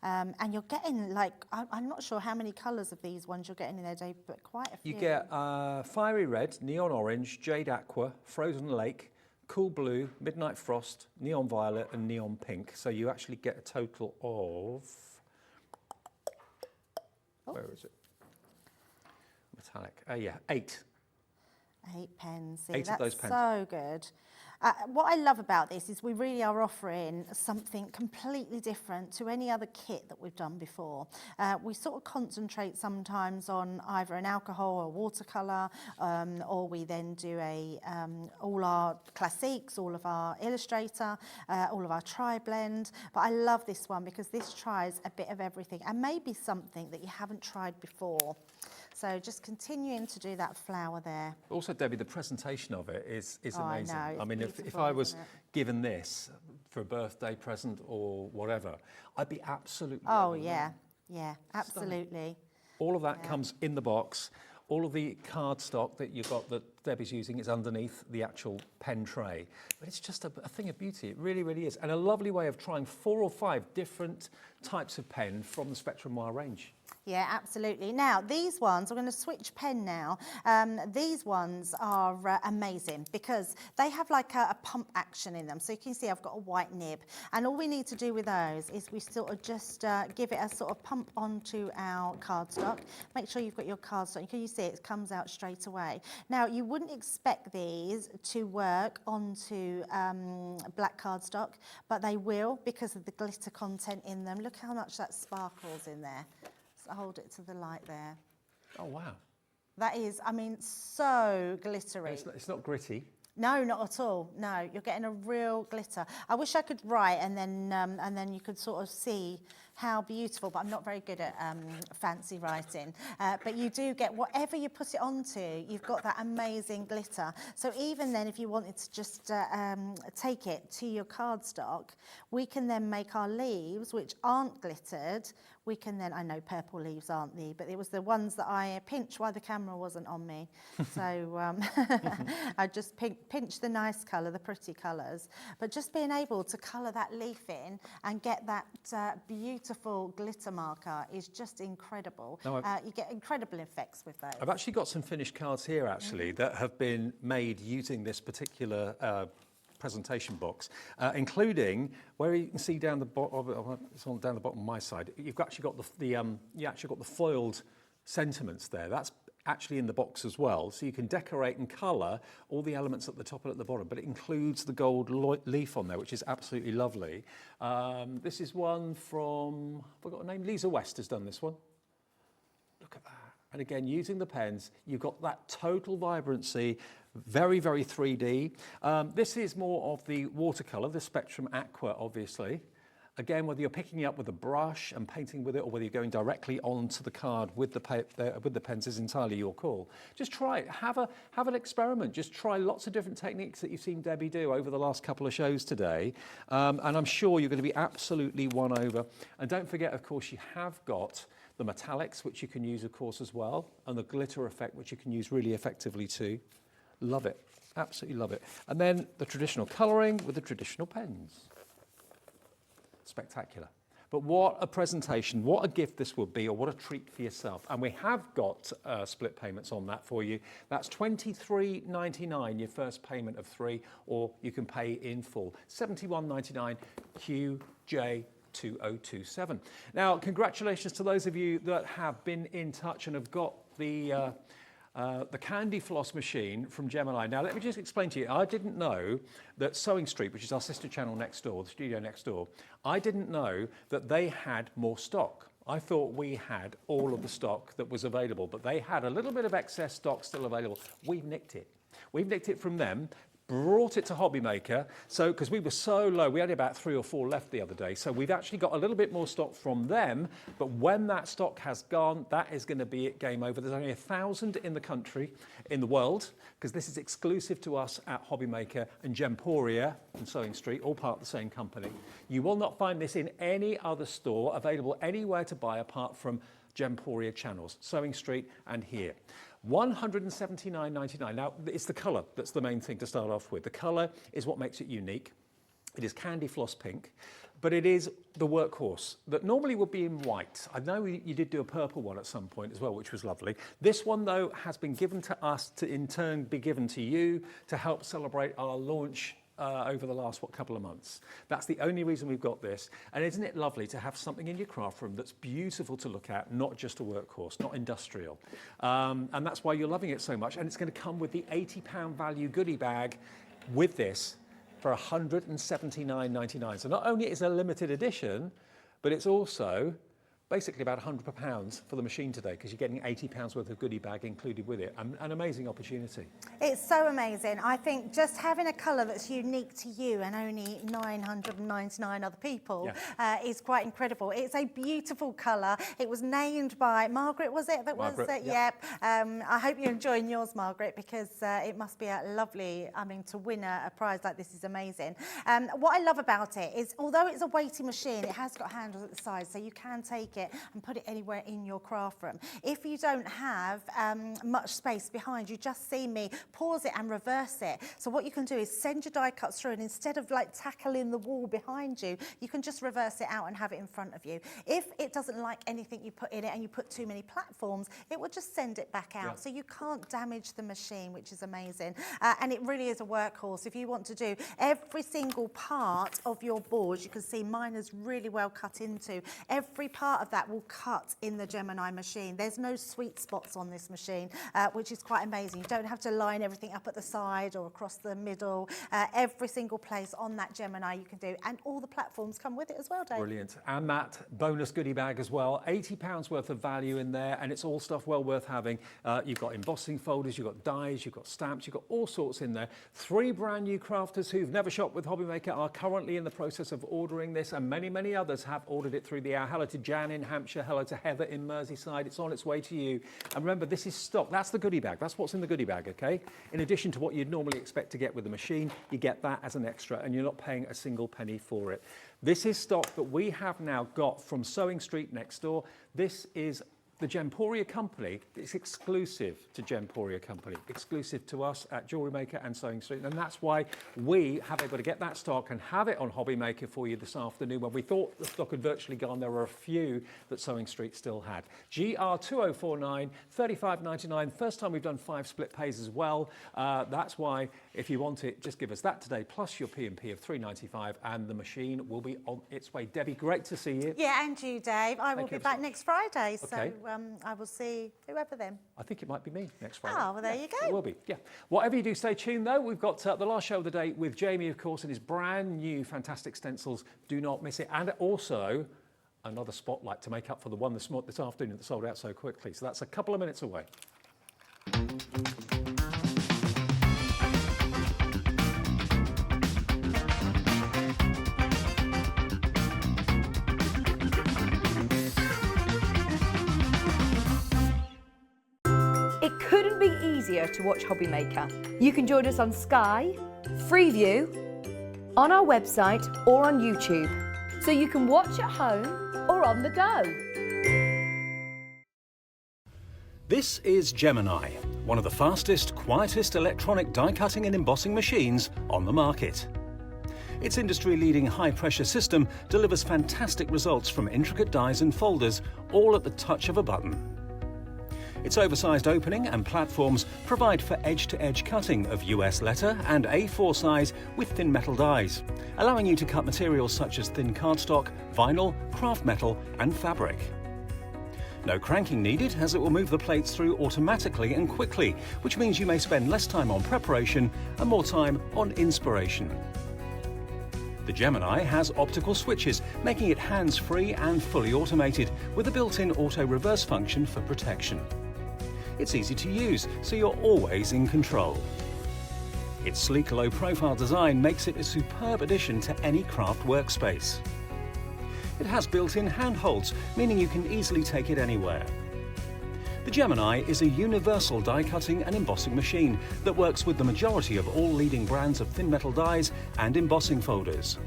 And you're getting, like, I'm not sure how many colours of these ones you're getting in there, Dave, but quite a few. You get fiery red, neon orange, jade aqua, frozen lake, cool blue, midnight frost, neon violet and neon pink. So you actually get a total of, where is it? Metallic, yeah, 8. 8 pens. See, 8 of that's those pens. so good. What I love about this is we really are offering something completely different to any other kit that we've done before. We sort of concentrate sometimes on either an alcohol or watercolour, or we then do all our classiques, all of our Illustrator, all of our tri-blend. But I love this one because this tries a bit of everything and maybe something that you haven't tried before. So just continuing to do that flower there. Also, Debbie, the presentation of it is amazing. I know, it's if beautiful, I was isn't it? given this for a birthday present or whatever, I'd be absolutely Oh, overwhelmed. yeah, absolutely. All of that comes in the box. All of the cardstock that you've got that Debbie's using is underneath the actual pen tray. But it's just a thing of beauty. It really, really is. And a lovely way of trying 4 or 5 different types of pen from the Spectrum Noir range. Yeah, absolutely. Now, these ones, we're going to switch pen now. These ones are amazing because they have like a pump action in them. So you can see I've got a white nib. And all we need to do with those is we sort of just give it a sort of pump onto our cardstock. Make sure you've got your cardstock. Can you see it comes out straight away? Now, you wouldn't expect these to work onto black cardstock, but they will because of the glitter content in them. Look how much that sparkles in there. Hold it to the light there. Oh, wow. That is, I mean, so glittery. It's not gritty. No, not at all. No, you're getting a real glitter. I wish I could write and then you could sort of see how beautiful, but I'm not very good at fancy writing. But you do get, whatever you put it onto, you've got that amazing glitter. So even then, if you wanted to just take it to your cardstock, we can then make our leaves, which aren't glittered. We can then, I know purple leaves aren't they, but it was the ones that I pinched while the camera wasn't on me. So I just pinched the nice colour, the pretty colours. But just being able to colour that leaf in and get that beautiful glitter marker is just incredible. No, you get incredible effects with those. I've actually got some finished cards here, actually, that have been made using this particular presentation box, including where you can see down the bottom. It's on down the bottom of my side. You've actually got the foiled sentiments there. That's actually in the box as well, so you can decorate and colour all the elements at the top and at the bottom, but it includes the gold leaf on there, which is absolutely lovely. This is one from, I forgot her name, Lisa West has done this one. Look at that. And again, using the pens, you've got that total vibrancy, very, very 3D. This is more of the watercolour, the Spectrum Aqua, obviously. Again, whether you're picking it up with a brush and painting with it, or whether you're going directly onto the card with the pens is entirely your call. Just try it. Have an experiment. Just try lots of different techniques that you've seen Debbie do over the last couple of shows today. And I'm sure you're going to be absolutely won over. And don't forget, of course, you have got the metallics, which you can use, of course, as well, and the glitter effect, which you can use really effectively too. Love it. Absolutely love it. And then the traditional colouring with the traditional pens. Spectacular. but what a presentation, what a gift this would be, or what a treat for yourself. And we have got split payments on that for you. That's $23.99, your first payment of 3, or you can pay in full. $71.99 QJ2027. Now, congratulations to those of you that have been in touch and have got the Candy Floss machine from Gemini. Now, let me just explain to you, I didn't know that Sewing Street, which is our sister channel next door, the studio next door, I didn't know that they had more stock. I thought we had all of the stock that was available, but they had a little bit of excess stock still available. We've nicked it. We've nicked it from them, brought it to Hobby Maker, so because we were so low, we had about 3 or 4 left the other day, so we've actually got a little bit more stock from them, but when that stock has gone, that is going to be it, game over. There's only 1,000 in the country, in the world, because this is exclusive to us at Hobby Maker and Gemporia and Sewing Street, all part of the same company. You will not find this in any other store, available anywhere to buy apart from Gemporia channels, Sewing Street and here. $179.99. Now, it's the colour that's the main thing to start off with. The colour is what makes it unique. It is Candy Floss Pink, but it is the workhorse that normally would be in white. I know you did do a purple one at some point as well, which was lovely. This one, though, has been given to us to in turn be given to you to help celebrate our launch over the last couple of months. That's the only reason we've got this. And isn't it lovely to have something in your craft room that's beautiful to look at, not just a workhorse, not industrial. And that's why you're loving it so much. And it's going to come with the £80 value goodie bag with this for $179.99. So not only is it a limited edition, but it's also basically about £100 for the machine today, because you're getting £80 worth of goodie bag included with it. An amazing opportunity. It's so amazing. I think just having a colour that's unique to you and only 999 other people is quite incredible. It's a beautiful colour. It was named by Margaret, was it? Margaret, yep. I hope you're enjoying yours, Margaret, because it must be a lovely, to win a prize like this is amazing. What I love about it is, although it's a weighty machine, it has got handles at the side, so you can take it and put it anywhere in your craft room. If you don't have much space behind you, just see me pause it and reverse it. So what you can do is send your die cuts through, and instead of like tackling the wall behind you, you can just reverse it out and have it in front of you. If it doesn't like anything you put in it and you put too many platforms, it will just send it back out. So you can't damage the machine, which is amazing. And it really is a workhorse. If you want to do every single part of your board, you can see mine is really well cut into. Every part of that will cut in the Gemini machine. There's no sweet spots on this machine, which is quite amazing. You don't have to line everything up at the side or across the middle. Every single place on that Gemini you can do, and all the platforms come with it as well, Dave. Brilliant. And that bonus goodie bag as well, £80 worth of value in there, and it's all stuff well worth having. You've got embossing folders, you've got dies, you've got stamps, you've got all sorts in there. 3 brand new crafters who've never shopped with Hobby Maker are currently in the process of ordering this, and many, many others have ordered it through the hour. Hello to Jan in Hampshire, hello to Heather in Merseyside. It's on its way to you. And remember, this is stock. That's the goodie bag. That's what's in the goodie bag, okay? In addition to what you'd normally expect to get with the machine, you get that as an extra, and you're not paying a single penny for it. This is stock that we have now got from Sewing Street next door. This is the Gemporia company. It's exclusive to Gemporia company, exclusive to us at Jewellery Maker and Sewing Street, and that's why we have able to get that stock and have it on Hobby Maker for you this afternoon. When we thought the stock had virtually gone, there were a few that Sewing Street still had. GR2049, $35.99. First time we've done 5 split pays as well. That's why, if you want it, just give us that today, plus your P&P of $3.95, and the machine will be on its way. Debbie, great to see you. Yeah, and you, Dave. I will be back next Friday, okay. So I will see whoever then. I think it might be me next Friday. Oh, well, there you go. It will be, yeah. Whatever you do, stay tuned, though. We've got the last show of the day with Jamie, of course, and his brand new fantastic stencils. Do not miss it. And also another spotlight to make up for the one this afternoon that sold out so quickly. So that's a couple of minutes away. It couldn't be easier to watch Hobby Maker. You can join us on Sky, Freeview, on our website or on YouTube, so you can watch at home or on the go. This is Gemini, one of the fastest, quietest electronic die cutting and embossing machines on the market. Its industry-leading high-pressure system delivers fantastic results from intricate dies and folders, all at the touch of a button. Its oversized opening and platforms provide for edge-to-edge cutting of US letter and A4 size with thin metal dies, allowing you to cut materials such as thin cardstock, vinyl, craft metal and fabric. No cranking needed, as it will move the plates through automatically and quickly, which means you may spend less time on preparation and more time on inspiration. The Gemini has optical switches, making it hands-free and fully automated, with a built-in auto-reverse function for protection. It's easy to use, so you're always in control. Its sleek, low-profile design makes it a superb addition to any craft workspace. It has built-in handholds, meaning you can easily take it anywhere. The Gemini is a universal die-cutting and embossing machine that works with the majority of all leading brands of thin metal dies and embossing folders.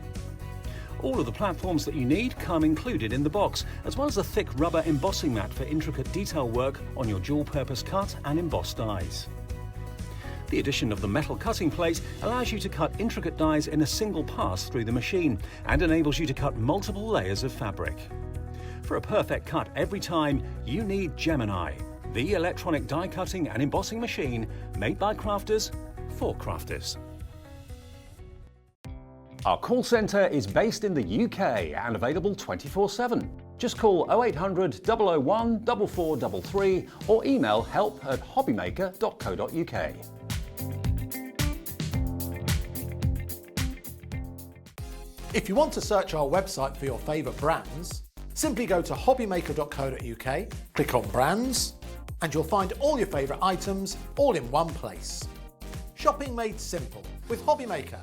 All of the platforms that you need come included in the box, as well as a thick rubber embossing mat for intricate detail work on your dual-purpose cut and embossed dies. The addition of the metal cutting plate allows you to cut intricate dies in a single pass through the machine and enables you to cut multiple layers of fabric. For a perfect cut every time, you need Gemini, the electronic die cutting and embossing machine made by crafters for crafters. Our call centre is based in the UK and available 24/7. Just call 0800 001 4433 or email help@hobbymaker.co.uk. If you want to search our website for your favourite brands, simply go to hobbymaker.co.uk, click on Brands, and you'll find all your favourite items all in one place. Shopping made simple with Hobbymaker.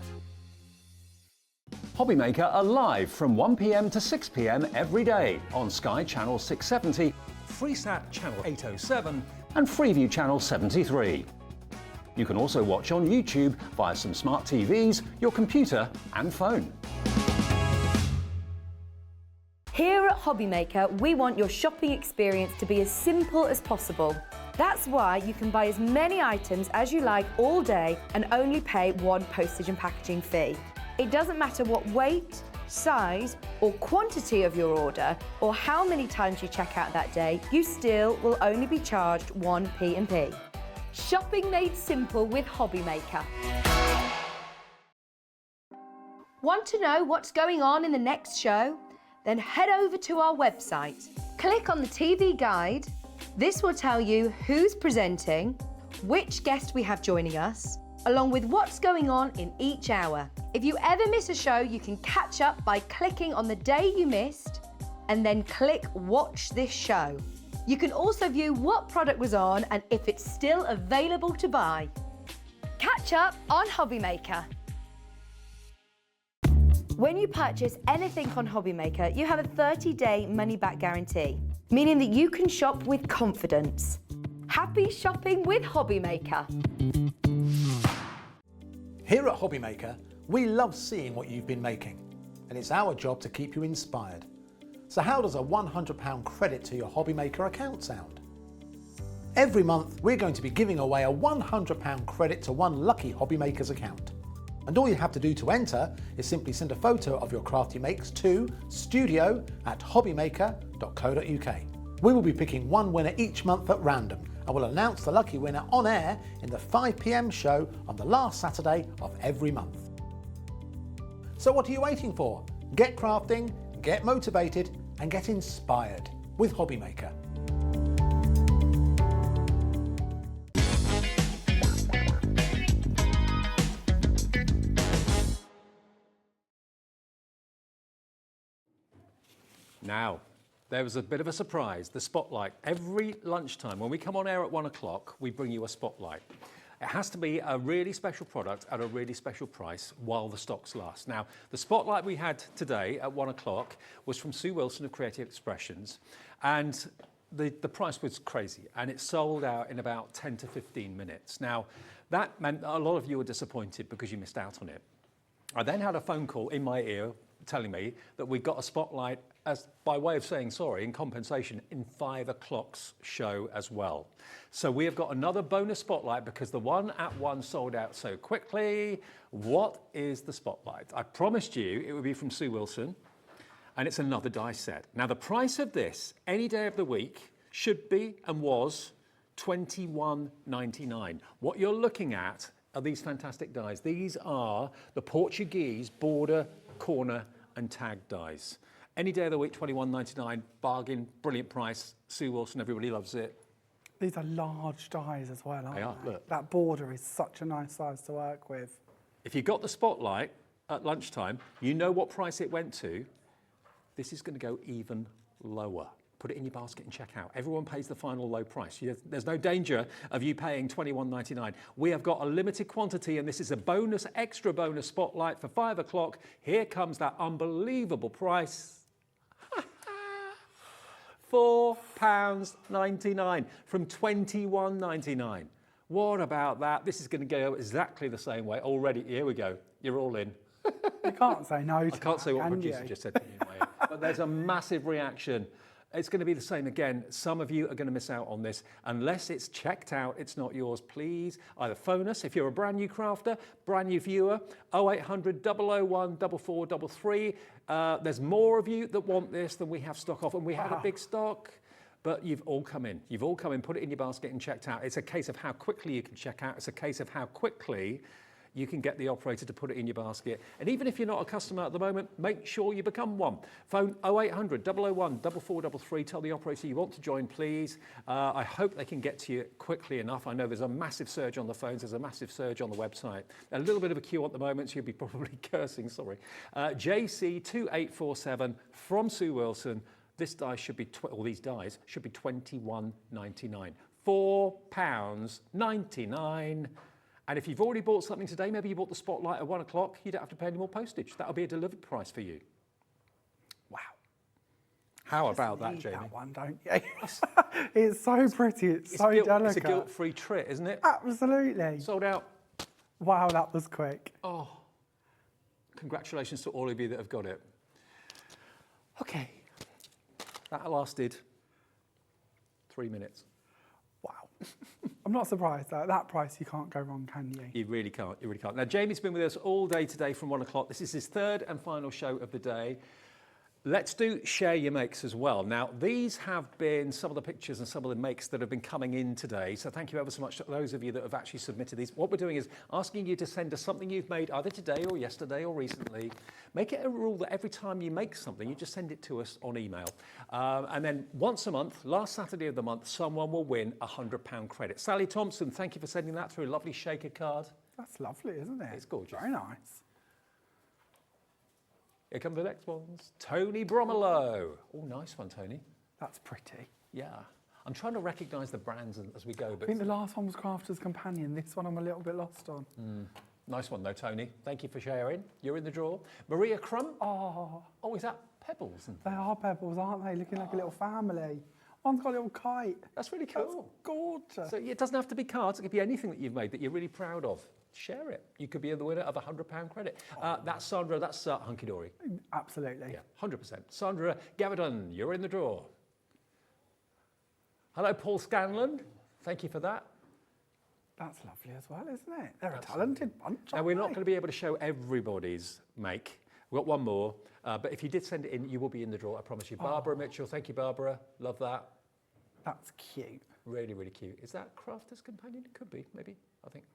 Hobbymaker are live from 1 p.m. to 6 p.m. every day on Sky Channel 670, FreeSat Channel 807 and Freeview Channel 73. You can also watch on YouTube via some smart TVs, your computer and phone. Here at Hobbymaker, we want your shopping experience to be as simple as possible. That's why you can buy as many items as you like all day and only pay one postage and packaging fee. It doesn't matter what weight, size or quantity of your order or how many times you check out that day, you still will only be charged one P&P. Shopping made simple with Hobbymaker. Want to know what's going on in the next show? Then head over to our website. Click on the TV guide. This will tell you who's presenting, which guest we have joining us, along with what's going on in each hour. If you ever miss a show, you can catch up by clicking on the day you missed and then click Watch This Show. You can also view what product was on and if it's still available to buy. Catch up on Hobbymaker. When you purchase anything on Hobbymaker, you have a 30-day money-back guarantee, meaning that you can shop with confidence. Happy shopping with Hobbymaker. Here at Hobbymaker, we love seeing what you've been making, and it's our job to keep you inspired. So how does a £100 credit to your Hobbymaker account sound? Every month, we're going to be giving away a £100 credit to one lucky Hobbymaker's account. And all you have to do to enter is simply send a photo of your craft you makes to studio@hobbymaker.co.uk. We will be picking one winner each month at random and will announce the lucky winner on air in the 5 p.m. show on the last Saturday of every month. So what are you waiting for? Get crafting, get motivated and get inspired with Hobbymaker. Now, there was a bit of a surprise, the spotlight. Every lunchtime, when we come on air at 1 o'clock, we bring you a spotlight. It has to be a really special product at a really special price while the stocks last. Now, the spotlight we had today at 1 o'clock was from Sue Wilson of Creative Expressions, and the price was crazy, and it sold out in about 10 to 15 minutes. Now, that meant a lot of you were disappointed because you missed out on it. I then had a phone call in my ear telling me that we got a spotlight as by way of saying sorry, in compensation, in 5 o'clock's show as well. So we have got another bonus spotlight because the one at 1 sold out so quickly. What is the spotlight? I promised you it would be from Sue Wilson, and it's another die set. Now the price of this, any day of the week, should be and was $21.99. What you're looking at are these fantastic dies. These are the Portuguese border, corner, and tag dies. Any day of the week, $21.99, bargain, brilliant price. Sue Wilson, everybody loves it. These are large dies as well, aren't they? They are, look. That border is such a nice size to work with. If you got the spotlight at lunchtime, you know what price it went to. This is going to go even lower. Put it in your basket and check out. Everyone pays the final low price. There's no danger of you paying $21.99. We have got a limited quantity, and this is a bonus, extra bonus spotlight for 5 o'clock. Here comes that unbelievable price. £4.99 from $21.99. What about that? This is going to go exactly the same way. Already, here we go. You're all in. You can't say no to I can't say what that, can producer you? just said to me, mate. But there's a massive reaction. It's going to be the same again. Some of you are going to miss out on this. Unless it's checked out, it's not yours. Please either phone us if you're a brand new crafter, brand new viewer, 0800 001 4433. There's more of you that want this than we have stock of, and we had a big stock. But you've all come in. You've all come in, put it in your basket and checked out. It's a case of how quickly you can check out. It's a case of how quickly you can get the operator to put it in your basket. And even if you're not a customer at the moment, make sure you become one. Phone 0800 001 4433. Tell the operator you want to join, please. I hope they can get to you quickly enough. I know there's a massive surge on the phones. There's a massive surge on the website. A little bit of a queue at the moment, so you'll be probably cursing, sorry. JC2847 from Sue Wilson. This die should be, or these dies should be $21.99. £4.99. And if you've already bought something today, maybe you bought the spotlight at 1 o'clock, you don't have to pay any more postage. That'll be a delivered price for you. Wow. How about that, Jamie? That one, don't you? It's so pretty. It's so delicate. It's a guilt-free treat, isn't it? Absolutely. Sold out. Wow, that was quick. Oh, congratulations to all of you that have got it. Okay. That lasted 3 minutes. Wow. I'm not surprised. At that price, you can't go wrong, can you? You really can't. You really can't. Now, Jamie's been with us all day today from 1 o'clock. This is his third and final show of the day. Let's do share your makes as well. Now, these have been some of the pictures and some of the makes that have been coming in today. So thank you ever so much to those of you that have actually submitted these. What we're doing is asking you to send us something you've made either today or yesterday or recently. Make it a rule that every time you make something, you just send it to us on email. And then once a month, last Saturday of the month, someone will win a £100 credit. Sally Thompson, thank you for sending that through. A lovely shaker card. That's lovely, isn't it? It's gorgeous. Very nice. Here come the next ones. Tony Bromelo. Oh, nice one, Tony. That's pretty. Yeah. I'm trying to recognise the brands as we go. But I think the last one was Crafter's Companion. This one I'm a little bit lost on. Nice one, though, Tony. Thank you for sharing. You're in the draw. Maria Crump. Oh, is that Pebbles? They are pebbles, aren't they? Looking like a little family. One's got a little kite. That's really cool. That's gorgeous. So it doesn't have to be cards. It could be anything that you've made that you're really proud of. Share it. You could be the winner of a £100 credit. That's Sandra. That's Hunky Dory. Absolutely. Yeah, 100%. Sandra Gavadon, you're in the draw. Hello, Paul Scanlon. Thank you for that. That's lovely as well, isn't it? They're a talented bunch. Now, we're not going to be able to show everybody's make. We've got one more. But if you did send it in, you will be in the draw, I promise you. Barbara Mitchell. Thank you, Barbara. Love that. That's cute. Really, really cute. Is that Crafter's Companion? It could be, maybe, I think.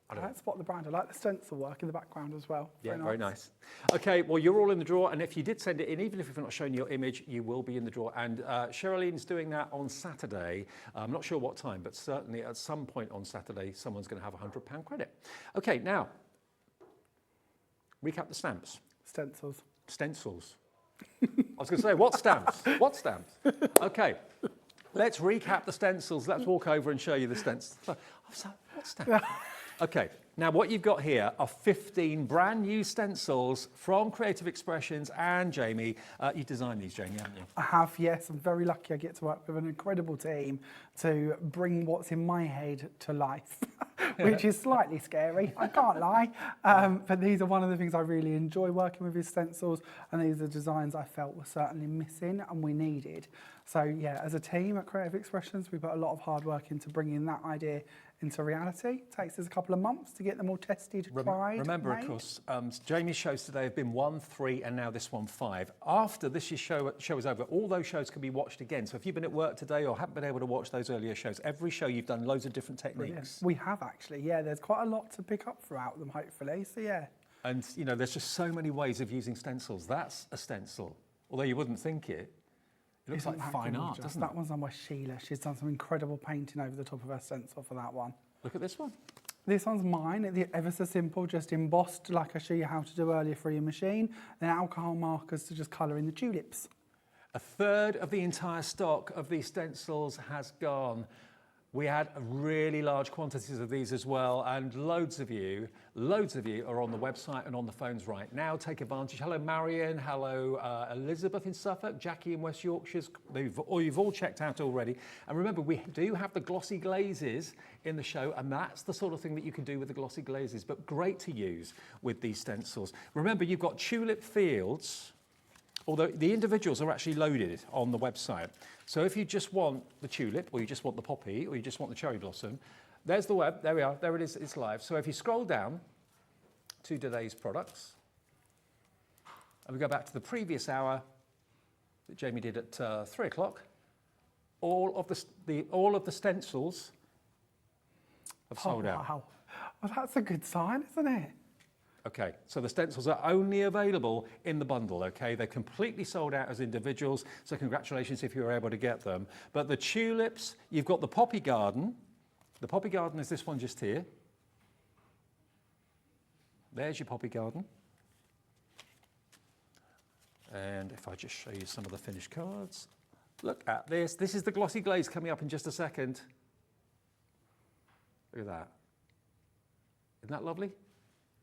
I don't know. Let's spot the brand. I like the stencil work in the background as well. Yeah, very nice. Okay, well, you're all in the draw, and if you did send it in, even if we've not shown your image, you will be in the draw. And Sherilyn's doing that on Saturday. I'm not sure what time, but certainly at some point on Saturday, someone's going to have a £100 credit. Okay, now, recap the stamps. Stencils. Stencils. I was going to say, what stamps? What stamps? Okay, let's recap the stencils. Let's walk over and show you the stencils. What stamps? Okay, now what you've got here are 15 brand new stencils from Creative Expressions, and Jamie, you designed these, Jamie, haven't you? I have, yes. I'm very lucky I get to work with an incredible team to bring what's in my head to life, which is slightly scary, I can't lie. But these are one of the things I really enjoy working with is stencils, and these are designs I felt were certainly missing and we needed. So yeah, as a team at Creative Expressions, we put a lot of hard work into bringing that idea into reality. It takes us a couple of months to get them all tested, tried, Remember, made. of course, Jamie's shows today have been 1, 3, and now this one 5. After this show is over, all those shows can be watched again. So if you've been at work today or haven't been able to watch those earlier shows, every show you've done loads of different techniques. Brilliant. We have actually, yeah. There's quite a lot to pick up throughout them, hopefully. So yeah. And you know, there's just so many ways of using stencils. That's a stencil, although you wouldn't think it. It looks Isn't like that fine art, gorgeous? doesn't That it? one's done by Sheila. She's done some incredible painting over the top of her stencil for that one. Look at this one. This one's mine. It's ever so simple, just embossed like I showed you how to do earlier for your machine. Then alcohol markers to just colour in the tulips. A third of the entire stock of these stencils has gone. We had really large quantities of these as well, and loads of you are on the website and on the phones right now. Take advantage. Hello, Marion. Hello, Elizabeth in Suffolk. Jackie in West Yorkshire. You've all checked out already. And remember, we do have the glossy glazes in the show, and that's the sort of thing that you can do with the glossy glazes, but great to use with these stencils. Remember, you've got Tulip Fields, although the individuals are actually loaded on the website. So if you just want the tulip, or you just want the poppy, or you just want the cherry blossom, there's the web, there we are, there it is, it's live. So if you scroll down to today's products, and we go back to the previous hour that Jamie did at 3 o'clock, all of the stencils have sold out. Wow. Well, that's a good sign, isn't it? Okay, so the stencils are only available in the bundle, okay? They're completely sold out as individuals, so congratulations if you were able to get them. But the tulips, you've got the poppy garden. The poppy garden is this one just here. There's your poppy garden. And if I just show you some of the finished cards. Look at this. This is the glossy glaze coming up in just a second. Look at that. Isn't that lovely?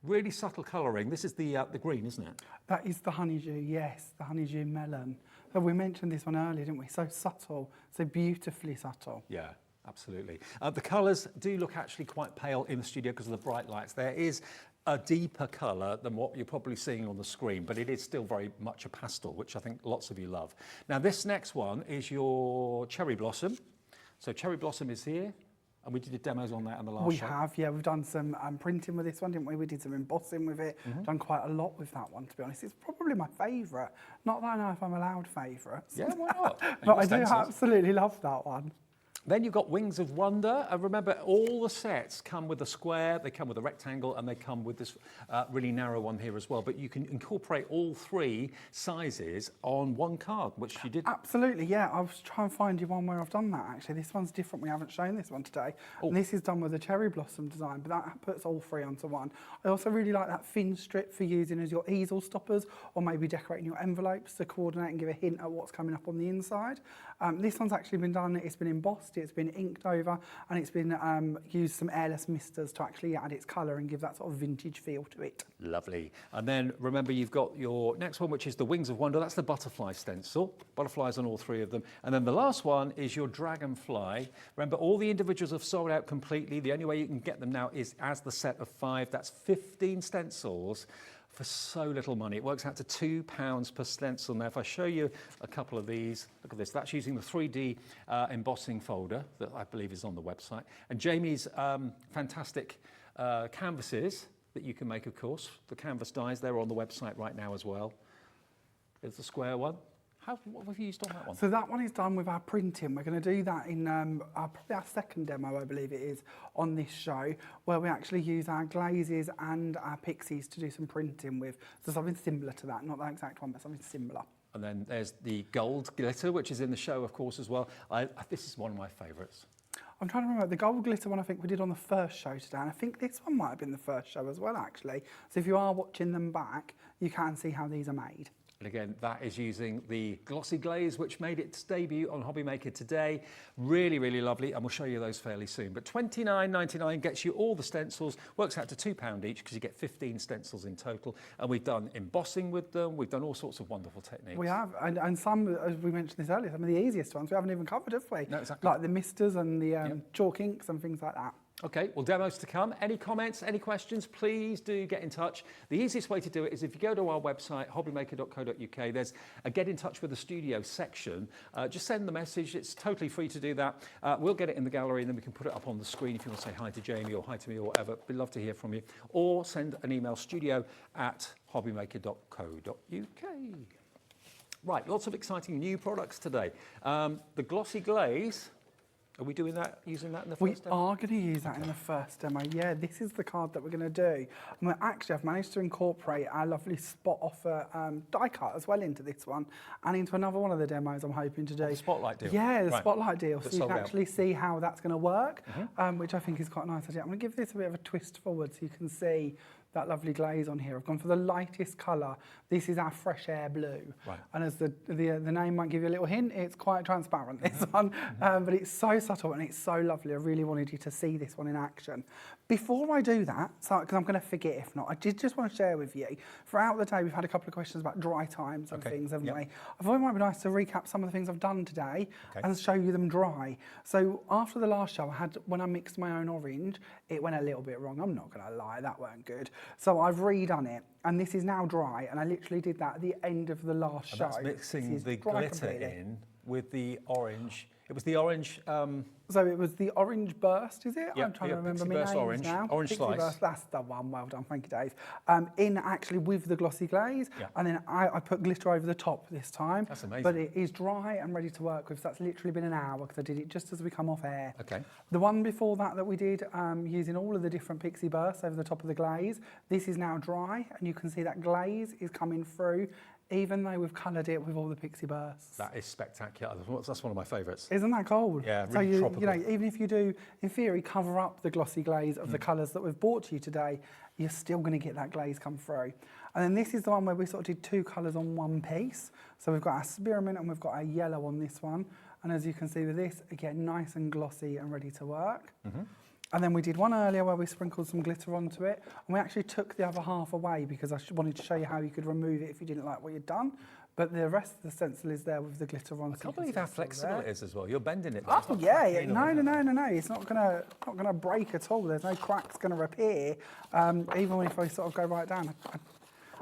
Really subtle colouring. This is the green, isn't it? That is the honeydew, yes, the honeydew melon. So we mentioned this one earlier, didn't we? So subtle, so beautifully subtle. Yeah, absolutely. The colours do look actually quite pale in the studio because of the bright lights. There is a deeper colour than what you're probably seeing on the screen, but it is still very much a pastel, which I think lots of you love. Now, this next one is your cherry blossom. So cherry blossom is here. And we did demos on that in the last show. We have, yeah. We've done some printing with this one, didn't we? We did some embossing with it. Done quite a lot with that one, to be honest. It's probably my favourite. Not that I know if I'm allowed favourites. Yeah, why not? But I do absolutely love that one. Then you've got Wings of Wonder, and remember all the sets come with a square, they come with a rectangle, and they come with this really narrow one here as well. But you can incorporate all 3 sizes on one card, which you did. Absolutely, yeah. I was trying to find you one where I've done that, actually. This one's different. We haven't shown this one today. Oh. And this is done with a cherry blossom design, but that puts all 3 onto one. I also really like that thin strip for using as your easel stoppers, or maybe decorating your envelopes to coordinate and give a hint at what's coming up on the inside. This one's actually been done, it's been embossed, it's been inked over, and it's been used some airless misters to actually add its colour and give that sort of vintage feel to it. Lovely. And then remember you've got your next one, which is the Wings of Wonder. That's the butterfly stencil. Butterflies on all 3 of them. And then the last one is your Dragonfly. Remember, all the individuals have sold out completely. The only way you can get them now is as the set of 5. That's 15 stencils for so little money. It works out to £2 per stencil. Now, if I show you a couple of these, look at this. That's using the 3D embossing folder that I believe is on the website. And Jamie's fantastic canvases that you can make, of course. The canvas dies, they're on the website right now as well. There's the square one. What have you used on that one? So that one is done with our printing. We're going to do that in probably our second demo, I believe it is, on this show, where we actually use our glazes and our pixies to do some printing with. So something similar to that, not that exact one, but something similar. And then there's the gold glitter, which is in the show, of course, as well. This is one of my favourites. I'm trying to remember, the gold glitter one I think we did on the first show today, and I think this one might have been the first show as well, actually. So if you are watching them back, you can see how these are made. And again, that is using the glossy glaze, which made its debut on Hobby Maker today. Really, really lovely, and we'll show you those fairly soon. But $29.99 gets you all the stencils, works out to £2 each because you get 15 stencils in total. And we've done embossing with them. We've done all sorts of wonderful techniques. We have, and some, as we mentioned this earlier, some of the easiest ones we haven't even covered, have we? No, exactly. Like the misters and the chalk inks and things like that. Okay, well, demos to come. Any comments, any questions, please do get in touch. The easiest way to do it is if you go to our website, hobbymaker.co.uk, there's a get in touch with the studio section. Just send the message. It's totally free to do that. We'll get it in the gallery and then we can put it up on the screen if you want to say hi to Jamie or hi to me or whatever. We'd love to hear from you. Or send an email, studio@hobbymaker.co.uk. Right, lots of exciting new products today. The Glossy Glaze. Are we doing that, using that in the first demo? We are going to use that in the first demo. Yeah, this is the card that we're going to do. And I've managed to incorporate our lovely spot offer die cut as well into this one and into another one of the demos I'm hoping to do. The Spotlight deal? Yeah, the Right. Spotlight deal. That So you sold can out. actually see how that's going to work, which I think is quite a nice idea. I'm going to give this a bit of a twist forward so you can see that lovely glaze on here. I've gone for the lightest colour. This is our Fresh Air Blue. Right. And as the name might give you a little hint, it's quite transparent, this one. But it's so subtle and it's so lovely. I really wanted you to see this one in action. Before I do that, because I'm going to forget if not, I did just want to share with you, throughout the day we've had a couple of questions about dry times and things, haven't we? I thought it might be nice to recap some of the things I've done today and show you them dry. So after the last show, when I mixed my own orange, it went a little bit wrong. I'm not going to lie, that weren't good. So I've redone it, and this is now dry, and I literally did that at the end of the last show. That's mixing the dry glitter completely. in with the orange. It was the orange. So it was the orange burst, is it? Yeah, I'm trying yeah, to remember Pixie my burst names orange, now. orange Pixie slice. Burst, that's the one. Well done, thank you, Dave. In actually with the glossy glaze, Yeah. and then I put glitter over the top this time. That's amazing. But it is dry and ready to work with. So that's literally been an hour because I did it just as we come off air. Okay. The one before that we did using all of the different Pixie bursts over the top of the glaze. This is now dry, and you can see that glaze is coming through, even though we've coloured it with all the Pixie bursts. That is spectacular. That's one of my favourites. Isn't that cool? Yeah, so really you tropical. know, even if you do, in theory, cover up the glossy glaze of the colours that we've brought to you today, you're still going to get that glaze come through. And then this is the one where we sort of did two colours on one piece. So we've got our spearmint and we've got our yellow on this one. And as you can see with this, again, nice and glossy and ready to work. And then we did one earlier where we sprinkled some glitter onto it. And we actually took the other half away because I wanted to show you how you could remove it if you didn't like what you'd done. But the rest of the stencil is there with the glitter on. I can't believe how flexible it is as well. You're bending it. Oh yeah, yeah. No. It's not gonna break at all. There's no cracks gonna appear. Even if I sort of go right down,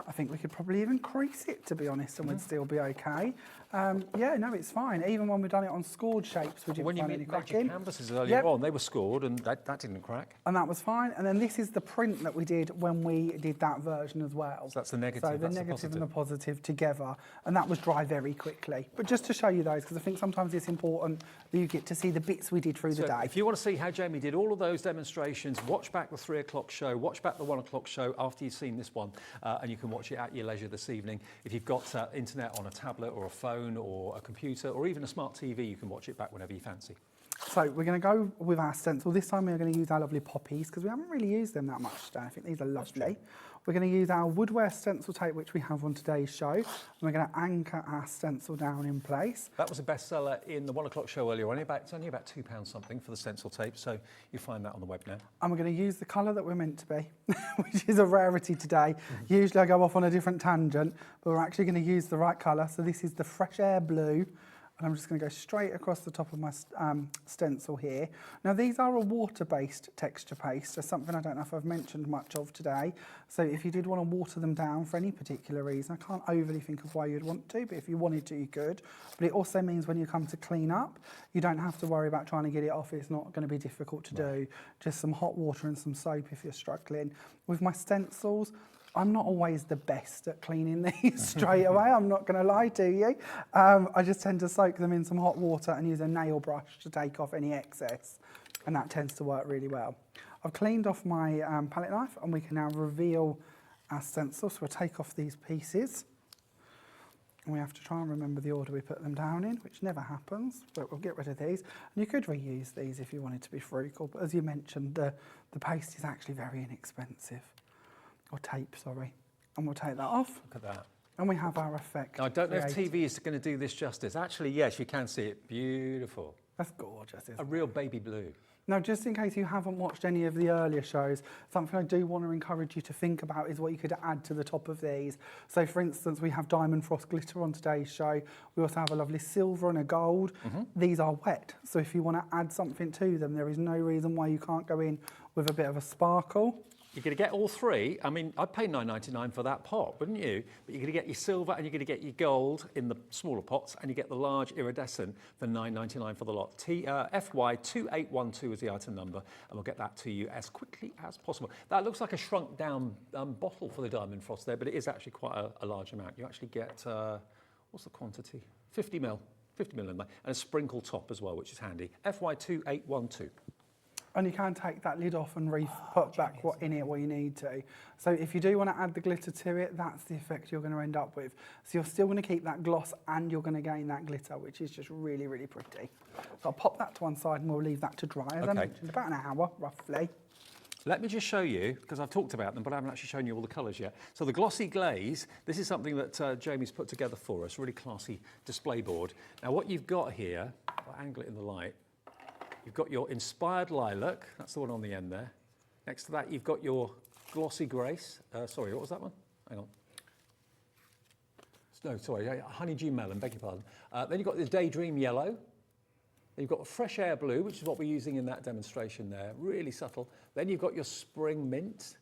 I think we could probably even crease it, to be honest, and we'd still be okay. Yeah, no, it's fine. Even when we've done it on scored shapes, we didn't When you find any made your cracking. canvases earlier on, they were scored and that didn't crack. And that was fine. And then this is the print that we did when we did that version as well. So that's the negative, So the that's the negative and positive. the positive together. And that was dry very quickly. But just to show you those, because I think sometimes it's important that you get to see the bits we did through the So day. if you want to see how Jamie did all of those demonstrations, watch back the 3 o'clock show, watch back the 1 o'clock show after you've seen this one, and you can watch it at your leisure this evening. If you've got internet on a tablet or a phone or a computer or even a smart TV, you can watch it back whenever you fancy. So we're going to go with our stencil. This time we're going to use our lovely poppies because we haven't really used them that much today. I think these are lovely. We're going to use our woodware stencil tape, which we have on today's show. And we're going to anchor our stencil down in place. That was a bestseller in the 1 o'clock show earlier on. It's only about £2 something for the stencil tape, so you find that on the web now. And we're going to use the colour that we're meant to be, which is a rarity today. Usually I go off on a different tangent, but we're actually going to use the right colour. So this is the Fresh Air Blue. And I'm just going to go straight across the top of my stencil here. Now these are a water-based texture paste. That's something I don't know if I've mentioned much of today. So if you did want to water them down for any particular reason, I can't overly think of why you'd want to, but if you wanted to, you could. But it also means when you come to clean up, you don't have to worry about trying to get it off. It's not going to be difficult to do. Just some hot water and some soap if you're struggling. With my stencils, I'm not always the best at cleaning these straight away, I'm not going to lie to you. I just tend to soak them in some hot water and use a nail brush to take off any excess, and that tends to work really well. I've cleaned off my palette knife and we can now reveal our stencil. So we'll take off these pieces. And we have to try and remember the order we put them down in, which never happens, but we'll get rid of these. And you could reuse these if you wanted to be frugal, but as you mentioned, the paste is actually very inexpensive. Or tape, sorry. And we'll take that off. Look at that. And we have our effect. Now, I don't know if created. TV is going to do this justice. Actually, yes, you can see it. Beautiful. That's gorgeous, isn't A it? real baby blue. Now, just in case you haven't watched any of the earlier shows, something I do want to encourage you to think about is what you could add to the top of these. So, for instance, we have Diamond Frost glitter on today's show. We also have a lovely silver and a gold. These are wet, so if you want to add something to them, there is no reason why you can't go in with a bit of a sparkle. You're going to get all three. I mean, I'd pay $9.99 for that pot, wouldn't you? But you're going to get your silver and you're going to get your gold in the smaller pots, and you get the large iridescent for $9.99 for the lot. FY2812 is the item number, and we'll get that to you as quickly as possible. That looks like a shrunk down bottle for the Diamond Frost there, but it is actually quite a large amount. You actually get, what's the quantity? 50 ml in there, and a sprinkle top as well, which is handy. FY2812. And you can take that lid off and put back what in it what you need to. So if you do want to add the glitter to it, that's the effect you're going to end up with. So you're still going to keep that gloss and you're going to gain that glitter, which is just really, really pretty. So I'll pop that to one side and we'll leave that to dry. As I mentioned, about an hour, roughly. Let me just show you, because I've talked about them, but I haven't actually shown you all the colours yet. So the Glossy Glaze, this is something that Jamie's put together for us, really classy display board. Now what you've got here, I'll angle it in the light, you've got your Inspired Lilac, that's the one on the end there. Next to that, you've got your Glossy Grace. Sorry, what was that one? Hang on. No, sorry, Honeydew Melon, beg your pardon. Then you've got the Daydream Yellow. Then you've got Fresh Air Blue, which is what we're using in that demonstration there, really subtle. Then you've got your Spring Mint.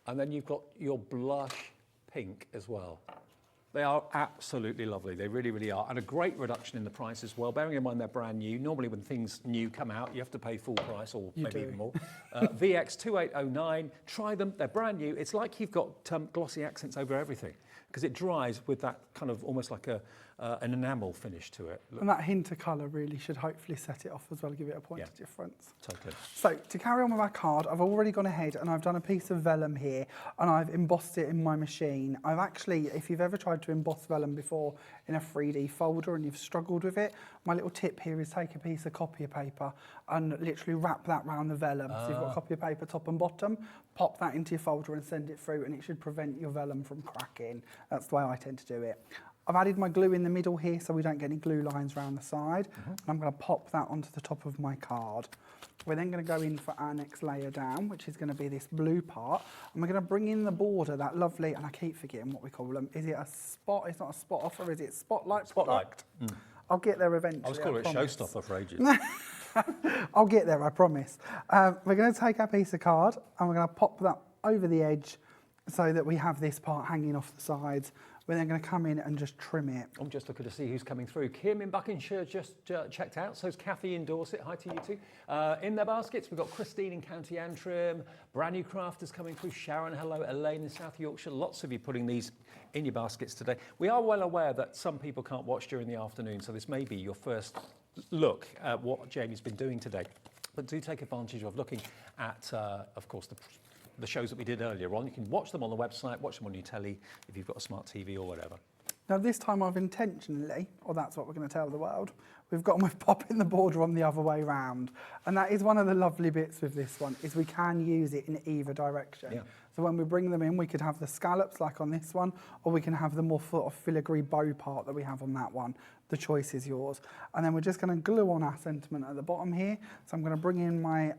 And then you've got your Blush Pink as well. They are absolutely lovely. They really, really are. And a great reduction in the price as well. Bearing in mind they're brand new. Normally when things new come out, you have to pay full price or maybe even more. VX2809. Try them. They're brand new. It's like you've got glossy accents over everything because it dries with that kind of almost like an enamel finish to it. Look. And that hint of colour really should hopefully set it off as well, give it a point of difference. Totally. So to carry on with our card, I've already gone ahead and I've done a piece of vellum here and I've embossed it in my machine. I've actually, if you've ever tried to emboss vellum before in a 3D folder and you've struggled with it, my little tip here is take a piece of copier paper and literally wrap that around the vellum. So you've got copier paper top and bottom, pop that into your folder and send it through and it should prevent your vellum from cracking. That's the way I tend to do it. I've added my glue in the middle here so we don't get any glue lines around the side. And I'm going to pop that onto the top of my card. We're then going to go in for our next layer down, which is going to be this blue part. And we're going to bring in the border, that lovely, and I keep forgetting what we call them. Is it a spot? It's not a spot off, or is it spotlight? Spotlight. I'll get there eventually. I was calling it showstopper for ages. I'll get there, I promise. We're going to take our piece of card and we're going to pop that over the edge so that we have this part hanging off the sides. We're then going to come in and just trim it. I'm just looking to see who's coming through. Kim in Buckinghamshire just checked out. So's Kathy in Dorset. Hi to you too. In their baskets, we've got Christine in County Antrim. Brand new crafters coming through. Sharon, hello. Elaine in South Yorkshire. Lots of you putting these in your baskets today. We are well aware that some people can't watch during the afternoon, so this may be your first look at what Jamie's been doing today. But do take advantage of looking at, of course, the shows that we did earlier on. You can watch them on the website, watch them on your telly if you've got a smart TV or whatever. Now this time I've intentionally, or that's what we're going to tell the world, we've gone with popping the border on the other way round. And that is one of the lovely bits with this one, is we can use it in either direction. Yeah. So when we bring them in, we could have the scallops like on this one, or we can have the more sort of filigree bow part that we have on that one. The choice is yours. And then we're just going to glue on our sentiment at the bottom here. So I'm going to bring in my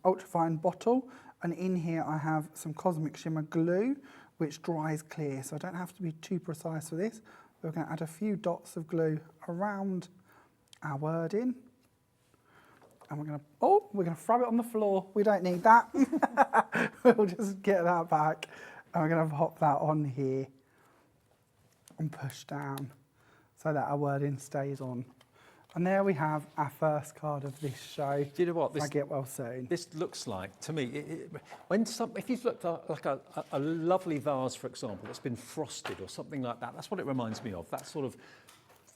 ultrafine bottle, and in here I have some Cosmic Shimmer glue, which dries clear, so I don't have to be too precise for this. We're going to add a few dots of glue around our wording. And we're going to throw it on the floor. We don't need that. We'll just get that back. And we're going to pop that on here and push down so that our wording stays on. And there we have our first card of this show. Do you know what? I get well soon. This looks like, to me, if you've looked at like a lovely vase, for example, that's been frosted or something like that, that's what it reminds me of, that sort of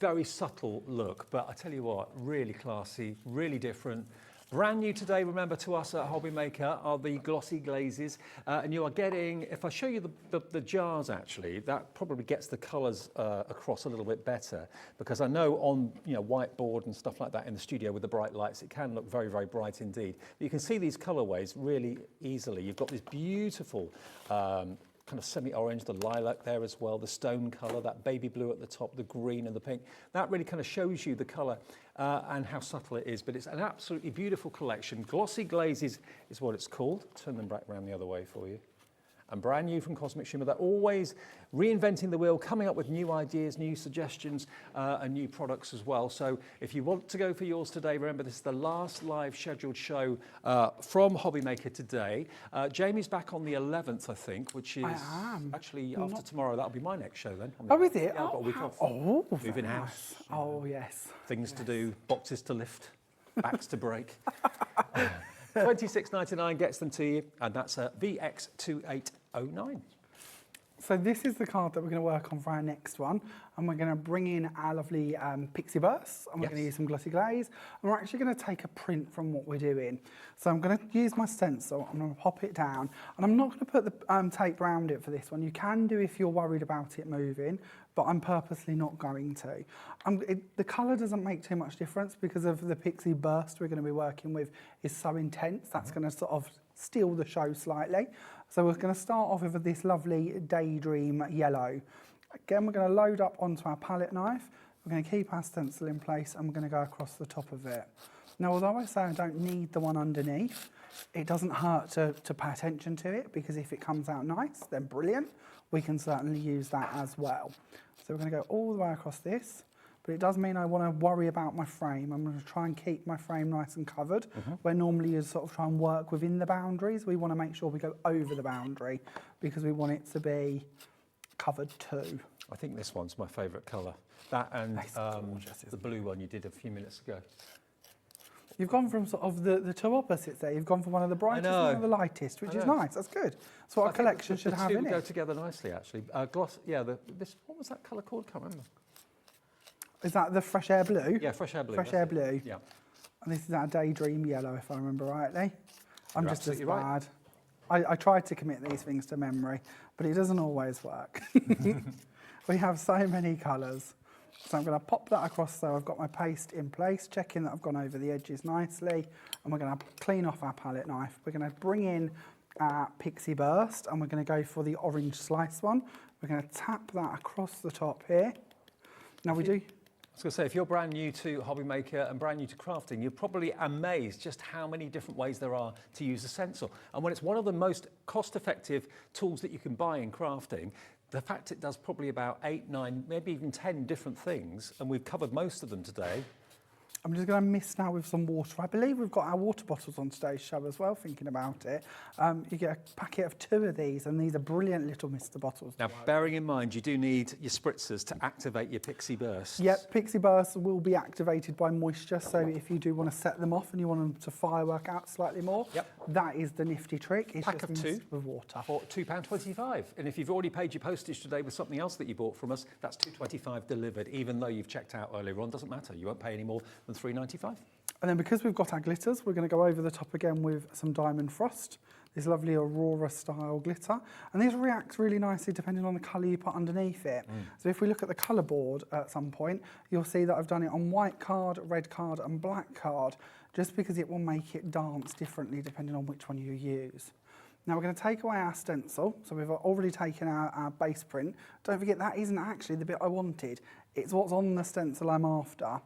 very subtle look. But I tell you what, really classy, really different. Brand new today, remember, to us at Hobby Maker are the Glossy Glazes. And you are getting, if I show you the jars actually, that probably gets the colours across a little bit better, because I know on whiteboard and stuff like that in the studio with the bright lights, it can look very, very bright indeed. But you can see these colourways really easily. You've got this beautiful kind of semi-orange, the lilac there as well, the stone colour, that baby blue at the top, the green and the pink. That really kind of shows you the colour and how subtle it is, but it's an absolutely beautiful collection. Glossy Glazes is what it's called. Turn them back around the other way for you. And brand new from Cosmic Shimmer. They're always reinventing the wheel, coming up with new ideas, new suggestions, and new products as well. So if you want to go for yours today, remember this is the last live scheduled show from Hobby Maker today. Jamie's back on the 11th, I think, which is actually after tomorrow. That'll be my next show then. Oh, is it? Yeah, I've got a week off. Oh, moving house. Oh, yes. Things to do, boxes to lift, backs to break. $26.99 gets them to you, and that's a VX2809. So this is the card that we're going to work on for our next one, and we're going to bring in our lovely Pixie Bursts, and we're going to use some Glossy Glaze, and we're actually going to take a print from what we're doing. So I'm going to use my stencil, I'm going to pop it down, and I'm not going to put the tape around it for this one. You can do if you're worried about it moving, but I'm purposely not going to. The colour doesn't make too much difference because of the Pixie Burst we're going to be working with is so intense, that's going to sort of steal the show slightly. So we're going to start off with this lovely Daydream yellow. Again, we're going to load up onto our palette knife. We're going to keep our stencil in place and we're going to go across the top of it. Now, although I say I don't need the one underneath, it doesn't hurt to pay attention to it because if it comes out nice, then brilliant. We can certainly use that as well. So we're going to go all the way across this. But it does mean I want to worry about my frame. I'm going to try and keep my frame nice and covered, where normally you sort of try and work within the boundaries. We want to make sure we go over the boundary because we want it to be covered too. I think this one's my favourite colour. That and the blue one you did a few minutes ago. You've gone from sort of the two opposites there. You've gone from one of the brightest and one of the lightest, which is nice. That's good. That's what a collection should have in it. The two go together nicely, actually. Gloss, yeah. What was that colour called? Can't remember. Is that the Fresh Air Blue? Yeah, Fresh Air Blue. Fresh Air Blue. Yeah. And this is our Daydream Yellow, if I remember rightly. I'm just as right. bad. I tried to commit these things to memory, but it doesn't always work. We have so many colours. So I'm going to pop that across so I've got my paste in place, checking that I've gone over the edges nicely. And we're going to clean off our palette knife. We're going to bring in our Pixie Burst and we're going to go for the orange slice one. We're going to tap that across the top here. Now I was going to say, if you're brand new to Hobby Maker and brand new to crafting, you're probably amazed just how many different ways there are to use a stencil. And when it's one of the most cost-effective tools that you can buy in crafting, the fact it does probably about 8, 9, maybe even 10 different things, and we've covered most of them today. I'm just going to mix now with some water. I believe we've got our water bottles on today's show as well, thinking about it. You get a packet of 2 of these, and these are brilliant little Mr. bottles. Now, bearing in mind, you do need your spritzers to activate your Pixie Bursts. Yep, Pixie Bursts will be activated by moisture, so if you do want to set them off and you want them to firework out slightly more, that is the nifty trick. It's pack of 2 with water. For £2.25. And if you've already paid your postage today with something else that you bought from us, that's $2.25 delivered, even though you've checked out earlier on. Doesn't matter. You won't pay any more than $3.95. And then because we've got our glitters, we're going to go over the top again with some Diamond Frost, this lovely Aurora style glitter. And these react really nicely depending on the colour you put underneath it. So if we look at the colour board at some point, you'll see that I've done it on white card, red card and black card, just because it will make it dance differently depending on which one you use. Now we're going to take away our stencil. So we've already taken our base print. Don't forget that isn't actually the bit I wanted. It's what's on the stencil I'm after.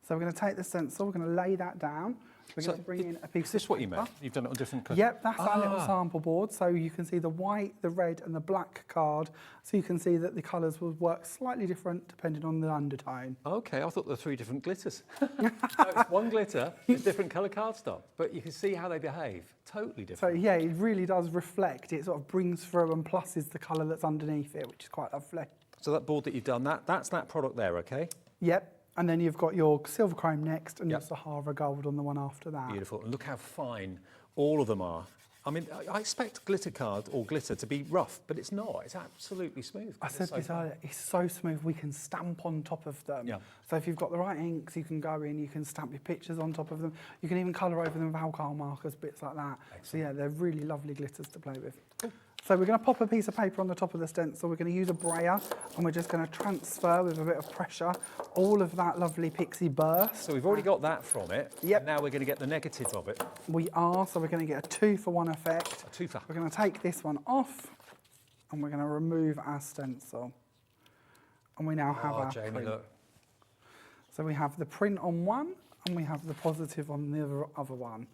So we're going to take the stencil, we're going to lay that down. We're going to bring in a piece of Is this what you paper. meant? You've done it on different colours? Yep, that's our little sample board. So you can see the white, the red and the black card. So you can see that the colours will work slightly different depending on the undertone. Okay, I thought there were 3 different glitters. No, it's one glitter, it's different colour cardstock, but you can see how they behave. Totally different. So yeah, it really does reflect. It sort of brings through and pluses the colour that's underneath it, which is quite lovely. So that board that you've done, that's that product there, okay? Yep. And then you've got your silver chrome next and your Sahara gold on the one after that. Beautiful. And look how fine all of them are. I mean, I expect glitter card or glitter to be rough, but it's not. It's absolutely smooth. I said this earlier, it's so smooth, we can stamp on top of them. Yeah. So if you've got the right inks, you can go in, you can stamp your pictures on top of them. You can even colour over them with alcohol markers, bits like that. Excellent. So yeah, they're really lovely glitters to play with. Cool. So we're going to pop a piece of paper on the top of the stencil. We're going to use a brayer and we're just going to transfer with a bit of pressure all of that lovely Pixie Burst. So we've already got that from it. Yep. And now we're going to get the negative of it. We are, so we're going to get a 2-for-1 effect. A 2-for. We're going to take this one off and we're going to remove our stencil. And we now have our Jamie, print. look. So we have the print on one, and we have the positive on the other one.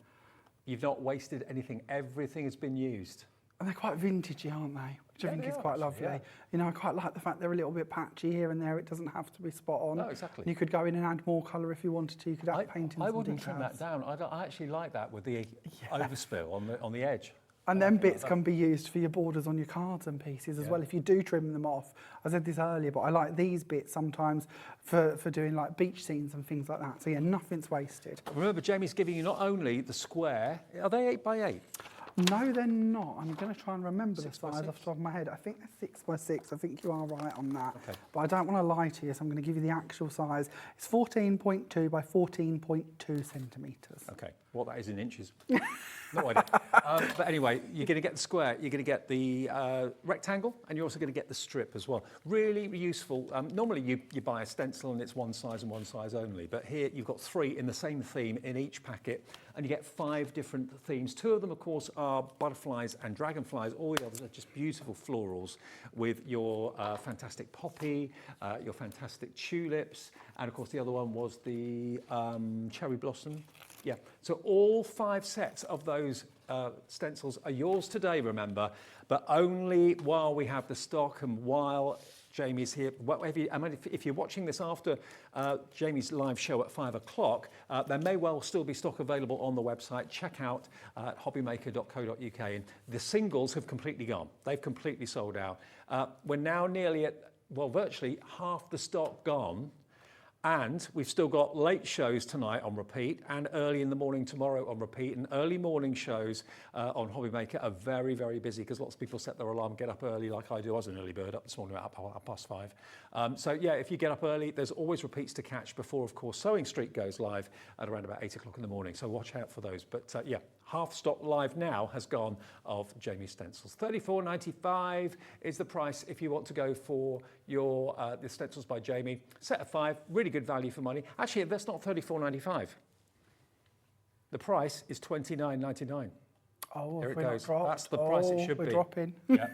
You've not wasted anything. Everything has been used. And they're quite vintagey, aren't they? Which I think is quite lovely. Yeah. You know, I quite like the fact they're a little bit patchy here and there. It doesn't have to be spot on. No, exactly. You could go in and add more colour if you wanted to. You could add paintings I and wouldn't details. trim that down. I actually like that with the overspill on the edge. And then bits can be used for your borders on your cards and pieces as well, if you do trim them off. I said this earlier, but I like these bits sometimes for doing like beach scenes and things like that. So yeah, nothing's wasted. Remember, Jamie's giving you not only the square, are they 8 by 8? No, they're not. I'm going to try and remember the 6 by size 6? off the top of my head. I think they're 6 by 6. I think you are right on that. Okay. But I don't want to lie to you, so I'm going to give you the actual size. It's 14.2 by 14.2 centimetres. Okay, what that is in inches. No idea. But anyway, you're going to get the square, you're going to get the rectangle, and you're also going to get the strip as well. Really useful. Normally you buy a stencil and it's one size and one size only, but here you've got 3 in the same theme in each packet, and you get 5 different themes. 2 of them, of course, are butterflies and dragonflies. All the others are just beautiful florals with your fantastic poppy, your fantastic tulips, and of course the other one was the cherry blossom. Yeah, so all 5 sets of those stencils are yours today, remember, but only while we have the stock and while Jamie's here. If you're watching this after Jamie's live show at 5 o'clock, there may well still be stock available on the website. Check out hobbymaker.co.uk. And the singles have completely gone. They've completely sold out. We're now nearly at, well, virtually half the stock gone. And we've still got late shows tonight on repeat, and early in the morning tomorrow on repeat, and early morning shows on Hobbymaker are very, very busy because lots of people set their alarm, get up early like I do. I was an early bird up this morning at 5:30. So yeah, if you get up early, there's always repeats to catch before, of course, Sewing Street goes live at around about 8 o'clock in the morning. So watch out for those. But yeah, half stock live now has gone of Jamie's stencils. $34.95 is the price if you want to go for your the stencils by Jamie. Set of 5, really good value for money. Actually, that's not $34.95. The price is $29.99. Oh, there it we're goes. not dropped. That's the price it should we're be. Dropping. Yeah.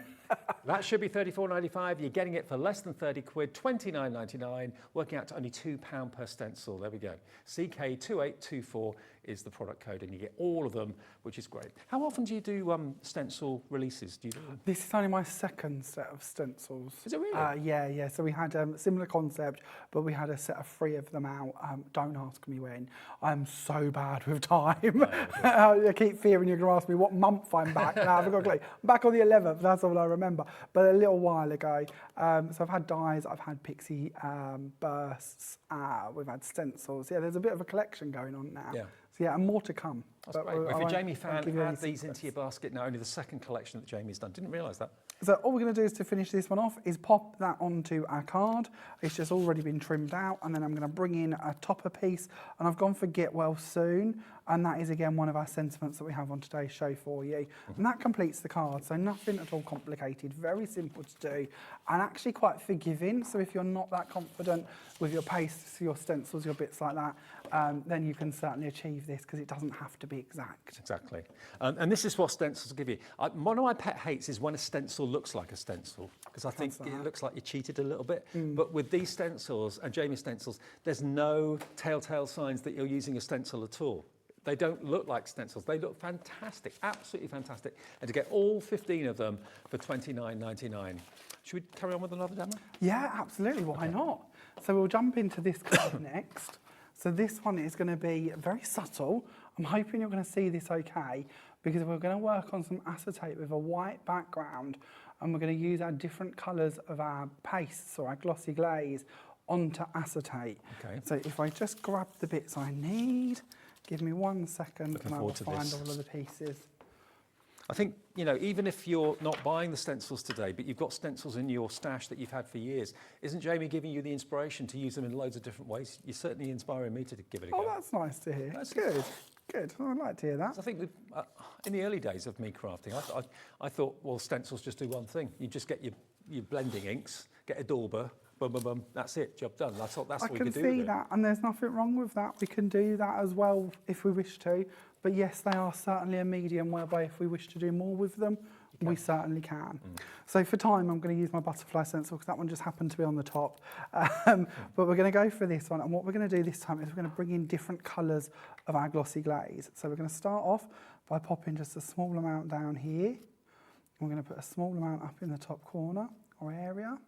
That should be $34.95. You're getting it for less than 30 quid, $29.99, working out to only £2 per stencil. There we go. CK2824 is the product code, and you get all of them, which is great. How often do you do stencil releases? Do you do them? This is only my second set of stencils. Is it really? Yeah. So we had a similar concept, but we had a set of 3 of them out. Don't ask me when. I'm so bad with time. I keep fearing you're going to ask me what month I'm back. No, I haven't got a clue. I'm back on the 11th. That's all I remember. But a little while ago. So I've had dies. I've had pixie bursts. We've had stencils. Yeah, there's a bit of a collection going on now. Yeah. So yeah, and more to come. That's great. Well, if you're a Jamie fan, add these into your basket now. Only the second collection that Jamie's done. Didn't realise that. So all we're going to do is to finish this one off is pop that onto our card. It's just already been trimmed out, and then I'm going to bring in a topper piece, and I've gone for Get Well Soon, and that is again one of our sentiments that we have on today's show for you. And that completes the card, so nothing at all complicated, very simple to do, and actually quite forgiving. So if you're not that confident with your pastes, your stencils, your bits like that, then you can certainly achieve this because it doesn't have to be exact. Exactly. And this is what stencils give you. One of my pet hates is when a stencil looks like a stencil, because I think it looks like you cheated a little bit. But with these stencils and Jamie's stencils, there's no telltale signs that you're using a stencil at all. They don't look like stencils. They look fantastic, absolutely fantastic. And to get all 15 of them for $29.99. Should we carry on with another demo? Yeah, absolutely. Why not? So we'll jump into this card next. So this one is going to be very subtle. I'm hoping you're going to see this okay, because we're going to work on some acetate with a white background, and we're going to use our different colours of our pastes or our glossy glaze onto acetate. Okay. So if I just grab the bits I need, give me 1 second, Looking and I will forward to find this. all of the pieces. I think, you know, even if you're not buying the stencils today, but you've got stencils in your stash that you've had for years, isn't Jamie giving you the inspiration to use them in loads of different ways? You're certainly inspiring me to give it a go. Oh, that's nice to hear. That's good. Good. I'd like to hear that. I think in the early days of me crafting, I thought, well, stencils just do one thing. You just get your blending inks, get a dauber, boom, boom, boom, that's it, job done. That's what we could do. I can see that, and there's nothing wrong with that. We can do that as well if we wish to. But yes, they are certainly a medium whereby if we wish to do more with them, We certainly can. So for time, I'm going to use my butterfly stencil because that one just happened to be on the top. But we're going to go for this one. And what we're going to do this time is we're going to bring in different colours of our glossy glaze. So we're going to start off by popping just a small amount down here. We're going to put a small amount up in the top corner or area.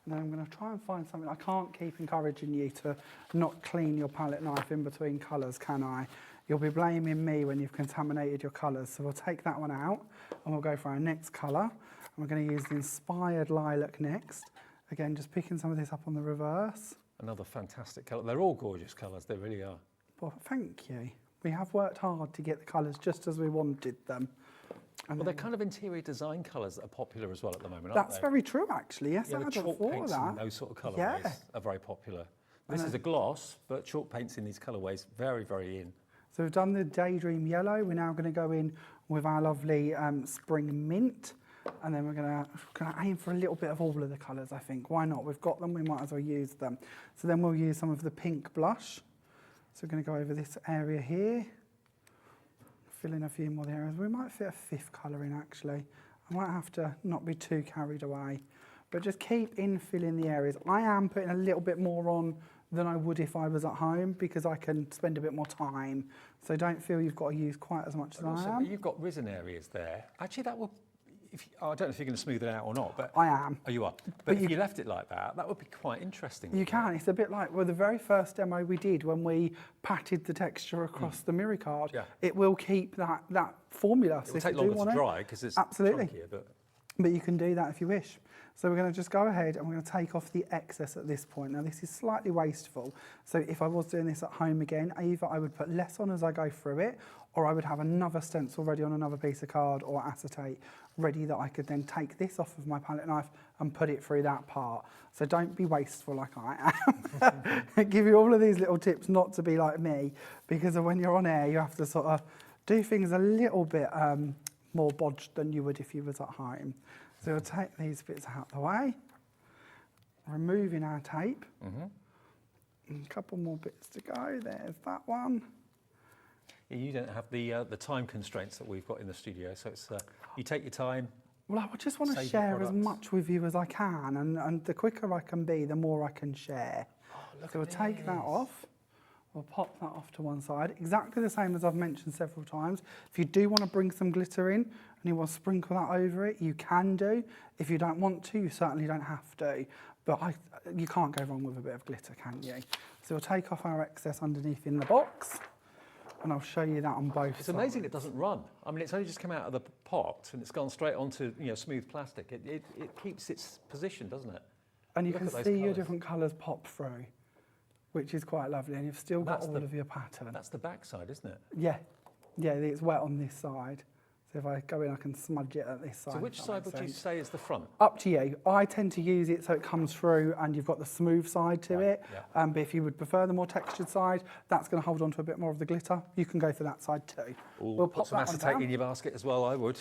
And then I'm going to try and find something. I can't keep encouraging you to not clean your palette knife in between colours, can I? You'll be blaming me when you've contaminated your colours. So we'll take that one out and we'll go for our next colour. And we're going to use the Inspired Lilac next. Again, just picking some of this up on the reverse. Another fantastic colour. They're all gorgeous colours, they really are. Well, thank you. We have worked hard to get the colours just as we wanted them. And well, they're kind of interior design colours that are popular as well at the moment, aren't that's they? very true, actually. Yes, Yeah, I the hadn't chalk thought of paints that. and those sort of colourways Yeah. are very popular. This is a gloss, but chalk paints in these colourways, very, very in. So we've done the Daydream Yellow. We're now going to go in with our lovely Spring Mint. And then we're going to aim for a little bit of all of the colours, I think. Why not? We've got them, we might as well use them. So then we'll use some of the pink blush. So we're going to go over this area here. Fill in a few more areas. We might fit a fifth colour in, actually. I might have to not be too carried away. But just keep infilling the areas. I am putting a little bit more on than I would if I was at home because I can spend a bit more time. So don't feel you've got to use quite as much as I am. You've got risen areas there. Actually, that will... I don't know if you're going to smooth it out or not, but... I am. Oh, you are? But if you left it like that, that would be quite interesting. You can. It's a bit like, well, the very first demo we did when we patted the texture across the mirror card, it will keep that formula. It will take longer to dry because it's chunkier, but you can do that if you wish. So we're going to just go ahead and we're going to take off the excess at this point. Now this is slightly wasteful. So if I was doing this at home again, either I would put less on as I go through it, or I would have another stencil ready on another piece of card or acetate ready that I could then take this off of my palette knife and put it through that part. So don't be wasteful like I am. I give you all of these little tips not to be like me, because when you're on air, you have to sort of do things a little bit more bodged than you would if you was at home. So we'll take these bits out of the way, removing our tape. And a couple more bits to go. There's that one. Yeah, you don't have the time constraints that we've got in the studio, so it's you take your time. Well, I just want to share as much with you as I can, and the quicker I can be, the more I can share. So we'll take that off. We'll pop that off to one side. Exactly the same as I've mentioned several times. If you do want to bring some glitter in and you want to sprinkle that over it, you can do. If you don't want to, you certainly don't have to. But you can't go wrong with a bit of glitter, can you? So we'll take off our excess underneath in the box, and I'll show you that on both sides. It's amazing it doesn't run. I mean, it's only just come out of the pot and it's gone straight onto smooth plastic. It keeps its position, doesn't it? And you can see your different colours pop through, which is quite lovely, and you've still got all of your pattern. That's the back side, isn't it? Yeah, it's wet on this side. So if I go in, I can smudge it at this side. So which side would you say is the front? Up to you. I tend to use it so it comes through and you've got the smooth side to it. Yeah. But if you would prefer the more textured side, that's going to hold on to a bit more of the glitter. You can go for that side too. We'll put some acetate in your basket as well, I would.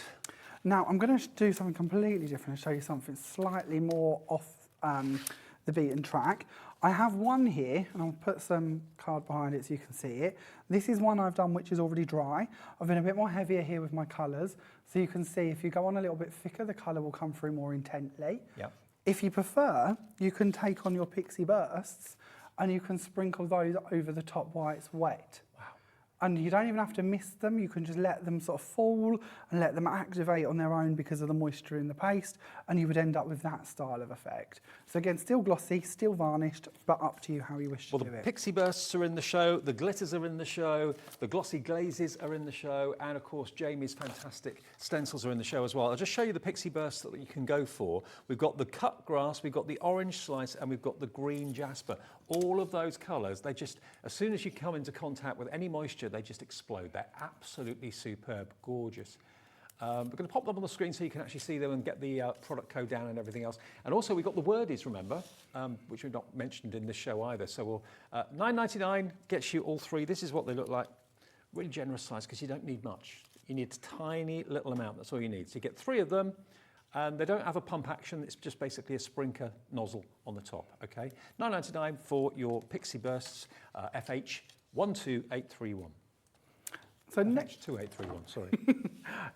Now, I'm going to do something completely different and show you something slightly more off the beaten track. I have one here, and I'll put some card behind it so you can see it. This is one I've done which is already dry. I've been a bit more heavier here with my colours, so you can see if you go on a little bit thicker, the colour will come through more intently. Yep. If you prefer, you can take on your Pixie Bursts and you can sprinkle those over the top while it's wet. Wow. And you don't even have to mist them, you can just let them sort of fall and let them activate on their own because of the moisture in the paste, and you would end up with that style of effect. So again, still glossy, still varnished, but up to you how you wish to do it. Well, the Pixie Bursts are in the show, the glitters are in the show, the Glossy Glazes are in the show, and of course Jamie's fantastic stencils are in the show as well. I'll just show you the Pixie Bursts that you can go for. We've got the cut grass, we've got the orange slice, and we've got the green jasper. All of those colours, they just, as soon as you come into contact with any moisture, they just explode. They're absolutely superb, gorgeous. We're going to pop them on the screen so you can actually see them and get the product code down and everything else. And also we've got the wordies, remember, which we've not mentioned in this show either. So we'll $9.99 gets you all three. This is what they look like. Really generous size because you don't need much. You need a tiny little amount. That's all you need. So you get three of them. And they don't have a pump action. It's just basically a sprinkler nozzle on the top. Okay, $9.99 for your Pixie Bursts FH 12831. So next 2831, sorry.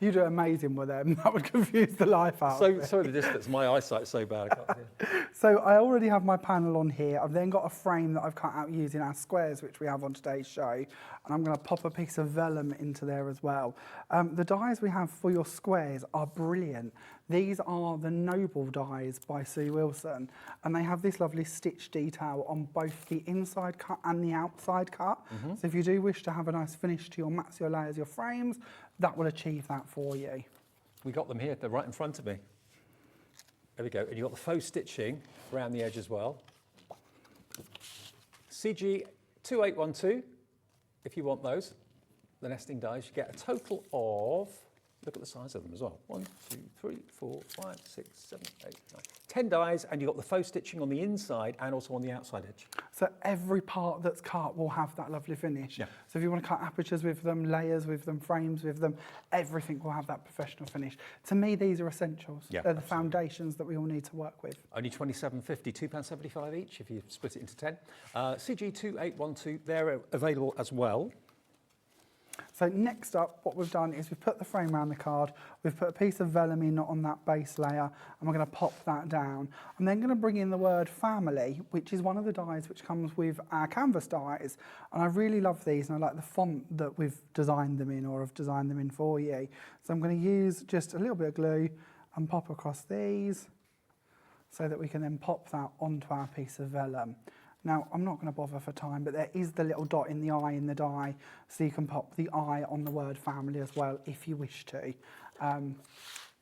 You do amazing with them. That would confuse the life out of me. So the distance, my eyesight's so bad. I can't see. So I already have my panel on here. I've then got a frame that I've cut out using our squares, which we have on today's show. And I'm going to pop a piece of vellum into there as well. The dies we have for your squares are brilliant. These are the Noble dies by Sue Wilson. And they have this lovely stitch detail on both the inside cut and the outside cut. So if you do wish to have a nice finish to your mats, your layers, your frames, that will achieve that for you. We got them here, they're right in front of me. There we go, and you've got the faux stitching around the edge as well. CG 2812, if you want those, the nesting dies, you get a total of, look at the size of them as well. 1, 2, 3, 4, 5, 6, 7, 8, 9, 10 dies, and you've got the faux stitching on the inside and also on the outside edge. So every part that's cut will have that lovely finish. Yeah. So if you want to cut apertures with them, layers with them, frames with them, everything will have that professional finish. To me, these are essentials. Yeah, They're the absolutely. foundations that we all need to work with. Only £27.50, £2.75 each if you split it into 10. CG 2812, they're available as well. So next up, what we've done is we've put the frame around the card, we've put a piece of vellum in on that base layer, and we're going to pop that down. I'm then going to bring in the word family, which is one of the dies which comes with our canvas dies. And I really love these, and I like the font that we've designed them in, or have designed them in for you. So I'm going to use just a little bit of glue and pop across these, so that we can then pop that onto our piece of vellum. Now, I'm not going to bother for time, but there is the little dot in the eye in the die, so you can pop the eye on the word family as well, if you wish to.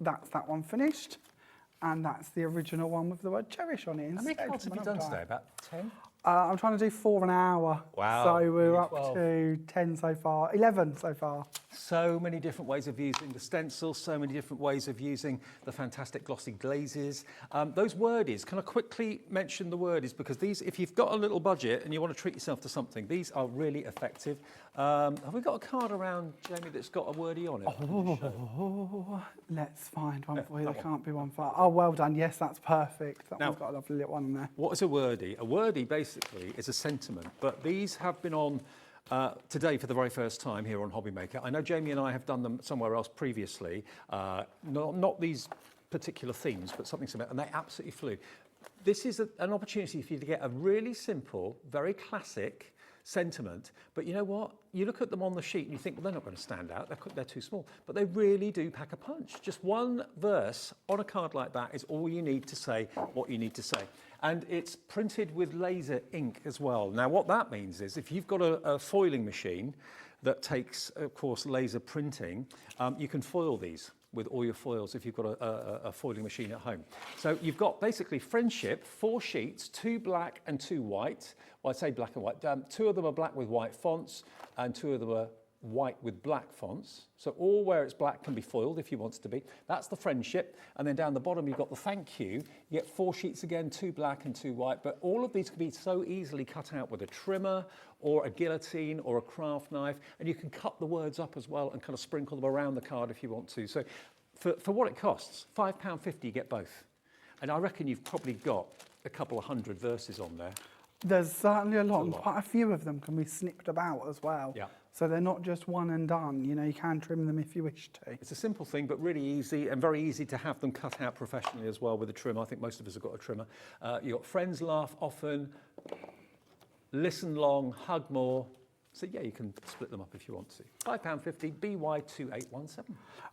That's that one finished, and that's the original one with the word cherish on it. How many cards have you done today? About 10? I'm trying to do 4 an hour. Wow, So we're nearly up 12. to 10 so far, 11 so far. So many different ways of using the stencil, so many different ways of using the fantastic glossy glazes. Those wordies, can I quickly mention the wordies? Because these, if you've got a little budget and you want to treat yourself to something, these are really effective. Have we got a card around, Jamie, that's got a wordie on it? Oh, let's find one for you. There can't be one for. Oh, well done. Yes, that's perfect. That Now, one's got a lovely little one on there. What is a wordie? A wordie basically is a sentiment, but these have been on today for the very first time here on Hobbymaker. I know Jamie and I have done them somewhere else previously, not these particular themes, but something similar, and they absolutely flew. This is an opportunity for you to get a really simple, very classic sentiment, but you know what? You look at them on the sheet and you think, well, they're not going to stand out, they're too small, but they really do pack a punch. Just one verse on a card like that is all you need to say what you need to say. And it's printed with laser ink as well. Now, what that means is if you've got a foiling machine that takes, of course, laser printing, you can foil these with all your foils if you've got a foiling machine at home. So you've got basically friendship, 4 sheets, 2 black and 2 white. Well, I'd say black and white. 2 of them are black with white fonts and 2 of them are white with black fonts. So all where it's black can be foiled if you want it to be. That's the friendship. And then down the bottom, you've got the thank you. You get 4 sheets again, 2 black and 2 white. But all of these can be so easily cut out with a trimmer or a guillotine or a craft knife. And you can cut the words up as well and kind of sprinkle them around the card if you want to. So for what it costs, £5.50, you get both. And I reckon you've probably got a couple of hundred verses on there. There's certainly a lot, and quite a few of them can be snipped about as well. Yeah. So they're not just one and done, you know, you can trim them if you wish to. It's a simple thing, but really easy and very easy to have them cut out professionally as well with a trimmer. I think most of us have got a trimmer. You've got friends laugh often, listen long, hug more. So yeah, you can split them up if you want to. £5.50, BY2817.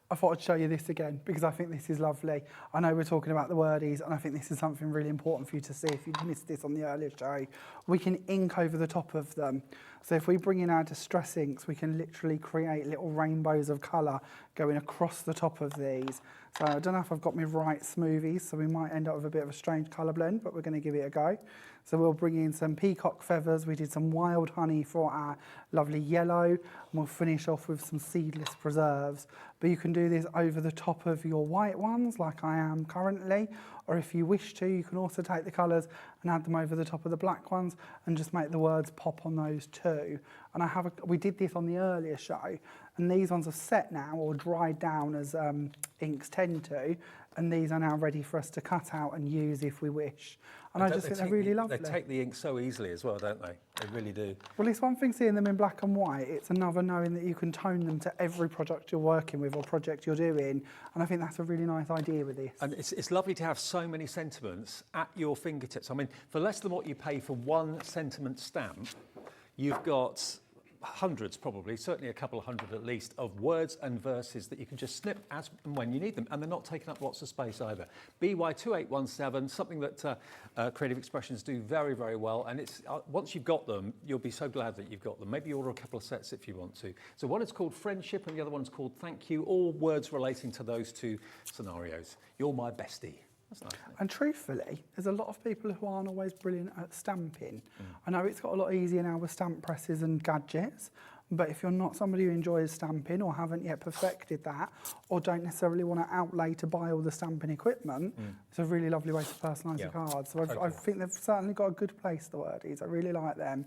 I thought I'd show you this again because I think this is lovely. I know we're talking about the wordies and I think this is something really important for you to see if you missed this on the earlier show. We can ink over the top of them. So if we bring in our distress inks, we can literally create little rainbows of colour going across the top of these. So I don't know if I've got my right smoothies, so we might end up with a bit of a strange colour blend, but we're going to give it a go. So we'll bring in some peacock feathers. We did some wild honey for our lovely yellow, and we'll finish off with some seedless preserves. But you can do this over the top of your white ones, like I am currently, or if you wish to, you can also take the colours and add them over the top of the black ones and just make the words pop on those too. And we did this on the earlier show, and these ones are set now or dried down as inks tend to, and these are now ready for us to cut out and use if we wish. And I just think they're really lovely. They take the ink so easily as well, don't they? They really do. Well, it's one thing seeing them in black and white. It's another knowing that you can tone them to every project you're working with or project you're doing. And I think that's a really nice idea with this. And it's lovely to have so many sentiments at your fingertips. I mean, for less than what you pay for one sentiment stamp, you've got hundreds probably, certainly a couple of hundred at least, of words and verses that you can just snip as and when you need them, and they're not taking up lots of space either. BY2817, something that Creative Expressions do very, very well, and it's once you've got them, you'll be so glad that you've got them. Maybe order a couple of sets if you want to. So one is called Friendship and the other one's called Thank You, all words relating to those two scenarios. You're my bestie. That's nice, isn't it? And truthfully, there's a lot of people who aren't always brilliant at stamping. I know it's got a lot easier now with stamp presses and gadgets, but if you're not somebody who enjoys stamping or haven't yet perfected that, or don't necessarily want to outlay to buy all the stamping equipment, it's a really lovely way to personalise your cards. So I think they've certainly got a good place, the Wordies. I really like them.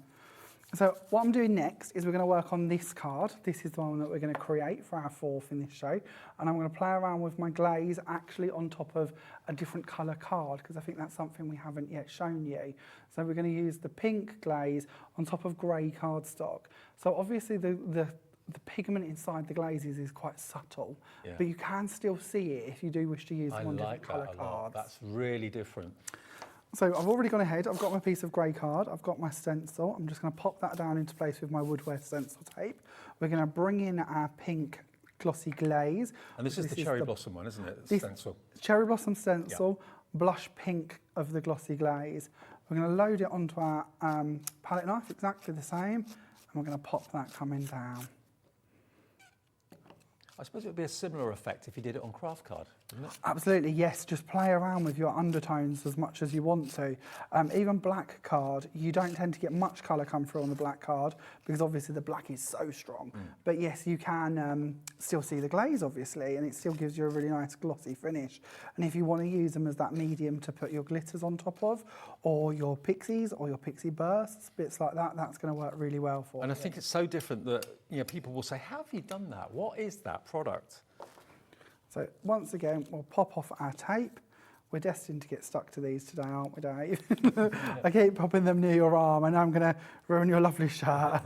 So what I'm doing next is we're going to work on this card. This is the one that we're going to create for our fourth in this show. And I'm going to play around with my glaze actually on top of a different colour card, because I think that's something we haven't yet shown you. So we're going to use the pink glaze on top of grey cardstock. So obviously the pigment inside the glazes is quite subtle, but you can still see it if you do wish to use one different colour cards. That's really different. So I've already gone ahead, I've got my piece of grey card, I've got my stencil, I'm just going to pop that down into place with my woodware stencil tape. We're going to bring in our pink glossy glaze. And this is the cherry blossom one, isn't it? The stencil. Cherry blossom stencil, blush pink of the glossy glaze. We're going to load it onto our palette knife, exactly the same, and we're going to pop that coming down. I suppose it would be a similar effect if you did it on craft card, wouldn't it? Absolutely, yes. Just play around with your undertones as much as you want to. Even black card, you don't tend to get much colour come through on the black card because obviously the black is so strong. But yes, you can still see the glaze, obviously, and it still gives you a really nice glossy finish. And if you want to use them as that medium to put your glitters on top of, or your pixies, or your pixie bursts, bits like that, that's going to work really well for you. And I think it's so different that people will say, how have you done that? What is that product? So once again, we'll pop off our tape. We're destined to get stuck to these today, aren't we, Dave? I keep popping them near your arm. I know I'm going to ruin your lovely shirt.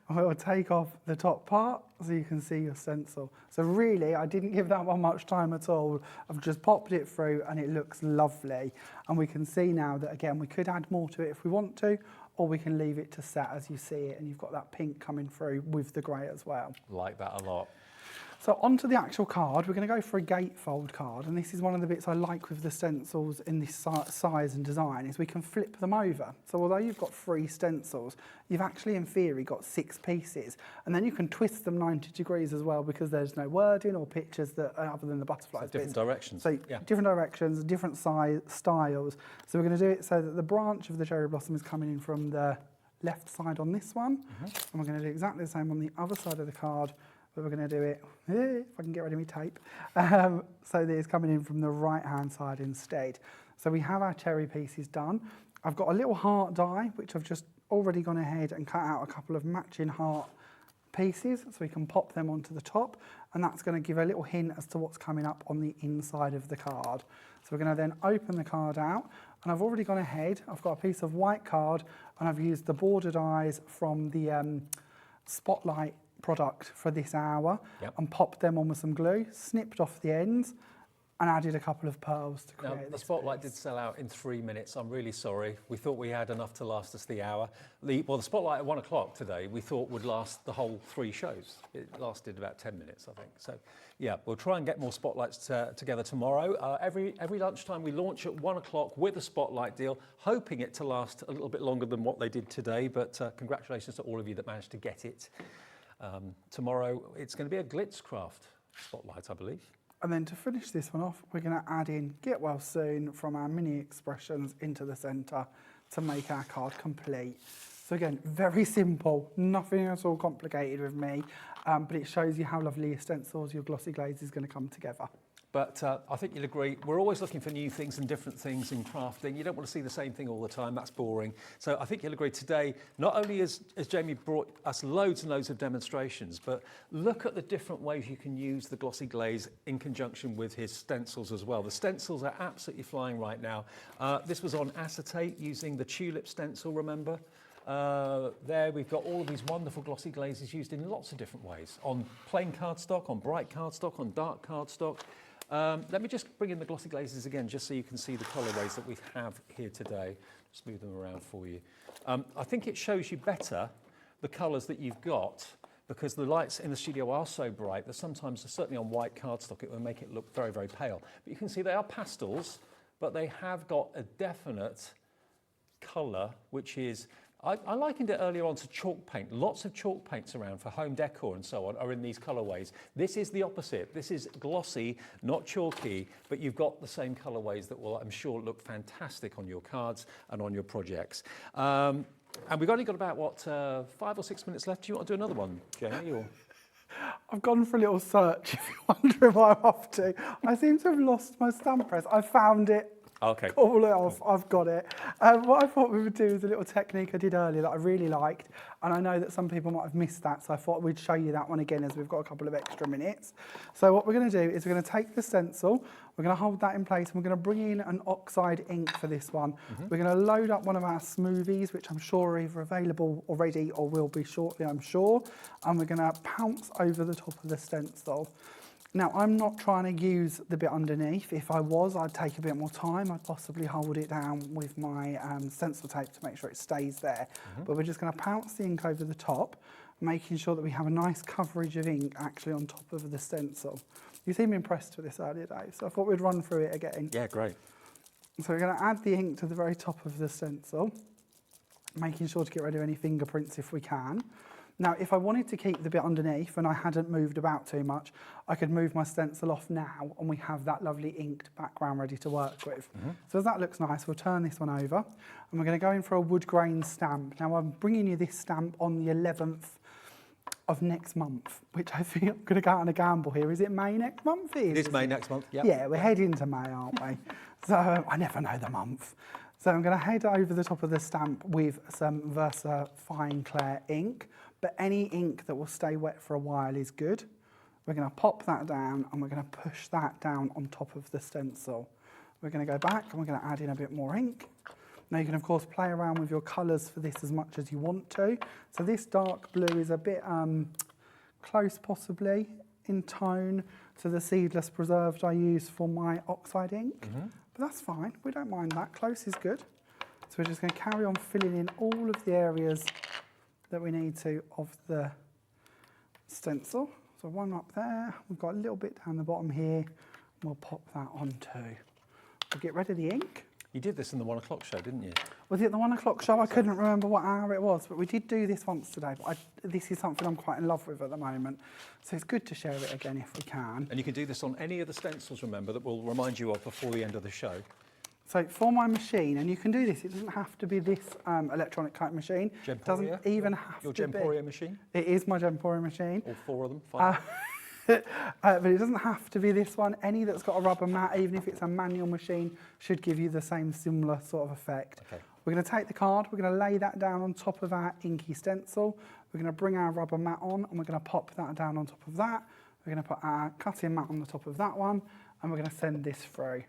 We'll take off the top part so you can see your stencil. So really, I didn't give that one much time at all. I've just popped it through and it looks lovely. And we can see now that, again, we could add more to it if we want to, or we can leave it to set as you see it, and you've got that pink coming through with the grey as well. Like that a lot. So onto the actual card, we're going to go for a gatefold card, and this is one of the bits I like with the stencils in this size and design, is we can flip them over. So although you've got 3 stencils, you've actually in theory got 6 pieces, and then you can twist them 90 degrees as well because there's no wording or pictures that other than the butterflies. So different directions. So different directions, different styles. So we're going to do it so that the branch of the cherry blossom is coming in from the left side on this one, and we're going to do exactly the same on the other side of the card. But we're going to do it, if I can get rid of my tape, so that it's coming in from the right-hand side instead. So we have our cherry pieces done. I've got a little heart die, which I've just already gone ahead and cut out a couple of matching heart pieces, so we can pop them onto the top, and that's going to give a little hint as to what's coming up on the inside of the card. So we're going to then open the card out, and I've already gone ahead. I've got a piece of white card, and I've used the bordered eyes from the Spotlight product for this hour, and popped them on with some glue, snipped off the ends, and added a couple of pearls to create this. The Spotlight did sell out in 3 minutes. I'm really sorry. We thought we had enough to last us the hour. The Spotlight at 1 o'clock today we thought would last the whole 3 shows. It lasted about 10 minutes, I think. So yeah, we'll try and get more Spotlights together tomorrow. Every lunchtime we launch at 1 o'clock with a Spotlight deal, hoping it to last a little bit longer than what they did today, but congratulations to all of you that managed to get it. Tomorrow it's going to be a Glitzcraft Spotlight, I believe. And then to finish this one off, we're going to add in Get Well Soon from our mini expressions into the centre to make our card complete. So again, very simple, nothing at all complicated with me, but it shows you how lovely your stencils, your glossy glaze is going to come together. But I think you'll agree, we're always looking for new things and different things in crafting. You don't want to see the same thing all the time, that's boring. So I think you'll agree today, not only has Jamie brought us loads and loads of demonstrations, but look at the different ways you can use the glossy glaze in conjunction with his stencils as well. The stencils are absolutely flying right now. This was on acetate using the Tulip stencil, remember? There we've got all of these wonderful glossy glazes used in lots of different ways, on plain cardstock, on bright cardstock, on dark cardstock. Let me just bring in the glossy glazes again, just so you can see the colourways that we have here today. Just move them around for you. I think it shows you better the colours that you've got, because the lights in the studio are so bright that sometimes, certainly on white cardstock, it will make it look very, very pale. But you can see they are pastels, but they have got a definite colour, which is, I likened it earlier on to chalk paint. Lots of chalk paints around for home decor and so on are in these colourways. This is the opposite. This is glossy, not chalky, but you've got the same colourways that will, I'm sure, look fantastic on your cards and on your projects. And we've only got about, what, 5 or 6 minutes left. Do you want to do another one, Jamie? Or? I've gone for a little search, if you're wondering why I'm off to. I seem to have lost my stamp press. I found it. Okay. Call it off, I've got it. What I thought we would do is a little technique I did earlier that I really liked, and I know that some people might have missed that, so I thought we'd show you that one again as we've got a couple of extra minutes. So what we're going to do is we're going to take the stencil, we're going to hold that in place, and we're going to bring in an oxide ink for this one. We're going to load up one of our smoothies, which I'm sure are either available already or will be shortly, I'm sure, and we're going to pounce over the top of the stencil. Now, I'm not trying to use the bit underneath. If I was, I'd take a bit more time. I'd possibly hold it down with my stencil tape to make sure it stays there. But we're just going to pounce the ink over the top, making sure that we have a nice coverage of ink actually on top of the stencil. You seemed impressed with this earlier, Dave, so I thought we'd run through it again. Yeah, great. So we're going to add the ink to the very top of the stencil, making sure to get rid of any fingerprints if we can. Now, if I wanted to keep the bit underneath and I hadn't moved about too much, I could move my stencil off now and we have that lovely inked background ready to work with. So as that looks nice, we'll turn this one over and we're going to go in for a wood grain stamp. Now, I'm bringing you this stamp on the 11th of next month, which I think I'm going to go out on a gamble here. Is it May next month? It is May next month, yeah. Yeah, we're heading to May, aren't we? So I never know the month. So I'm going to head over the top of the stamp with some Versa Fine Clair ink. But any ink that will stay wet for a while is good. We're going to pop that down and we're going to push that down on top of the stencil. We're going to go back and we're going to add in a bit more ink. Now you can of course play around with your colours for this as much as you want to. So this dark blue is a bit close possibly in tone to the seedless preserved I use for my oxide ink. But that's fine, we don't mind that, close is good. So we're just going to carry on filling in all of the areas that we need to of the stencil. So one up there, we've got a little bit down the bottom here, and we'll pop that on too. We'll get rid of the ink. You did this in the 1 o'clock show, didn't you? Was it the 1 o'clock show? I couldn't remember what hour it was, but we did do this once today. But this is something I'm quite in love with at the moment. So it's good to share it again if we can. And you can do this on any of the stencils, remember, that we'll remind you of before the end of the show. So for my machine, and you can do this, it doesn't have to be this electronic type machine. It doesn't even have Your to be. Gemporia machine? It is my Gemporia machine. All 4 of them? Fine. But it doesn't have to be this one. Any that's got a rubber mat, even if it's a manual machine, should give you the same similar sort of effect. Okay. We're going to take the card, we're going to lay that down on top of our inky stencil. We're going to bring our rubber mat on and we're going to pop that down on top of that. We're going to put our cutting mat on the top of that one and we're going to send this through.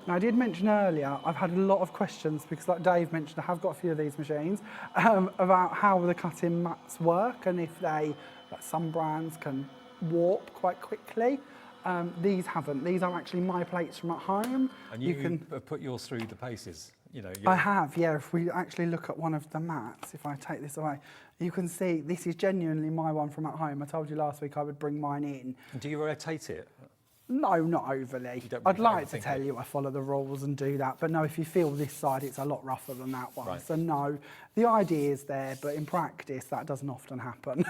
Now, I did mention earlier, I've had a lot of questions because like Dave mentioned, I have got a few of these machines, about how the cutting mats work and if they, like some brands can warp quite quickly. These haven't. These are actually my plates from at home. And you can put yours through the paces, you know. I have, yeah. If we actually look at one of the mats, if I take this away, you can see this is genuinely my one from at home. I told you last week I would bring mine in. And do you rotate it? No, not overly. I'd like to tell you I follow the rules and do that, but no, if you feel this side, it's a lot rougher than that one. Right. So no, the idea is there, but in practice, that doesn't often happen.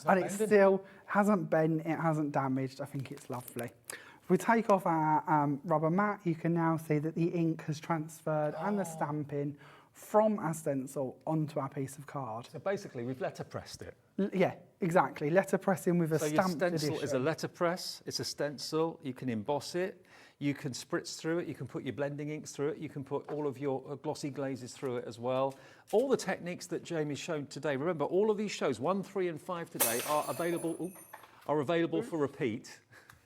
And it still hasn't bent, it hasn't damaged. I think it's lovely. If we take off our rubber mat, you can now see that the ink has transferred and the stamping from our stencil onto our piece of card. So basically, we've letterpressed it. Yeah, exactly. Letterpressing with a So your stamped stencil edition. is a letterpress, it's a stencil, you can emboss it, you can spritz through it, you can put your blending inks through it, you can put all of your glossy glazes through it as well. All the techniques that Jamie's shown today, remember all of these shows, 1, 3 and 5 today, are available for repeat.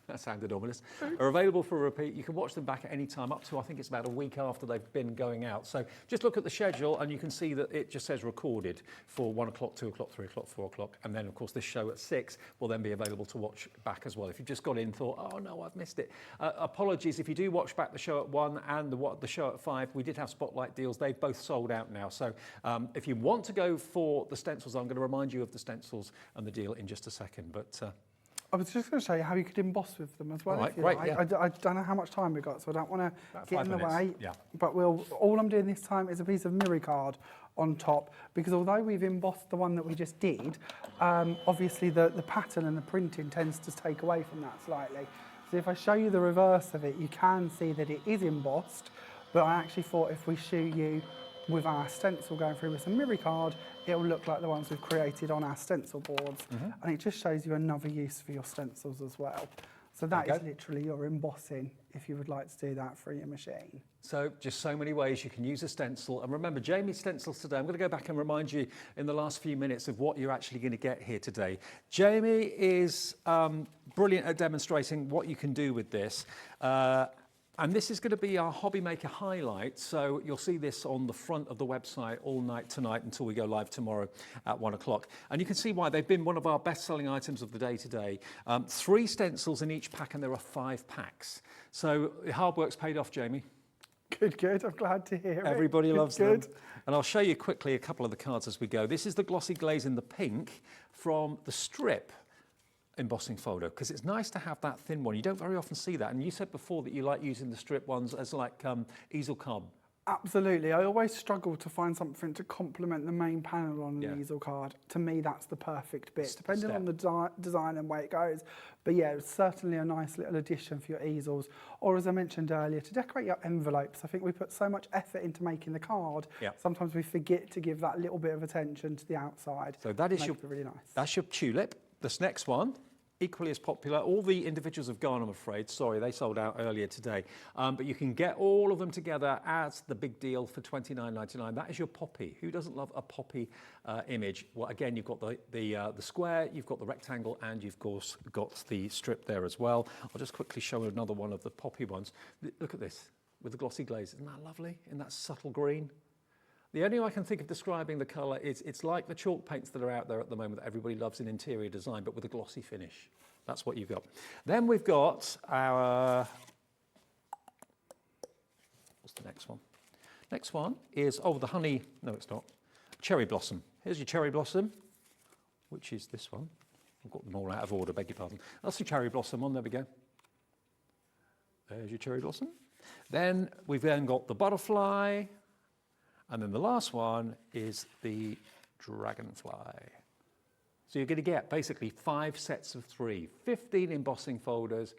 That sounded ominous. Are available for a repeat. You can watch them back at any time, up to I think it's about a week after they've been going out. So just look at the schedule and you can see that it just says recorded for 1 o'clock, 2 o'clock, 3 o'clock, 4 o'clock. And then of course this show at 6 will then be available to watch back as well. If you've just got in and thought, oh no, I've missed it. Apologies if you do watch back the show at 1 and the show at 5. We did have spotlight deals. They've both sold out now. So if you want to go for the stencils, I'm going to remind you of the stencils and the deal in just a second. But I was just going to show you how you could emboss with them as well. All right, if you great, like. yeah. I don't know how much time we've got, so I don't want to About get 5 in the minutes, way. yeah. But all I'm doing this time is a piece of mirror card on top, because although we've embossed the one that we just did, obviously the pattern and the printing tends to take away from that slightly. So if I show you the reverse of it, you can see that it is embossed, but I actually thought if we show you with our stencil going through with some mirror card, it'll look like the ones we've created on our stencil boards. And it just shows you another use for your stencils as well. So that is literally your embossing if you would like to do that for your machine. so just so many ways you can use a stencil. And remember, Jamie's stencils today, I'm going to go back and remind you in the last few minutes of what you're actually going to get here today. Jamie is brilliant at demonstrating what you can do with this. And this is going to be our Hobby Maker highlight. So you'll see this on the front of the website all night tonight until we go live tomorrow at 1 o'clock. And you can see why they've been one of our best-selling items of the day today. 3 stencils in each pack, and there are 5 packs. So hard work's paid off, Jamie. Good, good. I'm glad to hear it. Everybody loves them. Good. And I'll show you quickly a couple of the cards as we go. This is the Glossy Glaze in the pink from the Strip embossing folder, because it's nice to have that thin one. You don't very often see that. And you said before that you like using the Strip ones as like easel card. Absolutely. I always struggle to find something to complement the main panel on an easel card. To me, that's the perfect bit, depending on the design and way it goes. But yeah, it's certainly a nice little addition for your easels. Or as I mentioned earlier, to decorate your envelopes. I think we put so much effort into making the card. Sometimes we forget to give that little bit of attention to the outside. So that is really nice. That's your tulip. This next one, equally as popular. All the individuals have gone, I'm afraid. Sorry, they sold out earlier today. But you can get all of them together as the big deal for $29.99. That is your poppy. Who doesn't love a poppy image? Well, again, you've got the square, you've got the rectangle, and you've, of course, got the strip there as well. I'll just quickly show another one of the poppy ones. Look at this, with the glossy glaze. Isn't that lovely? In that subtle green? The only way I can think of describing the colour is it's like the chalk paints that are out there at the moment that everybody loves in interior design, but with a glossy finish. That's what you've got. Then we've got our... What's the next one? Next one is, the honey... No, it's not. Cherry blossom. Here's your cherry blossom, which is this one. I've got them all out of order, beg your pardon. That's the cherry blossom one. There we go. There's your cherry blossom. Then we've got the butterfly. And then the last one is the dragonfly. So you're going to get basically 5 sets of 3, 15 embossing folders,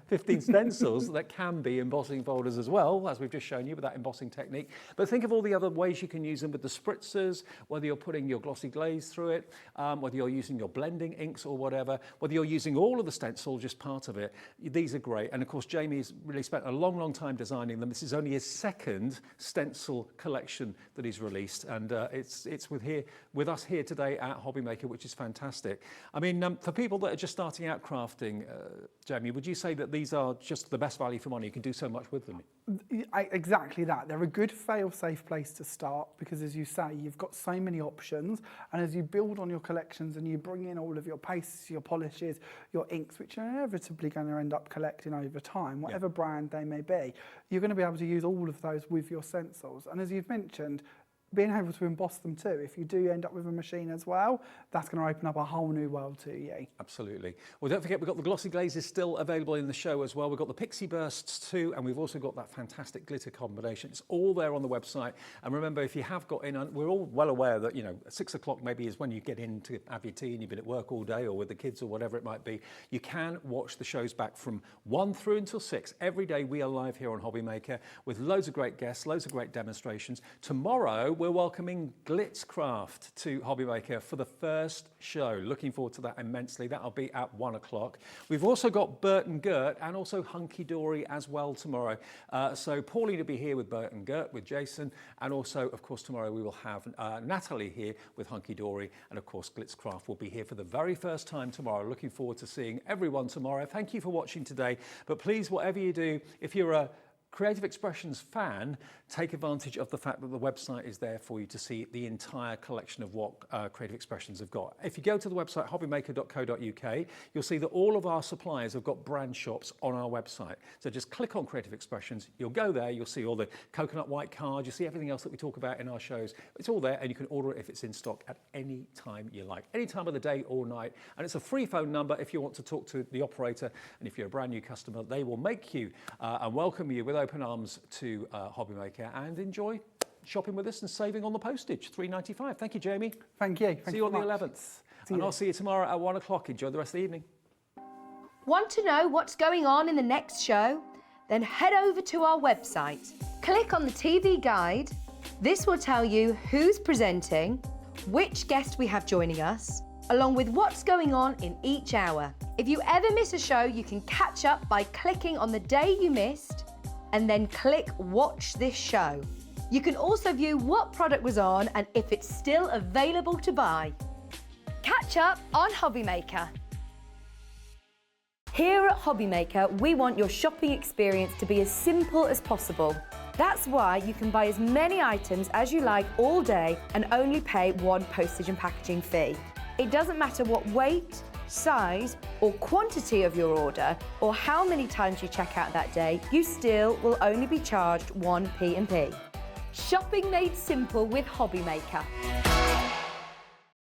15 stencils that can be embossing folders as well, as we've just shown you with that embossing technique. But think of all the other ways you can use them with the spritzers, whether you're putting your glossy glaze through it, whether you're using your blending inks or whatever, whether you're using all of the stencil, just part of it. These are great. And of course, Jamie's really spent a long, long time designing them. This is only his 2nd stencil collection that he's released. And it's with us here today at Hobby Maker, which is fantastic. I mean, for people that are just starting out crafting, Jamie, would you say that these are just the best value for money? You can do so much with them. Exactly that. They're a good fail-safe place to start because, as you say, you've got so many options, and as you build on your collections and you bring in all of your pastes, your polishes, your inks, which you're inevitably going to end up collecting over time, whatever brand they may be, you're going to be able to use all of those with your stencils. And as you've mentioned, being able to emboss them too. If you do end up with a machine as well, that's going to open up a whole new world to you. Absolutely. Well, don't forget, we've got the Glossy Glazes still available in the show as well. We've got the Pixie Bursts too, and we've also got that fantastic glitter combination. It's all there on the website. And remember, if you have got in, we're all well aware that, you know, 6 o'clock maybe is when you get in to have your tea and you've been at work all day or with the kids or whatever it might be. You can watch the shows back from 1 through until 6. Every day we are live here on Hobby Maker with loads of great guests, loads of great demonstrations. Tomorrow, we're welcoming Glitzcraft to Hobby Maker for the first show. Looking forward to that immensely. That'll be at 1 o'clock. We've also got Bert and Gert and also Hunky Dory as well tomorrow. So Pauline will be here with Bert and Gert, with Jason, and also, of course, tomorrow we will have Natalie here with Hunky Dory, and of course, Glitzcraft will be here for the very first time tomorrow. Looking forward to seeing everyone tomorrow. Thank you for watching today, but please, whatever you do, if you're a Creative Expressions fan, take advantage of the fact that the website is there for you to see the entire collection of what Creative Expressions have got. If you go to the website hobbymaker.co.uk, you'll see that all of our suppliers have got brand shops on our website. So just click on Creative Expressions, you'll go there, you'll see all the coconut white cards, you'll see everything else that we talk about in our shows. It's all there, and you can order it if it's in stock at any time you like, any time of the day or night. And it's a free phone number if you want to talk to the operator, and if you're a brand new customer, they will make you and welcome you with open arms to Hobby Maker, and enjoy shopping with us and saving on the postage, £3.95. Thank you, Jamie. Thank you. See you on the 11th. And I'll see you tomorrow at 1 o'clock. Enjoy the rest of the evening. Want to know what's going on in the next show? Then head over to our website. Click on the TV guide. This will tell you who's presenting, which guest we have joining us, along with what's going on in each hour. If you ever miss a show, you can catch up by clicking on the day you missed and then click Watch This Show. You can also view what product was on and if it's still available to buy. Catch up on Hobby Maker. Here at Hobby Maker, we want your shopping experience to be as simple as possible. That's why you can buy as many items as you like all day and only pay one postage and packaging fee. It doesn't matter what weight, size or quantity of your order or how many times you check out that day, you still will only be charged one P&P. Shopping made simple with Hobby Maker.